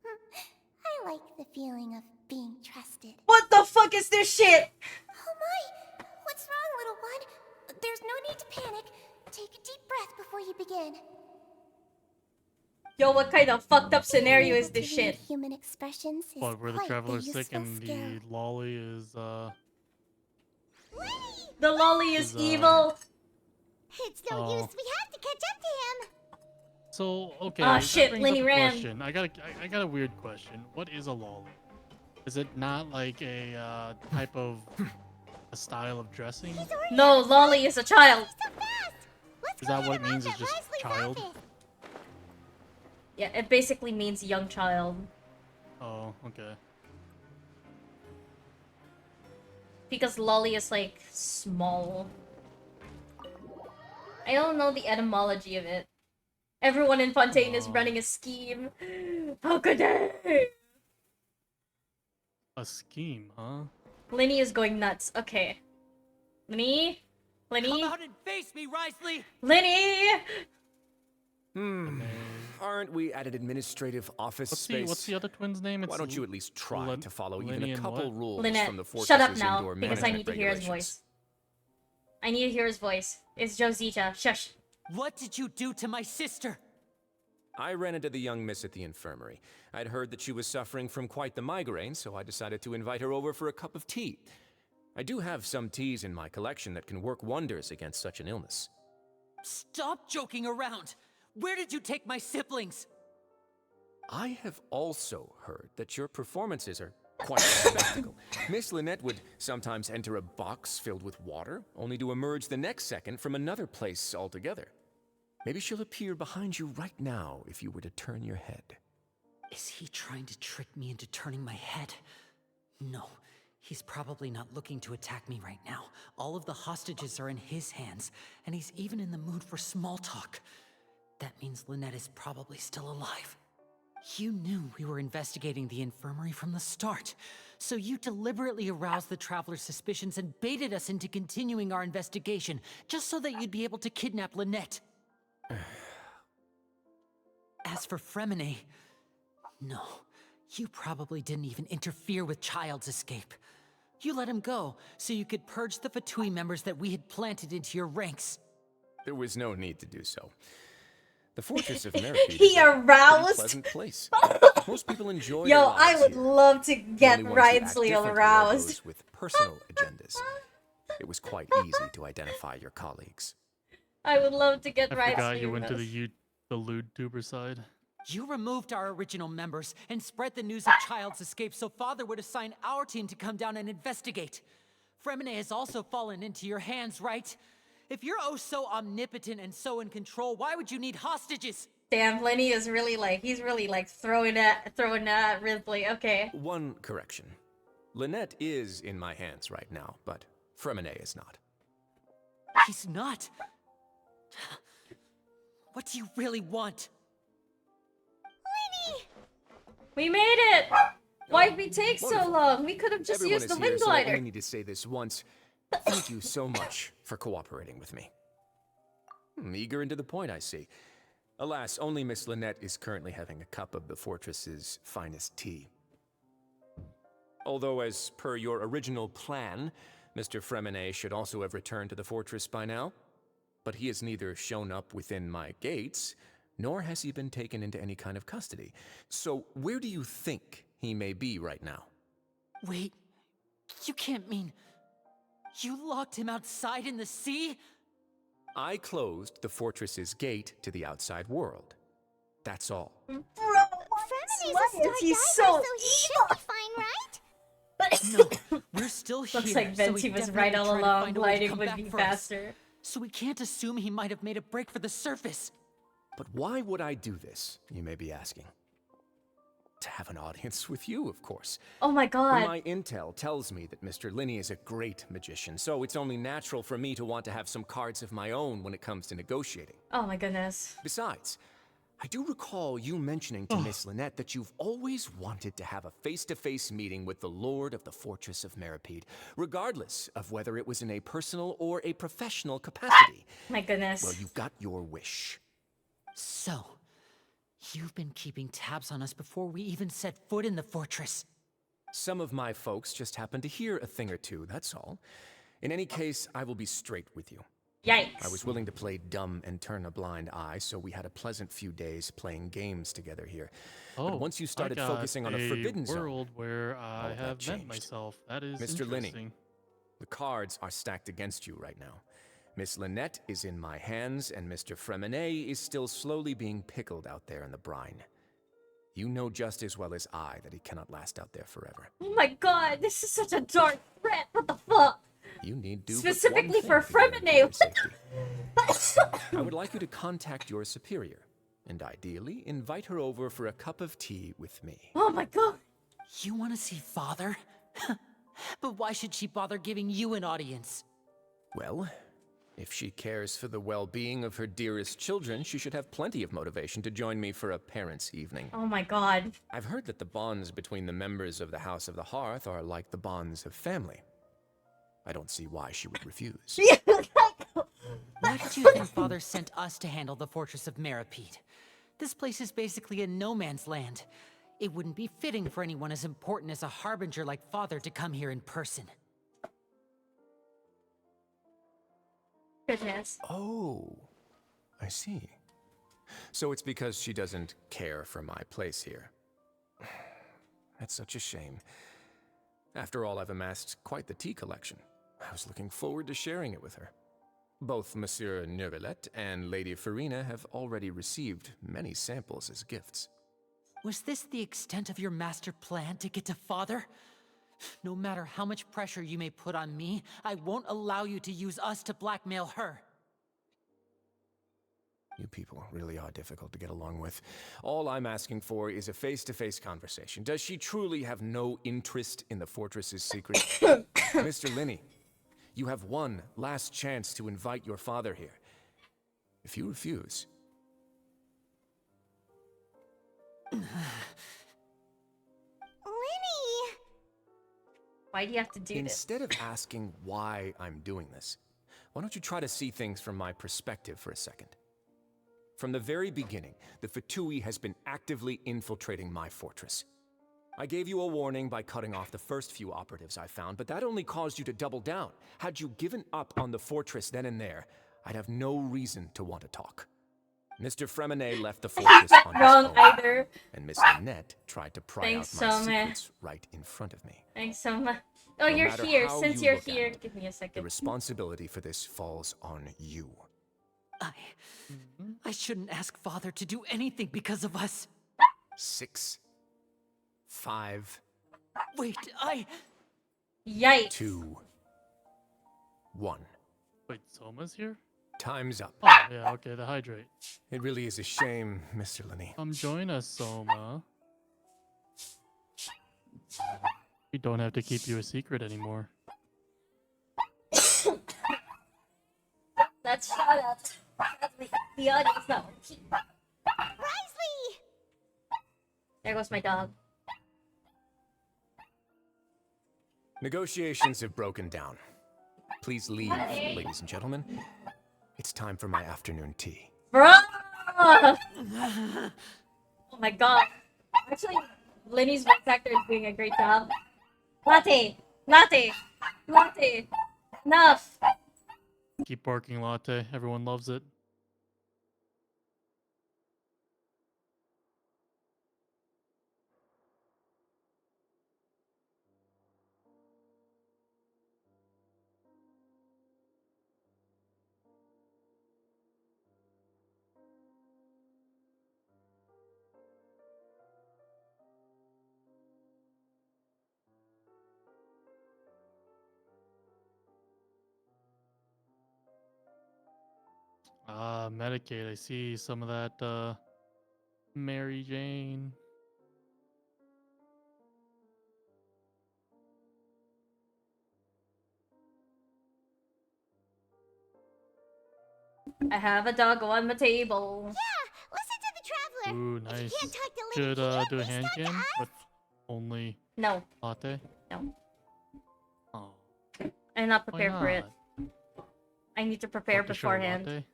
I like the feeling of being trusted. What the fuck is this shit? Oh my! What's wrong, little one? There's no need to panic. Take a deep breath before you begin. Yo, what kind of fucked up scenario is this To read shit? human expressions is What, where the quite a traveler's sick useful and skill. the lolly is, The lolly is Is, evil. It's no Oh. use. We have to catch up to him. So, okay. Ah, that shit, brings Lenny up a ran. question. I got a weird question. What is a lolly? Is it not like a type of a style of dressing? No, lolly is a child. Is that what it means? Is just child? Yeah, it basically means young child. Oh, okay. Because lolly is like small. I don't know the etymology of it. Everyone in Fontaine is running a scheme. How could they? A scheme, huh? Linny is going nuts. Okay. Linny? Linny? Come out and face me, Risley! Linny! Aren't we at an administrative office space? What's the other twin's name? Why don't you at least try to follow even Lenny a and couple what? rules Lynette, from the shut up fortress's now, indoor because I management need to hear his regulations? voice. I need to hear his voice. It's Josita. Shush. What did you do to my sister? I ran into the young miss at the infirmary. I'd heard that she was suffering from quite the migraine, so I decided to invite her over for a cup of tea. I do have some teas in my collection that can work wonders against such an illness. Stop joking around! Where did you take my siblings? I have also heard that your performances are quite a spectacle. Miss Lynette would sometimes enter a box filled with water, only to emerge the next second from another place altogether. Maybe she'll appear behind you right now if you were to turn your head. Is he trying to trick me into turning my head? No, he's probably not looking to attack me right now. All of the hostages are in his hands, and he's even in the mood for small talk. That means Lynette is probably still alive. You knew we were investigating the infirmary from the start, so you deliberately aroused the Traveler's suspicions and baited us into continuing our investigation, just so that you'd be able to kidnap Lynette. As for Fremine, no, you probably didn't even interfere with Child's escape. You let him go, so you could purge the Fatui members that we had planted into your ranks. There was no need to do so. The Fortress of Meripede He is a pretty aroused? pleasant place. Most people enjoy Yo, their I lives would here. love to The get only ones who act Ridesley differently are aroused. those with personal agendas. It was quite easy to identify your colleagues. I would love to get I Ridesley forgot you went to aroused. the lewd tuber side. You removed our original members and spread the news of Child's escape so Father would assign our team to come down and investigate. Fremine has also fallen into your hands, right? If you're oh so omnipotent and so in control, why would you need hostages? Damn, Lenny is really like, he's really like throwing at Ridley. Okay. One correction. Lynette is in my hands right now, but Fremine is not. He's not. What do you really want? We made it! Why'd we take so Wonderful. long? We could have just Everyone used is the here, wind so I glider. only need to say this once. Thank you so much for cooperating with me. Eager and to the point, I see. Alas, only Miss Lynette is currently having a cup of the fortress's finest tea. Although, as per your original plan, Mr. Fremine should also have returned to the fortress by now. But he has neither shown up within my gates, nor has he been taken into any kind of custody. So where do you think he may be right now? Wait, you can't mean... You locked him outside in the sea? I closed the fortress's gate to the outside world. That's all. Fremine's Why a star is he diver, so he should be fine, right? No, we're still here. Looks like Venti so was he'd right definitely all try to along. find a way to Gliding come would back be for us. faster. So we can't assume he might have made a break for the surface. But why would I do this, you may be asking? To have an audience with you, of course. Oh my god. My intel tells me that Mr. Linney is a great magician, so it's only natural for me to want to have some cards of my own when it comes to negotiating. Oh my goodness. Besides, I do recall you mentioning to Miss Lynette that you've always wanted to have a face-to-face meeting with the Lord of the Fortress of Meripede, regardless of whether it was in a personal or a professional capacity. My goodness. Well, you got your wish. So, you've been keeping tabs on us before we even set foot in the fortress. Some of my folks just happened to hear a thing or two, that's all. In any case, I will be straight with you. Yikes. I was willing to play dumb and turn a blind eye, so we had a pleasant few days playing games together here. But once you started focusing on a forbidden world zone, where I all that have met changed. myself. That is Mr. Linney, interesting. the cards are stacked against you right now. Miss Lynette is in my hands, and Mr. Fremine is still slowly being pickled out there in the brine. You know just as well as I that he cannot last out there forever. Oh my god, this is such a dark threat. What the fuck? You need do Specifically but one for thing to guarantee your Fremine. safety. I would like you to contact your superior, and ideally invite her over for a cup of tea with me. Oh my god. You want to see Father? But why should she bother giving you an audience? Well, if she cares for the well-being of her dearest children, she should have plenty of motivation to join me for a parents' evening. Oh my god. I've heard that the bonds between the members of the House of the Hearth are like the bonds of family. I don't see why she would refuse. Why did you think Father sent us to handle the Fortress of Meripede? This place is basically a no man's land. It wouldn't be fitting for anyone as important as a harbinger like Father to come here in person. Goodness. Oh, I see. So it's because she doesn't care for my place here. That's such a shame. After all, I've amassed quite the tea collection. I was looking forward to sharing it with her. Both Monsieur Neuvillette and Lady Farina have already received many samples as gifts. Was this the extent of your master plan to get to Father? No matter how much pressure you may put on me, I won't allow you to use us to blackmail her. You people really are difficult to get along with. All I'm asking for is a face-to-face conversation. Does she truly have no interest in the fortress's secret? Mr. Linney, you have one last chance to invite your father here. If you refuse... Linny! Why do you have to do this? Instead of asking why I'm doing this, why don't you try to see things from my perspective for a second? From the very beginning, the Fatui has been actively infiltrating my fortress. I gave you a warning by cutting off the first few operatives I found, but that only caused you to double down. Had you given up on the fortress then and there, I'd have no reason to want to talk. Mr. Fremine left the fortress on his Wrong own, either. and Miss Lynette tried to pry Thanks out my so much. secrets right in front of me. Thanks so much. Oh, No you're matter here. how Since you you're look at here, it, give me a The second. responsibility for this falls on you. I shouldn't ask Father to do anything because of us. 6, 5, Wait, Yikes. 2, 1. Wait, Soma's here? Time's up. Oh, yeah, okay, the hydrate. It really is a shame, Mr. Linney. Come join us, Soma. We don't have to keep you a secret anymore. That's shout out. The audience that one. Risley! There goes my dog. Negotiations have broken down. Please leave, Hey. ladies and gentlemen. It's time for my afternoon tea. Bro! Oh my god. Actually, Lenny's voice actor is doing a great job. Latte! Latte! Latte! Enough! Keep barking, latte. Everyone loves it. Ah, Medicaid. I see some of that, Mary Jane. I have a dog on my table. Yeah, listen to the traveler. Ooh, If you nice. can't talk to Lenny, Should, can you do a at least hand talk to cam us? with only No. latte? No. Oh. I'm not Why prepared for it. not? I need to prepare What, to show beforehand. latte?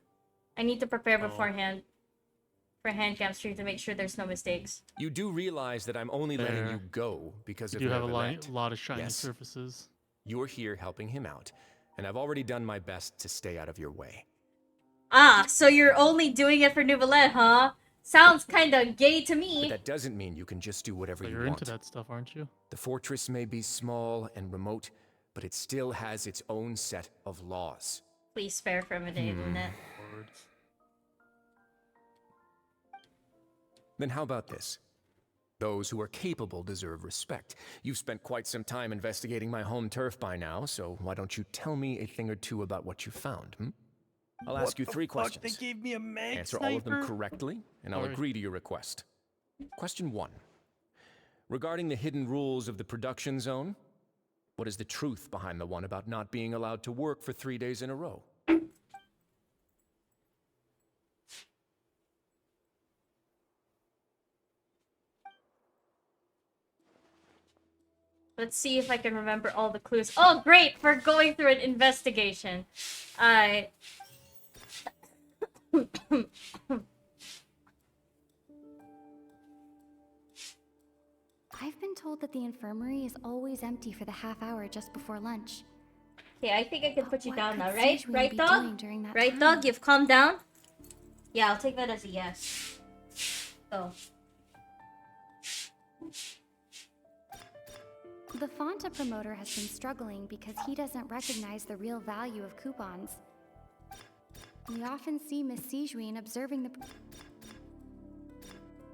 I need to prepare Oh. beforehand for hand cam stream to make sure there's no mistakes. You do realize that I'm only letting Fair. you go because You of do have a Merveillette. lot of shiny Yes. surfaces. You're here helping him out, and I've already done my best to stay out of your way. Ah, so you're only doing it for Nouvellette, huh? Sounds kinda gay to But me. that doesn't mean you can just do whatever So you you're want. into that stuff, aren't you? The fortress may be small and remote, but it still has its own set of laws. Please spare from a day, Lunette. Then how about this? Those who are capable deserve respect. You've spent quite some time investigating my home turf by now, so why don't you tell me a thing or two about what you found, hmm? I'll ask you three questions. They gave me a mag Answer sniper? all of them correctly, and I'll Sorry. agree to your request. Question 1. Regarding the hidden rules of the production zone, what is the truth behind the one about not being allowed to work for 3 days in a row? Let's see if I can remember all the clues. Oh, great! We're going through an investigation. I... I've been told that the infirmary is always empty for the half hour just before lunch. Okay, I think I can put you What down could now, right? Sijuin Right, be dog? doing during that Right, time? dog? You've calmed down? Yeah, I'll take that as a yes. Go. The Fanta promoter has been struggling because he doesn't recognize the real value of coupons. We often see Miss Sijuin observing the...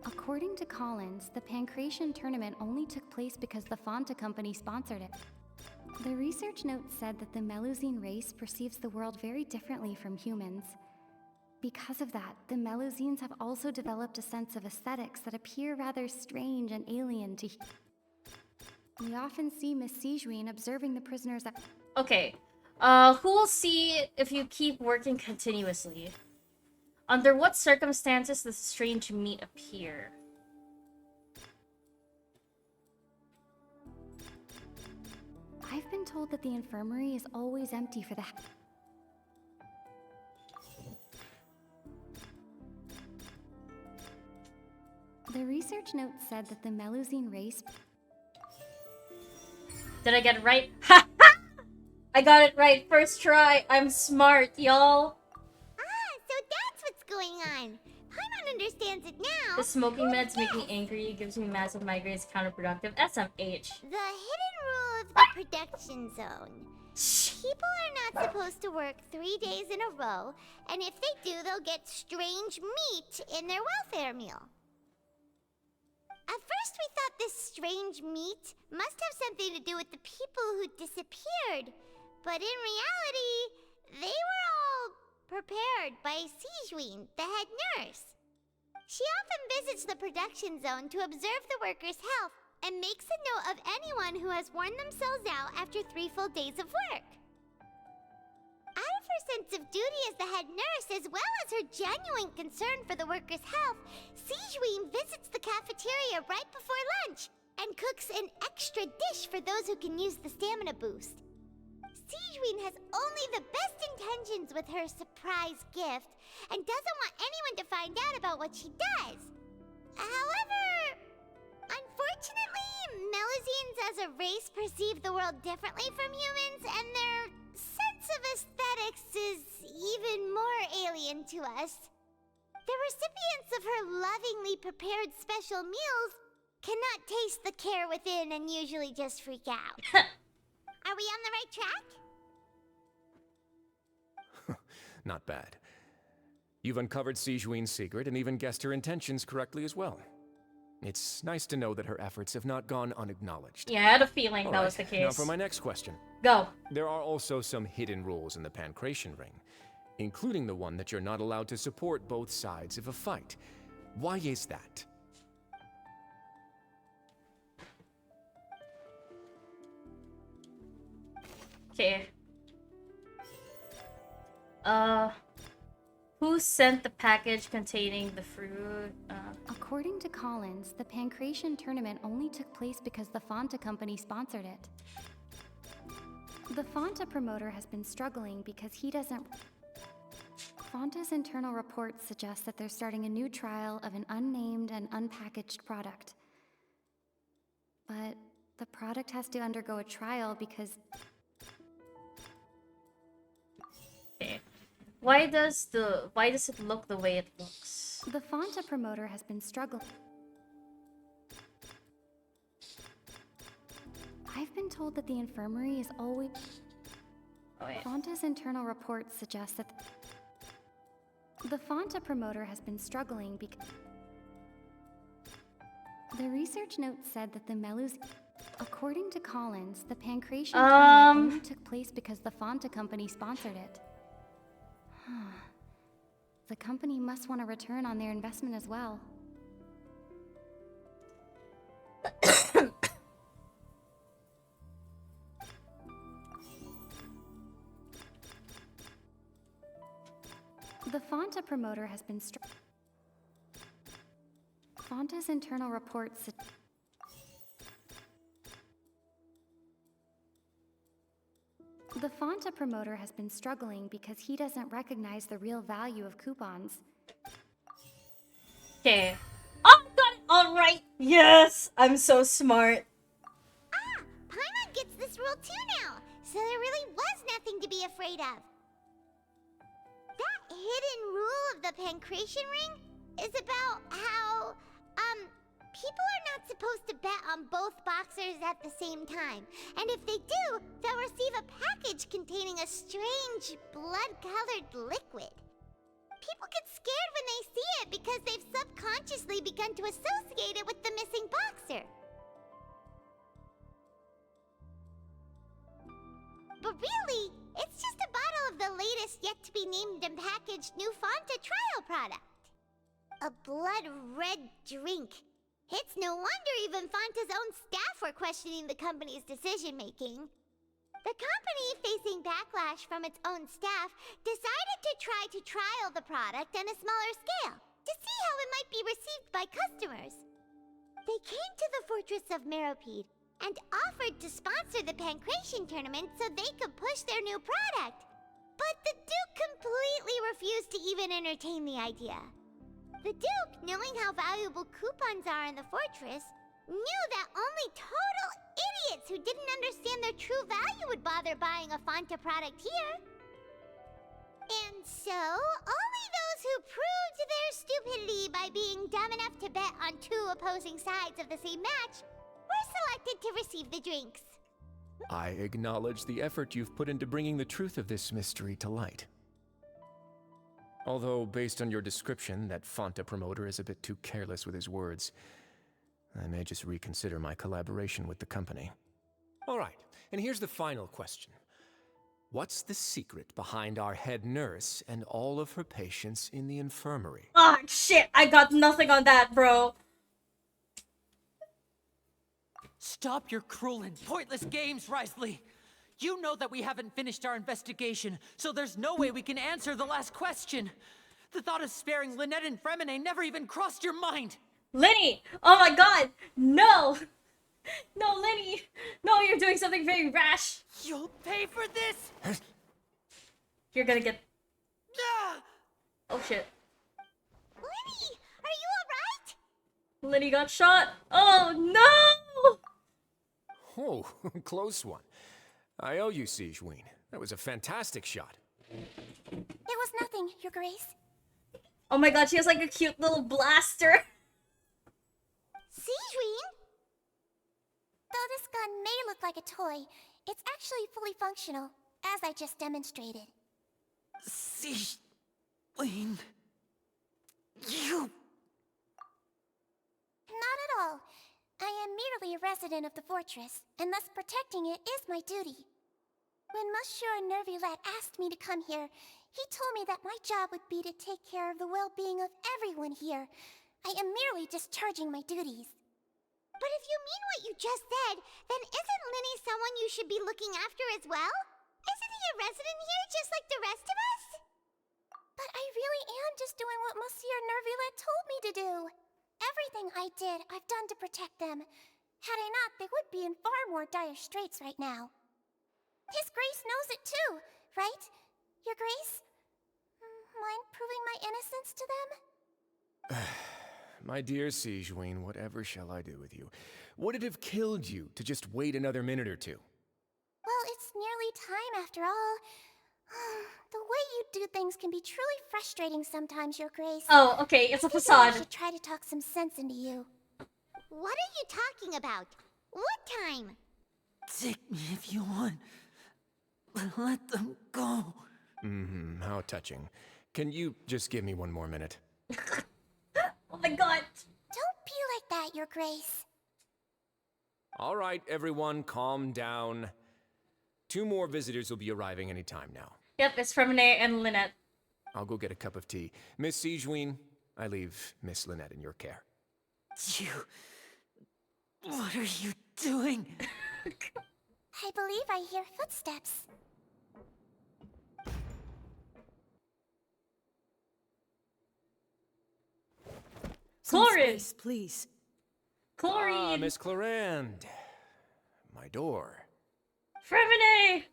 According to Collins, the Pancration tournament only took place because the Fanta company sponsored it. The research note said that the Melusine race perceives the world very differently from humans. Because of that, the Melusines have also developed a sense of aesthetics that appear rather strange and alien to... We often see Miss Sijuin observing the prisoners at... Okay. Who'll see if you keep working continuously? Under what circumstances does strange meat appear? I've been told that the infirmary is always empty for the... The research note said that the Melusine race... Did I get it right? Ha! I got it right first try. I'm smart, y'all. Ah, so that's what's going on. Paimon understands it now. The smoking meds make me angry, gives me massive migraines, counterproductive. SMH. The hidden rule of the production zone. People are not supposed to work 3 days in a row, and if they do, they'll get strange meat in their welfare meal. At first, we thought this strange meat must have something to do with the people who disappeared, but in reality, they were all prepared guard by Sijuin, the head nurse. She often visits the production zone to observe the workers' health and makes a note of anyone who has worn themselves out after 3 full days of work. Out of her sense of duty as the head nurse, as well as her genuine concern for the workers' health, Sijuin visits the cafeteria right before lunch and cooks an extra dish for those who can use the stamina boost. Sijuin has only the best intentions with her surprise gift and doesn't want anyone to find out about what she does. However, unfortunately, Melusines as a race perceive the world differently from humans, and their sense of aesthetics is even more alien to us. The recipients of her lovingly prepared special meals cannot taste the care within and usually just freak out. Are we on the right track? Not bad. You've uncovered Sijuin's secret and even guessed her intentions correctly as well. It's nice to know that her efforts have not gone unacknowledged. Yeah, I had a feeling All that right, was the case. Now for my next question. Go. There are also some hidden rules in the Pancration Ring, including the one that you're not allowed to support both sides of a fight. Why is that? Okay. Who sent the package containing the fruit? According to Collins, the Pancration tournament only took place because the Fanta company sponsored it. The Fanta promoter has been struggling because he doesn't... Fanta's internal reports suggest that they're starting a new trial of an unnamed and unpackaged product. But the product has to undergo a trial because... Okay. Why does it look the way it looks? The Fanta promoter has been struggling. I've been told that the infirmary is always... Oh, yeah. Fanta's internal reports suggest that the Fanta promoter has been struggling because... The research note said that the Melus... According to Collins, the Pancration tournament only took place because the Fanta company sponsored it. The company must want a return on their investment as well. The Fanta promoter has been Fanta's internal reports... The Fanta promoter has been struggling because he doesn't recognize the real value of coupons. Okay. Oh, got it all right. Yes, I'm so smart. Paimon gets this rule too now, so there really was nothing to be afraid of. That hidden rule of the Pancration Ring is about how, people are not supposed to bet on both boxers at the same time. And if they do, they'll receive a package containing a strange, blood-colored liquid. People get scared when they see it because they've subconsciously begun to associate it with the missing boxer. But really, it's just a bottle of the latest yet-to-be-named and packaged new Fanta trial product. A blood-red drink. It's no wonder even Fanta's own staff were questioning the company's decision-making. The company, facing backlash from its own staff, decided to try to trial the product on a smaller scale to see how it might be received by customers. They came to the Fortress of Meropide and offered to sponsor the Pancration tournament so they could push their new product. But the Duke completely refused to even entertain the idea. The Duke, knowing how valuable coupons are in the fortress, knew that only total idiots who didn't understand their true value would bother buying a Fanta product here. And so, only those who proved their stupidity by being dumb enough to bet on two opposing sides of the same match were selected to receive the drinks. I acknowledge the effort you've put into bringing the truth of this mystery to light. Although, based on your description, that Fanta promoter is a bit too careless with his words, I may just reconsider my collaboration with the company. All right, and here's the final question. What's the secret behind our head nurse and all of her patients in the infirmary? Ah, shit, I got nothing on that, bro. Stop your cruel and pointless games, Risley! You know that we haven't finished our investigation, so there's no way we can answer the last question. The thought of sparing Lynette and Fremine never even crossed your mind! Lenny! Oh my god! No! No, Lenny! No, you're doing something very rash! You'll pay for this! You're gonna get... Oh shit. Lenny, are you alright? Lenny got shot! Oh no! Oh, close one. I owe you, Sigewinne. That was a fantastic shot. It was nothing, Your Grace. Oh my god, she has like a cute little blaster. Sigewinne? Though this gun may look like a toy, it's actually fully functional, as I just demonstrated. Sigewinne... You... Not at all. I am merely a resident of the fortress, and thus protecting it is my duty. When Monsieur Nervillette asked me to come here, he told me that my job would be to take care of the well-being of everyone here. I am merely discharging my duties. But if you mean what you just said, then isn't Lenny someone you should be looking after as well? Isn't he a resident here just like the rest of us? But I really am just doing what Monsieur Nervillette told me to do. Everything I did, I've done to protect them. Had I not, they would be in far more dire straits right now. His Grace knows it too, right? Your Grace? Mind proving my innocence to them? My dear Sigewinne, whatever shall I do with you? Would it have killed you to just wait another minute or two? Well, it's nearly time after all. The way you do things can be truly frustrating sometimes, Your Grace. Oh, okay, it's a facade. I should try to talk some sense into you. What are you talking about? What time? Take me if you want, but let them go. How touching. Can you just give me one more minute? Oh my god. Don't be like that, Your Grace. All right, everyone, calm down. 2 more visitors will be arriving any time now. Yep, it's Fremine and Lynette. I'll go get a cup of tea. Miss Sigewinne, I leave Miss Lynette in your care. You... What are you doing? I believe I hear footsteps. Chlorine! Please. Chlorine! Ah, Miss Clorinde. My door. Fremine!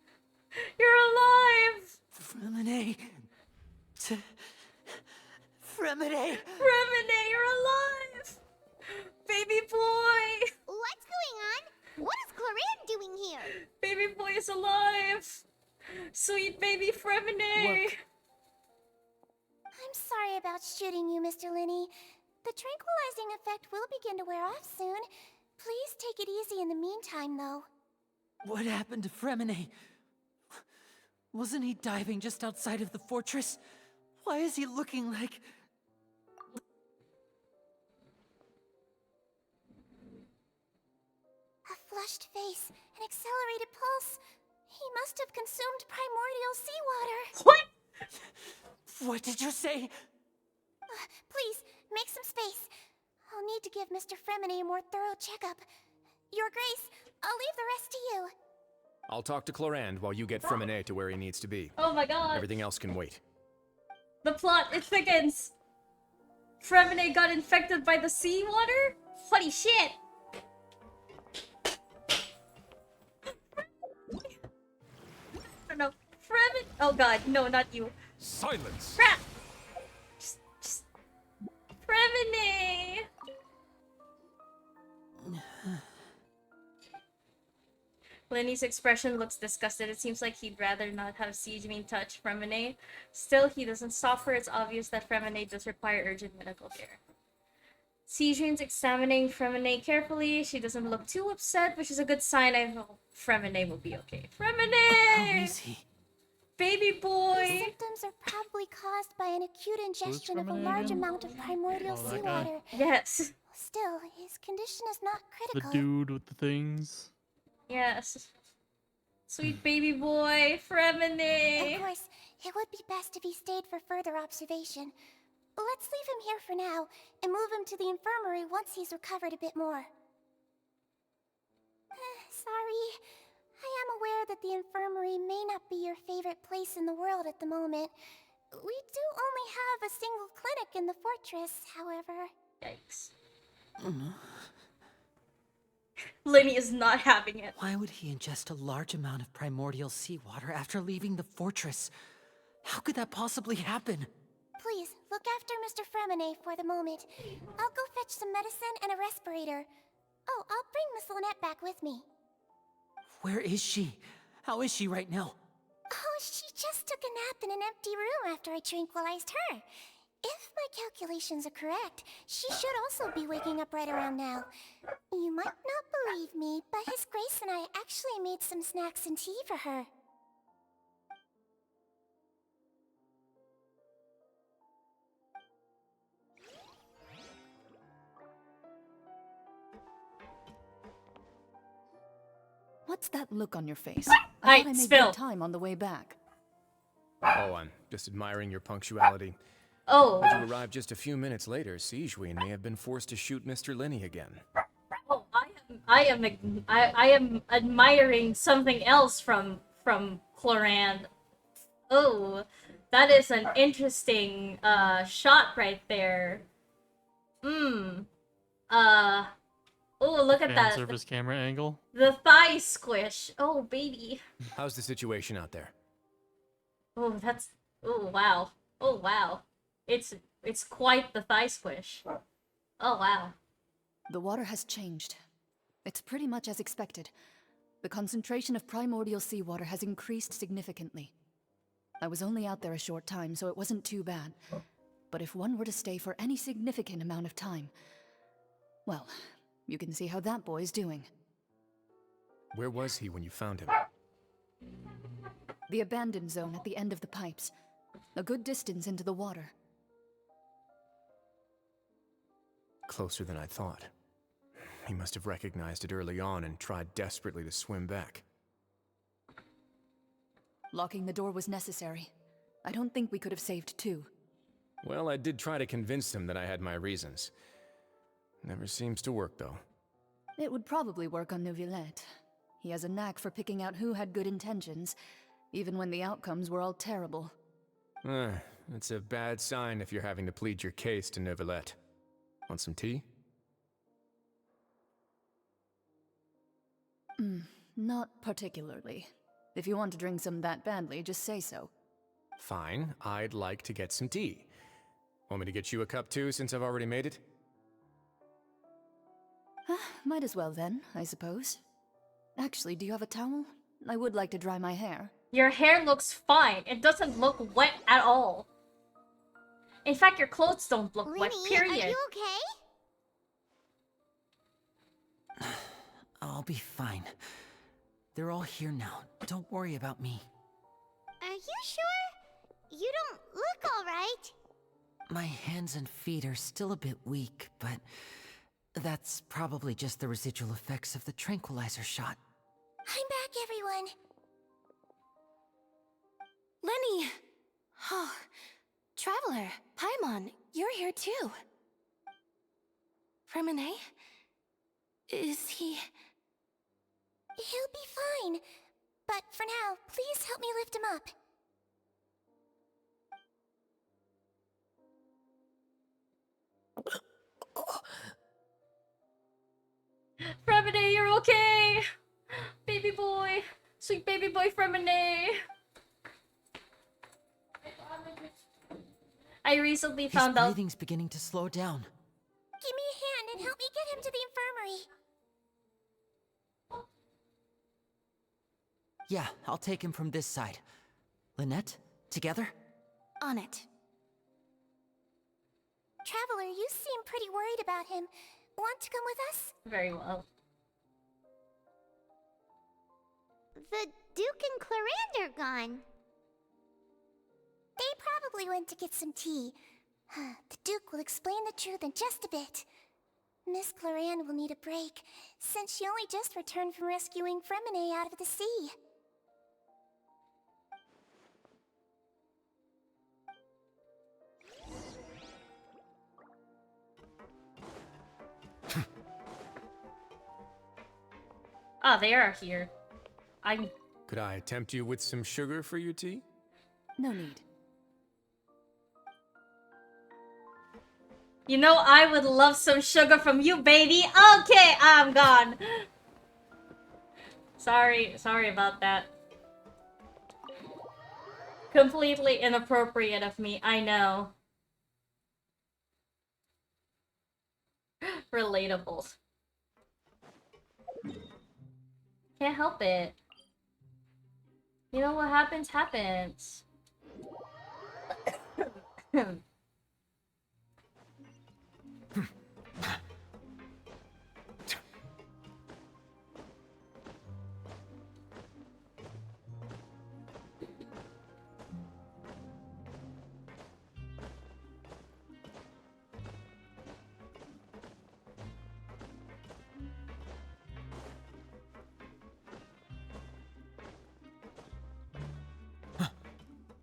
You're alive! Fremine... Fremine! Fremine, you're alive! Baby boy! What's going on? What is Clorinde doing here? Baby boy is alive! Sweet baby Fremine! I'm sorry about shooting you, Mr. Linney. The tranquilizing effect will begin to wear off soon. Please take it easy in the meantime, though. What happened to Fremine? Wasn't he diving just outside of the fortress? Why is he looking like... A flushed face, an accelerated pulse. He must have consumed primordial seawater. What? What did you say? Please, make some space. I'll need to give Mr. Fremine a more thorough checkup. Your Grace, I'll leave the rest to you. I'll talk to Clorinde while you get Fremine to where he needs to be. Oh my god. Everything else can wait. The plot, it thickens! Fremine got infected by the seawater? Holy shit! I don't know. Fremine... Oh god, no, not you. Silence! Crap! Just... Fremine! Lenny's expression looks disgusted. It seems like he'd rather not have Sigewinne touch Fremine. Still, he doesn't stop her. It's obvious that Fremine does require urgent medical care. Sigewinne's examining Fremine carefully. She doesn't look too upset, which is a good sign. I hope Fremine will be okay. Fremine! How is he? Baby boy! The symptoms are probably caused by an acute ingestion of a large amount of primordial seawater. Yes. Still, his condition is not The critical. dude with the things. Yes. Sweet baby boy, Fremine. Of course, it would be best if he stayed for further observation. Let's leave him here for now, and move him to the infirmary once he's recovered a bit more. Sorry. I am aware that the infirmary may not be your favorite place in the world at the moment. We do only have a single clinic in the fortress, however. Yikes. Lenny is not having it. Why would he ingest a large amount of primordial seawater after leaving the fortress? How could that possibly happen? Please, look after Mr. Fremine for the moment. I'll go fetch some medicine and a respirator. Oh, I'll bring Miss Lynette back with me. Where is she? How is she right now? Oh, she just took a nap in an empty room after I tranquilized her. If my calculations are correct, she should also be waking up right around now. You might not believe me, but His Grace and I actually made some snacks and tea for her. What's that look on your face? I thought I made spill. good time on the way back. Oh, I'm just admiring your punctuality. Oh. Had you arrived just a few minutes later, Sigewinne may have been forced to shoot Mr. Lenny again. Oh, I am admiring something else from Cloran. Oh, that is an interesting shot right there. Oh, look at Fan that. service camera angle. The thigh squish. Oh, baby. How's the situation out there? Oh, that's. Oh, wow. Oh, wow. It's quite the thigh squish. Oh, wow. The water has changed. It's pretty much as expected. The concentration of primordial seawater has increased significantly. I was only out there a short time, so it wasn't too bad. But if one were to stay for any significant amount of time, well, you can see how that boy's doing. Where was he when you found him? The abandoned zone at the end of the pipes. A good distance into the water. Closer than I thought. He must have recognized it early on and tried desperately to swim back. Locking the door was necessary. I don't think we could have saved two. Well, I did try to convince him that I had my reasons. Never seems to work, though. It would probably work on Neuvillette. He has a knack for picking out who had good intentions, even when the outcomes were all terrible. It's a bad sign if you're having to plead your case to Neuvillette. Want some tea? Not particularly. If you want to drink some that badly, just say so. Fine, I'd like to get some tea. Want me to get you a cup too, since I've already made it? Might as well then, I suppose. Actually, do you have a towel? I would like to dry my hair. Your hair looks fine. It doesn't look wet at all. In fact, your clothes don't look wet, period. Are you okay? I'll be fine. They're all here now. Don't worry about me. Are you sure? You don't look alright. My hands and feet are still a bit weak, but that's probably just the residual effects of the tranquilizer shot. I'm back, everyone. Lenny! Oh, Traveler, Paimon, you're here too. Fremine? Is he... He'll be fine. But for now, please help me lift him up. Fremine, you're okay! Baby boy! Sweet baby boy Fremine! I recently found His out- breathing's beginning to slow down. Give me a hand and help me get him to the infirmary. Yeah, I'll take him from this side. Lynette, together? On it. Traveler, you seem pretty worried about him. Want to come with us? Very well. The Duke and Clarande are gone. They probably went to get some tea. The Duke will explain the truth in just a bit. Miss Clarande will need a break, since she only just returned from rescuing Fremine out of the sea. Ah, they are here. I'm. Could I tempt you with some sugar for your tea? No need. You know, I would love some sugar from you, baby. Okay, I'm gone. Sorry about that. Completely inappropriate of me, I know. Relatable. Can't help it. You know what happens, happens.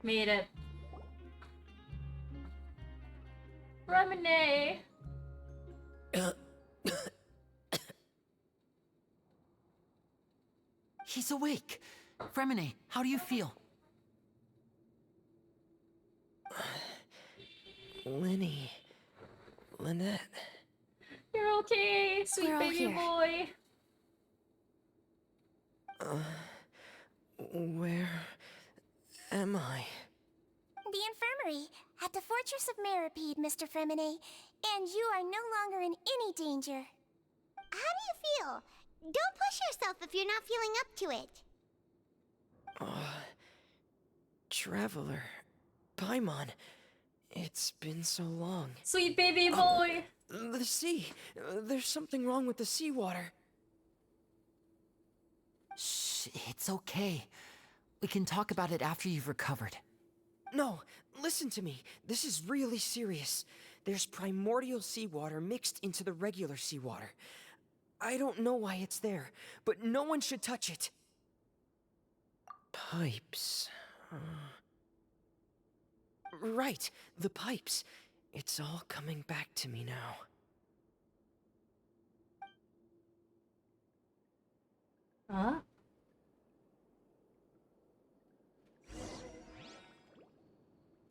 Made it. Lemonade. He's awake. Fremine, how do you feel? Linny. Lynette. You're okay, sweet We're all baby here. boy. Where am I? The infirmary at the Fortress of Meripede, Mr. Fremine, and you are no longer in any danger. How do you feel? Don't push yourself if you're not feeling up to it. Traveler. Paimon. It's been so long. Sweet baby boy. The sea. There's something wrong with the seawater. Shh, it's okay. We can talk about it after you've recovered. No, listen to me. This is really serious. There's primordial seawater mixed into the regular seawater. I don't know why it's there, but no one should touch it. Pipes. Right, the pipes. It's all coming back to me now. Huh?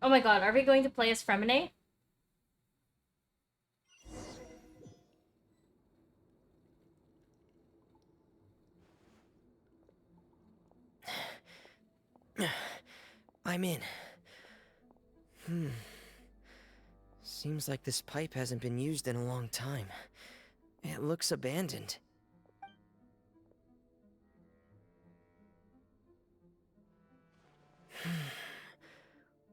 Oh my god, are we going to play as Fremine? I'm in. Seems like this pipe hasn't been used in a long time. It looks abandoned.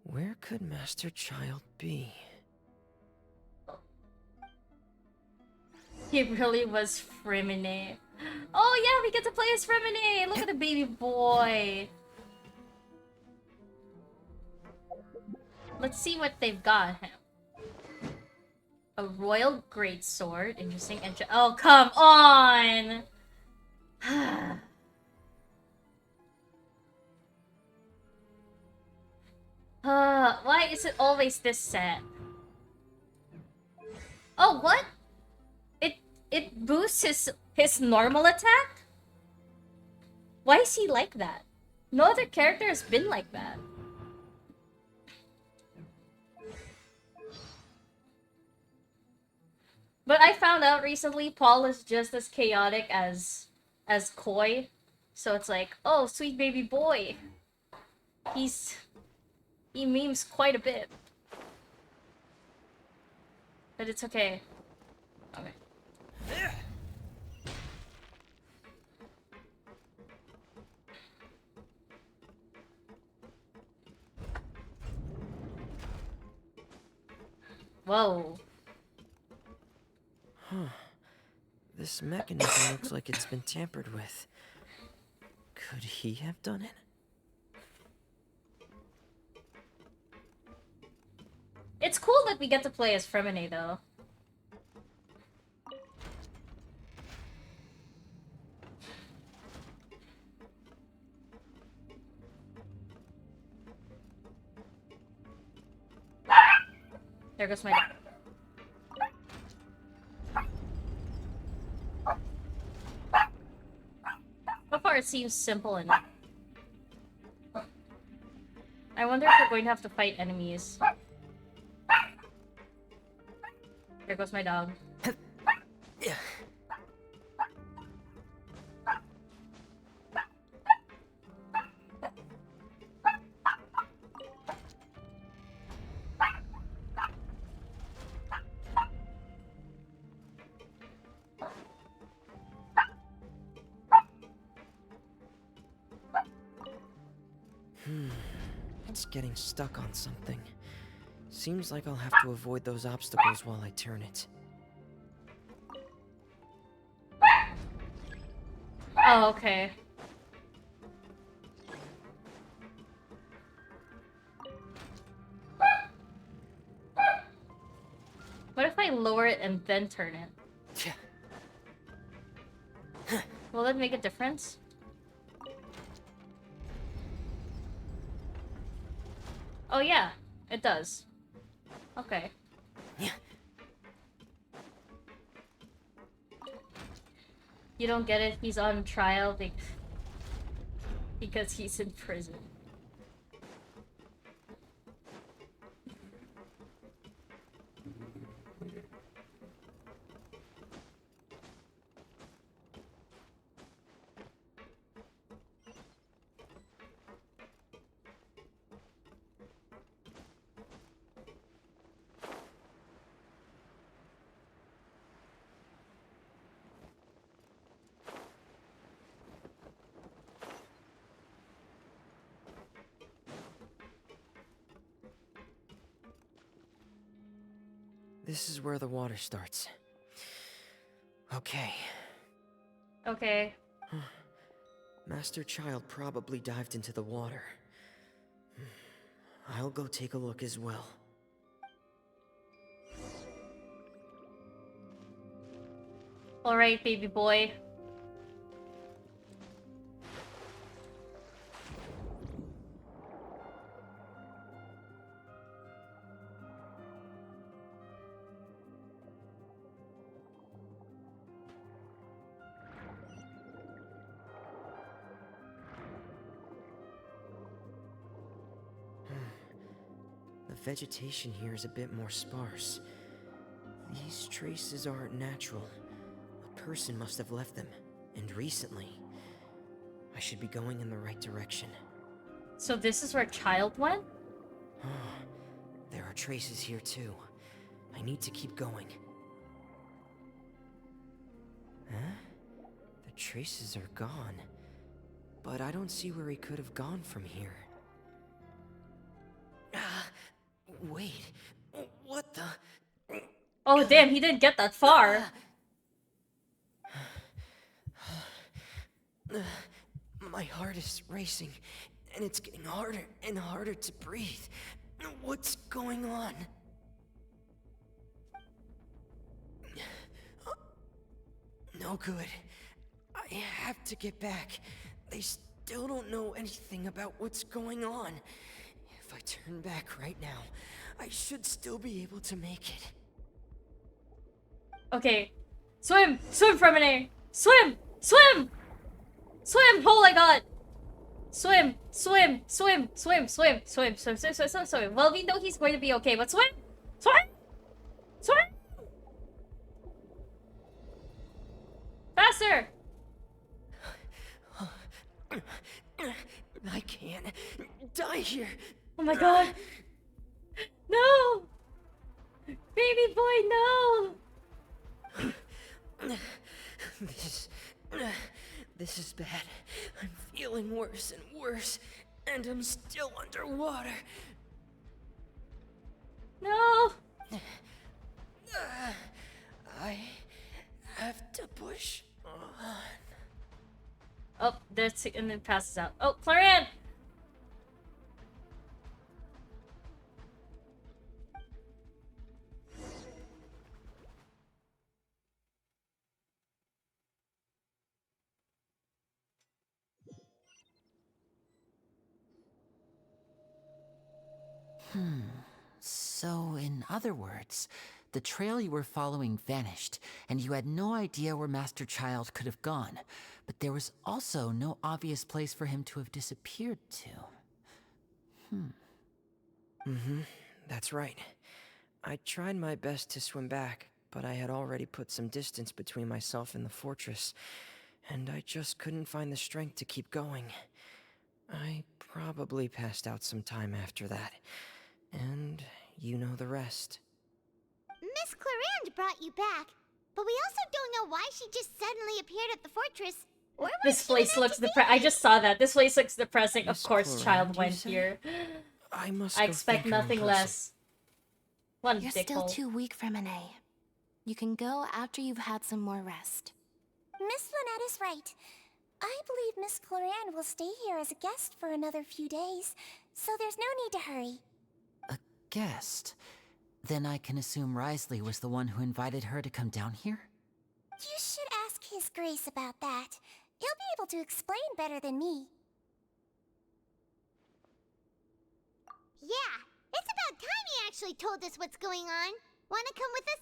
Where could Master Child be? He really was Fremine. Oh yeah, we get to play as Fremine! Look at the baby boy. Let's see what they've got him. A royal greatsword. Interesting. Oh, come on! Why is it always this set? Oh, what? It boosts his normal attack? Why is he like that? No other character has been like that. But I found out recently Paul is just as chaotic as Koi. So it's like, oh, sweet baby boy. He memes quite a bit. But it's okay. Okay. Whoa. Huh. This mechanism looks like it's been tampered with. Could he have done it? It's cool that we get to play as Fremine, though. There goes my... it seems simple enough. I wonder if we're going to have to fight enemies. There goes my dog. It's getting stuck on something. Seems like I'll have to avoid those obstacles while I turn it. Oh, okay. What if I lower it and then turn it? Will it make a difference? Oh yeah, it does. Okay. You don't get it? He's on trial because he's in prison. This is where the water starts. Okay. Okay. Master Child probably dived into the water. I'll go take a look as well. Alright, baby boy. The vegetation here is a bit more sparse. These traces aren't natural. A person must have left them, and recently. I should be going in the right direction. So this is where Child went? There are traces here too. I need to keep going. Huh? The traces are gone. But I don't see where he could have gone from here. Wait, what the? Oh damn, he didn't get that far. My heart is racing, and it's getting harder and harder to breathe. What's going on? No good. I have to get back. They still don't know anything about what's going on. If I turn back right now, I should still be able to make it. Okay. Swim! Swim, Fremenere! Swim! Swim! Swim! Oh my god! Swim! Swim! Swim! Swim! Swim! Swim! Swim! Swim! Swim! Swim! Swim! Well, we know he's going to be okay, but swim! Swim! Swim! Faster! I can't die here. Oh my god! No! Baby boy, no! This is bad. I'm feeling worse and worse, and I'm still underwater. No! I have to push on. Oh, there's and then passes out. Oh, Clarion! So, in other words, The trail you were following vanished, and you had no idea where Master Child could have gone. But there was also no obvious place for him to have disappeared to. That's right. I tried my best to swim back, but I had already put some distance between myself and the fortress, and I just couldn't find the strength to keep going. I probably passed out some time after that, and you know the rest. Miss Clarande brought you back, but we also don't know why she just suddenly appeared at the fortress. Where was This she place meant looks to be? I just saw that. This place looks depressing. Miss Of course, Child Clarande, you went say? here. I must I go expect thank her in nothing person. less. One You're still dickhole. too weak for Monet. You can go after you've had some more rest. Miss Lynette is right. I believe Miss Clarande will stay here as a guest for another few days, so there's no need to hurry. A guest? Then I can assume Risley was the one who invited her to come down here? You should ask His Grace about that. He'll be able to explain better than me. Yeah, it's about time he actually told us what's going on. Wanna come with us,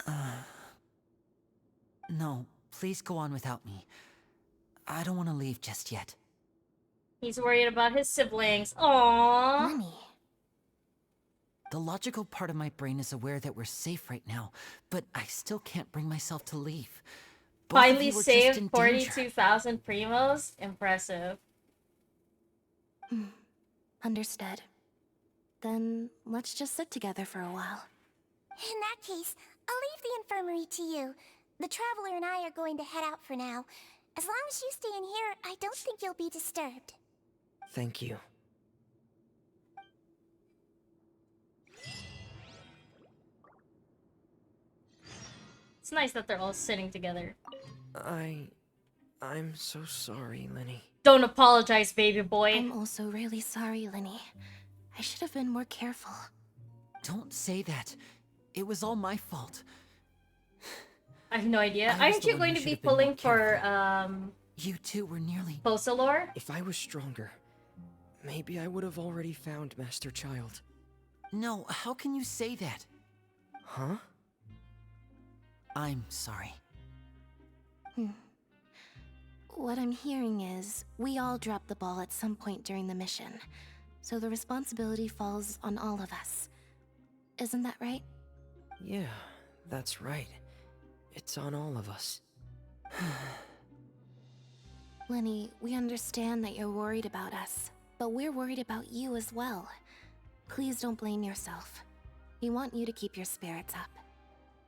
Liddy? No, please go on without me. I don't want to leave just yet. He's worried about his siblings. Aww. The logical part of my brain is aware that we're safe right now, but I still can't bring myself to leave. Both of Finally you were just saved in danger. 42,000 primos. Impressive. Understood. Then let's just sit together for a while. In that case, I'll leave the infirmary to you. The Traveler and I are going to head out for now. As long as you stay in here, I don't think you'll be disturbed. Thank you. It's nice that they're all sitting together. I'm so sorry, Lenny. Don't apologize, baby boy. I'm also really sorry, Lenny. I should have been more careful. Don't say that. It was all my fault. I have no idea. I was Aren't the you one going who to be should have been more pulling for, You two were nearly... Focalor? If I was stronger, maybe I would have already found Master Child. No, how can you say that? Huh? I'm sorry. What I'm hearing is, we all dropped the ball at some point during the mission, so the responsibility falls on all of us. Isn't that right? Yeah, that's right. It's on all of us. Lenny, we understand that you're worried about us, but we're worried about you as well. Please don't blame yourself. We want you to keep your spirits up.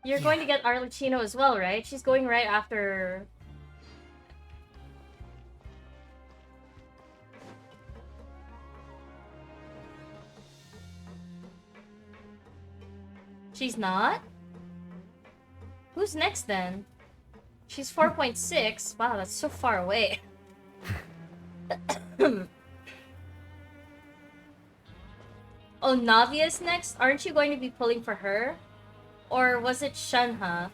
You're going to get Arlecchino as well, right? She's going right after... She's not? Who's next then? She's 4.6. Wow, that's so far away. Oh, Navia's next? Aren't you going to be pulling for her? Or was it Shenhe?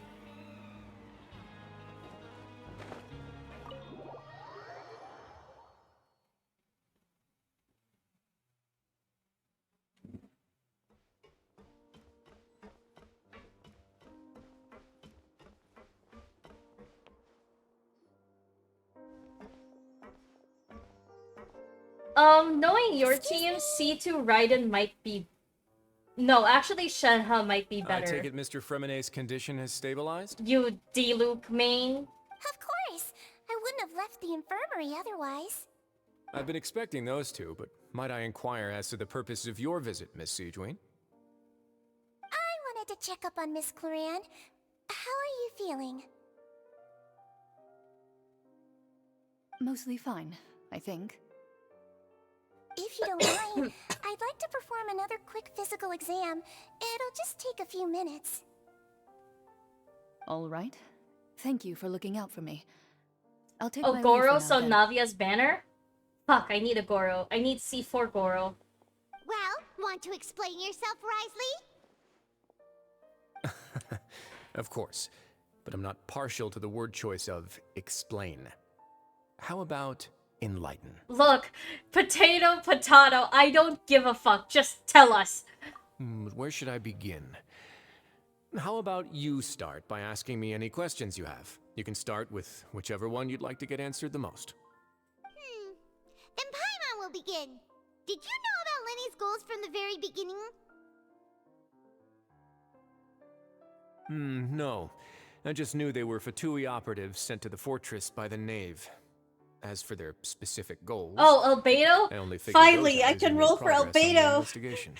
Knowing your team, C2 Raiden might be... No, actually Shenhe might be I better. take it Mr. Fremenet's condition has stabilized? You D-Luke main? Of course! I wouldn't have left the infirmary otherwise. I've been expecting those two, but might I inquire as to the purpose of your visit, Miss Siegewien? I wanted to check up on Miss Clarande. How are you feeling? Mostly fine, I think. If you don't mind, I'd like to perform another quick physical exam. It'll just take a few minutes. All right. Thank you for looking out for me. I'll take Oh, my Goro, leave for so now, then. Navia's banner? Fuck, I need a Goro. I need C4 Goro. Well, want to explain yourself, Risley? Of course, but I'm not partial to the word choice of explain. How about enlighten? Look, potato, I don't give a fuck. Just tell us. But where should I begin? How about you start by asking me any questions you have? You can start with whichever one you'd like to get answered the most. Then Paimon will begin. Did you know about Lenny's goals from the very beginning? No. I just knew they were Fatui operatives sent to the fortress by the Knave. As for their specific goals... Oh, Albedo? I only figured Finally, those out I as we can made roll for progress on the Albedo. investigation.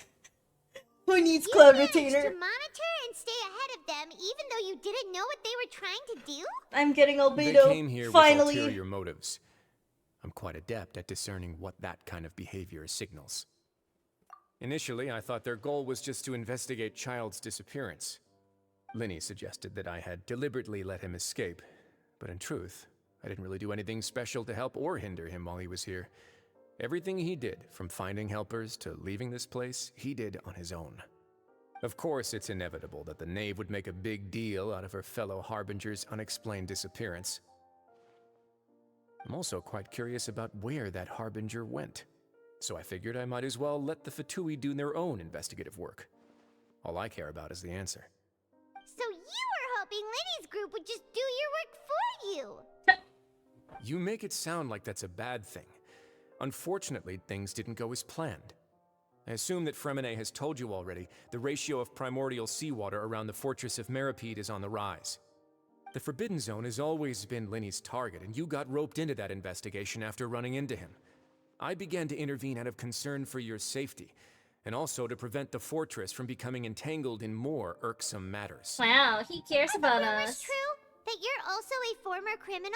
Who needs You Cloud managed Retainer? to monitor and stay ahead of them even though you didn't know what they were trying to do? I'm getting They Albedo. came here Finally. with ulterior motives. I'm quite adept at discerning what that kind of behavior signals. Initially, I thought their goal was just to investigate Child's disappearance. Linny suggested that I had deliberately let him escape, but in truth, I didn't really do anything special to help or hinder him while he was here. Everything he did, from finding helpers to leaving this place, he did on his own. Of course, it's inevitable that the Knave would make a big deal out of her fellow Harbinger's unexplained disappearance. I'm also quite curious about where that Harbinger went, so I figured I might as well let the Fatui do their own investigative work. All I care about is the answer. So you were hoping Lenny's group would just do your work for you! You make it sound like that's a bad thing. Unfortunately, things didn't go as planned. I assume that Fremine has told you already, the ratio of primordial seawater around the fortress of Meripede is on the rise. The Forbidden Zone has always been Linny's target, and you got roped into that investigation after running into him. I began to intervene out of concern for your safety, and also to prevent the fortress from becoming entangled in more irksome matters. Wow, he cares about Rumors us. true? That you're also a former criminal?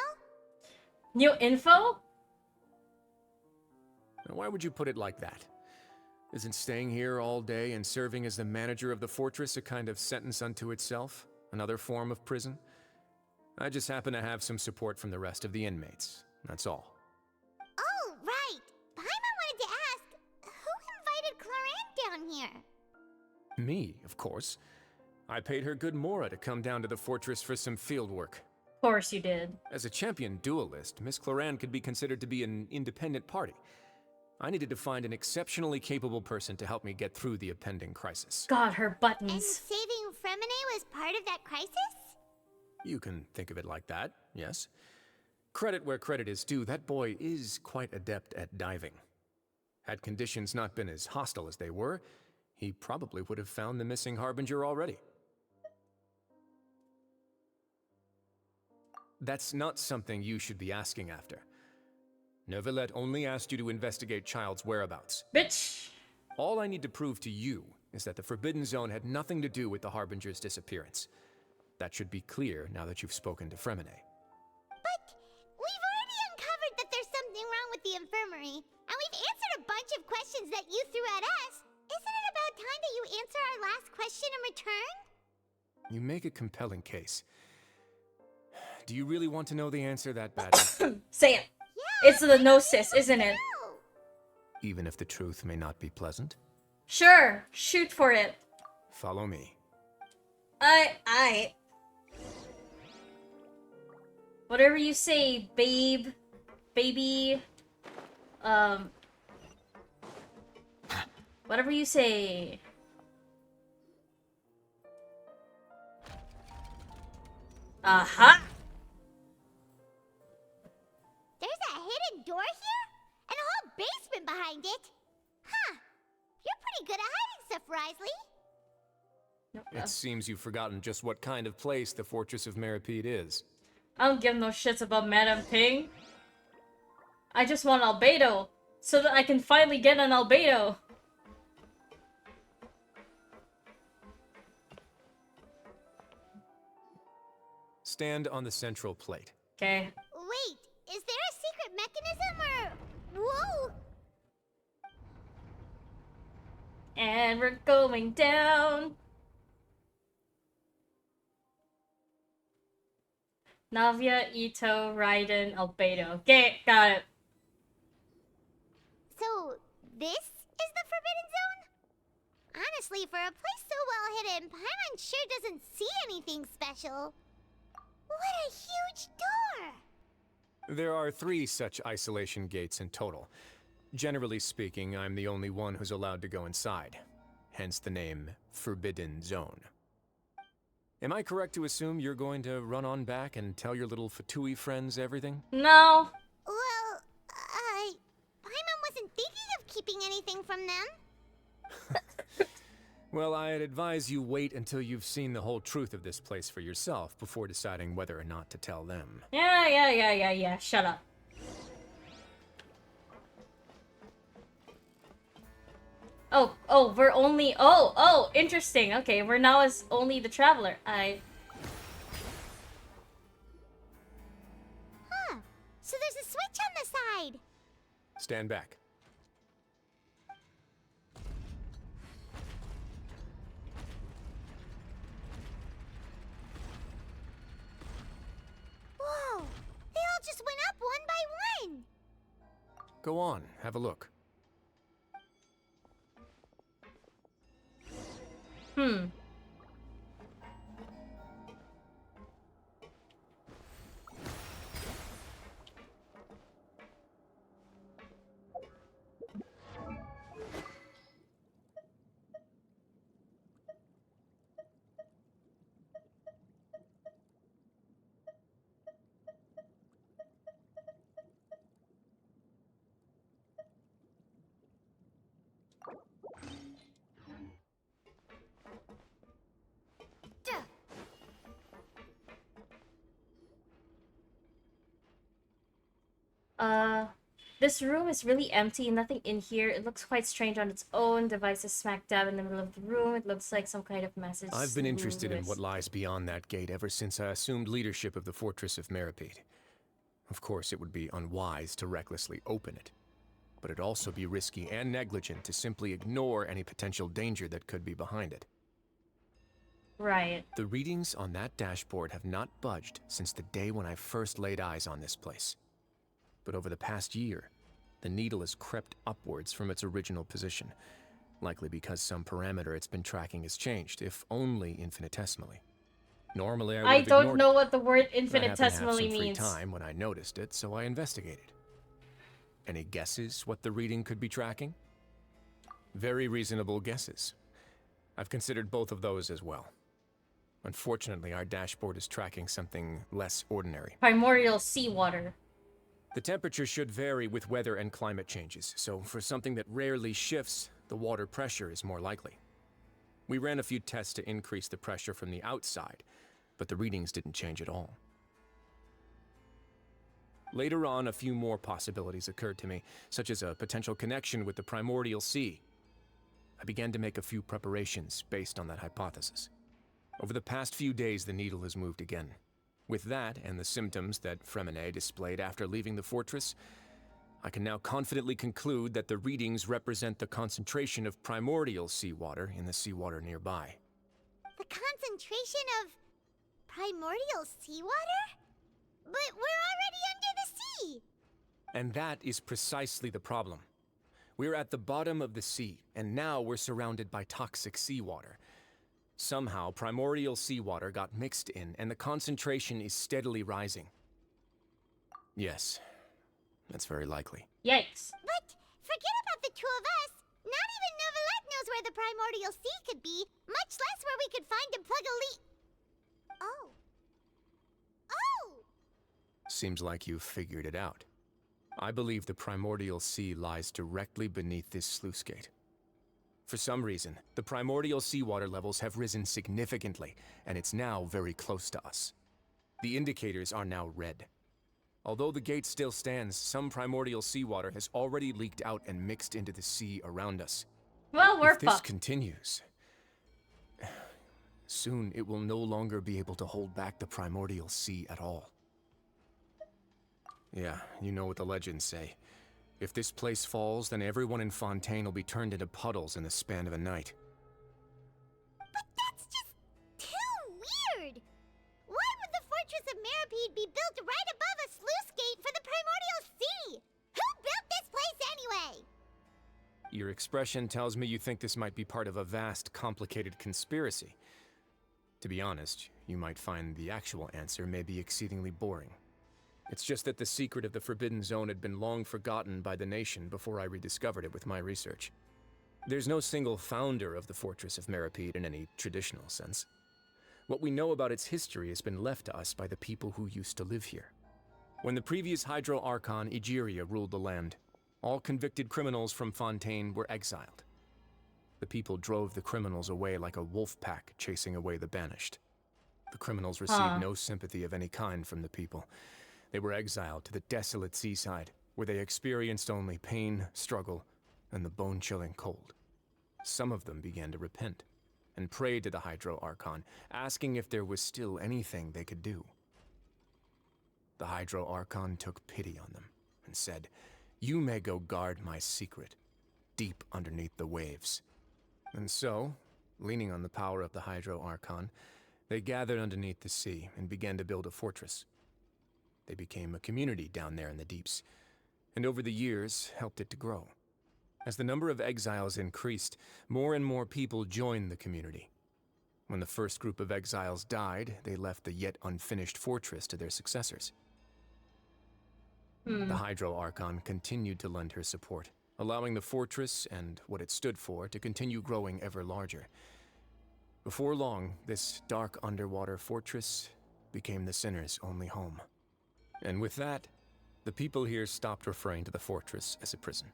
New info? Now, why would you put it like that? Isn't staying here all day and serving as the manager of the fortress a kind of sentence unto itself? Another form of prison? I just happen to have some support from the rest of the inmates. That's all. Oh, right! Paimon wanted to ask, who invited Clorant down here? Me, of course. I paid her good mora to come down to the fortress for some field work. Of course you did. As a champion duelist, Miss Cloran could be considered to be an independent party. I needed to find an exceptionally capable person to help me get through the impending crisis. God, her buttons. And saving Fremine was part of that crisis? You can think of it like that, yes. Credit where credit is due, that boy is quite adept at diving. Had conditions not been as hostile as they were, he probably would have found the missing Harbinger already. That's not something you should be asking after. Neuvillette only asked you to investigate Child's whereabouts. Bitch! All I need to prove to you is that the Forbidden Zone had nothing to do with the Harbinger's disappearance. That should be clear now that you've spoken to Fremine. But we've already uncovered that there's something wrong with the infirmary, and we've answered a bunch of questions that you threw at us. Isn't it about time that you answer our last question in return? You make a compelling case. Do you really want to know the answer that badly? Say it. Yeah, it's the Gnosis, isn't it? Even if the truth may not be pleasant? Sure, shoot for it. Follow me. I. Whatever you say, babe. Baby. Whatever you say. Aha! There's a hidden door here? And a whole basement behind it? Huh. You're pretty good at hiding stuff, Risley. It seems you've forgotten just what kind of place the Fortress of Meripede is. I don't give no shits about Madame Ping. I just want Albedo, so that I can finally get an Albedo. Stand on the central plate. Okay. Wait, is there a secret mechanism or... Whoa! And we're going down. Navia, Ito, Raiden, Albedo. Okay, got it. So, this is the Forbidden Zone? Honestly, for a place so well hidden, Paimon sure doesn't see anything special. What a huge door! There are 3 such isolation gates in total. Generally speaking, I'm the only one who's allowed to go inside. Hence the name Forbidden Zone. Am I correct to assume you're going to run on back and tell your little Fatui friends everything? No. Well, Paimon wasn't thinking of keeping anything from them. Well, I'd advise you wait until you've seen the whole truth of this place for yourself before deciding whether or not to tell them. Yeah. Shut up. Oh, we're only... Oh, interesting. Okay, we're now as only the traveler. Huh. So there's a switch on the side. Stand back. Whoa! They all just went up one by one. Go on, have a look. This room is really empty, nothing in here. It looks quite strange on its own. Devices smack dab in the middle of the room. It looks like some kind of message. I've been interested in what lies beyond that gate ever since I assumed leadership of the Fortress of Meripede. Of course, it would be unwise to recklessly open it, but it'd also be risky and negligent to simply ignore any potential danger that could be behind it. Right. The readings on that dashboard have not budged since the day when I first laid eyes on this place. But over the past year, the needle has crept upwards from its original position, likely because some parameter it's been tracking has changed, if only infinitesimally. Normally, I would have don't ignored know it. what the word I happened to have infinitesimally some means. free time when I noticed it, so I investigated. Any guesses what the reading could be tracking? Very reasonable guesses. I've considered both of those as well. Unfortunately, our dashboard is tracking something less ordinary. Primordial seawater. The temperature should vary with weather and climate changes, so for something that rarely shifts, the water pressure is more likely. We ran a few tests to increase the pressure from the outside, but the readings didn't change at all. Later on, a few more possibilities occurred to me, such as a potential connection with the primordial sea. I began to make a few preparations based on that hypothesis. Over the past few days, the needle has moved again. With that, and the symptoms that Fremine displayed after leaving the fortress, I can now confidently conclude that the readings represent the concentration of primordial seawater in the seawater nearby. The concentration of primordial seawater? But we're already under the sea! And that is precisely the problem. We're at the bottom of the sea, and now we're surrounded by toxic seawater. Somehow, primordial seawater got mixed in, and the concentration is steadily rising. Yes, that's very likely. Yikes. But forget about the two of us. Not even Neuvillette knows where the primordial sea could be, much less where we could find and plug a leak. Oh. Oh! Seems like you've figured it out. I believe the primordial sea lies directly beneath this sluice gate. For some reason, the primordial seawater levels have risen significantly, and it's now very close to us. The indicators are now red. Although the gate still stands, some primordial seawater has already leaked out and mixed into the sea around us. Well, we're If this fucked. continues, soon it will no longer be able to hold back the primordial sea at all. Yeah, you know what the legends say. If this place falls, then everyone in Fontaine will be turned into puddles in the span of a night. But that's just too weird! Why would the Fortress of Meripede be built right above a sluice gate for the primordial sea? Who built this place anyway? Your expression tells me you think this might be part of a vast, complicated conspiracy. To be honest, you might find the actual answer may be exceedingly boring. It's just that the secret of the Forbidden Zone had been long forgotten by the nation before I rediscovered it with my research. There's no single founder of the Fortress of Meripede in any traditional sense. What we know about its history has been left to us by the people who used to live here. When the previous Hydro Archon Egeria ruled the land, all convicted criminals from Fontaine were exiled. The people drove the criminals away like a wolf pack chasing away the banished. The criminals received no sympathy of any kind from the people. They were exiled to the desolate seaside, where they experienced only pain, struggle, and the bone-chilling cold. Some of them began to repent, and prayed to the Hydro Archon, asking if there was still anything they could do. The Hydro Archon took pity on them, and said, "You may go guard my secret, deep underneath the waves." And so, leaning on the power of the Hydro Archon, they gathered underneath the sea and began to build a fortress. They became a community down there in the deeps, and over the years helped it to grow. As the number of exiles increased, more and more people joined the community. When the first group of exiles died, they left the yet unfinished fortress to their successors. The Hydro Archon continued to lend her support, allowing the fortress and what it stood for to continue growing ever larger. Before long, this dark underwater fortress became the Sinner's only home. And with that, the people here stopped referring to the fortress as a prison.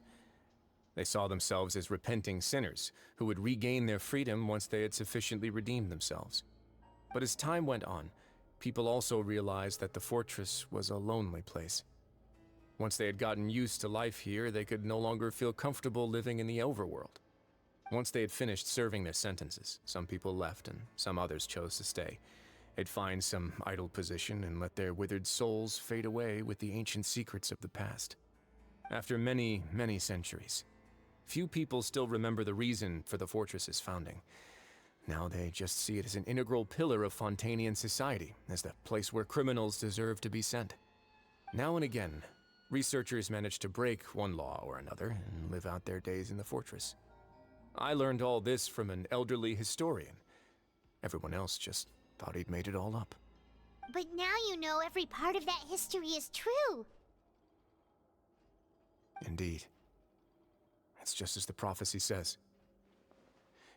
They saw themselves as repenting sinners who would regain their freedom once they had sufficiently redeemed themselves. But as time went on, people also realized that the fortress was a lonely place. Once they had gotten used to life here, they could no longer feel comfortable living in the overworld. Once they had finished serving their sentences, some people left and some others chose to stay. They'd find some idle position and let their withered souls fade away with the ancient secrets of the past. After many, many centuries, few people still remember the reason for the fortress's founding. Now they just see it as an integral pillar of Fontainian society, as the place where criminals deserve to be sent. Now and again, researchers manage to break one law or another and live out their days in the fortress. I learned all this from an elderly historian. Everyone else just thought he'd made it all up. But now you know every part of that history is true. Indeed. It's just as the prophecy says.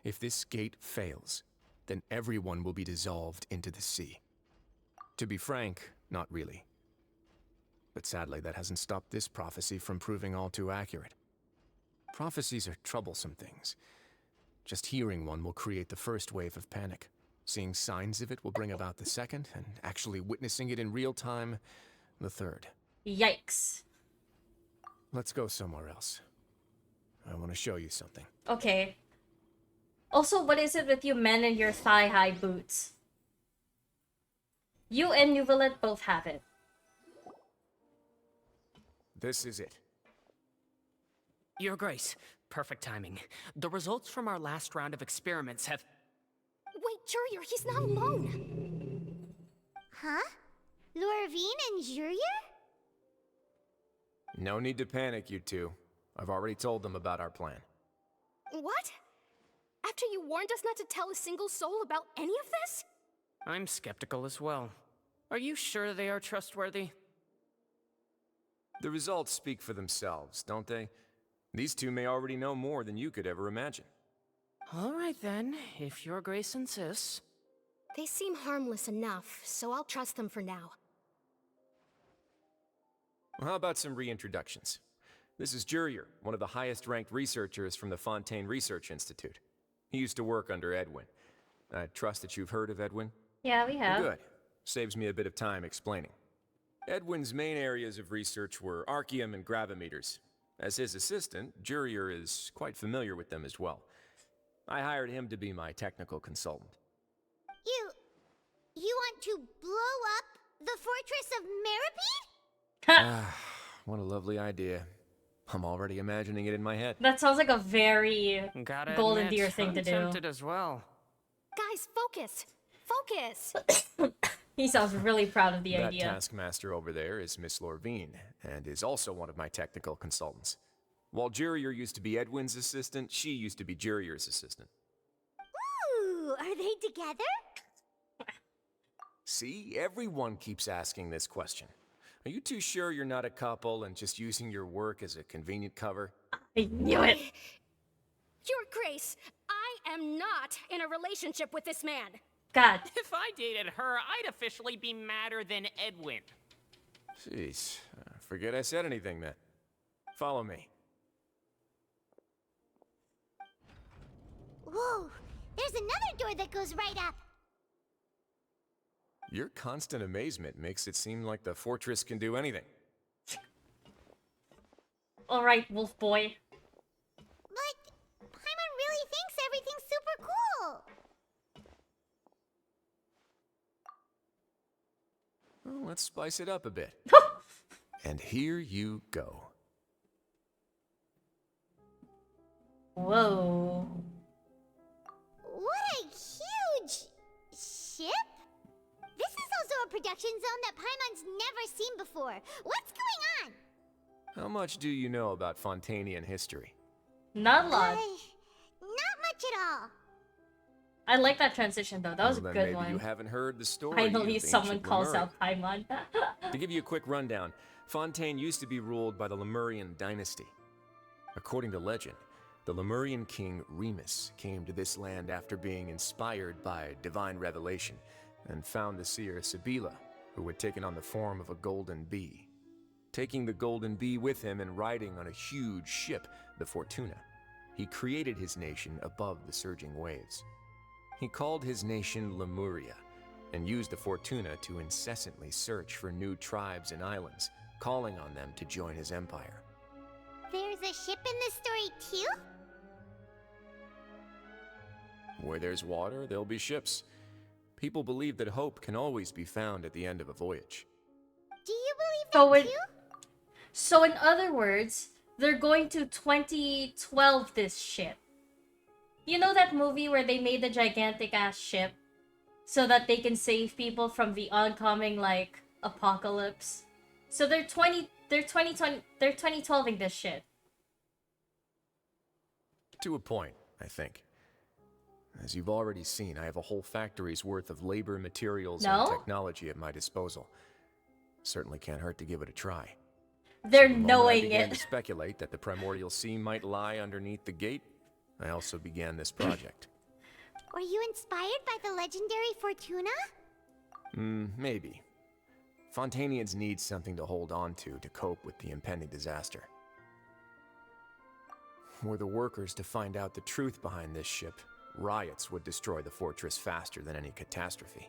If this gate fails, then everyone will be dissolved into the sea. To be frank, not really. But sadly, that hasn't stopped this prophecy from proving all too accurate. Prophecies are troublesome things. Just hearing one will create the first wave of panic. Seeing signs of it will bring about the second, and actually witnessing it in real time, the third. Yikes. Let's go somewhere else. I want to show you something. Okay. Also, what is it with you men and your thigh-high boots? You and Nuvalet both have it. This is it. Your Grace, perfect timing. The results from our last round of experiments have... Wait, Jurier, he's not alone. Huh? Lorvine and Jurier? No need to panic, you two. I've already told them about our plan. What? After you warned us not to tell a single soul about any of this? I'm skeptical as well. Are you sure they are trustworthy? The results speak for themselves, don't they? These two may already know more than you could ever imagine. All right then, if Your Grace insists. They seem harmless enough, so I'll trust them for now. Well, how about some reintroductions? This is Jurier, one of the highest-ranked researchers from the Fontaine Research Institute. He used to work under Edwin. I trust that you've heard of Edwin? Yeah, we have. Good. Saves me a bit of time explaining. Edwin's main areas of research were archaeum and gravimeters. As his assistant, Jurier is quite familiar with them as well. I hired him to be my technical consultant. You want to blow up the fortress of Meripede? What a lovely idea. I'm already imagining it in my head. That sounds like a very Gotta Golden admit, Deer thing I'm to do. tempted as well. Guys, focus! Focus! He sounds really proud of the That idea. taskmaster over there is Miss Lorvine, and is also one of my technical consultants. While Jurier used to be Edwin's assistant, she used to be Jurier's assistant. Ooh, are they together? See, everyone keeps asking this question. Are you too sure you're not a couple and just using your work as a convenient cover? I knew it. Your Grace, I am not in a relationship with this man. God. If I dated her, I'd officially be madder than Edwin. Jeez, forget I said anything then. Follow me. Whoa, there's another door that goes right up. Your constant amazement makes it seem like the fortress can do anything. Alright, wolf boy. But Paimon really thinks everything's super cool. Well, let's spice it up a bit. And here you go. Whoa. What a huge ship? This is also a production zone that Paimon's never seen before. What's going on? How much do you know about Fontanian history? Not a lot. Not much at all. I like that transition though. That was a Well, good then one. maybe you haven't heard the story. Finally, of someone ancient calls Lemuria. out Paimon. To give you a quick rundown, Fontaine used to be ruled by the Lemurian dynasty. According to legend, the Lemurian king Remus came to this land after being inspired by divine revelation and found the seer Sibila, who had taken on the form of a golden bee. Taking the golden bee with him and riding on a huge ship, the Fortuna, he created his nation above the surging waves. He called his nation Lemuria and used the Fortuna to incessantly search for new tribes and islands, calling on them to join his empire. There's a ship in this story too? Where there's water, there'll be ships. People believe that hope can always be found at the end of a voyage. Do you believe So that too? So in other words, they're going to 2012 this ship. You know that movie where they made the gigantic ass ship so that they can save people from the oncoming like apocalypse? So they're 2012ing this shit. To a point, I think. As you've already seen, I have a whole factory's worth of labor, materials, No? and technology at my disposal. Certainly can't hurt to give it a try. They're The moment I knowing began it. to speculate that the primordial sea might lie underneath the gate, I also began this project. Were you inspired by the legendary Fortuna? Maybe. Fontanians need something to hold on to cope with the impending disaster. Were the workers to find out the truth behind this ship, riots would destroy the fortress faster than any catastrophe.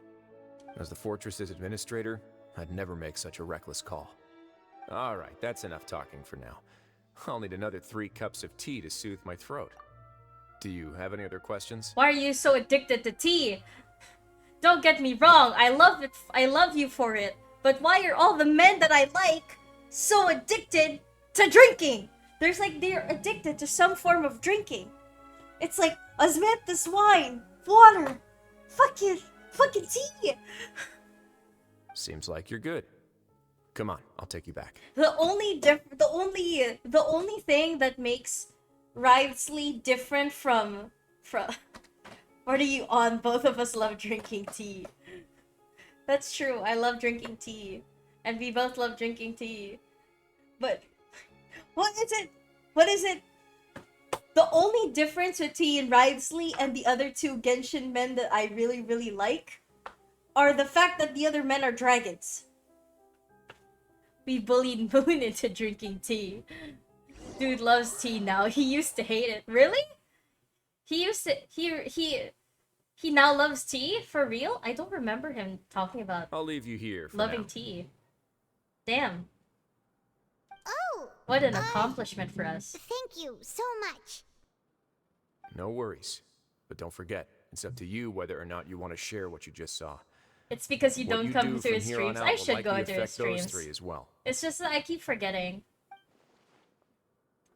As the fortress's administrator, I'd never make such a reckless call. Alright, that's enough talking for now. I'll need another 3 cups of tea to soothe my throat. Do you have any other questions? Why are you so addicted to tea? Don't get me wrong, I love it. I love you for it. But why are all the men that I like so addicted to drinking? There's like they're addicted to some form of drinking. It's like osmanthus wine, water, fucking tea. Seems like you're good. Come on, I'll take you back. The only thing that makes Rivesley different from what are you on? Both of us love drinking tea. That's true. I love drinking tea, and we both love drinking tea. But what is it? What is it? The only difference between Rivesley and the other 2 Genshin men that I really, really like are the fact that the other men are dragons. We bullied Moon into drinking tea. Dude loves tea now. He used to hate it. Really? He used to... He now loves tea? For real? I don't remember him talking about I'll leave you here for loving now. tea. Damn. Oh! What an accomplishment for us. Thank you so much. No worries. But don't forget, it's up to you whether or not you want to share what you just saw. It's because you What don't you come do to from his here on streams. out I will should go likely into his affect those streams. 3 as well. It's just that I keep forgetting.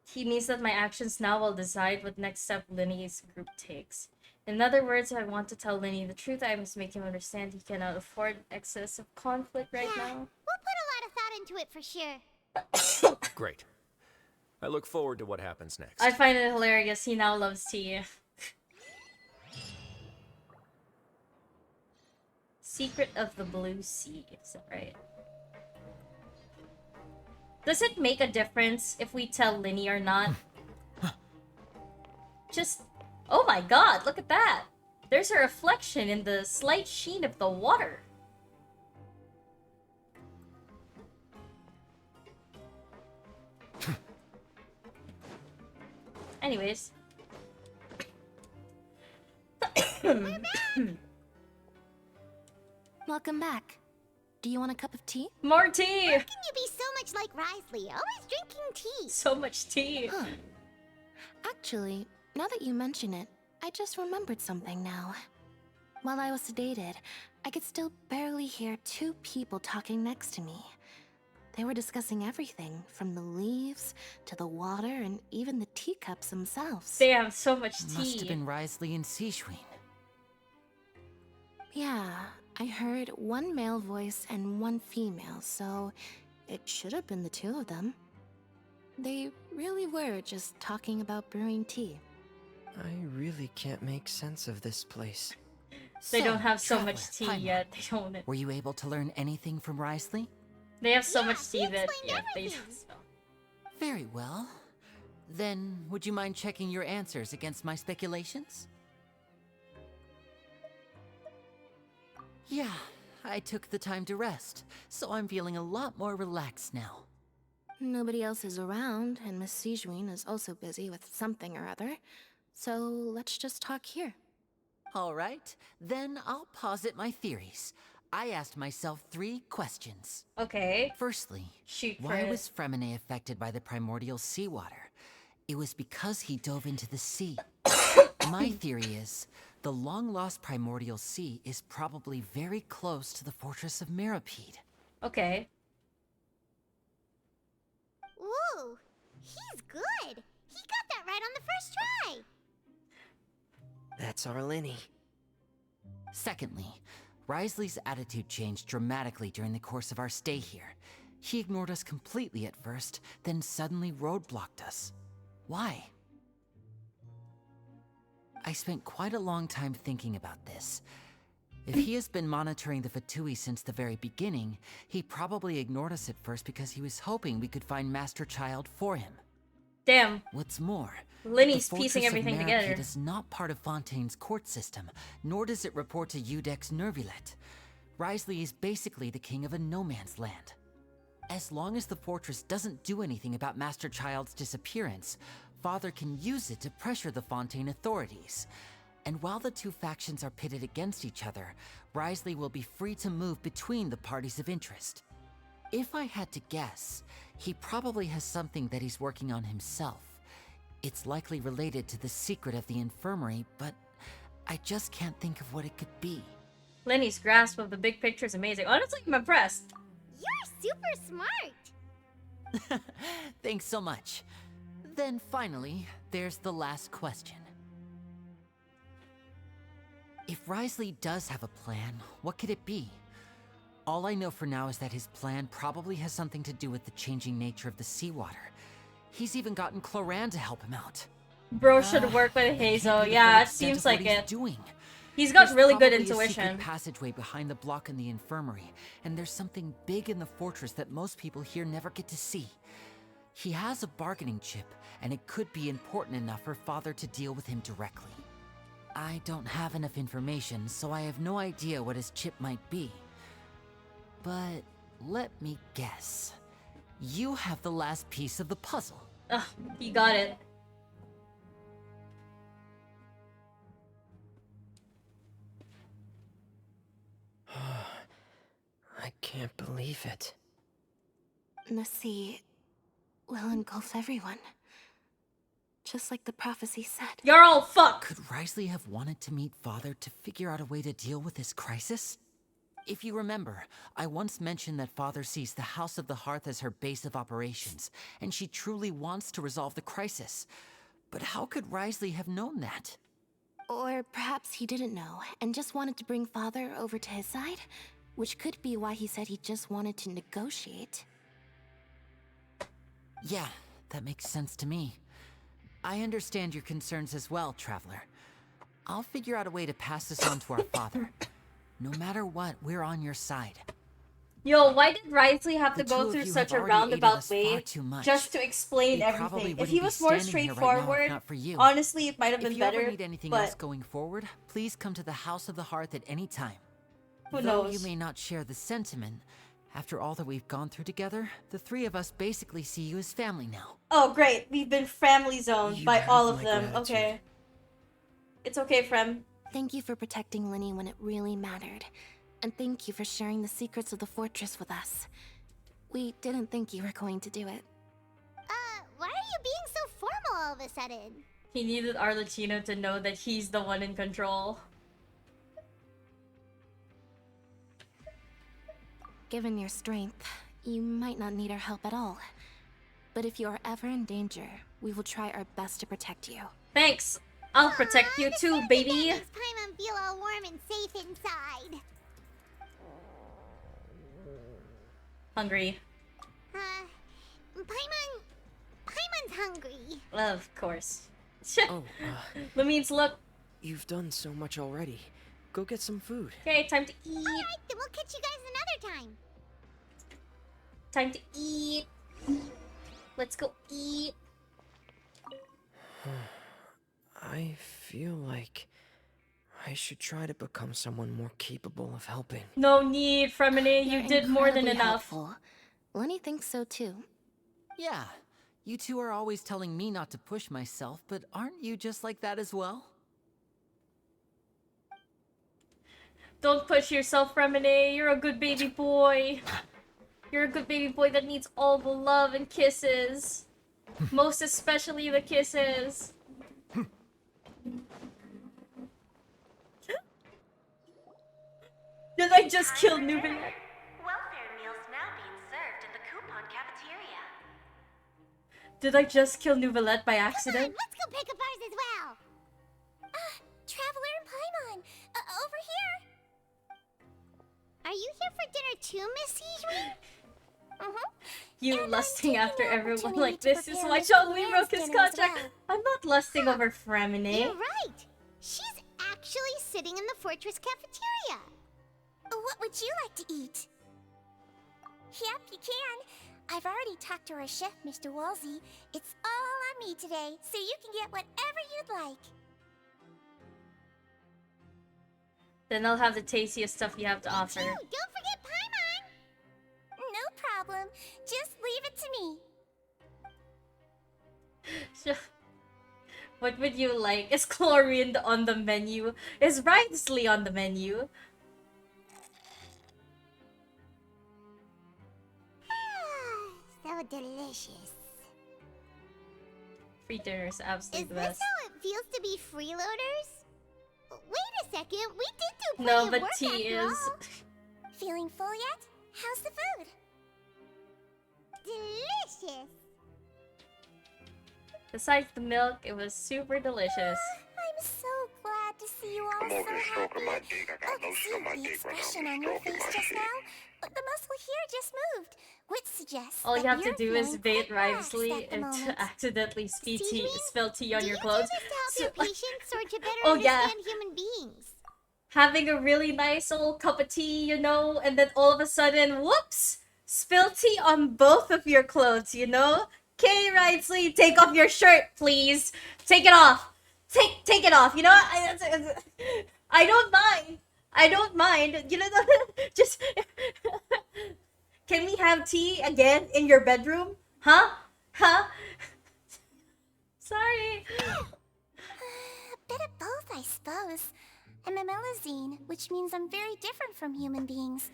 He means that my actions now will decide what next step Linny's group takes. In other words, I want to tell Linny the truth. I must make him understand he cannot afford excess of conflict right now. We'll put a lot of thought into it for sure. Great. I look forward to what happens next. I find it hilarious. He now loves tea. Secret of the Blue Sea. Is that right? Does it make a difference if we tell Linny or not? Just... Oh my god, look at that! There's a reflection in the slight sheen of the water. Anyways. Welcome back. Do you want a cup of tea? More tea! How can you be so much like Risley, always drinking tea? So much tea. Huh. Actually, now that you mention it, I just remembered something now. While I was sedated, I could still barely hear two people talking next to me. They were discussing everything, from the leaves to the water and even the teacups themselves. They have so much tea. Must have been Risley and Sejuin. Yeah, I heard one male voice and one female, so it should have been the two of them. They really were just talking about brewing tea. I really can't make sense of this place. They don't have so Traveler, much tea Paimon, yet. They don't. Were you able to learn anything from Risley? They have so much tea that they don't. Very well. Then, would you mind checking your answers against my speculations? Yeah, I took the time to rest, so I'm feeling a lot more relaxed now. Nobody else is around, and Miss Sejuin is also busy with something or other, so let's just talk here. All right, then I'll posit my theories. I asked myself 3 questions. Okay. Firstly, shoot for why it. was Fremine affected by the primordial seawater? It was because he dove into the sea. My theory is, the long-lost primordial sea is probably very close to the fortress of Meripede. Okay. Ooh, he's good. He got that right on the first try. That's our Lenny. Secondly, Risley's attitude changed dramatically during the course of our stay here. He ignored us completely at first, then suddenly roadblocked us. Why? I spent quite a long time thinking about this. If he has been monitoring the Fatui since the very beginning, he probably ignored us at first because he was hoping we could find Master Child for him. Damn. What's more, Lenny's the piecing Fortress of everything Meripede together. is not part of Fontaine's court system, nor does it report to Udex Nervulet. Risley is basically the king of a no-man's land. As long as the fortress doesn't do anything about Master Child's disappearance, Father can use it to pressure the Fontaine authorities. And while the two factions are pitted against each other, Risley will be free to move between the parties of interest. If I had to guess, he probably has something that he's working on himself. It's likely related to the secret of the infirmary, but I just can't think of what it could be. Lenny's grasp of the big picture is amazing. Honestly, I'm impressed. You're super smart. Thanks so much. Then finally, there's the last question. If Risley does have a plan, what could it be? All I know for now is that his plan probably has something to do with the changing nature of the seawater. He's even gotten Cloran to help him out. Bro should work with Hazel. Yeah, it seems like it. He's got There's really good probably a intuition. secret passageway behind the block in the infirmary, and there's something big in the fortress that most people here never get to see. He has a bargaining chip, and it could be important enough for Father to deal with him directly. I don't have enough information, so I have no idea what his chip might be. But let me guess. You have the last piece of the puzzle. Ugh, you got it. I can't believe it. The sea will engulf everyone. Just like the prophecy said. You're all fucked! Could Risley have wanted to meet Father to figure out a way to deal with this crisis? If you remember, I once mentioned that Father sees the House of the Hearth as her base of operations, and she truly wants to resolve the crisis. But how could Risley have known that? Or perhaps he didn't know, and just wanted to bring Father over to his side? Which could be why he said he just wanted to negotiate. Yeah, that makes sense to me. I understand your concerns as well, Traveler. I'll figure out a way to pass this on to our father. No matter what, we're on your side. Yo, why did Wriothesley have to The go two of through you such have a already aided roundabout us far way too much. just to explain We probably everything? If wouldn't he be was more standing here right now if straightforward, not for you. honestly, it might have been If you better. ever need anything but else going forward, please come to the House of the Hearth at any time. Who Though knows? you may not share the sentiment, after all that we've gone through together, the three of us basically see you as family now. Oh, great. We've been family zoned You by have all of my them. gratitude. Okay. It's okay, Frem. Thank you for protecting Linny when it really mattered. And thank you for sharing the secrets of the fortress with us. We didn't think you were going to do it. Why are you being so formal all of a sudden? He needed Arlecchino to know that he's the one in control. Given your strength, you might not need our help at all. But if you are ever in danger, we will try our best to protect you. Thanks. I'll protect you too, baby. Makes Paimon feel all warm and safe inside. Hungry. Paimon's hungry. Of course. Oh, Lamines, look. You've done so much already. Go get some food. Okay, time to eat. Alright, then we'll catch you guys another time. Time to eat. Let's go eat. I feel like I should try to become someone more capable of helping. No need, Fremine. You You're did more than incredibly enough. helpful. Lenny thinks so too. Yeah, you two are always telling me not to push myself, but aren't you just like that as well? Don't push yourself, Fremine. You're a good baby boy. You're a good baby boy that needs all the love and kisses. Most especially the kisses. Did I just kill Nubin? Welfare meals now being served in the coupon cafeteria. Did I just kill Nouvellette by accident? Let's go pick up ours as well. Traveler and Paimon, over here. Are you here for dinner too, Miss Sijui? You lusting after everyone like this is why John Lee broke his contract. I'm not lusting over Fremine. You're right. She's actually sitting in the fortress cafeteria. What would you like to eat? Yep, you can. I've already talked to our chef, Mr. Wolsey. It's all on me today, so you can get whatever you'd like. Then I'll have the tastiest stuff you have to offer. Don't forget Paimon. No problem. Just leave it to me. What would you like? Is Chlorine on the menu? Is Wriothesley on the menu? So delicious. Free dinner is absolutely Is the this best. how it feels to be freeloaders? Wait a second, we did do plenty No, of but work tea after is. all. Feeling full yet? How's the food? Delicious. Besides the milk, it was super delicious. I'm so glad to see you all I'm so over here stroking my happy. dick. I got lotion on my The dick right now. expression I'm on your stroking face my just shit. now, but the muscle here just moved, which suggests All you that have to you're do is feeling bait quite relaxed Wriothesley at the and to moment. accidentally spill tea on Do your you clothes. do this to help your patients or to better Oh, yeah. understand human beings? Having a really nice old cup of tea, you know, and then all of a sudden, whoops! Spill tea on both of your clothes, you know? Okay, Wriothesley, take off your shirt, please. Take it off. Take it off. You know, I don't mind. I don't mind. You know, just can we have tea again in your bedroom? Huh? Huh? Sorry. A bit of both, I suppose. I'm a Melusine, which means I'm very different from human beings.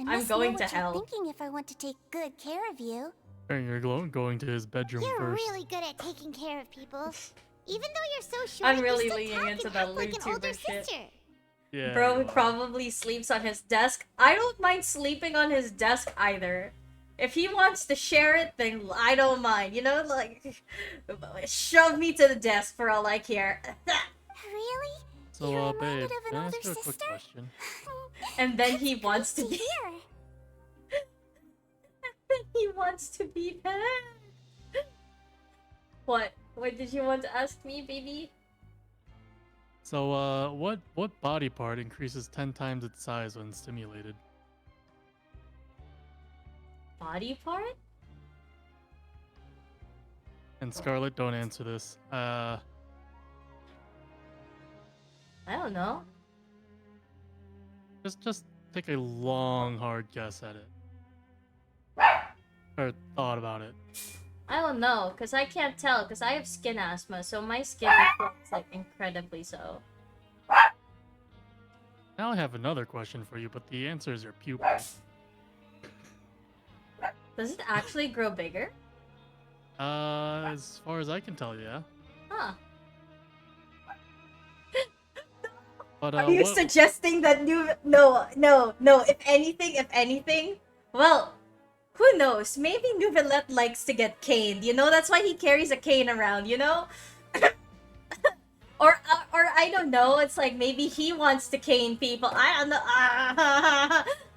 I I'm must going know to what hell. you're thinking if I want to take good care of you. And you're going to his bedroom You're first. really good at taking care of people. Even though you're so short, I'm really you still leaning talk into and that act like an older YouTuber shit. sister. Yeah. Bro you are. probably sleeps on his desk. I don't mind sleeping on his desk either. If he wants to share it, then I don't mind. You know, like, shove me to the desk for all I care. Really? So, babe, of an can I ask older you a quick sister? question? And then he wants to To be. hear. He wants to be pet. What? What did you want to ask me, baby? So, what body part increases 10 times its size when stimulated? body part? And Scarlet, don't answer this. I don't know. Just take a long, hard guess at it. Or thought about it. I don't know, because I can't tell, because I have skin asthma, so my skin reflects, like, incredibly so. Now I have another question for you, but the answer is your pupil. Does it actually grow bigger? As far as I can tell, yeah. Huh. But, Are you suggesting that No. If anything, well, who knows? Maybe Nouvellette likes to get caned. You know, that's why he carries a cane around. You know, or I don't know. It's like maybe he wants to cane people. I don't know.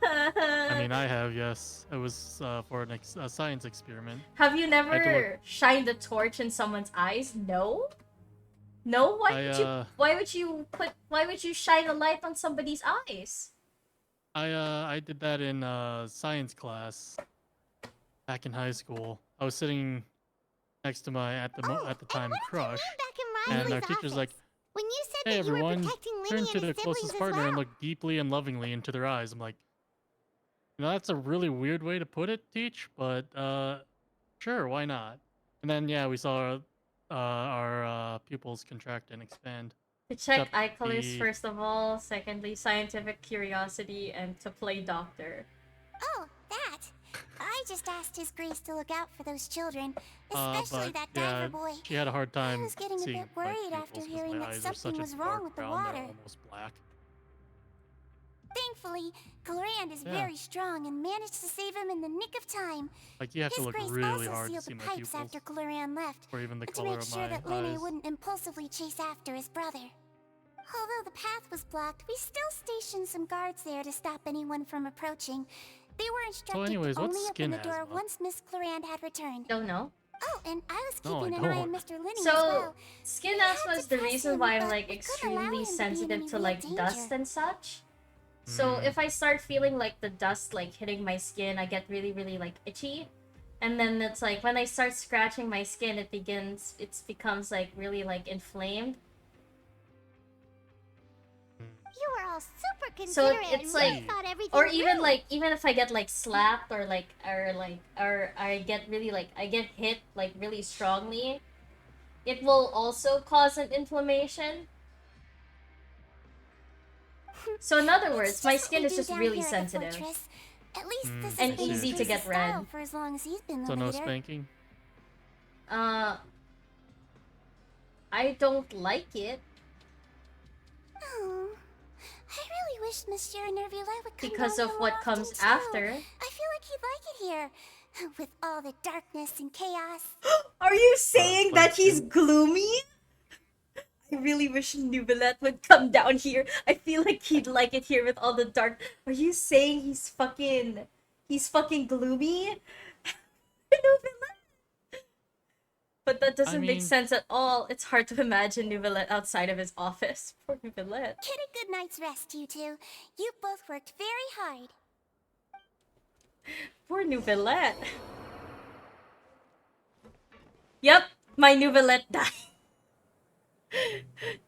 I mean, I have, yes. It was for a science experiment. Have you I had to never shined a torch in someone's eyes? No. No. Why would you shine a light on somebody's eyes? I did that in science class back in high school. I was sitting next to my at the time crush, and our teacher's like, When you said "Hey that you were everyone, protecting Linny turn and to his the siblings closest as partner well. and look deeply and lovingly into their eyes." I'm like, that's a really weird way to put it, Teach, but sure, why not? And then yeah, we saw our pupils contract and expand. To check Except eye colors the- first of all, secondly scientific curiosity, and to play doctor. Oh, that. I just asked His Grace to look out for those children, but especially that diver yeah, boy. she had a hard time I was getting a seeing bit my worried after pupils 'cause hearing my that eyes are something such a was wrong dark with the brown, they're water. almost black. Thankfully, Glorand is Yeah. very strong and managed to save him in the nick of time. Like, you have to His look Grace really also hard to sealed see the my pipes pupils, after Glorand left, or even the to color make of sure my that Lenny eyes. wouldn't impulsively chase after his brother. Although the path was blocked, we still stationed some guards there to stop anyone from approaching. They were instructed anyways, to what's only open skin the door asthma? once Miss Glorand had returned. Don't know. Oh, and I was No, keeping I an eye don't. on Mr. Lenny as So, well. skin We had asthma to is the test reason him, why I'm but like we couldn't allow extremely him to be in sensitive any to real like danger. dust and such. So if I start feeling like the dust like hitting my skin, I get really like itchy. And then it's like when I start scratching my skin, it becomes like really like inflamed. You were all super So considerate it's and really like, thought everything or even through. like even if I get like slapped or I get really like I get hit like really strongly, it will also cause an inflammation. So in other words, my skin is just really sensitive At least this has and been easy his to get style red. for as long as he's been the So no leader. spanking? I don't like it Oh, I really wish Monsieur Nervula would come because down of more what often, comes too. after. I feel like he'd like it here, with all the darkness and chaos. Are you saying that he's gloomy? I really wish Nouvellette would come down here. I feel like he'd like it here with all the dark. Are you saying he's fucking gloomy? Nouvellette. But that doesn't make mean- sense at all. It's hard to imagine Nouvellette outside of his office. Poor Nouvellette. Get a good night's rest, you two. You both worked very hard. Poor Nouvellette. Yep, my Nouvellette died.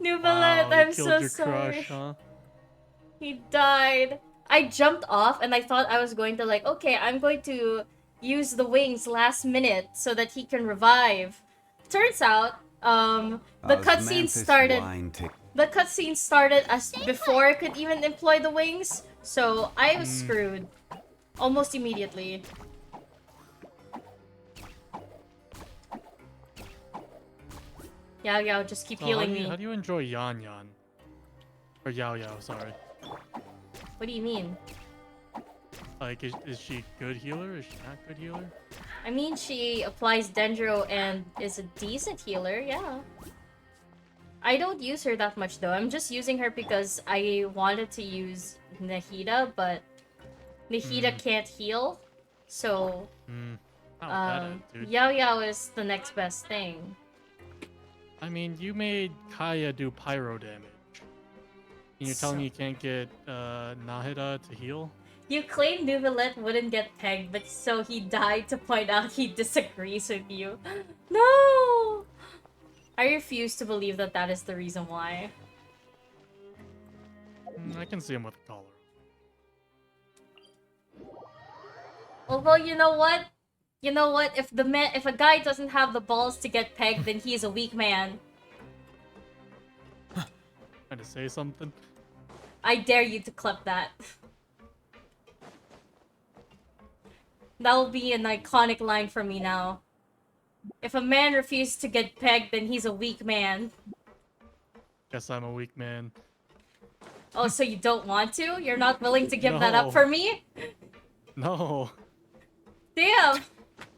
Nouvellette, Wow, you I'm killed so your sorry. crush, huh? He died. I jumped off and I thought I was going to like, okay, I'm going to use the wings last minute so that he can revive. Turns out, the cutscene started. The cutscene started as before I could even employ the wings, so I was screwed almost immediately. Yao, just keep So healing how me. do you enjoy Yan Yan? Or Yao Yao, sorry. What do you mean? Like, is she good healer? Is she not good healer? I mean, she applies Dendro and is a decent healer, yeah. I don't use her that much though. I'm just using her because I wanted to use Nahida, but Nahida can't heal. So, Not with that attitude. Yao Yao is the next best thing. I mean, you made Kaya do pyro damage. And you're telling me you can't get Nahida to heal? You claim Nuvalet wouldn't get pegged, but so he died to point out he disagrees with you. No! I refuse to believe that that is the reason why. I can see him with a collar. Although, you know what? You know what? If a guy doesn't have the balls to get pegged, then he's a weak man. Trying to say something? I dare you to clip that. That will be an iconic line for me now. If a man refuses to get pegged, then he's a weak man. Guess I'm a weak man. Oh, so you don't want to? You're not willing to give that up for me? No. Damn!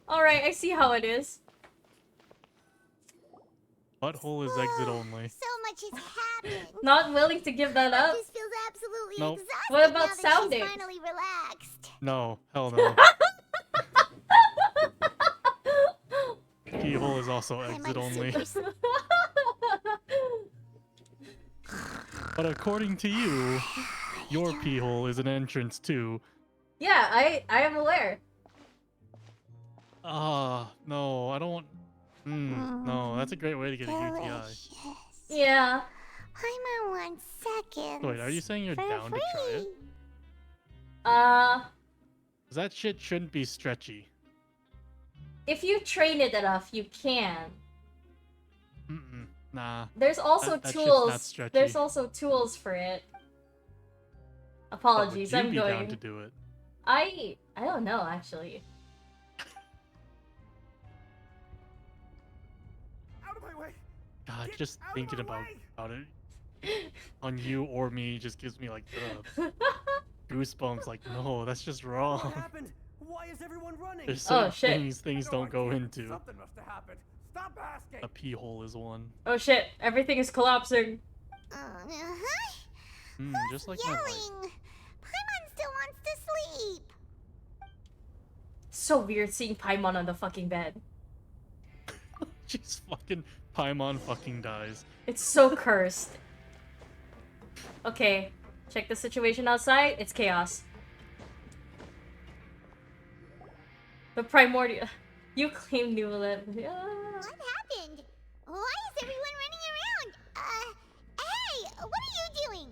Alright, I see how it is. Butthole is exit only. So much has happened. Not willing to give that up? This feels absolutely Nope. exhausting What about now that sounding? she's finally relaxed. No. Hell no. Keyhole is also exit only. But according to you, your pee hole is an entrance too. Yeah, I am aware. No, I don't want... no, that's a great way to get a UTI. Yeah. I'm on 1 second. Wait, are you saying you're down to try it? Cause that shit shouldn't be stretchy. If you train it enough, you can. Nah. There's also that shit's not tools. stretchy. There's also tools for it. Apologies, But would I'm you be going. down to do it? I don't know actually. Out of my way. God, just thinking about it on you or me just gives me like goosebumps. Like, no, that's just wrong. What happened? Why is everyone running? There's Oh, certain shit. things don't go into. Something must have happened. Stop asking. A pee hole is one. Oh shit! Everything is collapsing. Just like my life. Paimon still wants to sleep. So weird seeing Paimon on the fucking bed. She's fucking Paimon fucking dies. It's so cursed. Okay, check the situation outside. It's chaos. The primordial. You claim Nuvalet. What happened? Why is everyone running around? Hey, what are you doing?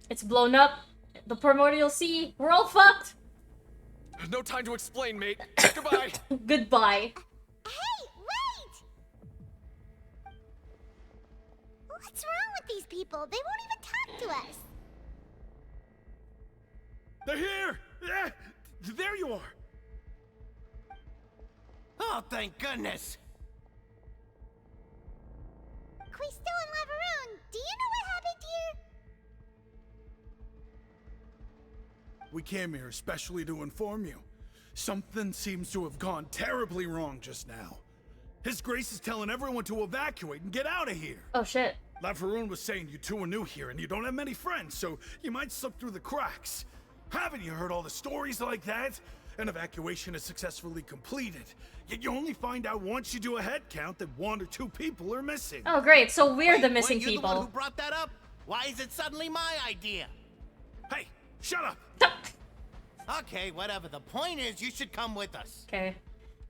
It's blown up. The primordial sea. We're all fucked. There's no time to explain, mate. Goodbye. Goodbye. Hey, wait! What's wrong with these people? They won't even talk to us. They're here! Yeah, there you are! Oh, thank goodness! Quisto and Lavaroon, do you know what happened here? We came here especially to inform you. Something seems to have gone terribly wrong just now. His Grace is telling everyone to evacuate and get out of here. Oh shit. Lavaroon was saying you two are new here and you don't have many friends, so you might slip through the cracks. Haven't you heard all the stories like that? An evacuation is successfully completed, yet you only find out once you do a head count that 1 or 2 people are missing. Oh great, so we're the Wait, missing you're people. the one who brought that up? Why is it suddenly my idea? Hey, shut up! Okay, whatever. The point is, you should come with us. Okay.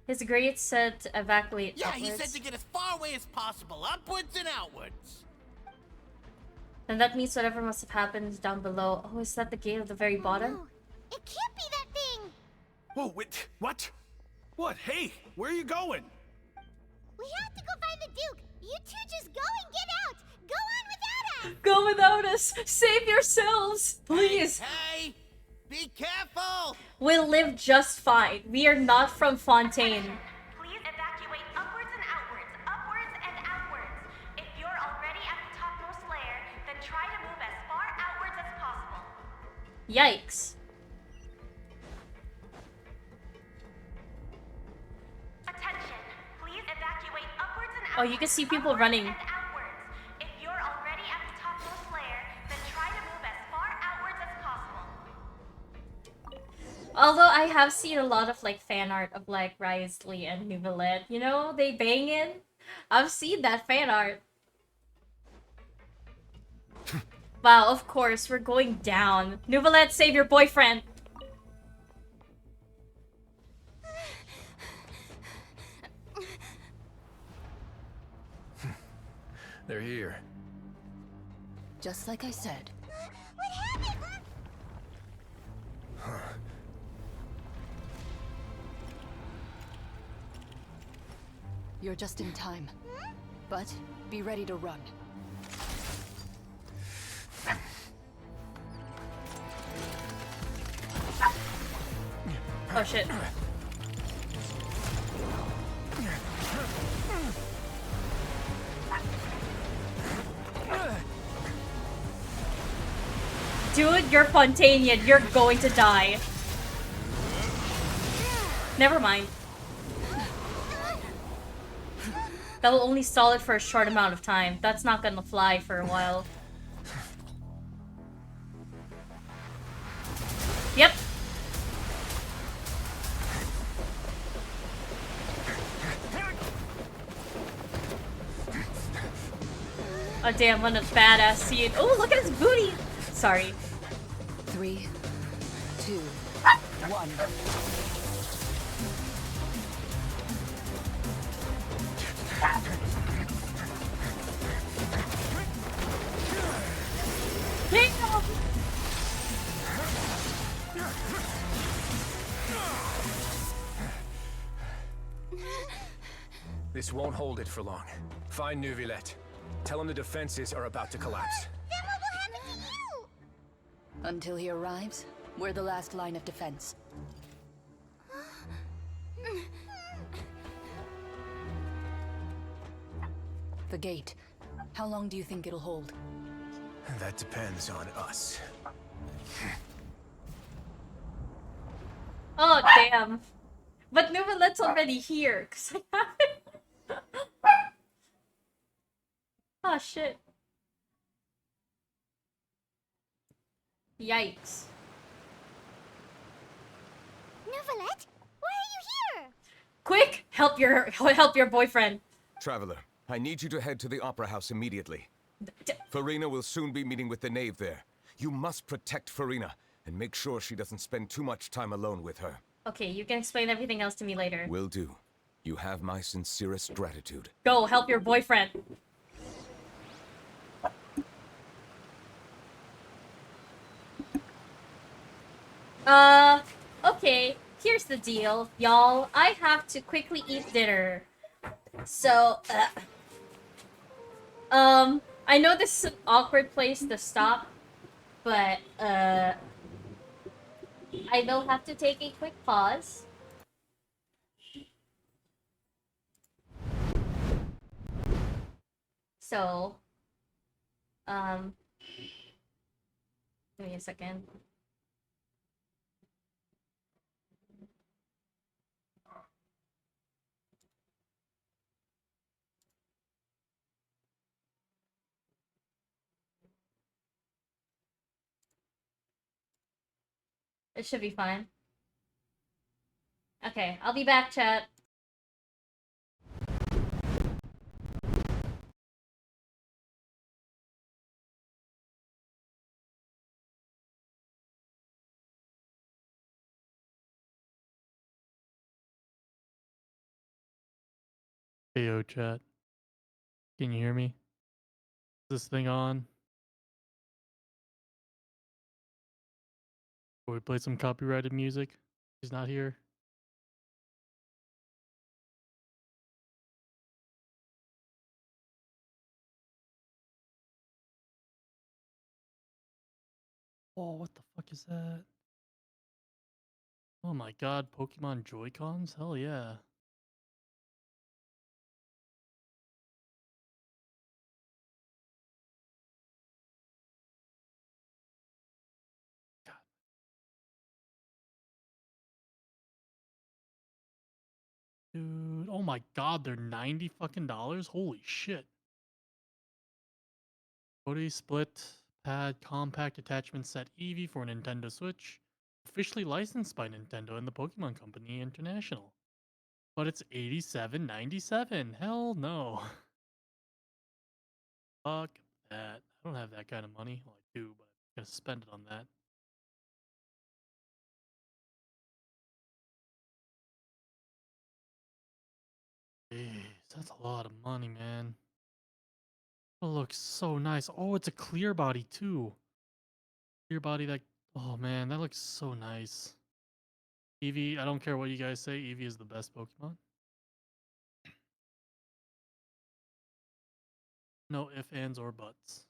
His Grace said to evacuate Yeah, upwards. he said to get as far away as possible, upwards and outwards. And that means whatever must have happened is down below. Oh, is that the gate at the very bottom? It can't be that thing! Whoa, wait, what? What? Hey, where are you going? We have to go find the Duke! You two just go and get out! Go on without us! Go without us! Save yourselves! Please! Hey! Be careful! We'll live just fine. We are not from Fontaine. Please evacuate upwards and outwards, upwards and outwards. If you're already at the topmost layer, then try to move as far outwards as possible. Yikes. Attention, please evacuate upwards and outwards. Oh, you can see people running. And outwards. If you're already at the topmost layer, then try to move as far outwards as possible. Although I have seen a lot of like fan art of like Risley and Nuvalet, you know, they bang in. I've seen that fan art. Wow, of course, we're going down. Nuvalet, save your boyfriend. They're here. Just like I said. What happened? You're just in time. But be ready to run. Oh shit. Dude, you're Fontanian. You're going to die. Never mind. That will only stall it for a short amount of time. That's not gonna fly for a while. Yep. Oh damn, what a badass scene. Oh, look at his booty! Sorry. 3, 2, 1. Damn! This won't hold it for long. Find Neuvillette. Tell him the defenses are about to collapse. Then what will happen to you? Until he arrives, we're the last line of defense. The gate. How long do you think it'll hold? That depends on us. Oh damn. But Neuvillette's already here, cause I haven't. Oh shit. Yikes. Neuvillette, why are you here? Quick! Help your boyfriend. Traveler, I need you to head to the Opera House immediately. Farina will soon be meeting with the knave there. You must protect Farina, and make sure she doesn't spend too much time alone with her. Okay, you can explain everything else to me later. Will do. You have my sincerest gratitude. Go, help your boyfriend. Okay, here's the deal, y'all. I have to quickly eat dinner. So, I know this is an awkward place to stop, but, I will have to take a quick pause. So, give me a second. It should be fine. Okay, I'll be back, chat. Hey, yo, chat. Can you hear me? Is this thing on? Will we play some copyrighted music? He's not here. Oh, what the fuck is that? Oh my god, Pokemon Joy-Cons? Hell yeah. Dude, oh my god, they're 90 fucking dollars? Holy shit. Cody Split Pad Compact Attachment Set Eevee for Nintendo Switch. Officially licensed by Nintendo and the Pokemon Company International. But it's $87.97. Hell no. Fuck that. I don't have that kind of money. Well, I do, but I'm gonna spend it on that. Jeez, that's a lot of money, man. It looks so nice. Oh, it's a clear body too. Clear body that. Oh man, that looks so nice. Eevee, I don't care what you guys say. Eevee is the best Pokemon. No ifs, ands, or buts.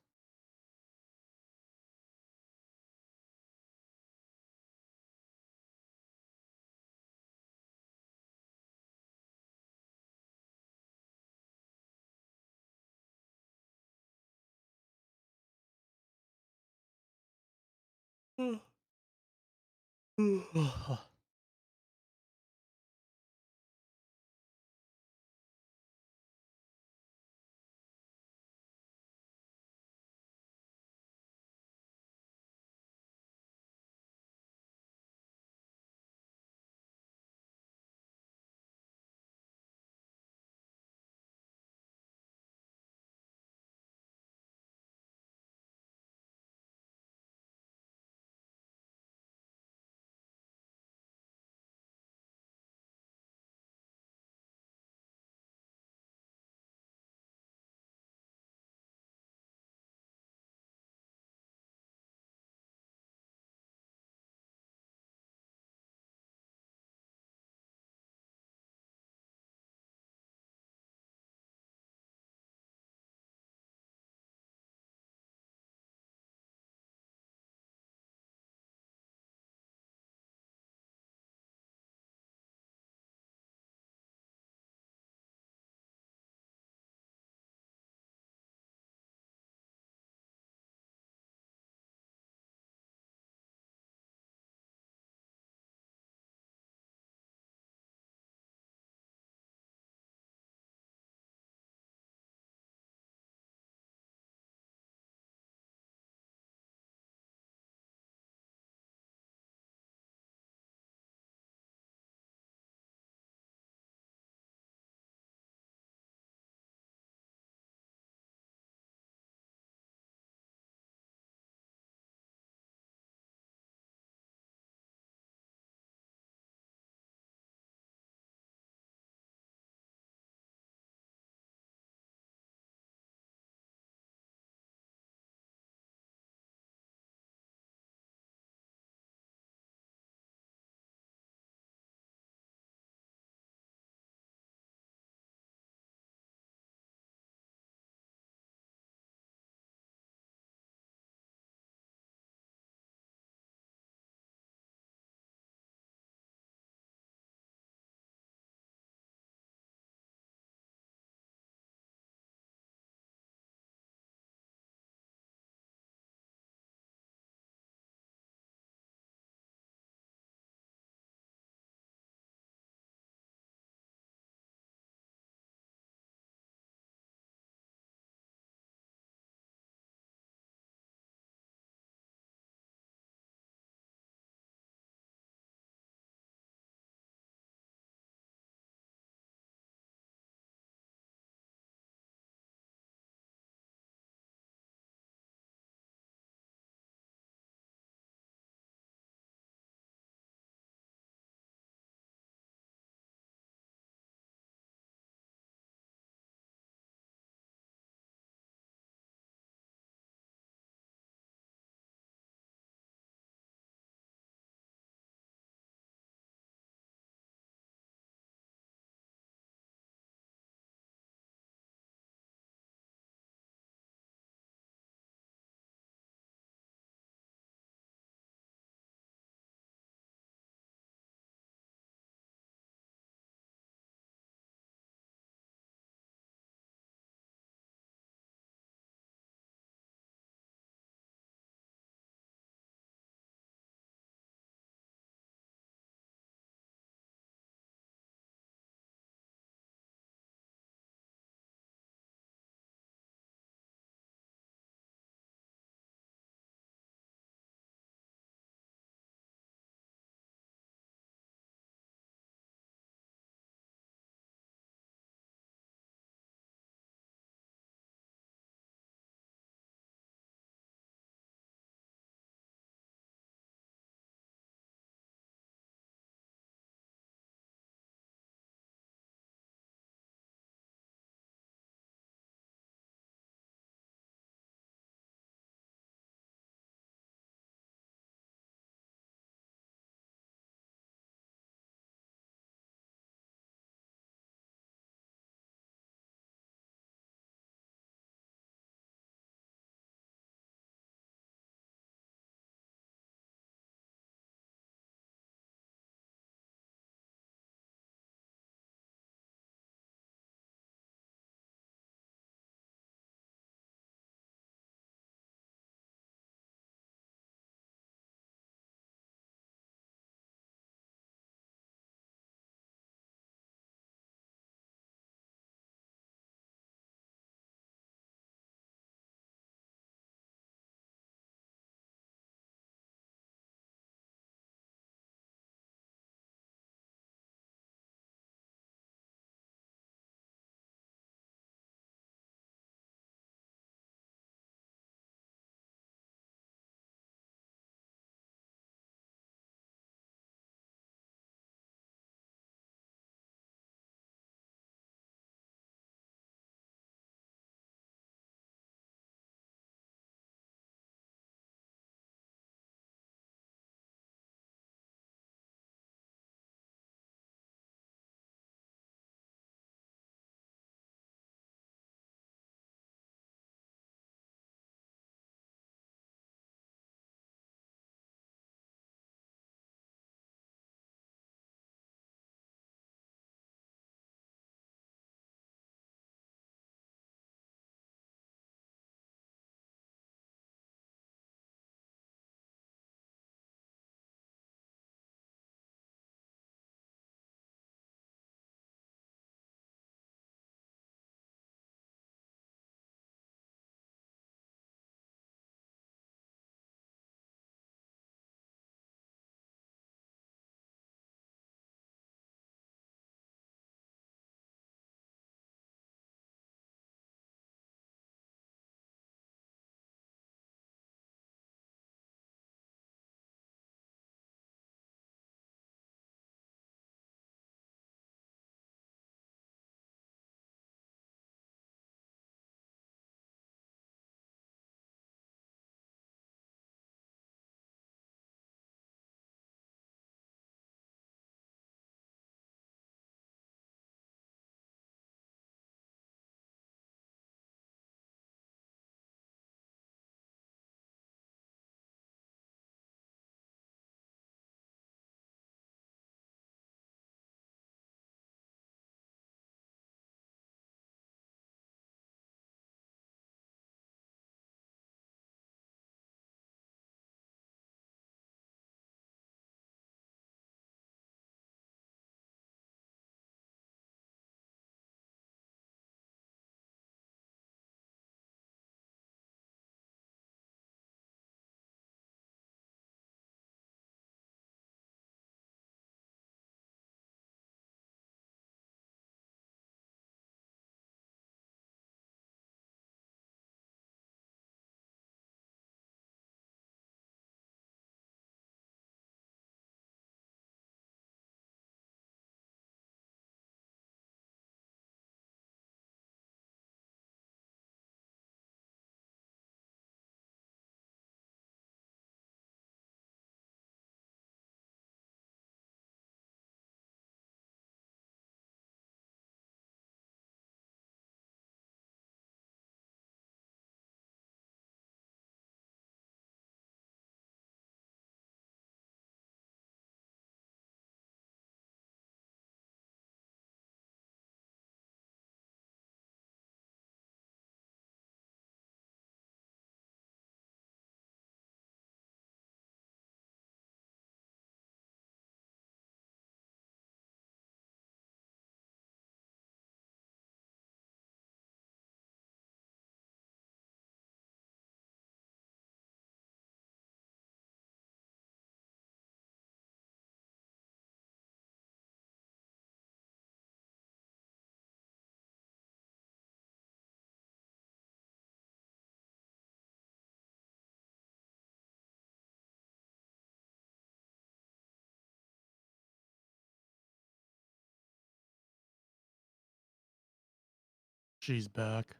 She's back.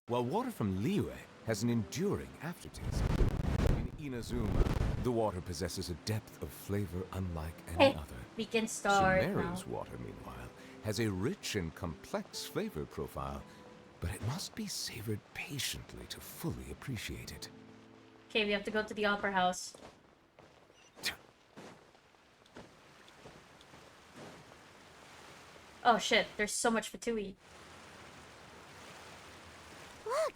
While water from Liyue has an enduring aftertaste, in Inazuma, the water possesses a depth of flavor unlike any Hey, other. we can start now. Sumeru's water, meanwhile, has a rich and complex flavor profile, but it must be savored patiently to fully appreciate it. Okay, we have to go to the opera house. Oh shit, there's so much Fatui. Look!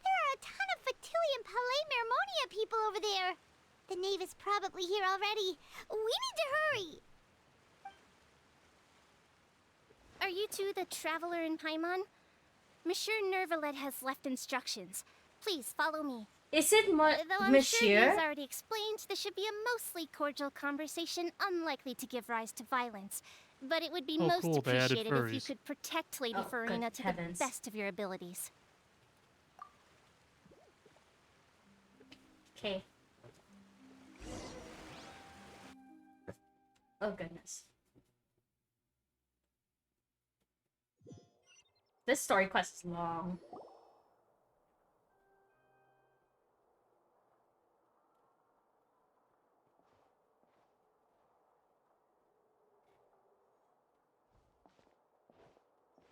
There are a ton of Fatui and Palais Mermonia people over there! The knave is probably here already. We need to hurry! Are you two the traveler in Paimon? Monsieur Nervalet has left instructions. Please follow me. Is it Though I'm sure Monsieur? he's already explained, this should be a mostly cordial conversation, unlikely to give rise to violence. But it would be Oh, most cool, they added appreciated if you furries. could protect Lady Oh, Farina good to heavens. the best of your abilities. Okay. Oh goodness. This story quest is long.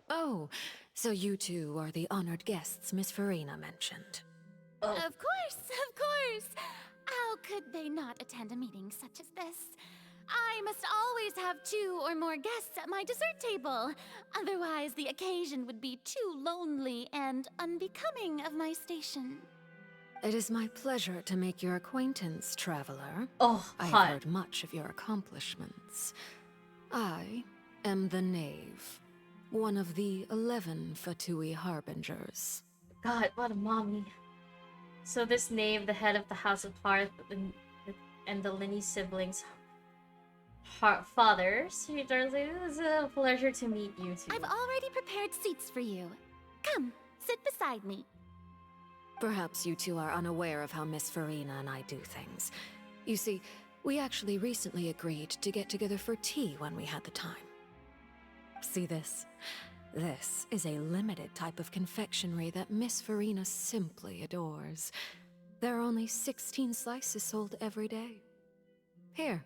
Oh, so you two are the honored guests Miss Farina mentioned. Oh. Of course! How could they not attend a meeting such as this? I must always have 2 or more guests at my dessert table. Otherwise, the occasion would be too lonely and unbecoming of my station. It is my pleasure to make your acquaintance, traveler. Oh, I've hot. heard much of your accomplishments. I am the Knave, one of the 11 Fatui Harbingers. God, what a mommy. So this knave, the head of the House of Hearth, and the Linny siblings' fathers, it was a pleasure to meet you two. I've already prepared seats for you. Come, sit beside me. Perhaps you two are unaware of how Miss Farina and I do things. You see, we actually recently agreed to get together for tea when we had the time. See this? This is a limited type of confectionery that Miss Farina simply adores. There are only 16 slices sold every day. Here,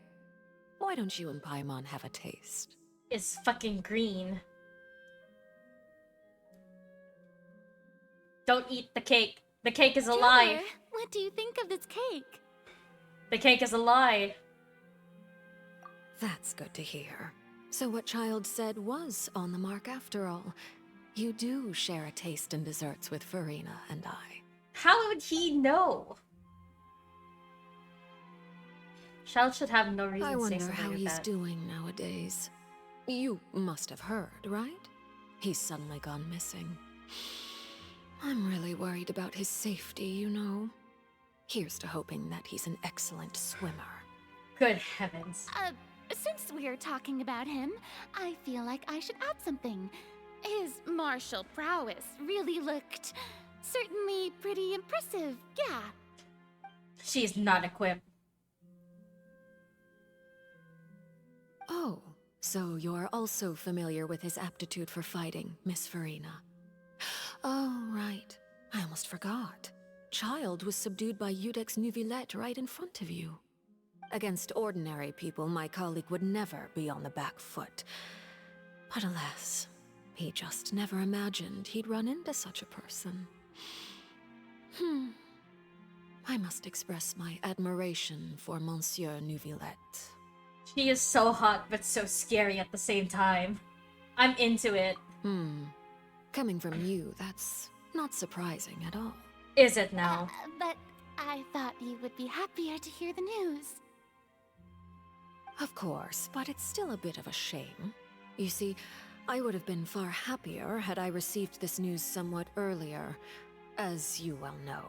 why don't you and Paimon have a taste? It's fucking green. Don't eat the cake. The cake is a lie. Traveler, what do you think of this cake? The cake is a lie. That's good to hear. So what Child said was on the mark after all. You do share a taste in desserts with Farina and I. How would he know? Child should have no reason I to say wonder something how like he's that. doing nowadays. You must have heard, right? He's suddenly gone missing. I'm really worried about his safety, you know. Here's to hoping that he's an excellent swimmer. Good heavens. Since we're talking about him, I feel like I should add something. His martial prowess really looked certainly pretty impressive, yeah. She is not equipped. Oh, so you're also familiar with his aptitude for fighting, Miss Farina. Oh, right. I almost forgot. Child was subdued by Udex Nuvillette right in front of you. Against ordinary people, my colleague would never be on the back foot. But alas, he just never imagined he'd run into such a person. I must express my admiration for Monsieur Nuvillette. She is so hot but so scary at the same time. I'm into it. Coming from you, that's not surprising at all. Is it now? But I thought you would be happier to hear the news. Of course, but it's still a bit of a shame. You see, I would have been far happier had I received this news somewhat earlier. As you well know,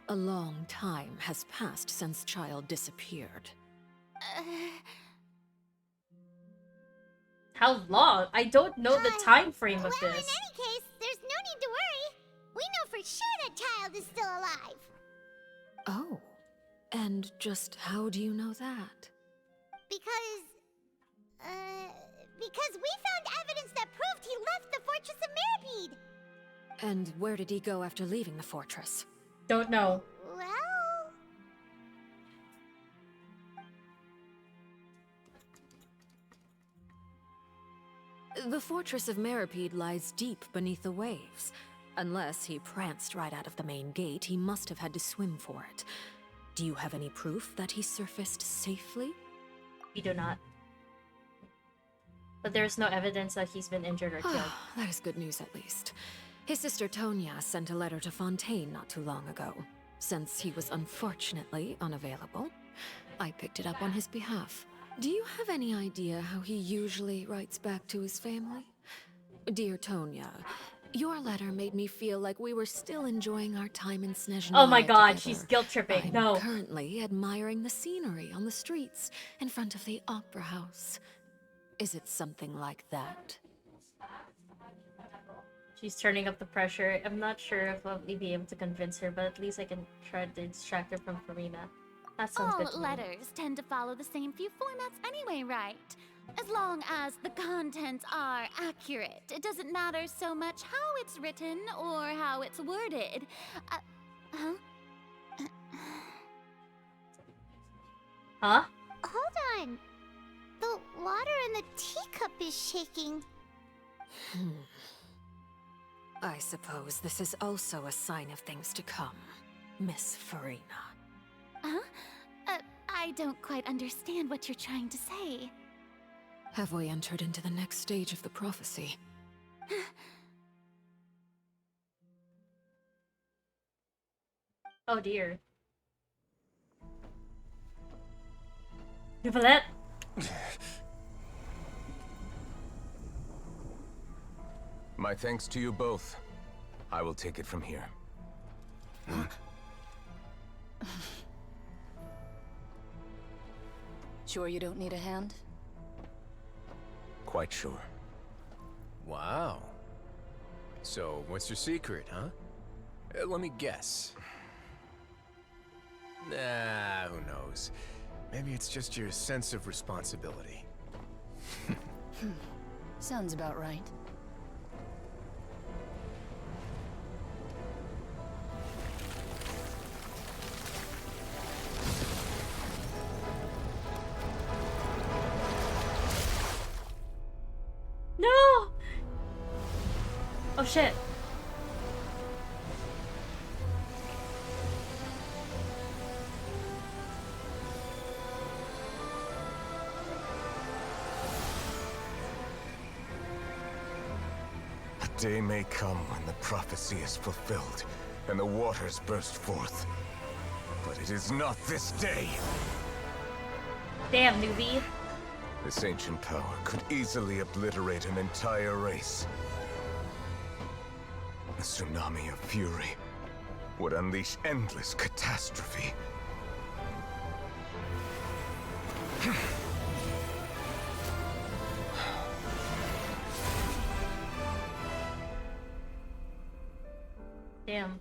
a long time has passed since Child disappeared. How long? I don't know the time frame of Well, in this. any case, there's no need to worry. We know for sure that Child is still alive. Oh, and just how do you know that? Because, Because we found evidence that proved he left the Fortress of Mirapede. And where did he go after leaving the fortress? Don't know. Well... The Fortress of Mirapede lies deep beneath the waves. Unless he pranced right out of the main gate, he must have had to swim for it. Do you have any proof that he surfaced safely? We do not. But there's no evidence that he's been injured or killed. That is good news at least. His sister Tonya sent a letter to Fontaine not too long ago. Since he was unfortunately unavailable, I picked it up on his behalf. Do you have any idea how he usually writes back to his family? Dear Tonya, your letter made me feel like we were still enjoying our time in Snezhnaya Oh my god, together. she's guilt tripping. I'm No. currently admiring the scenery on the streets in front of the opera house. Is it something like that? She's turning up the pressure. I'm not sure if I'll be able to convince her, but at least I can try to distract her from Farina. That sounds good to All me. letters tend to follow the same few formats anyway, right? As long as the contents are accurate, it doesn't matter so much how it's written or how it's worded. Huh? Huh? Hold on. The water in the teacup is shaking. I suppose this is also a sign of things to come, Miss Farina. Huh? I don't quite understand what you're trying to say. Have we entered into the next stage of the prophecy? Oh dear. Nicolette? My thanks to you both. I will take it from here. Sure you don't need a hand? Quite sure. Wow. So, what's your secret, huh? Let me guess. Nah, who knows? Maybe it's just your sense of responsibility. Sounds about right. No! Oh shit. A day may come when the prophecy is fulfilled and the waters burst forth. But it is not this day. Damn, newbie. This ancient power could easily obliterate an entire race. A tsunami of fury would unleash endless catastrophe. Damn.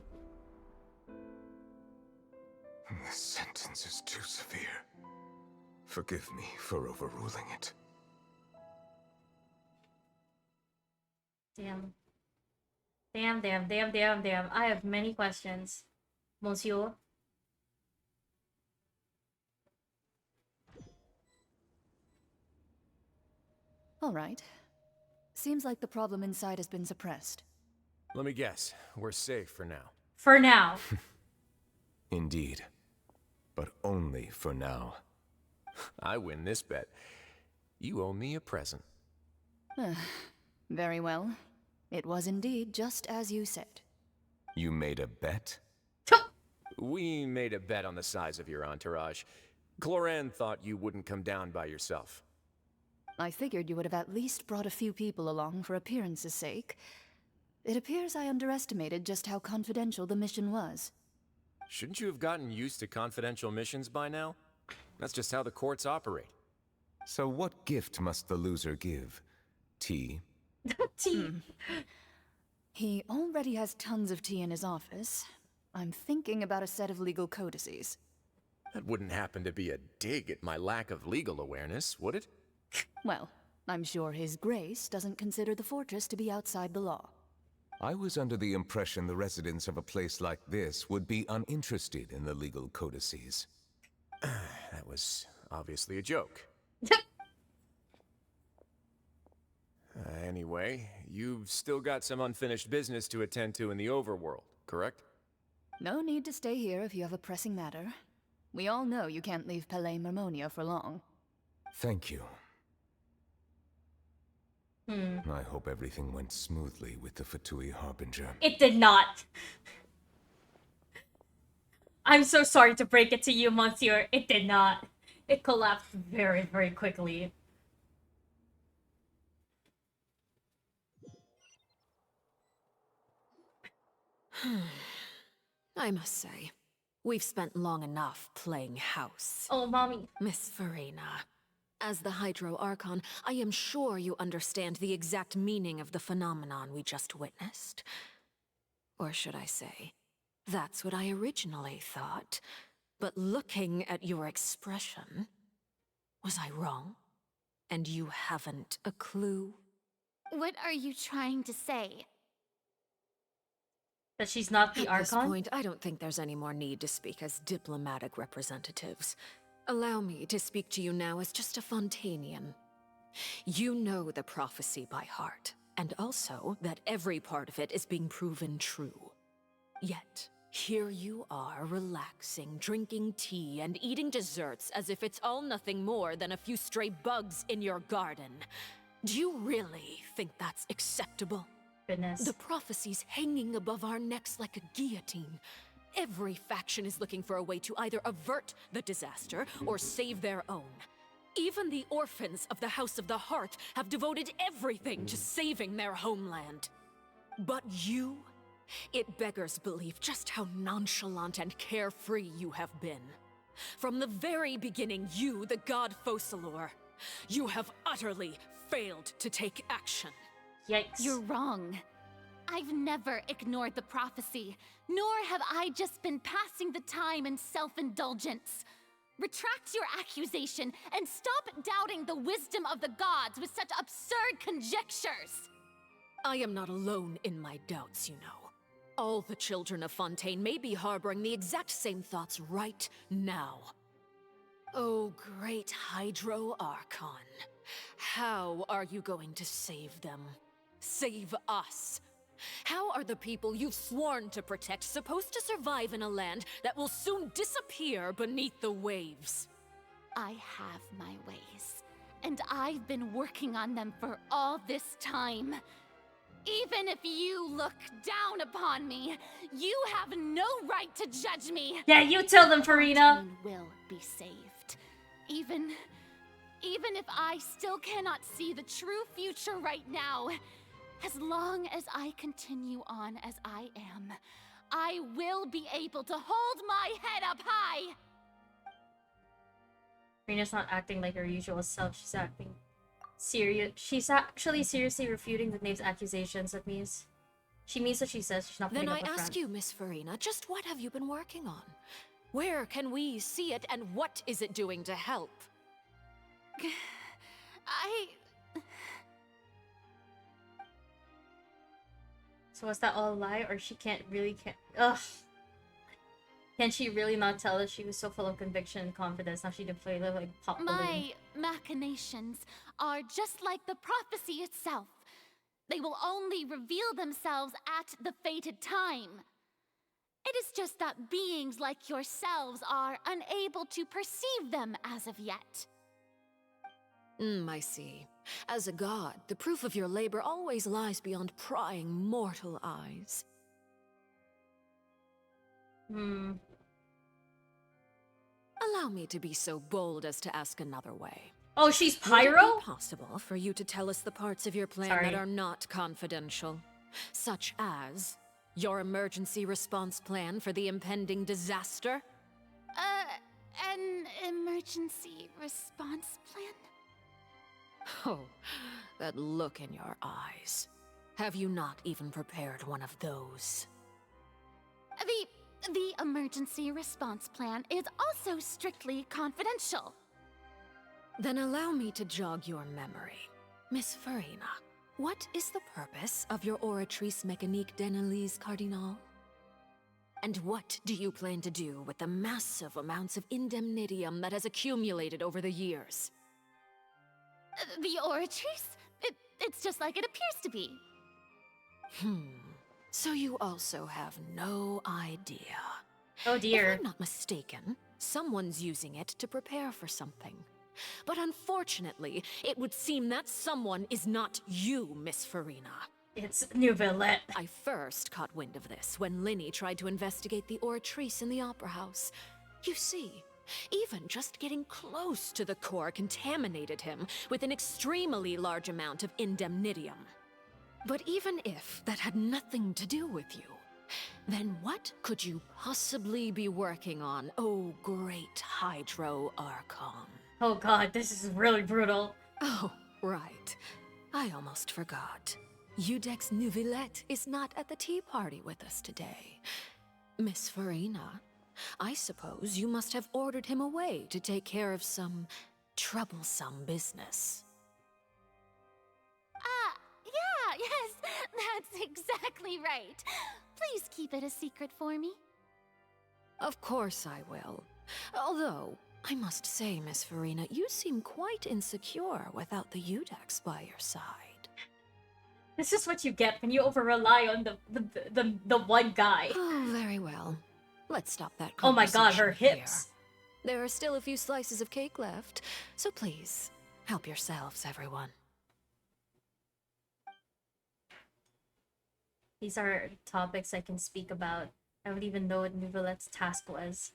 This sentence is too severe. Forgive me for overruling it. Damn. Damn. I have many questions. Monsieur? All right. Seems like the problem inside has been suppressed. Let me guess. We're safe for now. For now. Indeed. But only for now. I win this bet. You owe me a present. Very well. It was indeed just as you said. You made a bet? We made a bet on the size of your entourage. Cloran thought you wouldn't come down by yourself. I figured you would have at least brought a few people along for appearance's sake. It appears I underestimated just how confidential the mission was. Shouldn't you have gotten used to confidential missions by now? That's just how the courts operate. So what gift must the loser give? Tea? Tea. He already has tons of tea in his office. I'm thinking about a set of legal codices. That wouldn't happen to be a dig at my lack of legal awareness, would it? Well, I'm sure His Grace doesn't consider the fortress to be outside the law. I was under the impression the residents of a place like this would be uninterested in the legal codices. That was obviously a joke. Anyway, you've still got some unfinished business to attend to in the overworld, correct? No need to stay here if you have a pressing matter. We all know you can't leave Palais Marmonia for long. Thank you. Hmm. I hope everything went smoothly with the Fatui Harbinger. It did not. I'm so sorry to break it to you, Monsieur. It did not. It collapsed very, very quickly. I must say, we've spent long enough playing house. Oh, Mommy. Miss Farina, as the Hydro Archon, I am sure you understand the exact meaning of the phenomenon we just witnessed. Or should I say, that's what I originally thought. But looking at your expression, was I wrong? And you haven't a clue? What are you trying to say? That she's not the At this Archon? point, I don't think there's any more need to speak as diplomatic representatives. Allow me to speak to you now as just a Fontanian. You know the prophecy by heart, and also that every part of it is being proven true. Yet, here you are, relaxing, drinking tea, and eating desserts as if it's all nothing more than a few stray bugs in your garden. Do you really think that's acceptable? Goodness. The prophecy's hanging above our necks like a guillotine. Every faction is looking for a way to either avert the disaster or save their own. Even the orphans of the House of the Hearth have devoted everything to saving their homeland. But you? It beggars belief just how nonchalant and carefree you have been. From the very beginning, you, the god Focalor, you have utterly failed to take action. Yikes. You're wrong. I've never ignored the prophecy, nor have I just been passing the time in self-indulgence. Retract your accusation and stop doubting the wisdom of the gods with such absurd conjectures. I am not alone in my doubts, you know. All the children of Fontaine may be harboring the exact same thoughts right now. Oh, great Hydro Archon. How are you going to save them? Save us? How are the people you've sworn to protect supposed to survive in a land that will soon disappear beneath the waves? I have my ways, and I've been working on them for all this time. Even if you look down upon me, you have no right to judge me. Yeah, you tell them, Farina. Fontaine will be saved. Even if I still cannot see the true future right now, as long as I continue on as I am, I will be able to hold my head up high. Farina's not acting like her usual self. She's acting serious. She's actually seriously refuting the knave's accusations. That means she means what she says. She's not putting Then up I a ask front. you, Miss Farina, just what have you been working on? Where can we see it, and what is it doing to help? So was that all a lie, or she can't? Ugh. Can she really not tell us she was so full of conviction and confidence? Now she did play like pop balloon. My machinations are just like the prophecy itself. They will only reveal themselves at the fated time. It is just that beings like yourselves are unable to perceive them as of yet. I see. As a god, the proof of your labor always lies beyond prying mortal eyes. Allow me to be so bold as to ask another way. Oh, she's Would it Pyro? be possible for you to tell us the parts of your plan Sorry. that are not confidential? Such as your emergency response plan for the impending disaster? An emergency response plan? Oh, that look in your eyes. Have you not even prepared one of those? The emergency response plan is also strictly confidential. Then allow me to jog your memory. Miss Farina, what is the purpose of your Oratrice Mécanique d'Analyse Cardinal? And what do you plan to do with the massive amounts of indemnitium that has accumulated over the years? The Oratrice? It's just like it appears to be. So you also have no idea. Oh dear. If I'm not mistaken, someone's using it to prepare for something. But unfortunately, it would seem that someone is not you, Miss Farina. It's Nouvellette. I first caught wind of this when Linny tried to investigate the Oratrice in the Opera House. You see, even just getting close to the core contaminated him with an extremely large amount of indemnitium. But even if that had nothing to do with you, then what could you possibly be working on, oh great Hydro Archon? Oh god, this is really brutal. Oh, right. I almost forgot. Udex Nouvellette is not at the tea party with us today. Miss Farina, I suppose you must have ordered him away to take care of some troublesome business. Yeah, yes, that's exactly right. Please keep it a secret for me. Of course I will. Although, I must say, Miss Farina, you seem quite insecure without the Udex by your side. This is what you get when you over-rely on the one guy. Oh, very well. Let's stop that Oh my god, her conversation hips. here. There are still a few slices of cake left, so please, help yourselves, everyone. These are topics I can speak about. I don't even know what Nouvellette's task was.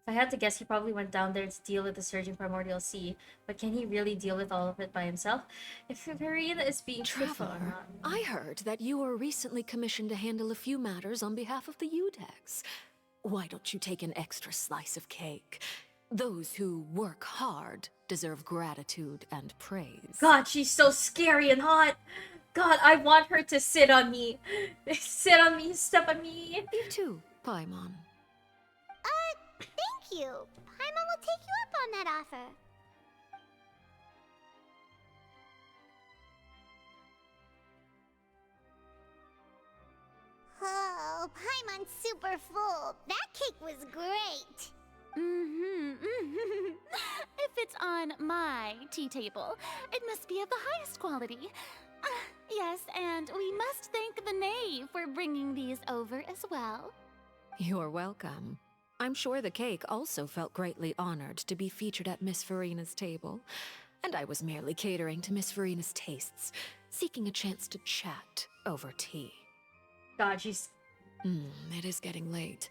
If I had to guess, he probably went down there to deal with the surging primordial sea. But can he really deal with all of it by himself? If Farina is being truthful or Traveler, not. I heard that you were recently commissioned to handle a few matters on behalf of the Udex. Why don't you take an extra slice of cake? Those who work hard deserve gratitude and praise. God, she's so scary and hot. God, I want her to sit on me. Sit on me, step on me. You too, Paimon. Thank you. Paimon will take you up on that offer. Oh, Paimon's super full. That cake was great. If it's on my tea table, it must be of the highest quality. Yes, and we must thank the knave for bringing these over as well. You're welcome. I'm sure the cake also felt greatly honored to be featured at Miss Farina's table, and I was merely catering to Miss Farina's tastes, seeking a chance to chat over tea. God, she's... It is getting late.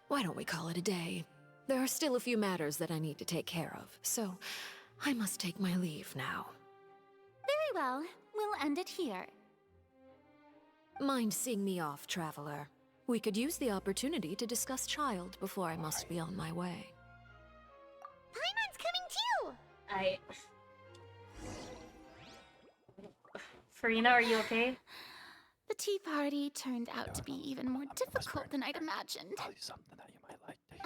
Why don't we call it a day? There are still a few matters that I need to take care of, so I must take my leave now. Very well. We'll end it here. Mind seeing me off, Traveler? We could use the opportunity to discuss Child before I must be on my way. Paimon's coming too! Farina, are you okay? The tea party turned out to be even more difficult than I'd imagined. Tell you something that you might like, Dave.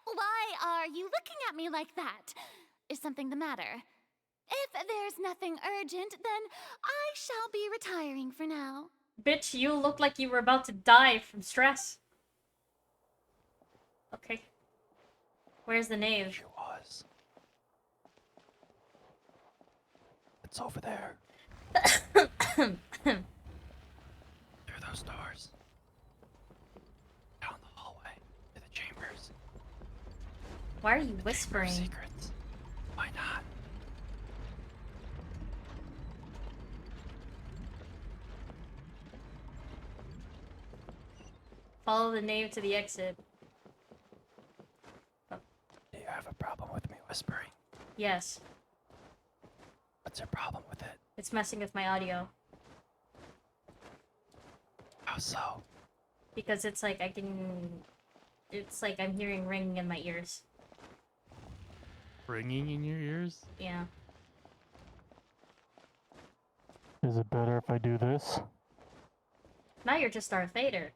Why are you looking at me like that? Is something the matter? If there's nothing urgent, then I shall be retiring for now. Bitch, you look like you were about to die from stress. Okay. Where's the knave? She was. It's over there. Through those doors. Down the hallway to the chambers. Why are you whispering? Secrets. Why not? Follow the knave to the exit. Do you have a problem with me whispering? Yes. What's your problem with it? It's messing with my audio. How so? Because it's like I can... It's like I'm hearing ringing in my ears. Ringing in your ears? Yeah. Is it better if I do this? Now you're just Darth Vader.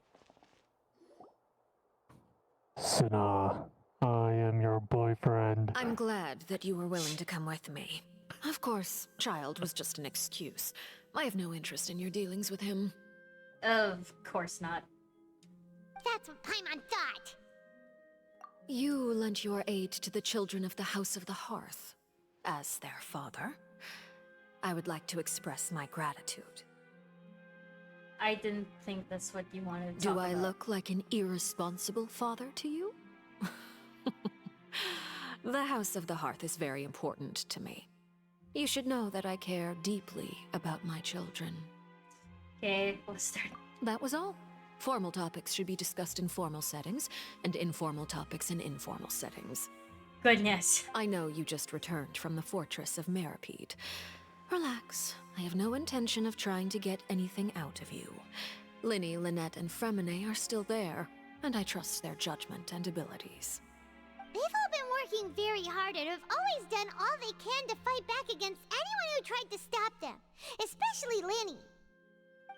Sina, I am your boyfriend. I'm glad that you were willing to come with me. Of course, child was just an excuse. I have no interest in your dealings with him. Of course not. That's what Paimon thought. You lent your aid to the children of the House of the Hearth. As their father, I would like to express my gratitude. I didn't think that's what you wanted to Do talk I about. look like an irresponsible father to you? The House of the Hearth is very important to me. You should know that I care deeply about my children. Okay, let's start. That was all. Formal topics should be discussed in formal settings, and informal topics in informal settings. Goodness. I know you just returned from the fortress of Meripede. Relax. I have no intention of trying to get anything out of you. Linny, Lynette, and Fremine are still there, and I trust their judgment and abilities. They've all been working very hard and have always done all they can to fight back against anyone who tried to stop them, especially Linny.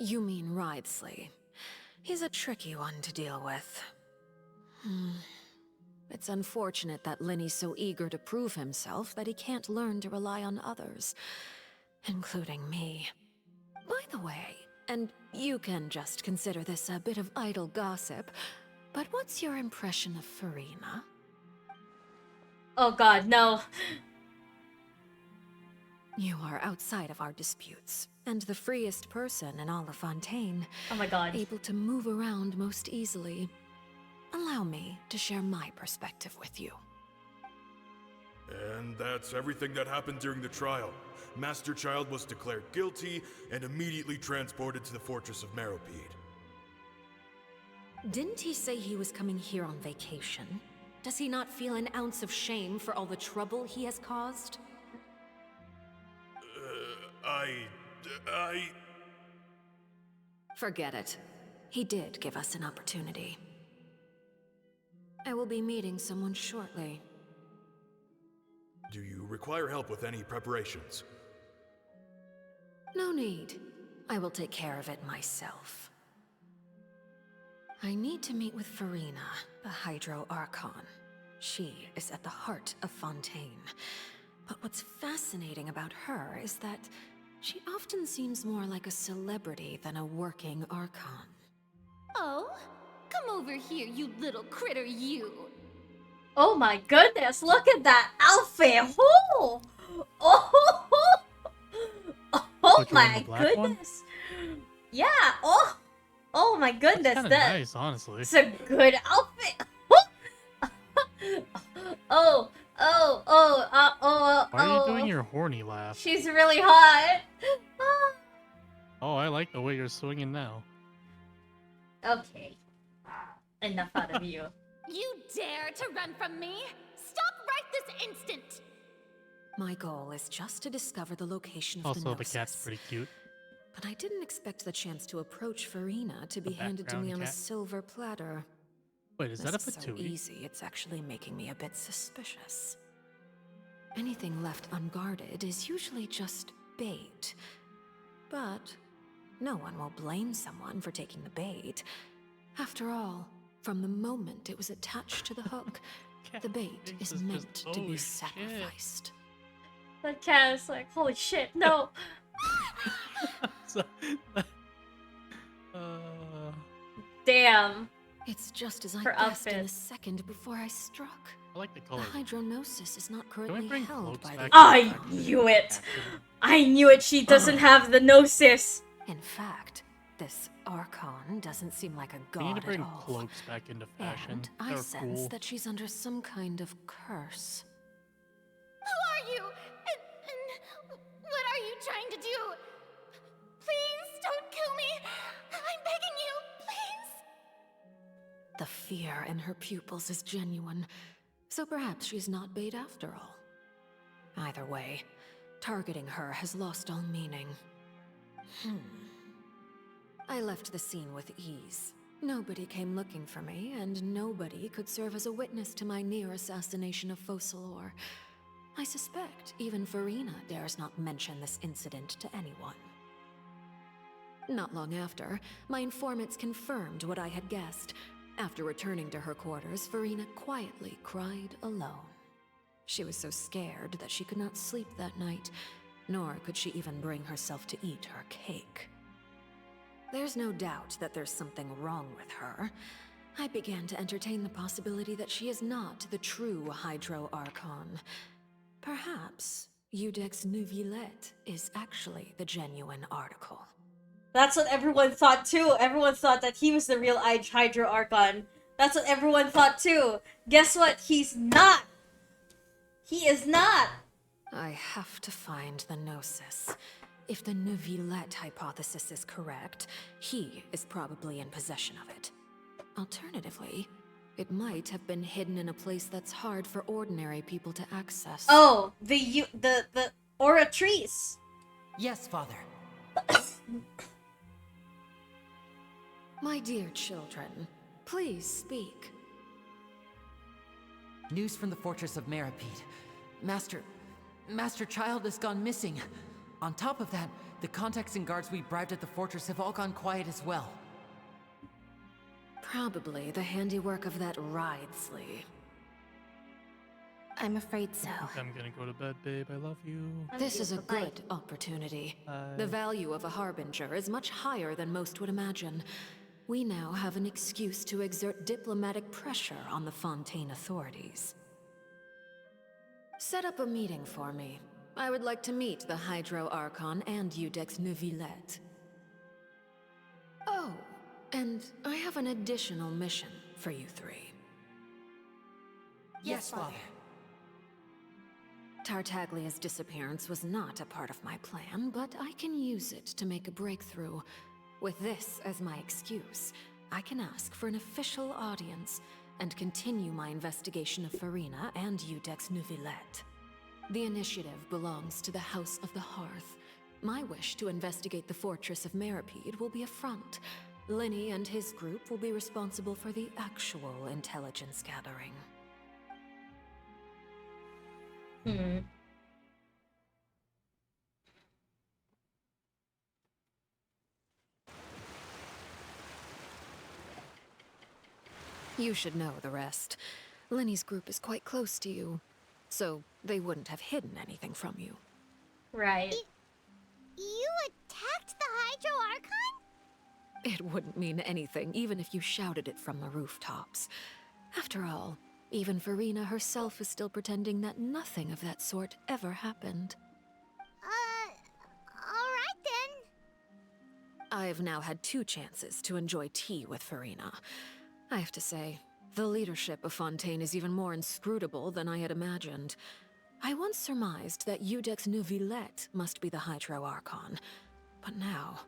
You mean Wriothesley. He's a tricky one to deal with. It's unfortunate that Linny's so eager to prove himself that he can't learn to rely on others, including me. By the way, and you can just consider this a bit of idle gossip, but what's your impression of Furina? Oh god, no. You are outside of our disputes, and the freest person in all of Fontaine. Oh my god. Able to move around most easily. Allow me to share my perspective with you. And that's everything that happened during the trial. Master Child was declared guilty and immediately transported to the Fortress of Meripede. Didn't he say he was coming here on vacation? Does he not feel an ounce of shame for all the trouble he has caused? Forget it. He did give us an opportunity. I will be meeting someone shortly. Do you require help with any preparations? No need. I will take care of it myself. I need to meet with Furina, the Hydro Archon. She is at the heart of Fontaine. But what's fascinating about her is that she often seems more like a celebrity than a working Archon. Oh? Come over here, you little critter, you! Oh my goodness, look at that outfit! Oh! Oh! Oh my goodness! Yeah! Oh! Oh my goodness! That's kinda nice, honestly. It's a good outfit! Oh! Oh! Oh! Why are you doing your horny laugh? She's really hot! Oh, I like the way you're swinging now. Okay. Enough out of you. You dare to run from me? Stop right this instant! My goal is just to discover the location of Also, the the Gnosis. cat's pretty cute. But I didn't expect the chance to approach Furina to be The handed to me background on a cat. silver platter. Wait, is that a This is so patootie? easy, it's actually making me a bit suspicious. Anything left unguarded is usually just bait. But no one will blame someone for taking the bait. After all, from the moment it was attached to the hook, the bait is meant to be sacrificed. That cat is like, holy shit, no! Damn. It's just as I Her guessed in a outfit. second before I struck. I like the The color. hydronosis is not currently bring held cloaks by back? the I knew it! I knew it! She doesn't have the gnosis! In fact, this Archon doesn't seem like a We need god to bring at all. cloaks back into fashion. And I They're sense cool. that she's under some kind of curse. Who are you? And what are you trying to do? Please don't kill me! I'm begging you, please! The fear in her pupils is genuine, so perhaps she's not bait after all. Either way, targeting her has lost all meaning. I left the scene with ease. Nobody came looking for me, and nobody could serve as a witness to my near assassination of Focalor. I suspect even Furina dares not mention this incident to anyone. Not long after, my informants confirmed what I had guessed. After returning to her quarters, Furina quietly cried alone. She was so scared that she could not sleep that night, nor could she even bring herself to eat her cake. There's no doubt that there's something wrong with her. I began to entertain the possibility that she is not the true Hydro Archon. Perhaps Eudex Neuvillette is actually the genuine article. That's what everyone thought too. Everyone thought that he was the real Hydro Archon. That's what everyone thought too. Guess what? He's not! He is not! I have to find the Gnosis. If the Neuvillette hypothesis is correct, he is probably in possession of it. Alternatively, it might have been hidden in a place that's hard for ordinary people to access. Oh, the Oratrice. Yes, Father. My dear children, please speak. News from the fortress of Meripede. Master Child has gone missing. On top of that, the contacts and guards we bribed at the fortress have all gone quiet as well. Probably the handiwork of that Ridesley. I'm afraid so. I'm gonna go to bed, babe. I love you. This is a good opportunity. The value of a Harbinger is much higher than most would imagine. We now have an excuse to exert diplomatic pressure on the Fontaine authorities. Set up a meeting for me. I would like to meet the Hydro Archon and Eudex Neuvillette. Oh, and I have an additional mission for you three. Yes, Father. Tartaglia's disappearance was not a part of my plan, but I can use it to make a breakthrough. With this as my excuse, I can ask for an official audience and continue my investigation of Farina and Eudex Neuvillette. The initiative belongs to the House of the Hearth. My wish to investigate the fortress of Meripede will be a front. Lenny and his group will be responsible for the actual intelligence gathering. You should know the rest. Lenny's group is quite close to you, so they wouldn't have hidden anything from you. Right. You attacked the Hydro Archon? It wouldn't mean anything, even if you shouted it from the rooftops. After all, even Farina herself is still pretending that nothing of that sort ever happened. Alright then. I've now had 2 chances to enjoy tea with Farina. I have to say, the leadership of Fontaine is even more inscrutable than I had imagined. I once surmised that Eudex Neuvillette must be the Hydro Archon, but now,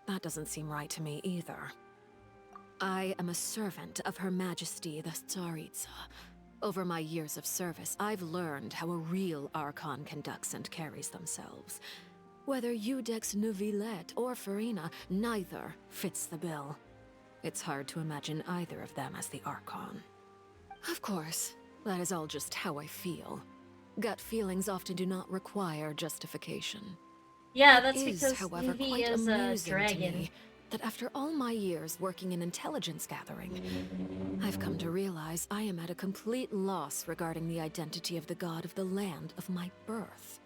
that doesn't seem right to me either. I am a servant of Her Majesty the Tsaritsa. Over my years of service, I've learned how a real Archon conducts and carries themselves. Whether Eudex Neuvillette or Farina, neither fits the bill. It's hard to imagine either of them as the Archon. Of course, that is all just how I feel. Gut feelings often do not require justification. Yeah, that's It is, because however, he quite is a amusing to dragon. me that after all my years working in intelligence gathering, I've come to realize I am at a complete loss regarding the identity of the god of the land of my birth.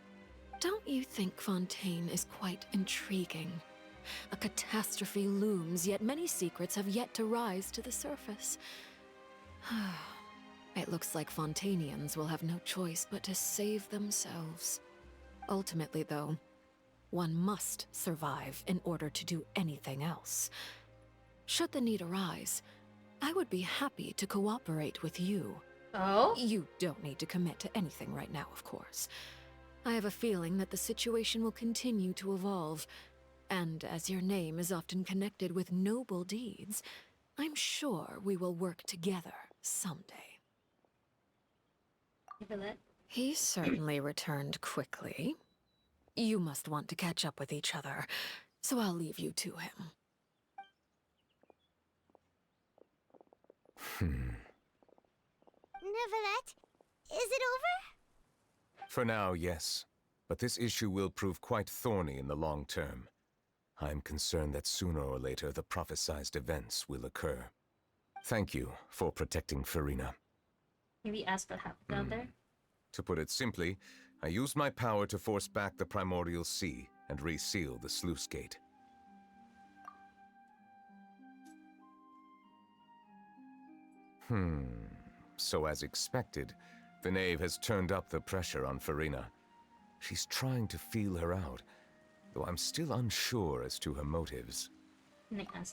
Don't you think Fontaine is quite intriguing? A catastrophe looms, yet many secrets have yet to rise to the surface. It looks like Fontainians will have no choice but to save themselves. Ultimately, though, one must survive in order to do anything else. Should the need arise, I would be happy to cooperate with you. Oh? You don't need to commit to anything right now, of course. I have a feeling that the situation will continue to evolve, and as your name is often connected with noble deeds, I'm sure we will work together someday. He certainly returned quickly. You must want to catch up with each other, so I'll leave you to him. Neuvillette, is it over? For now, yes. But this issue will prove quite thorny in the long term. I'm concerned that sooner or later the prophesized events will occur. Thank you for protecting Farina. Maybe ask what happened out there. To put it simply, I used my power to force back the primordial sea and reseal the sluice gate. So as expected, the knave has turned up the pressure on Farina. She's trying to feel her out, though I'm still unsure as to her motives.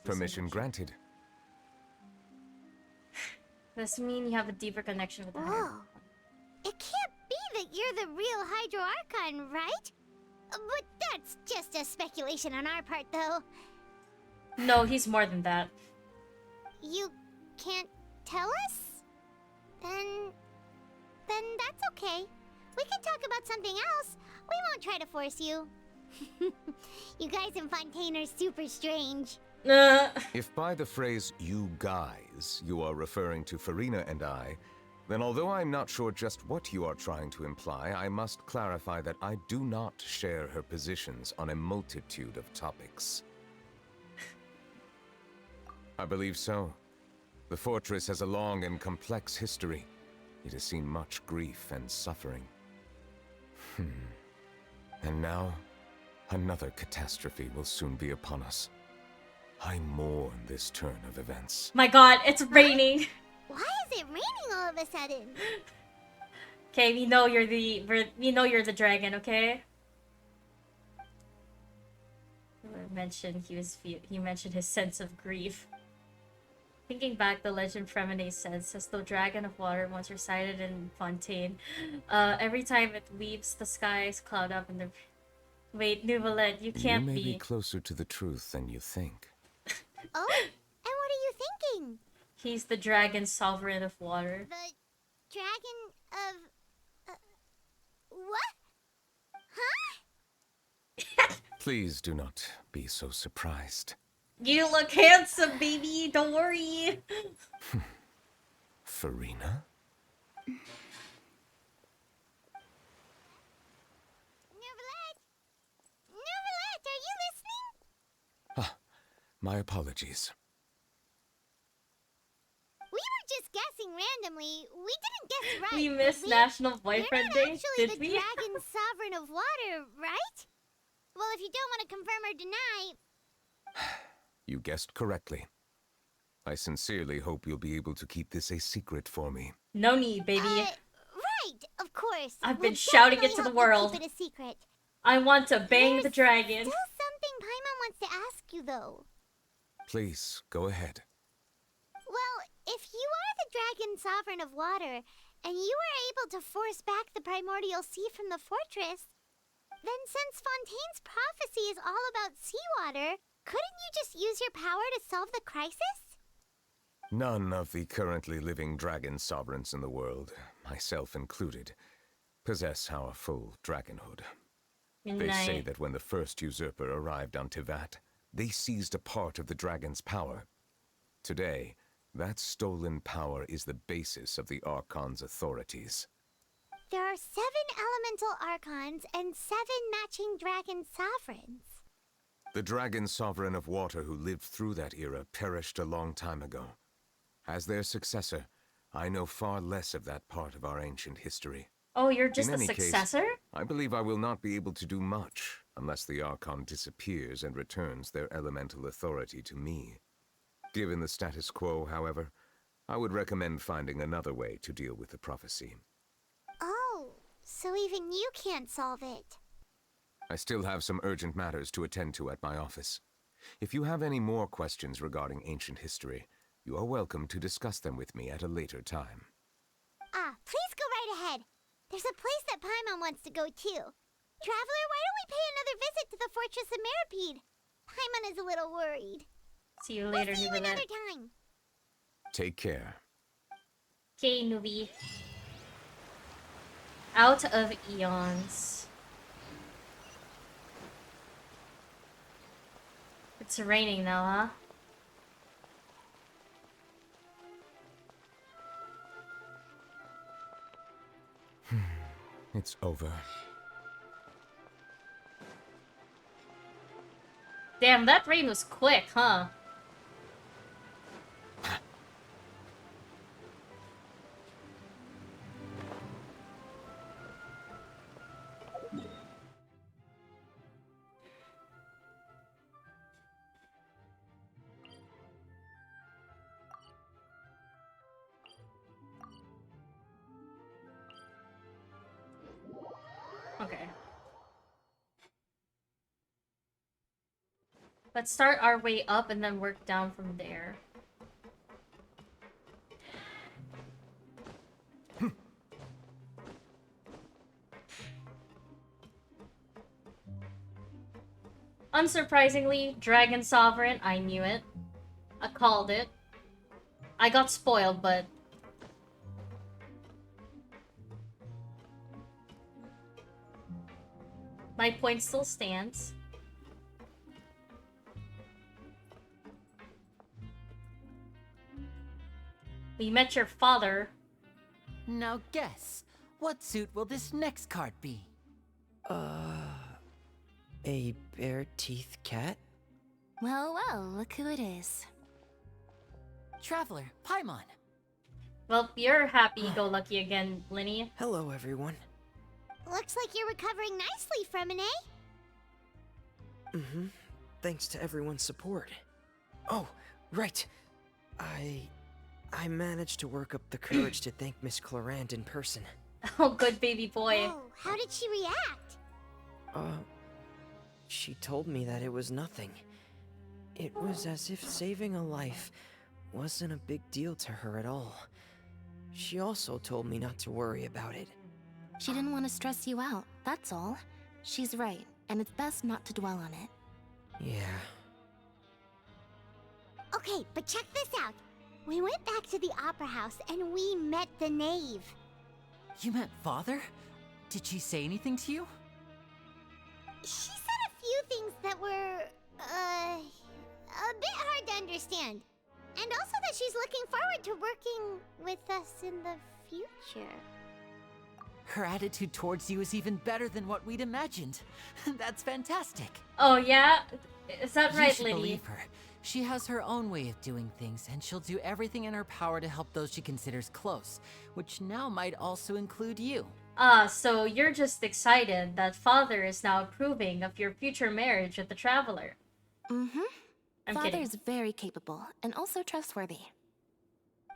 Permission granted. Does it mean you have a deeper connection with the Whoa. It can't be that you're the real Hydro Archon, right? But that's just a speculation on our part, though. No, he's more than that. You can't tell us? Then that's okay. We can talk about something else. We won't try to force you. You guys in Fontaine are super strange. If by the phrase, you guys, you are referring to Farina and I, then although I'm not sure just what you are trying to imply, I must clarify that I do not share her positions on a multitude of topics. I believe so. The fortress has a long and complex history. It has seen much grief and suffering. And now, another catastrophe will soon be upon us. I mourn this turn of events. My god, it's raining! Why is it raining all of a sudden? Okay, we know you're the dragon, okay? I mentioned he mentioned his sense of grief. Thinking back, the legend Fremine says, as though Dragon of Water once resided in Fontaine. Every time it weeps, the skies cloud up and the... Wait, Nouvelette, you can't You may be closer to the truth than you think. Oh, and what are you thinking? He's the dragon sovereign of water. The dragon of... what? Huh? Please do not be so surprised. You look handsome, baby! Don't worry! Farina? Nouvelette, are you listening? Ah, my apologies. We were just guessing randomly. We didn't guess right. We missed National Boyfriend You're not Day, actually did the we? dragon sovereign of water, right? Well, if you don't want to confirm or deny... You guessed correctly. I sincerely hope you'll be able to keep this a secret for me. No need, baby. Right, of course. I've We'll been shouting it definitely to the help you world. Keep it a secret. I want to bang the dragon. Still something Paimon wants to ask you, though. Please, go ahead. Well, if you are the dragon sovereign of water, and you were able to force back the primordial sea from the fortress, then since Fontaine's prophecy is all about seawater, couldn't you just use your power to solve the crisis? None of the currently living dragon sovereigns in the world, myself included, possess our full dragonhood. They say that when the first usurper arrived on Tivat, they seized a part of the dragon's power. Today, that stolen power is the basis of the Archon's authorities. There are 7 elemental archons and 7 matching dragon sovereigns. The dragon sovereign of water who lived through that era perished a long time ago. As their successor, I know far less of that part of our ancient history. Oh, you're just In a any successor? Case, I believe I will not be able to do much unless the Archon disappears and returns their elemental authority to me. Given the status quo, however, I would recommend finding another way to deal with the prophecy. Oh, so even you can't solve it. I still have some urgent matters to attend to at my office. If you have any more questions regarding ancient history, you are welcome to discuss them with me at a later time. Please go right ahead. There's a place that Paimon wants to go too. Traveler, why don't we pay another visit to the Fortress of Meripede? Paimon is a little worried. See you later, We'll see you Nouvelette. another time. Take care. Okay, Nubi. Out of eons. It's raining now, huh? It's over. Damn, that rain was quick, huh? Let's start our way up and then work down from there. Unsurprisingly, Dragon Sovereign, I knew it. I called it. I got spoiled, but... my point still stands. We met your father. Now guess, what suit will this next card be? A bare-teeth cat? Well, well, look who it is. Traveler, Paimon. Well, you're happy-go-lucky again, Linny. Hello, everyone. Looks like you're recovering nicely from an Mm-hmm. Thanks to everyone's support. Oh, right. I managed to work up the courage to thank Miss Clarant in person. Oh, good baby boy. Oh, how did she react? She told me that it was nothing. It was as if saving a life wasn't a big deal to her at all. She also told me not to worry about it. She didn't want to stress you out, that's all. She's right, and it's best not to dwell on it. Yeah. Okay, but check this out. We went back to the opera house and we met the knave. You met Father? Did she say anything to you? She said a few things that were, a bit hard to understand. And also that she's looking forward to working with us in the future. Her attitude towards you is even better than what we'd imagined. That's fantastic. Oh, yeah? Is that right, You should Linny? believe her. She has her own way of doing things, and she'll do everything in her power to help those she considers close, which now might also include you. So you're just excited that Father is now approving of your future marriage with the Traveler. Mm-hmm. I'm Father's kidding. very capable, and also trustworthy.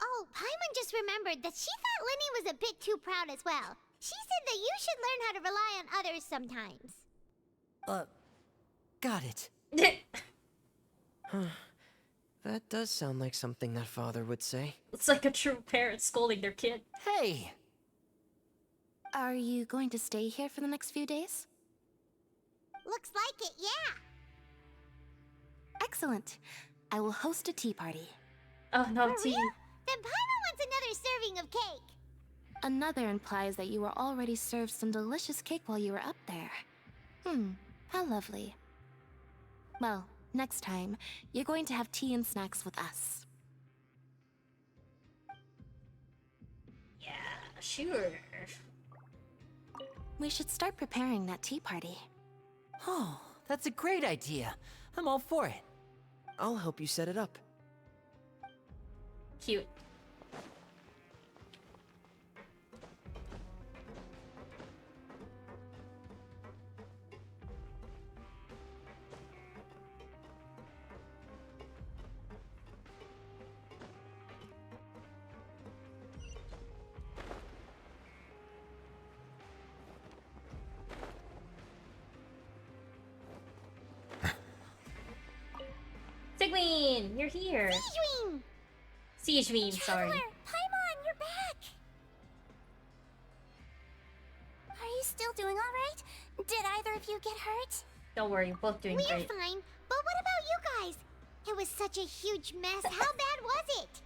Oh, Paimon just remembered that she thought Linny was a bit too proud as well. She said that you should learn how to rely on others sometimes. Got it. Huh. That does sound like something that Father would say. It's like a true parent scolding their kid. Hey! Are you going to stay here for the next few days? Looks like it, yeah. Excellent. I will host a tea party. Oh, no, For tea. real? Then Paimon wants another serving of cake. Another implies that you were already served some delicious cake while you were up there. How lovely. Well, next time, you're going to have tea and snacks with us. Yeah, sure. We should start preparing that tea party. Oh, that's a great idea. I'm all for it. I'll help you set it up. Cute. Sigween, you're here. Sigeween! Sigeween, sorry. Traveler, Paimon, you're back! Are you still doing alright? Did either of you get hurt? Don't worry, you're both doing We're great. fine, but what about you guys? It was such a huge mess. How bad was it?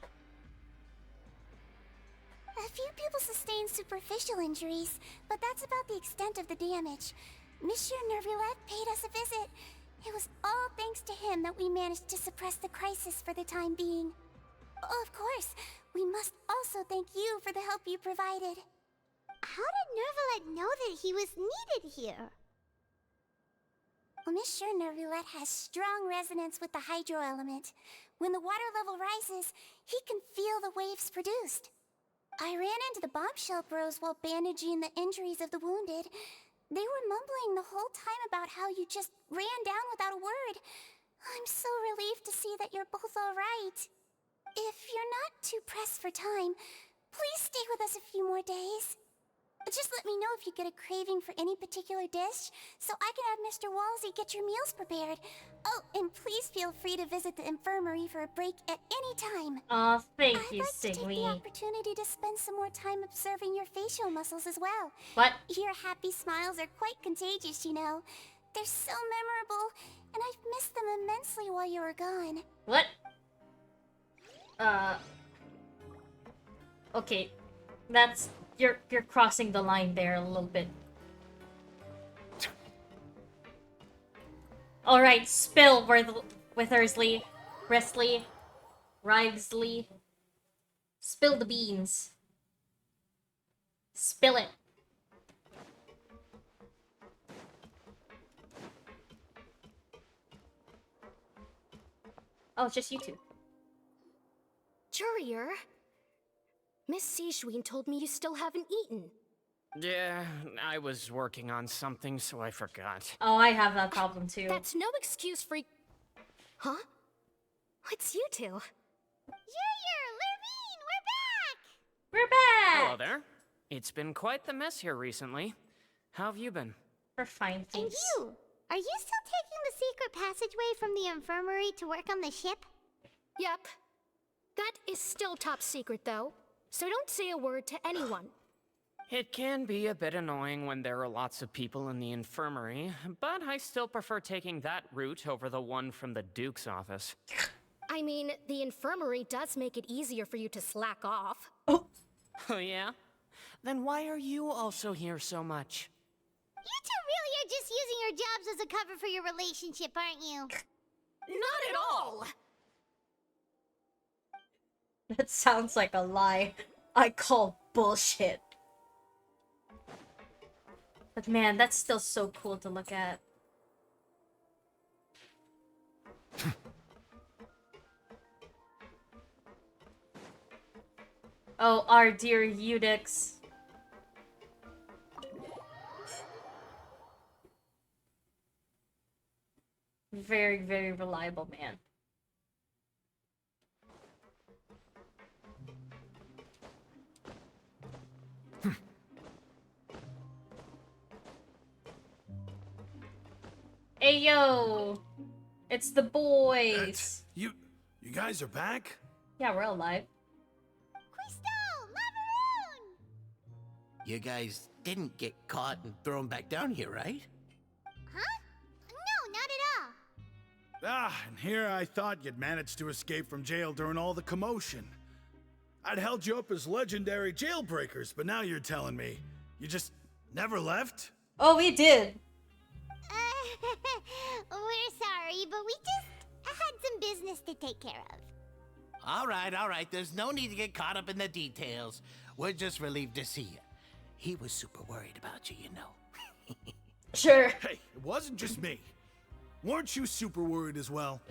A few people sustained superficial injuries, but that's about the extent of the damage. Monsieur Nervulette paid us a visit. It was all thanks to him that we managed to suppress the crisis for the time being. Of course, we must also thank you for the help you provided. How did Nervulette know that he was needed here? Well, Monsieur Nervulette has strong resonance with the hydro element. When the water level rises, he can feel the waves produced. I ran into the bombshell bros while bandaging the injuries of the wounded. They were mumbling the whole time about how you just ran down without a word. I'm so relieved to see that you're both all right. If you're not too pressed for time, please stay with us a few more days. Just let me know if you get a craving for any particular dish, so I can have Mr. Walsey get your meals prepared. Oh, and please feel free to visit the infirmary for a break at any time. Oh, thank you, I'd like to take the Sigly. opportunity to spend some more time observing your facial muscles as well. What? Your happy smiles are quite contagious, you know. They're so memorable, and I've missed them immensely while you were gone. What? Okay. That's... You're crossing the line there a little bit. Alright, spill Withersley. Wrestley. Rivesley. Spill the beans. Spill it. Oh, it's just you two. Jurier, Miss Sijween told me you still haven't eaten. Yeah, I was working on something, so I forgot. Oh, I have that problem too. That's no excuse for... Huh? It's you two. Jurier, Lurvine, we're back! We're back! Hello there. It's been quite the mess here recently. How have you been? We're fine, And thanks. you? Are you still taking the secret passageway from the infirmary to work on the ship? Yep. That is still top secret, though. So don't say a word to anyone. It can be a bit annoying when there are lots of people in the infirmary, but I still prefer taking that route over the one from the Duke's office. I mean, the infirmary does make it easier for you to slack off. Oh yeah? Then why are you also here so much? You two really are just using your jobs as a cover for your relationship, aren't you? Not at all! That sounds like a lie. I call bullshit. But man, that's still so cool to look at. Oh, our dear Eudix. Very, very reliable man. Hey yo! It's the boys! You guys are back? Yeah, we're alive. You guys didn't get caught and thrown back down here, right? Huh? No, not at all. Ah, and here I thought you'd managed to escape from jail during all the commotion. I'd held you up as legendary jailbreakers, but now you're telling me you just never left? Oh, we did. We're sorry, but we just had some business to take care of. All right. There's no need to get caught up in the details. We're just relieved to see you. He was super worried about you, you know. Sure. Hey, it wasn't just me. Weren't you super worried as well?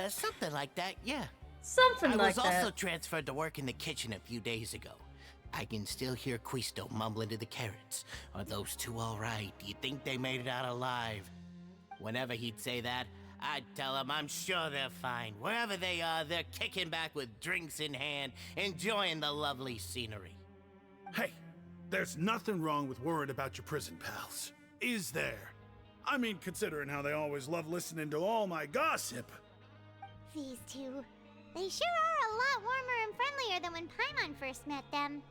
Something like that, yeah. Something like that. I was also transferred to work in the kitchen a few days ago. I can still hear Quisto mumbling to the carrots. Are those two all right? Do you think they made it out alive? Whenever he'd say that, I'd tell him I'm sure they're fine. Wherever they are, they're kicking back with drinks in hand, enjoying the lovely scenery. Hey, there's nothing wrong with worrying about your prison pals. Is there? I mean, considering how they always love listening to all my gossip. These two, they sure are a lot warmer and friendlier than when Paimon first met them.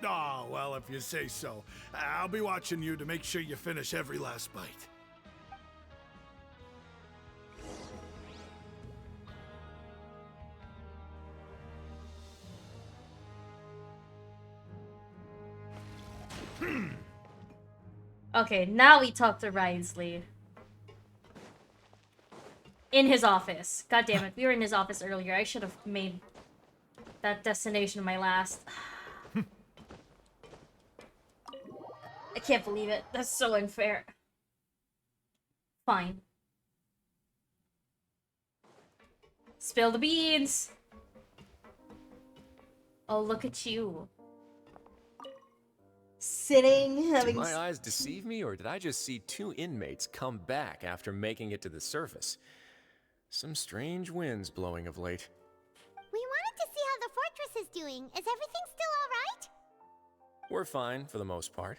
Oh, well, if you say so. I'll be watching you to make sure you finish every last bite. Okay, now we talk to Risley. In his office. God damn it, we were in his office earlier. I should have made that destination my last. I can't believe it. That's so unfair. Fine. Spill the beans! Oh, look at you. sitting, Did having. my eyes deceive me, or did I just see two inmates come back after making it to the surface? Some strange winds blowing of late. We wanted to see how the fortress is doing. Is everything still alright? We're fine, for the most part.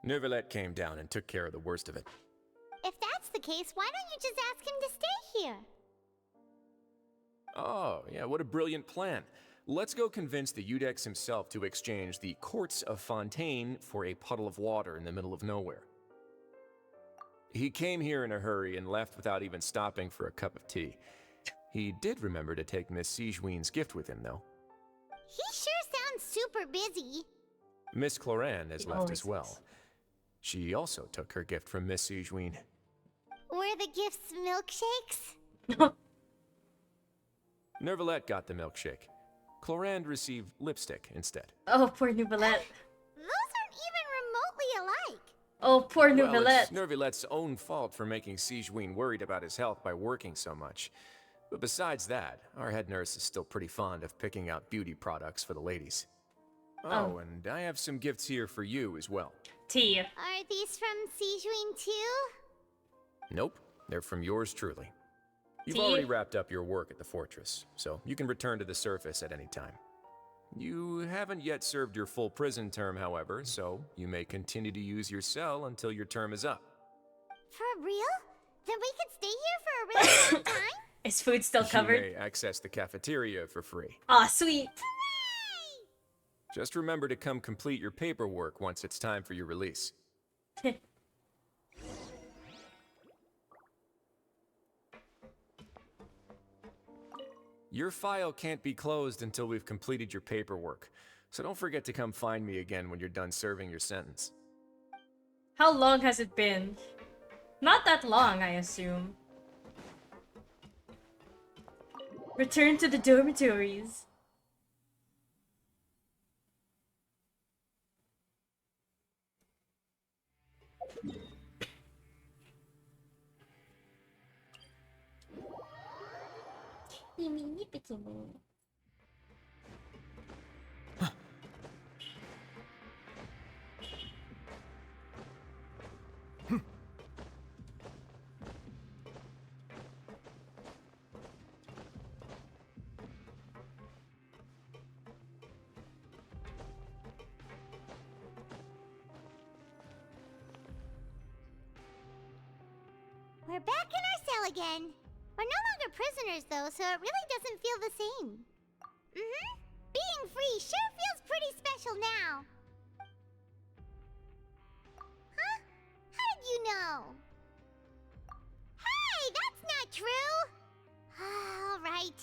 Neuvillette came down and took care of the worst of it. If that's the case, why don't you just ask him to stay here? Oh, yeah, what a brilliant plan. Let's go convince the Udex himself to exchange the Courts of Fontaine for a puddle of water in the middle of nowhere. He came here in a hurry and left without even stopping for a cup of tea. He did remember to take Miss Sigewinne's gift with him, though. He sure sounds super busy. Miss Cloran has left always as well. She also took her gift from Miss Sigewinne. Were the gifts milkshakes? Neuvillette got the milkshake. Clorand received lipstick instead. Oh, poor Neuvillette. Those aren't even remotely alike. Oh, poor Well, Neuvillette. it's Neuvillette's own fault for making Sigewinne worried about his health by working so much. But besides that, our head nurse is still pretty fond of picking out beauty products for the ladies. Oh, and I have some gifts here for you as well. Tea. Are these from Sigewinne too? Nope, they're from yours truly. You've Tea? already wrapped up your work at the fortress, so you can return to the surface at any time. You haven't yet served your full prison term, however, so you may continue to use your cell until your term is up. For real? Then we could stay here for a really long time? Is food still covered? You may access the cafeteria for free. Aw, sweet. Just remember to come complete your paperwork once it's time for your release. Your file can't be closed until we've completed your paperwork, so don't forget to come find me again when you're done serving your sentence. How long has it been? Not that long, I assume. Return to the dormitories. We're back in our cell again. We're no longer prisoners though, so it really doesn't feel the same. Being free sure feels pretty special now. Huh? How did you know? Hey, that's not true! Alright.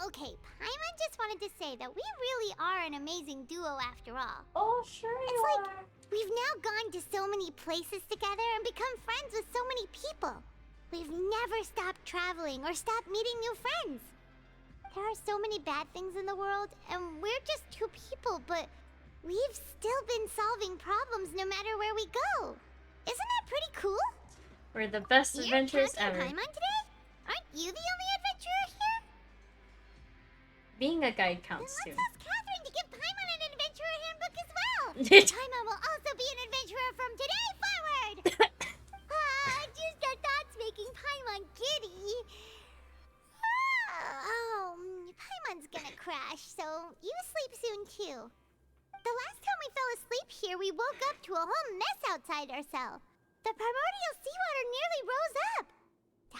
Okay, Paimon just wanted to say that we really are an amazing duo after all. Oh, sure you It's like we've now gone to so many places together and become friends with so many people. We've never stopped traveling or stopped meeting new friends. There are so many bad things in the world, and we're just two people, but we've still been solving problems no matter where we go. Isn't that pretty cool? We're the best You're adventurers counting ever. Paimon today? Aren't you the only adventurer here? Being a guide counts too. Let's ask Catherine to give Paimon an adventurer handbook as well. Paimon will also be an adventurer from today forward. Just the thoughts making Paimon giddy. Paimon's gonna crash, so you sleep soon too. The last time we fell asleep here, we woke up to a whole mess outside our cell. The primordial seawater nearly rose up.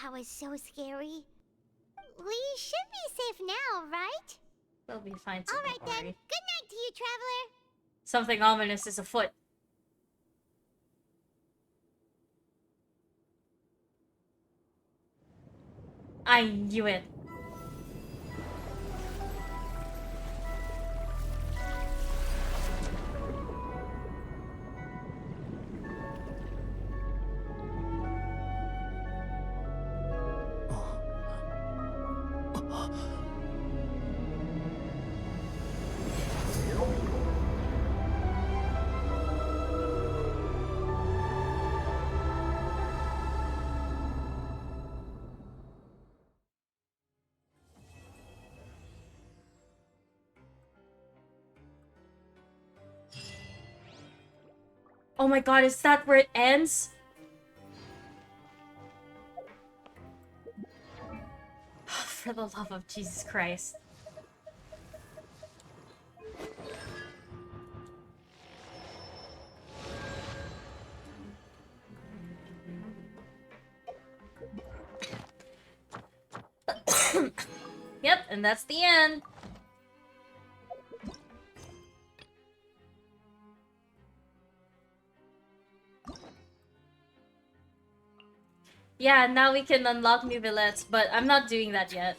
That was so scary. We should be safe now, right? We'll be fine. So Alright don't then. worry. Good night to you, traveler. Something ominous is afoot. I knew it. Oh my god, is that where it ends? For the love of Jesus Christ. Yep, and that's the end. Yeah, now we can unlock new billets, but I'm not doing that yet.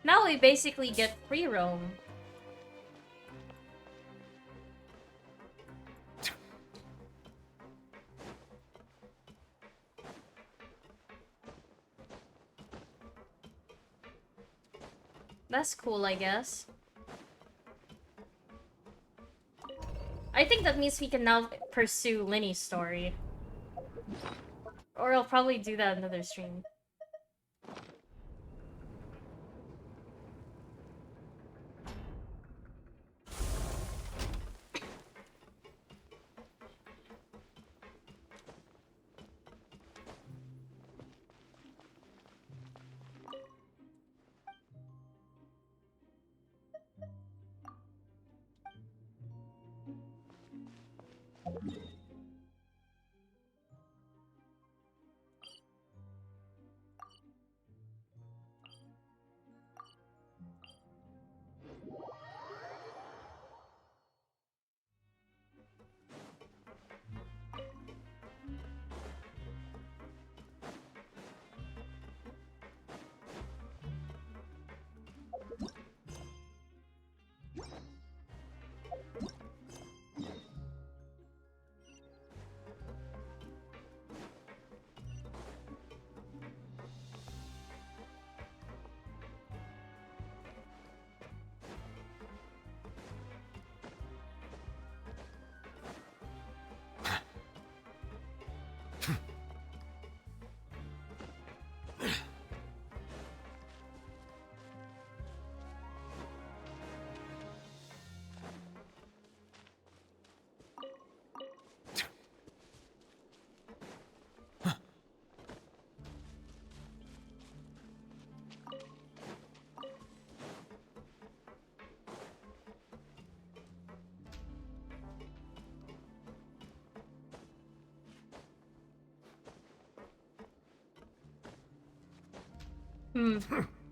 Now we basically get free roam. That's cool, I guess. I think that means we can now pursue Linny's story. Or I'll probably do that another stream.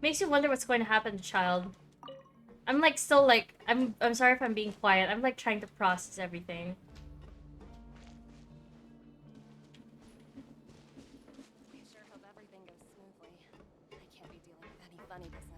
Makes you wonder what's going to happen to Child. I'm like still like I'm sorry if I'm being quiet. I'm like trying to process everything. I sure hope everything goes smoothly. I can't be dealing with any funny business.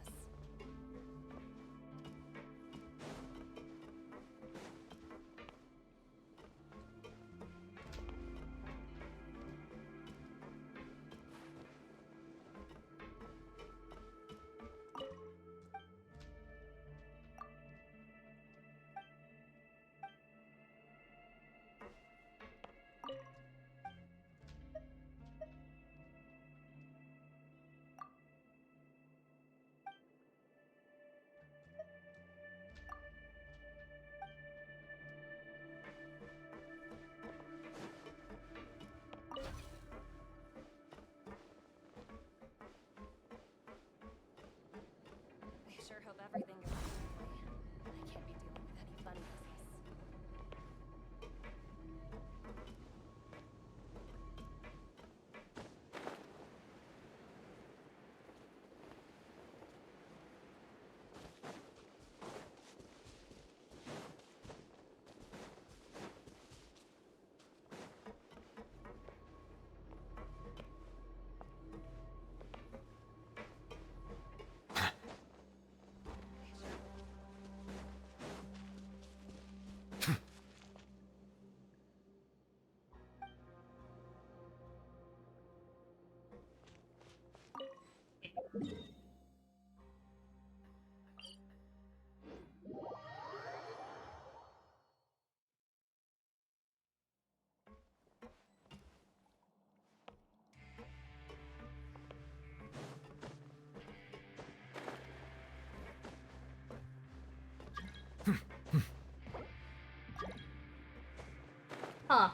Huh.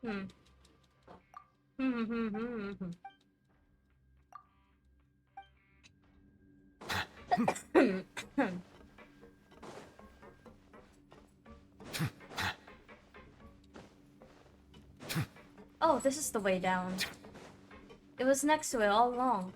Hmm. Oh, this is the way down. It was next to it all along.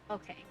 Okay.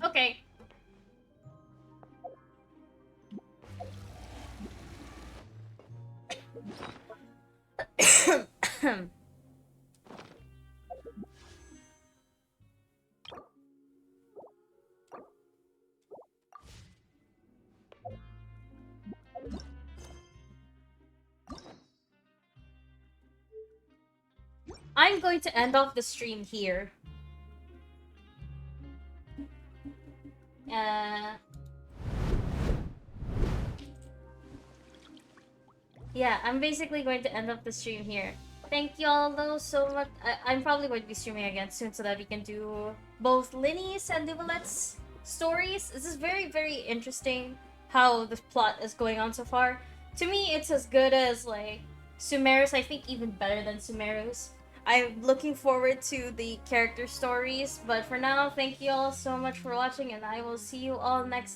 Okay. I'm going to end off the stream here. yeah, I'm basically going to end up the stream here. Thank y'all though so much. I'm probably going to be streaming again soon so that we can do both Linny's and Nivolette's stories. This is very, very interesting how the plot is going on so far. To me, it's as good as like Sumeru's. I think even better than Sumeru's. I'm looking forward to the character stories, but for now, thank you all so much for watching, and I will see you all next time.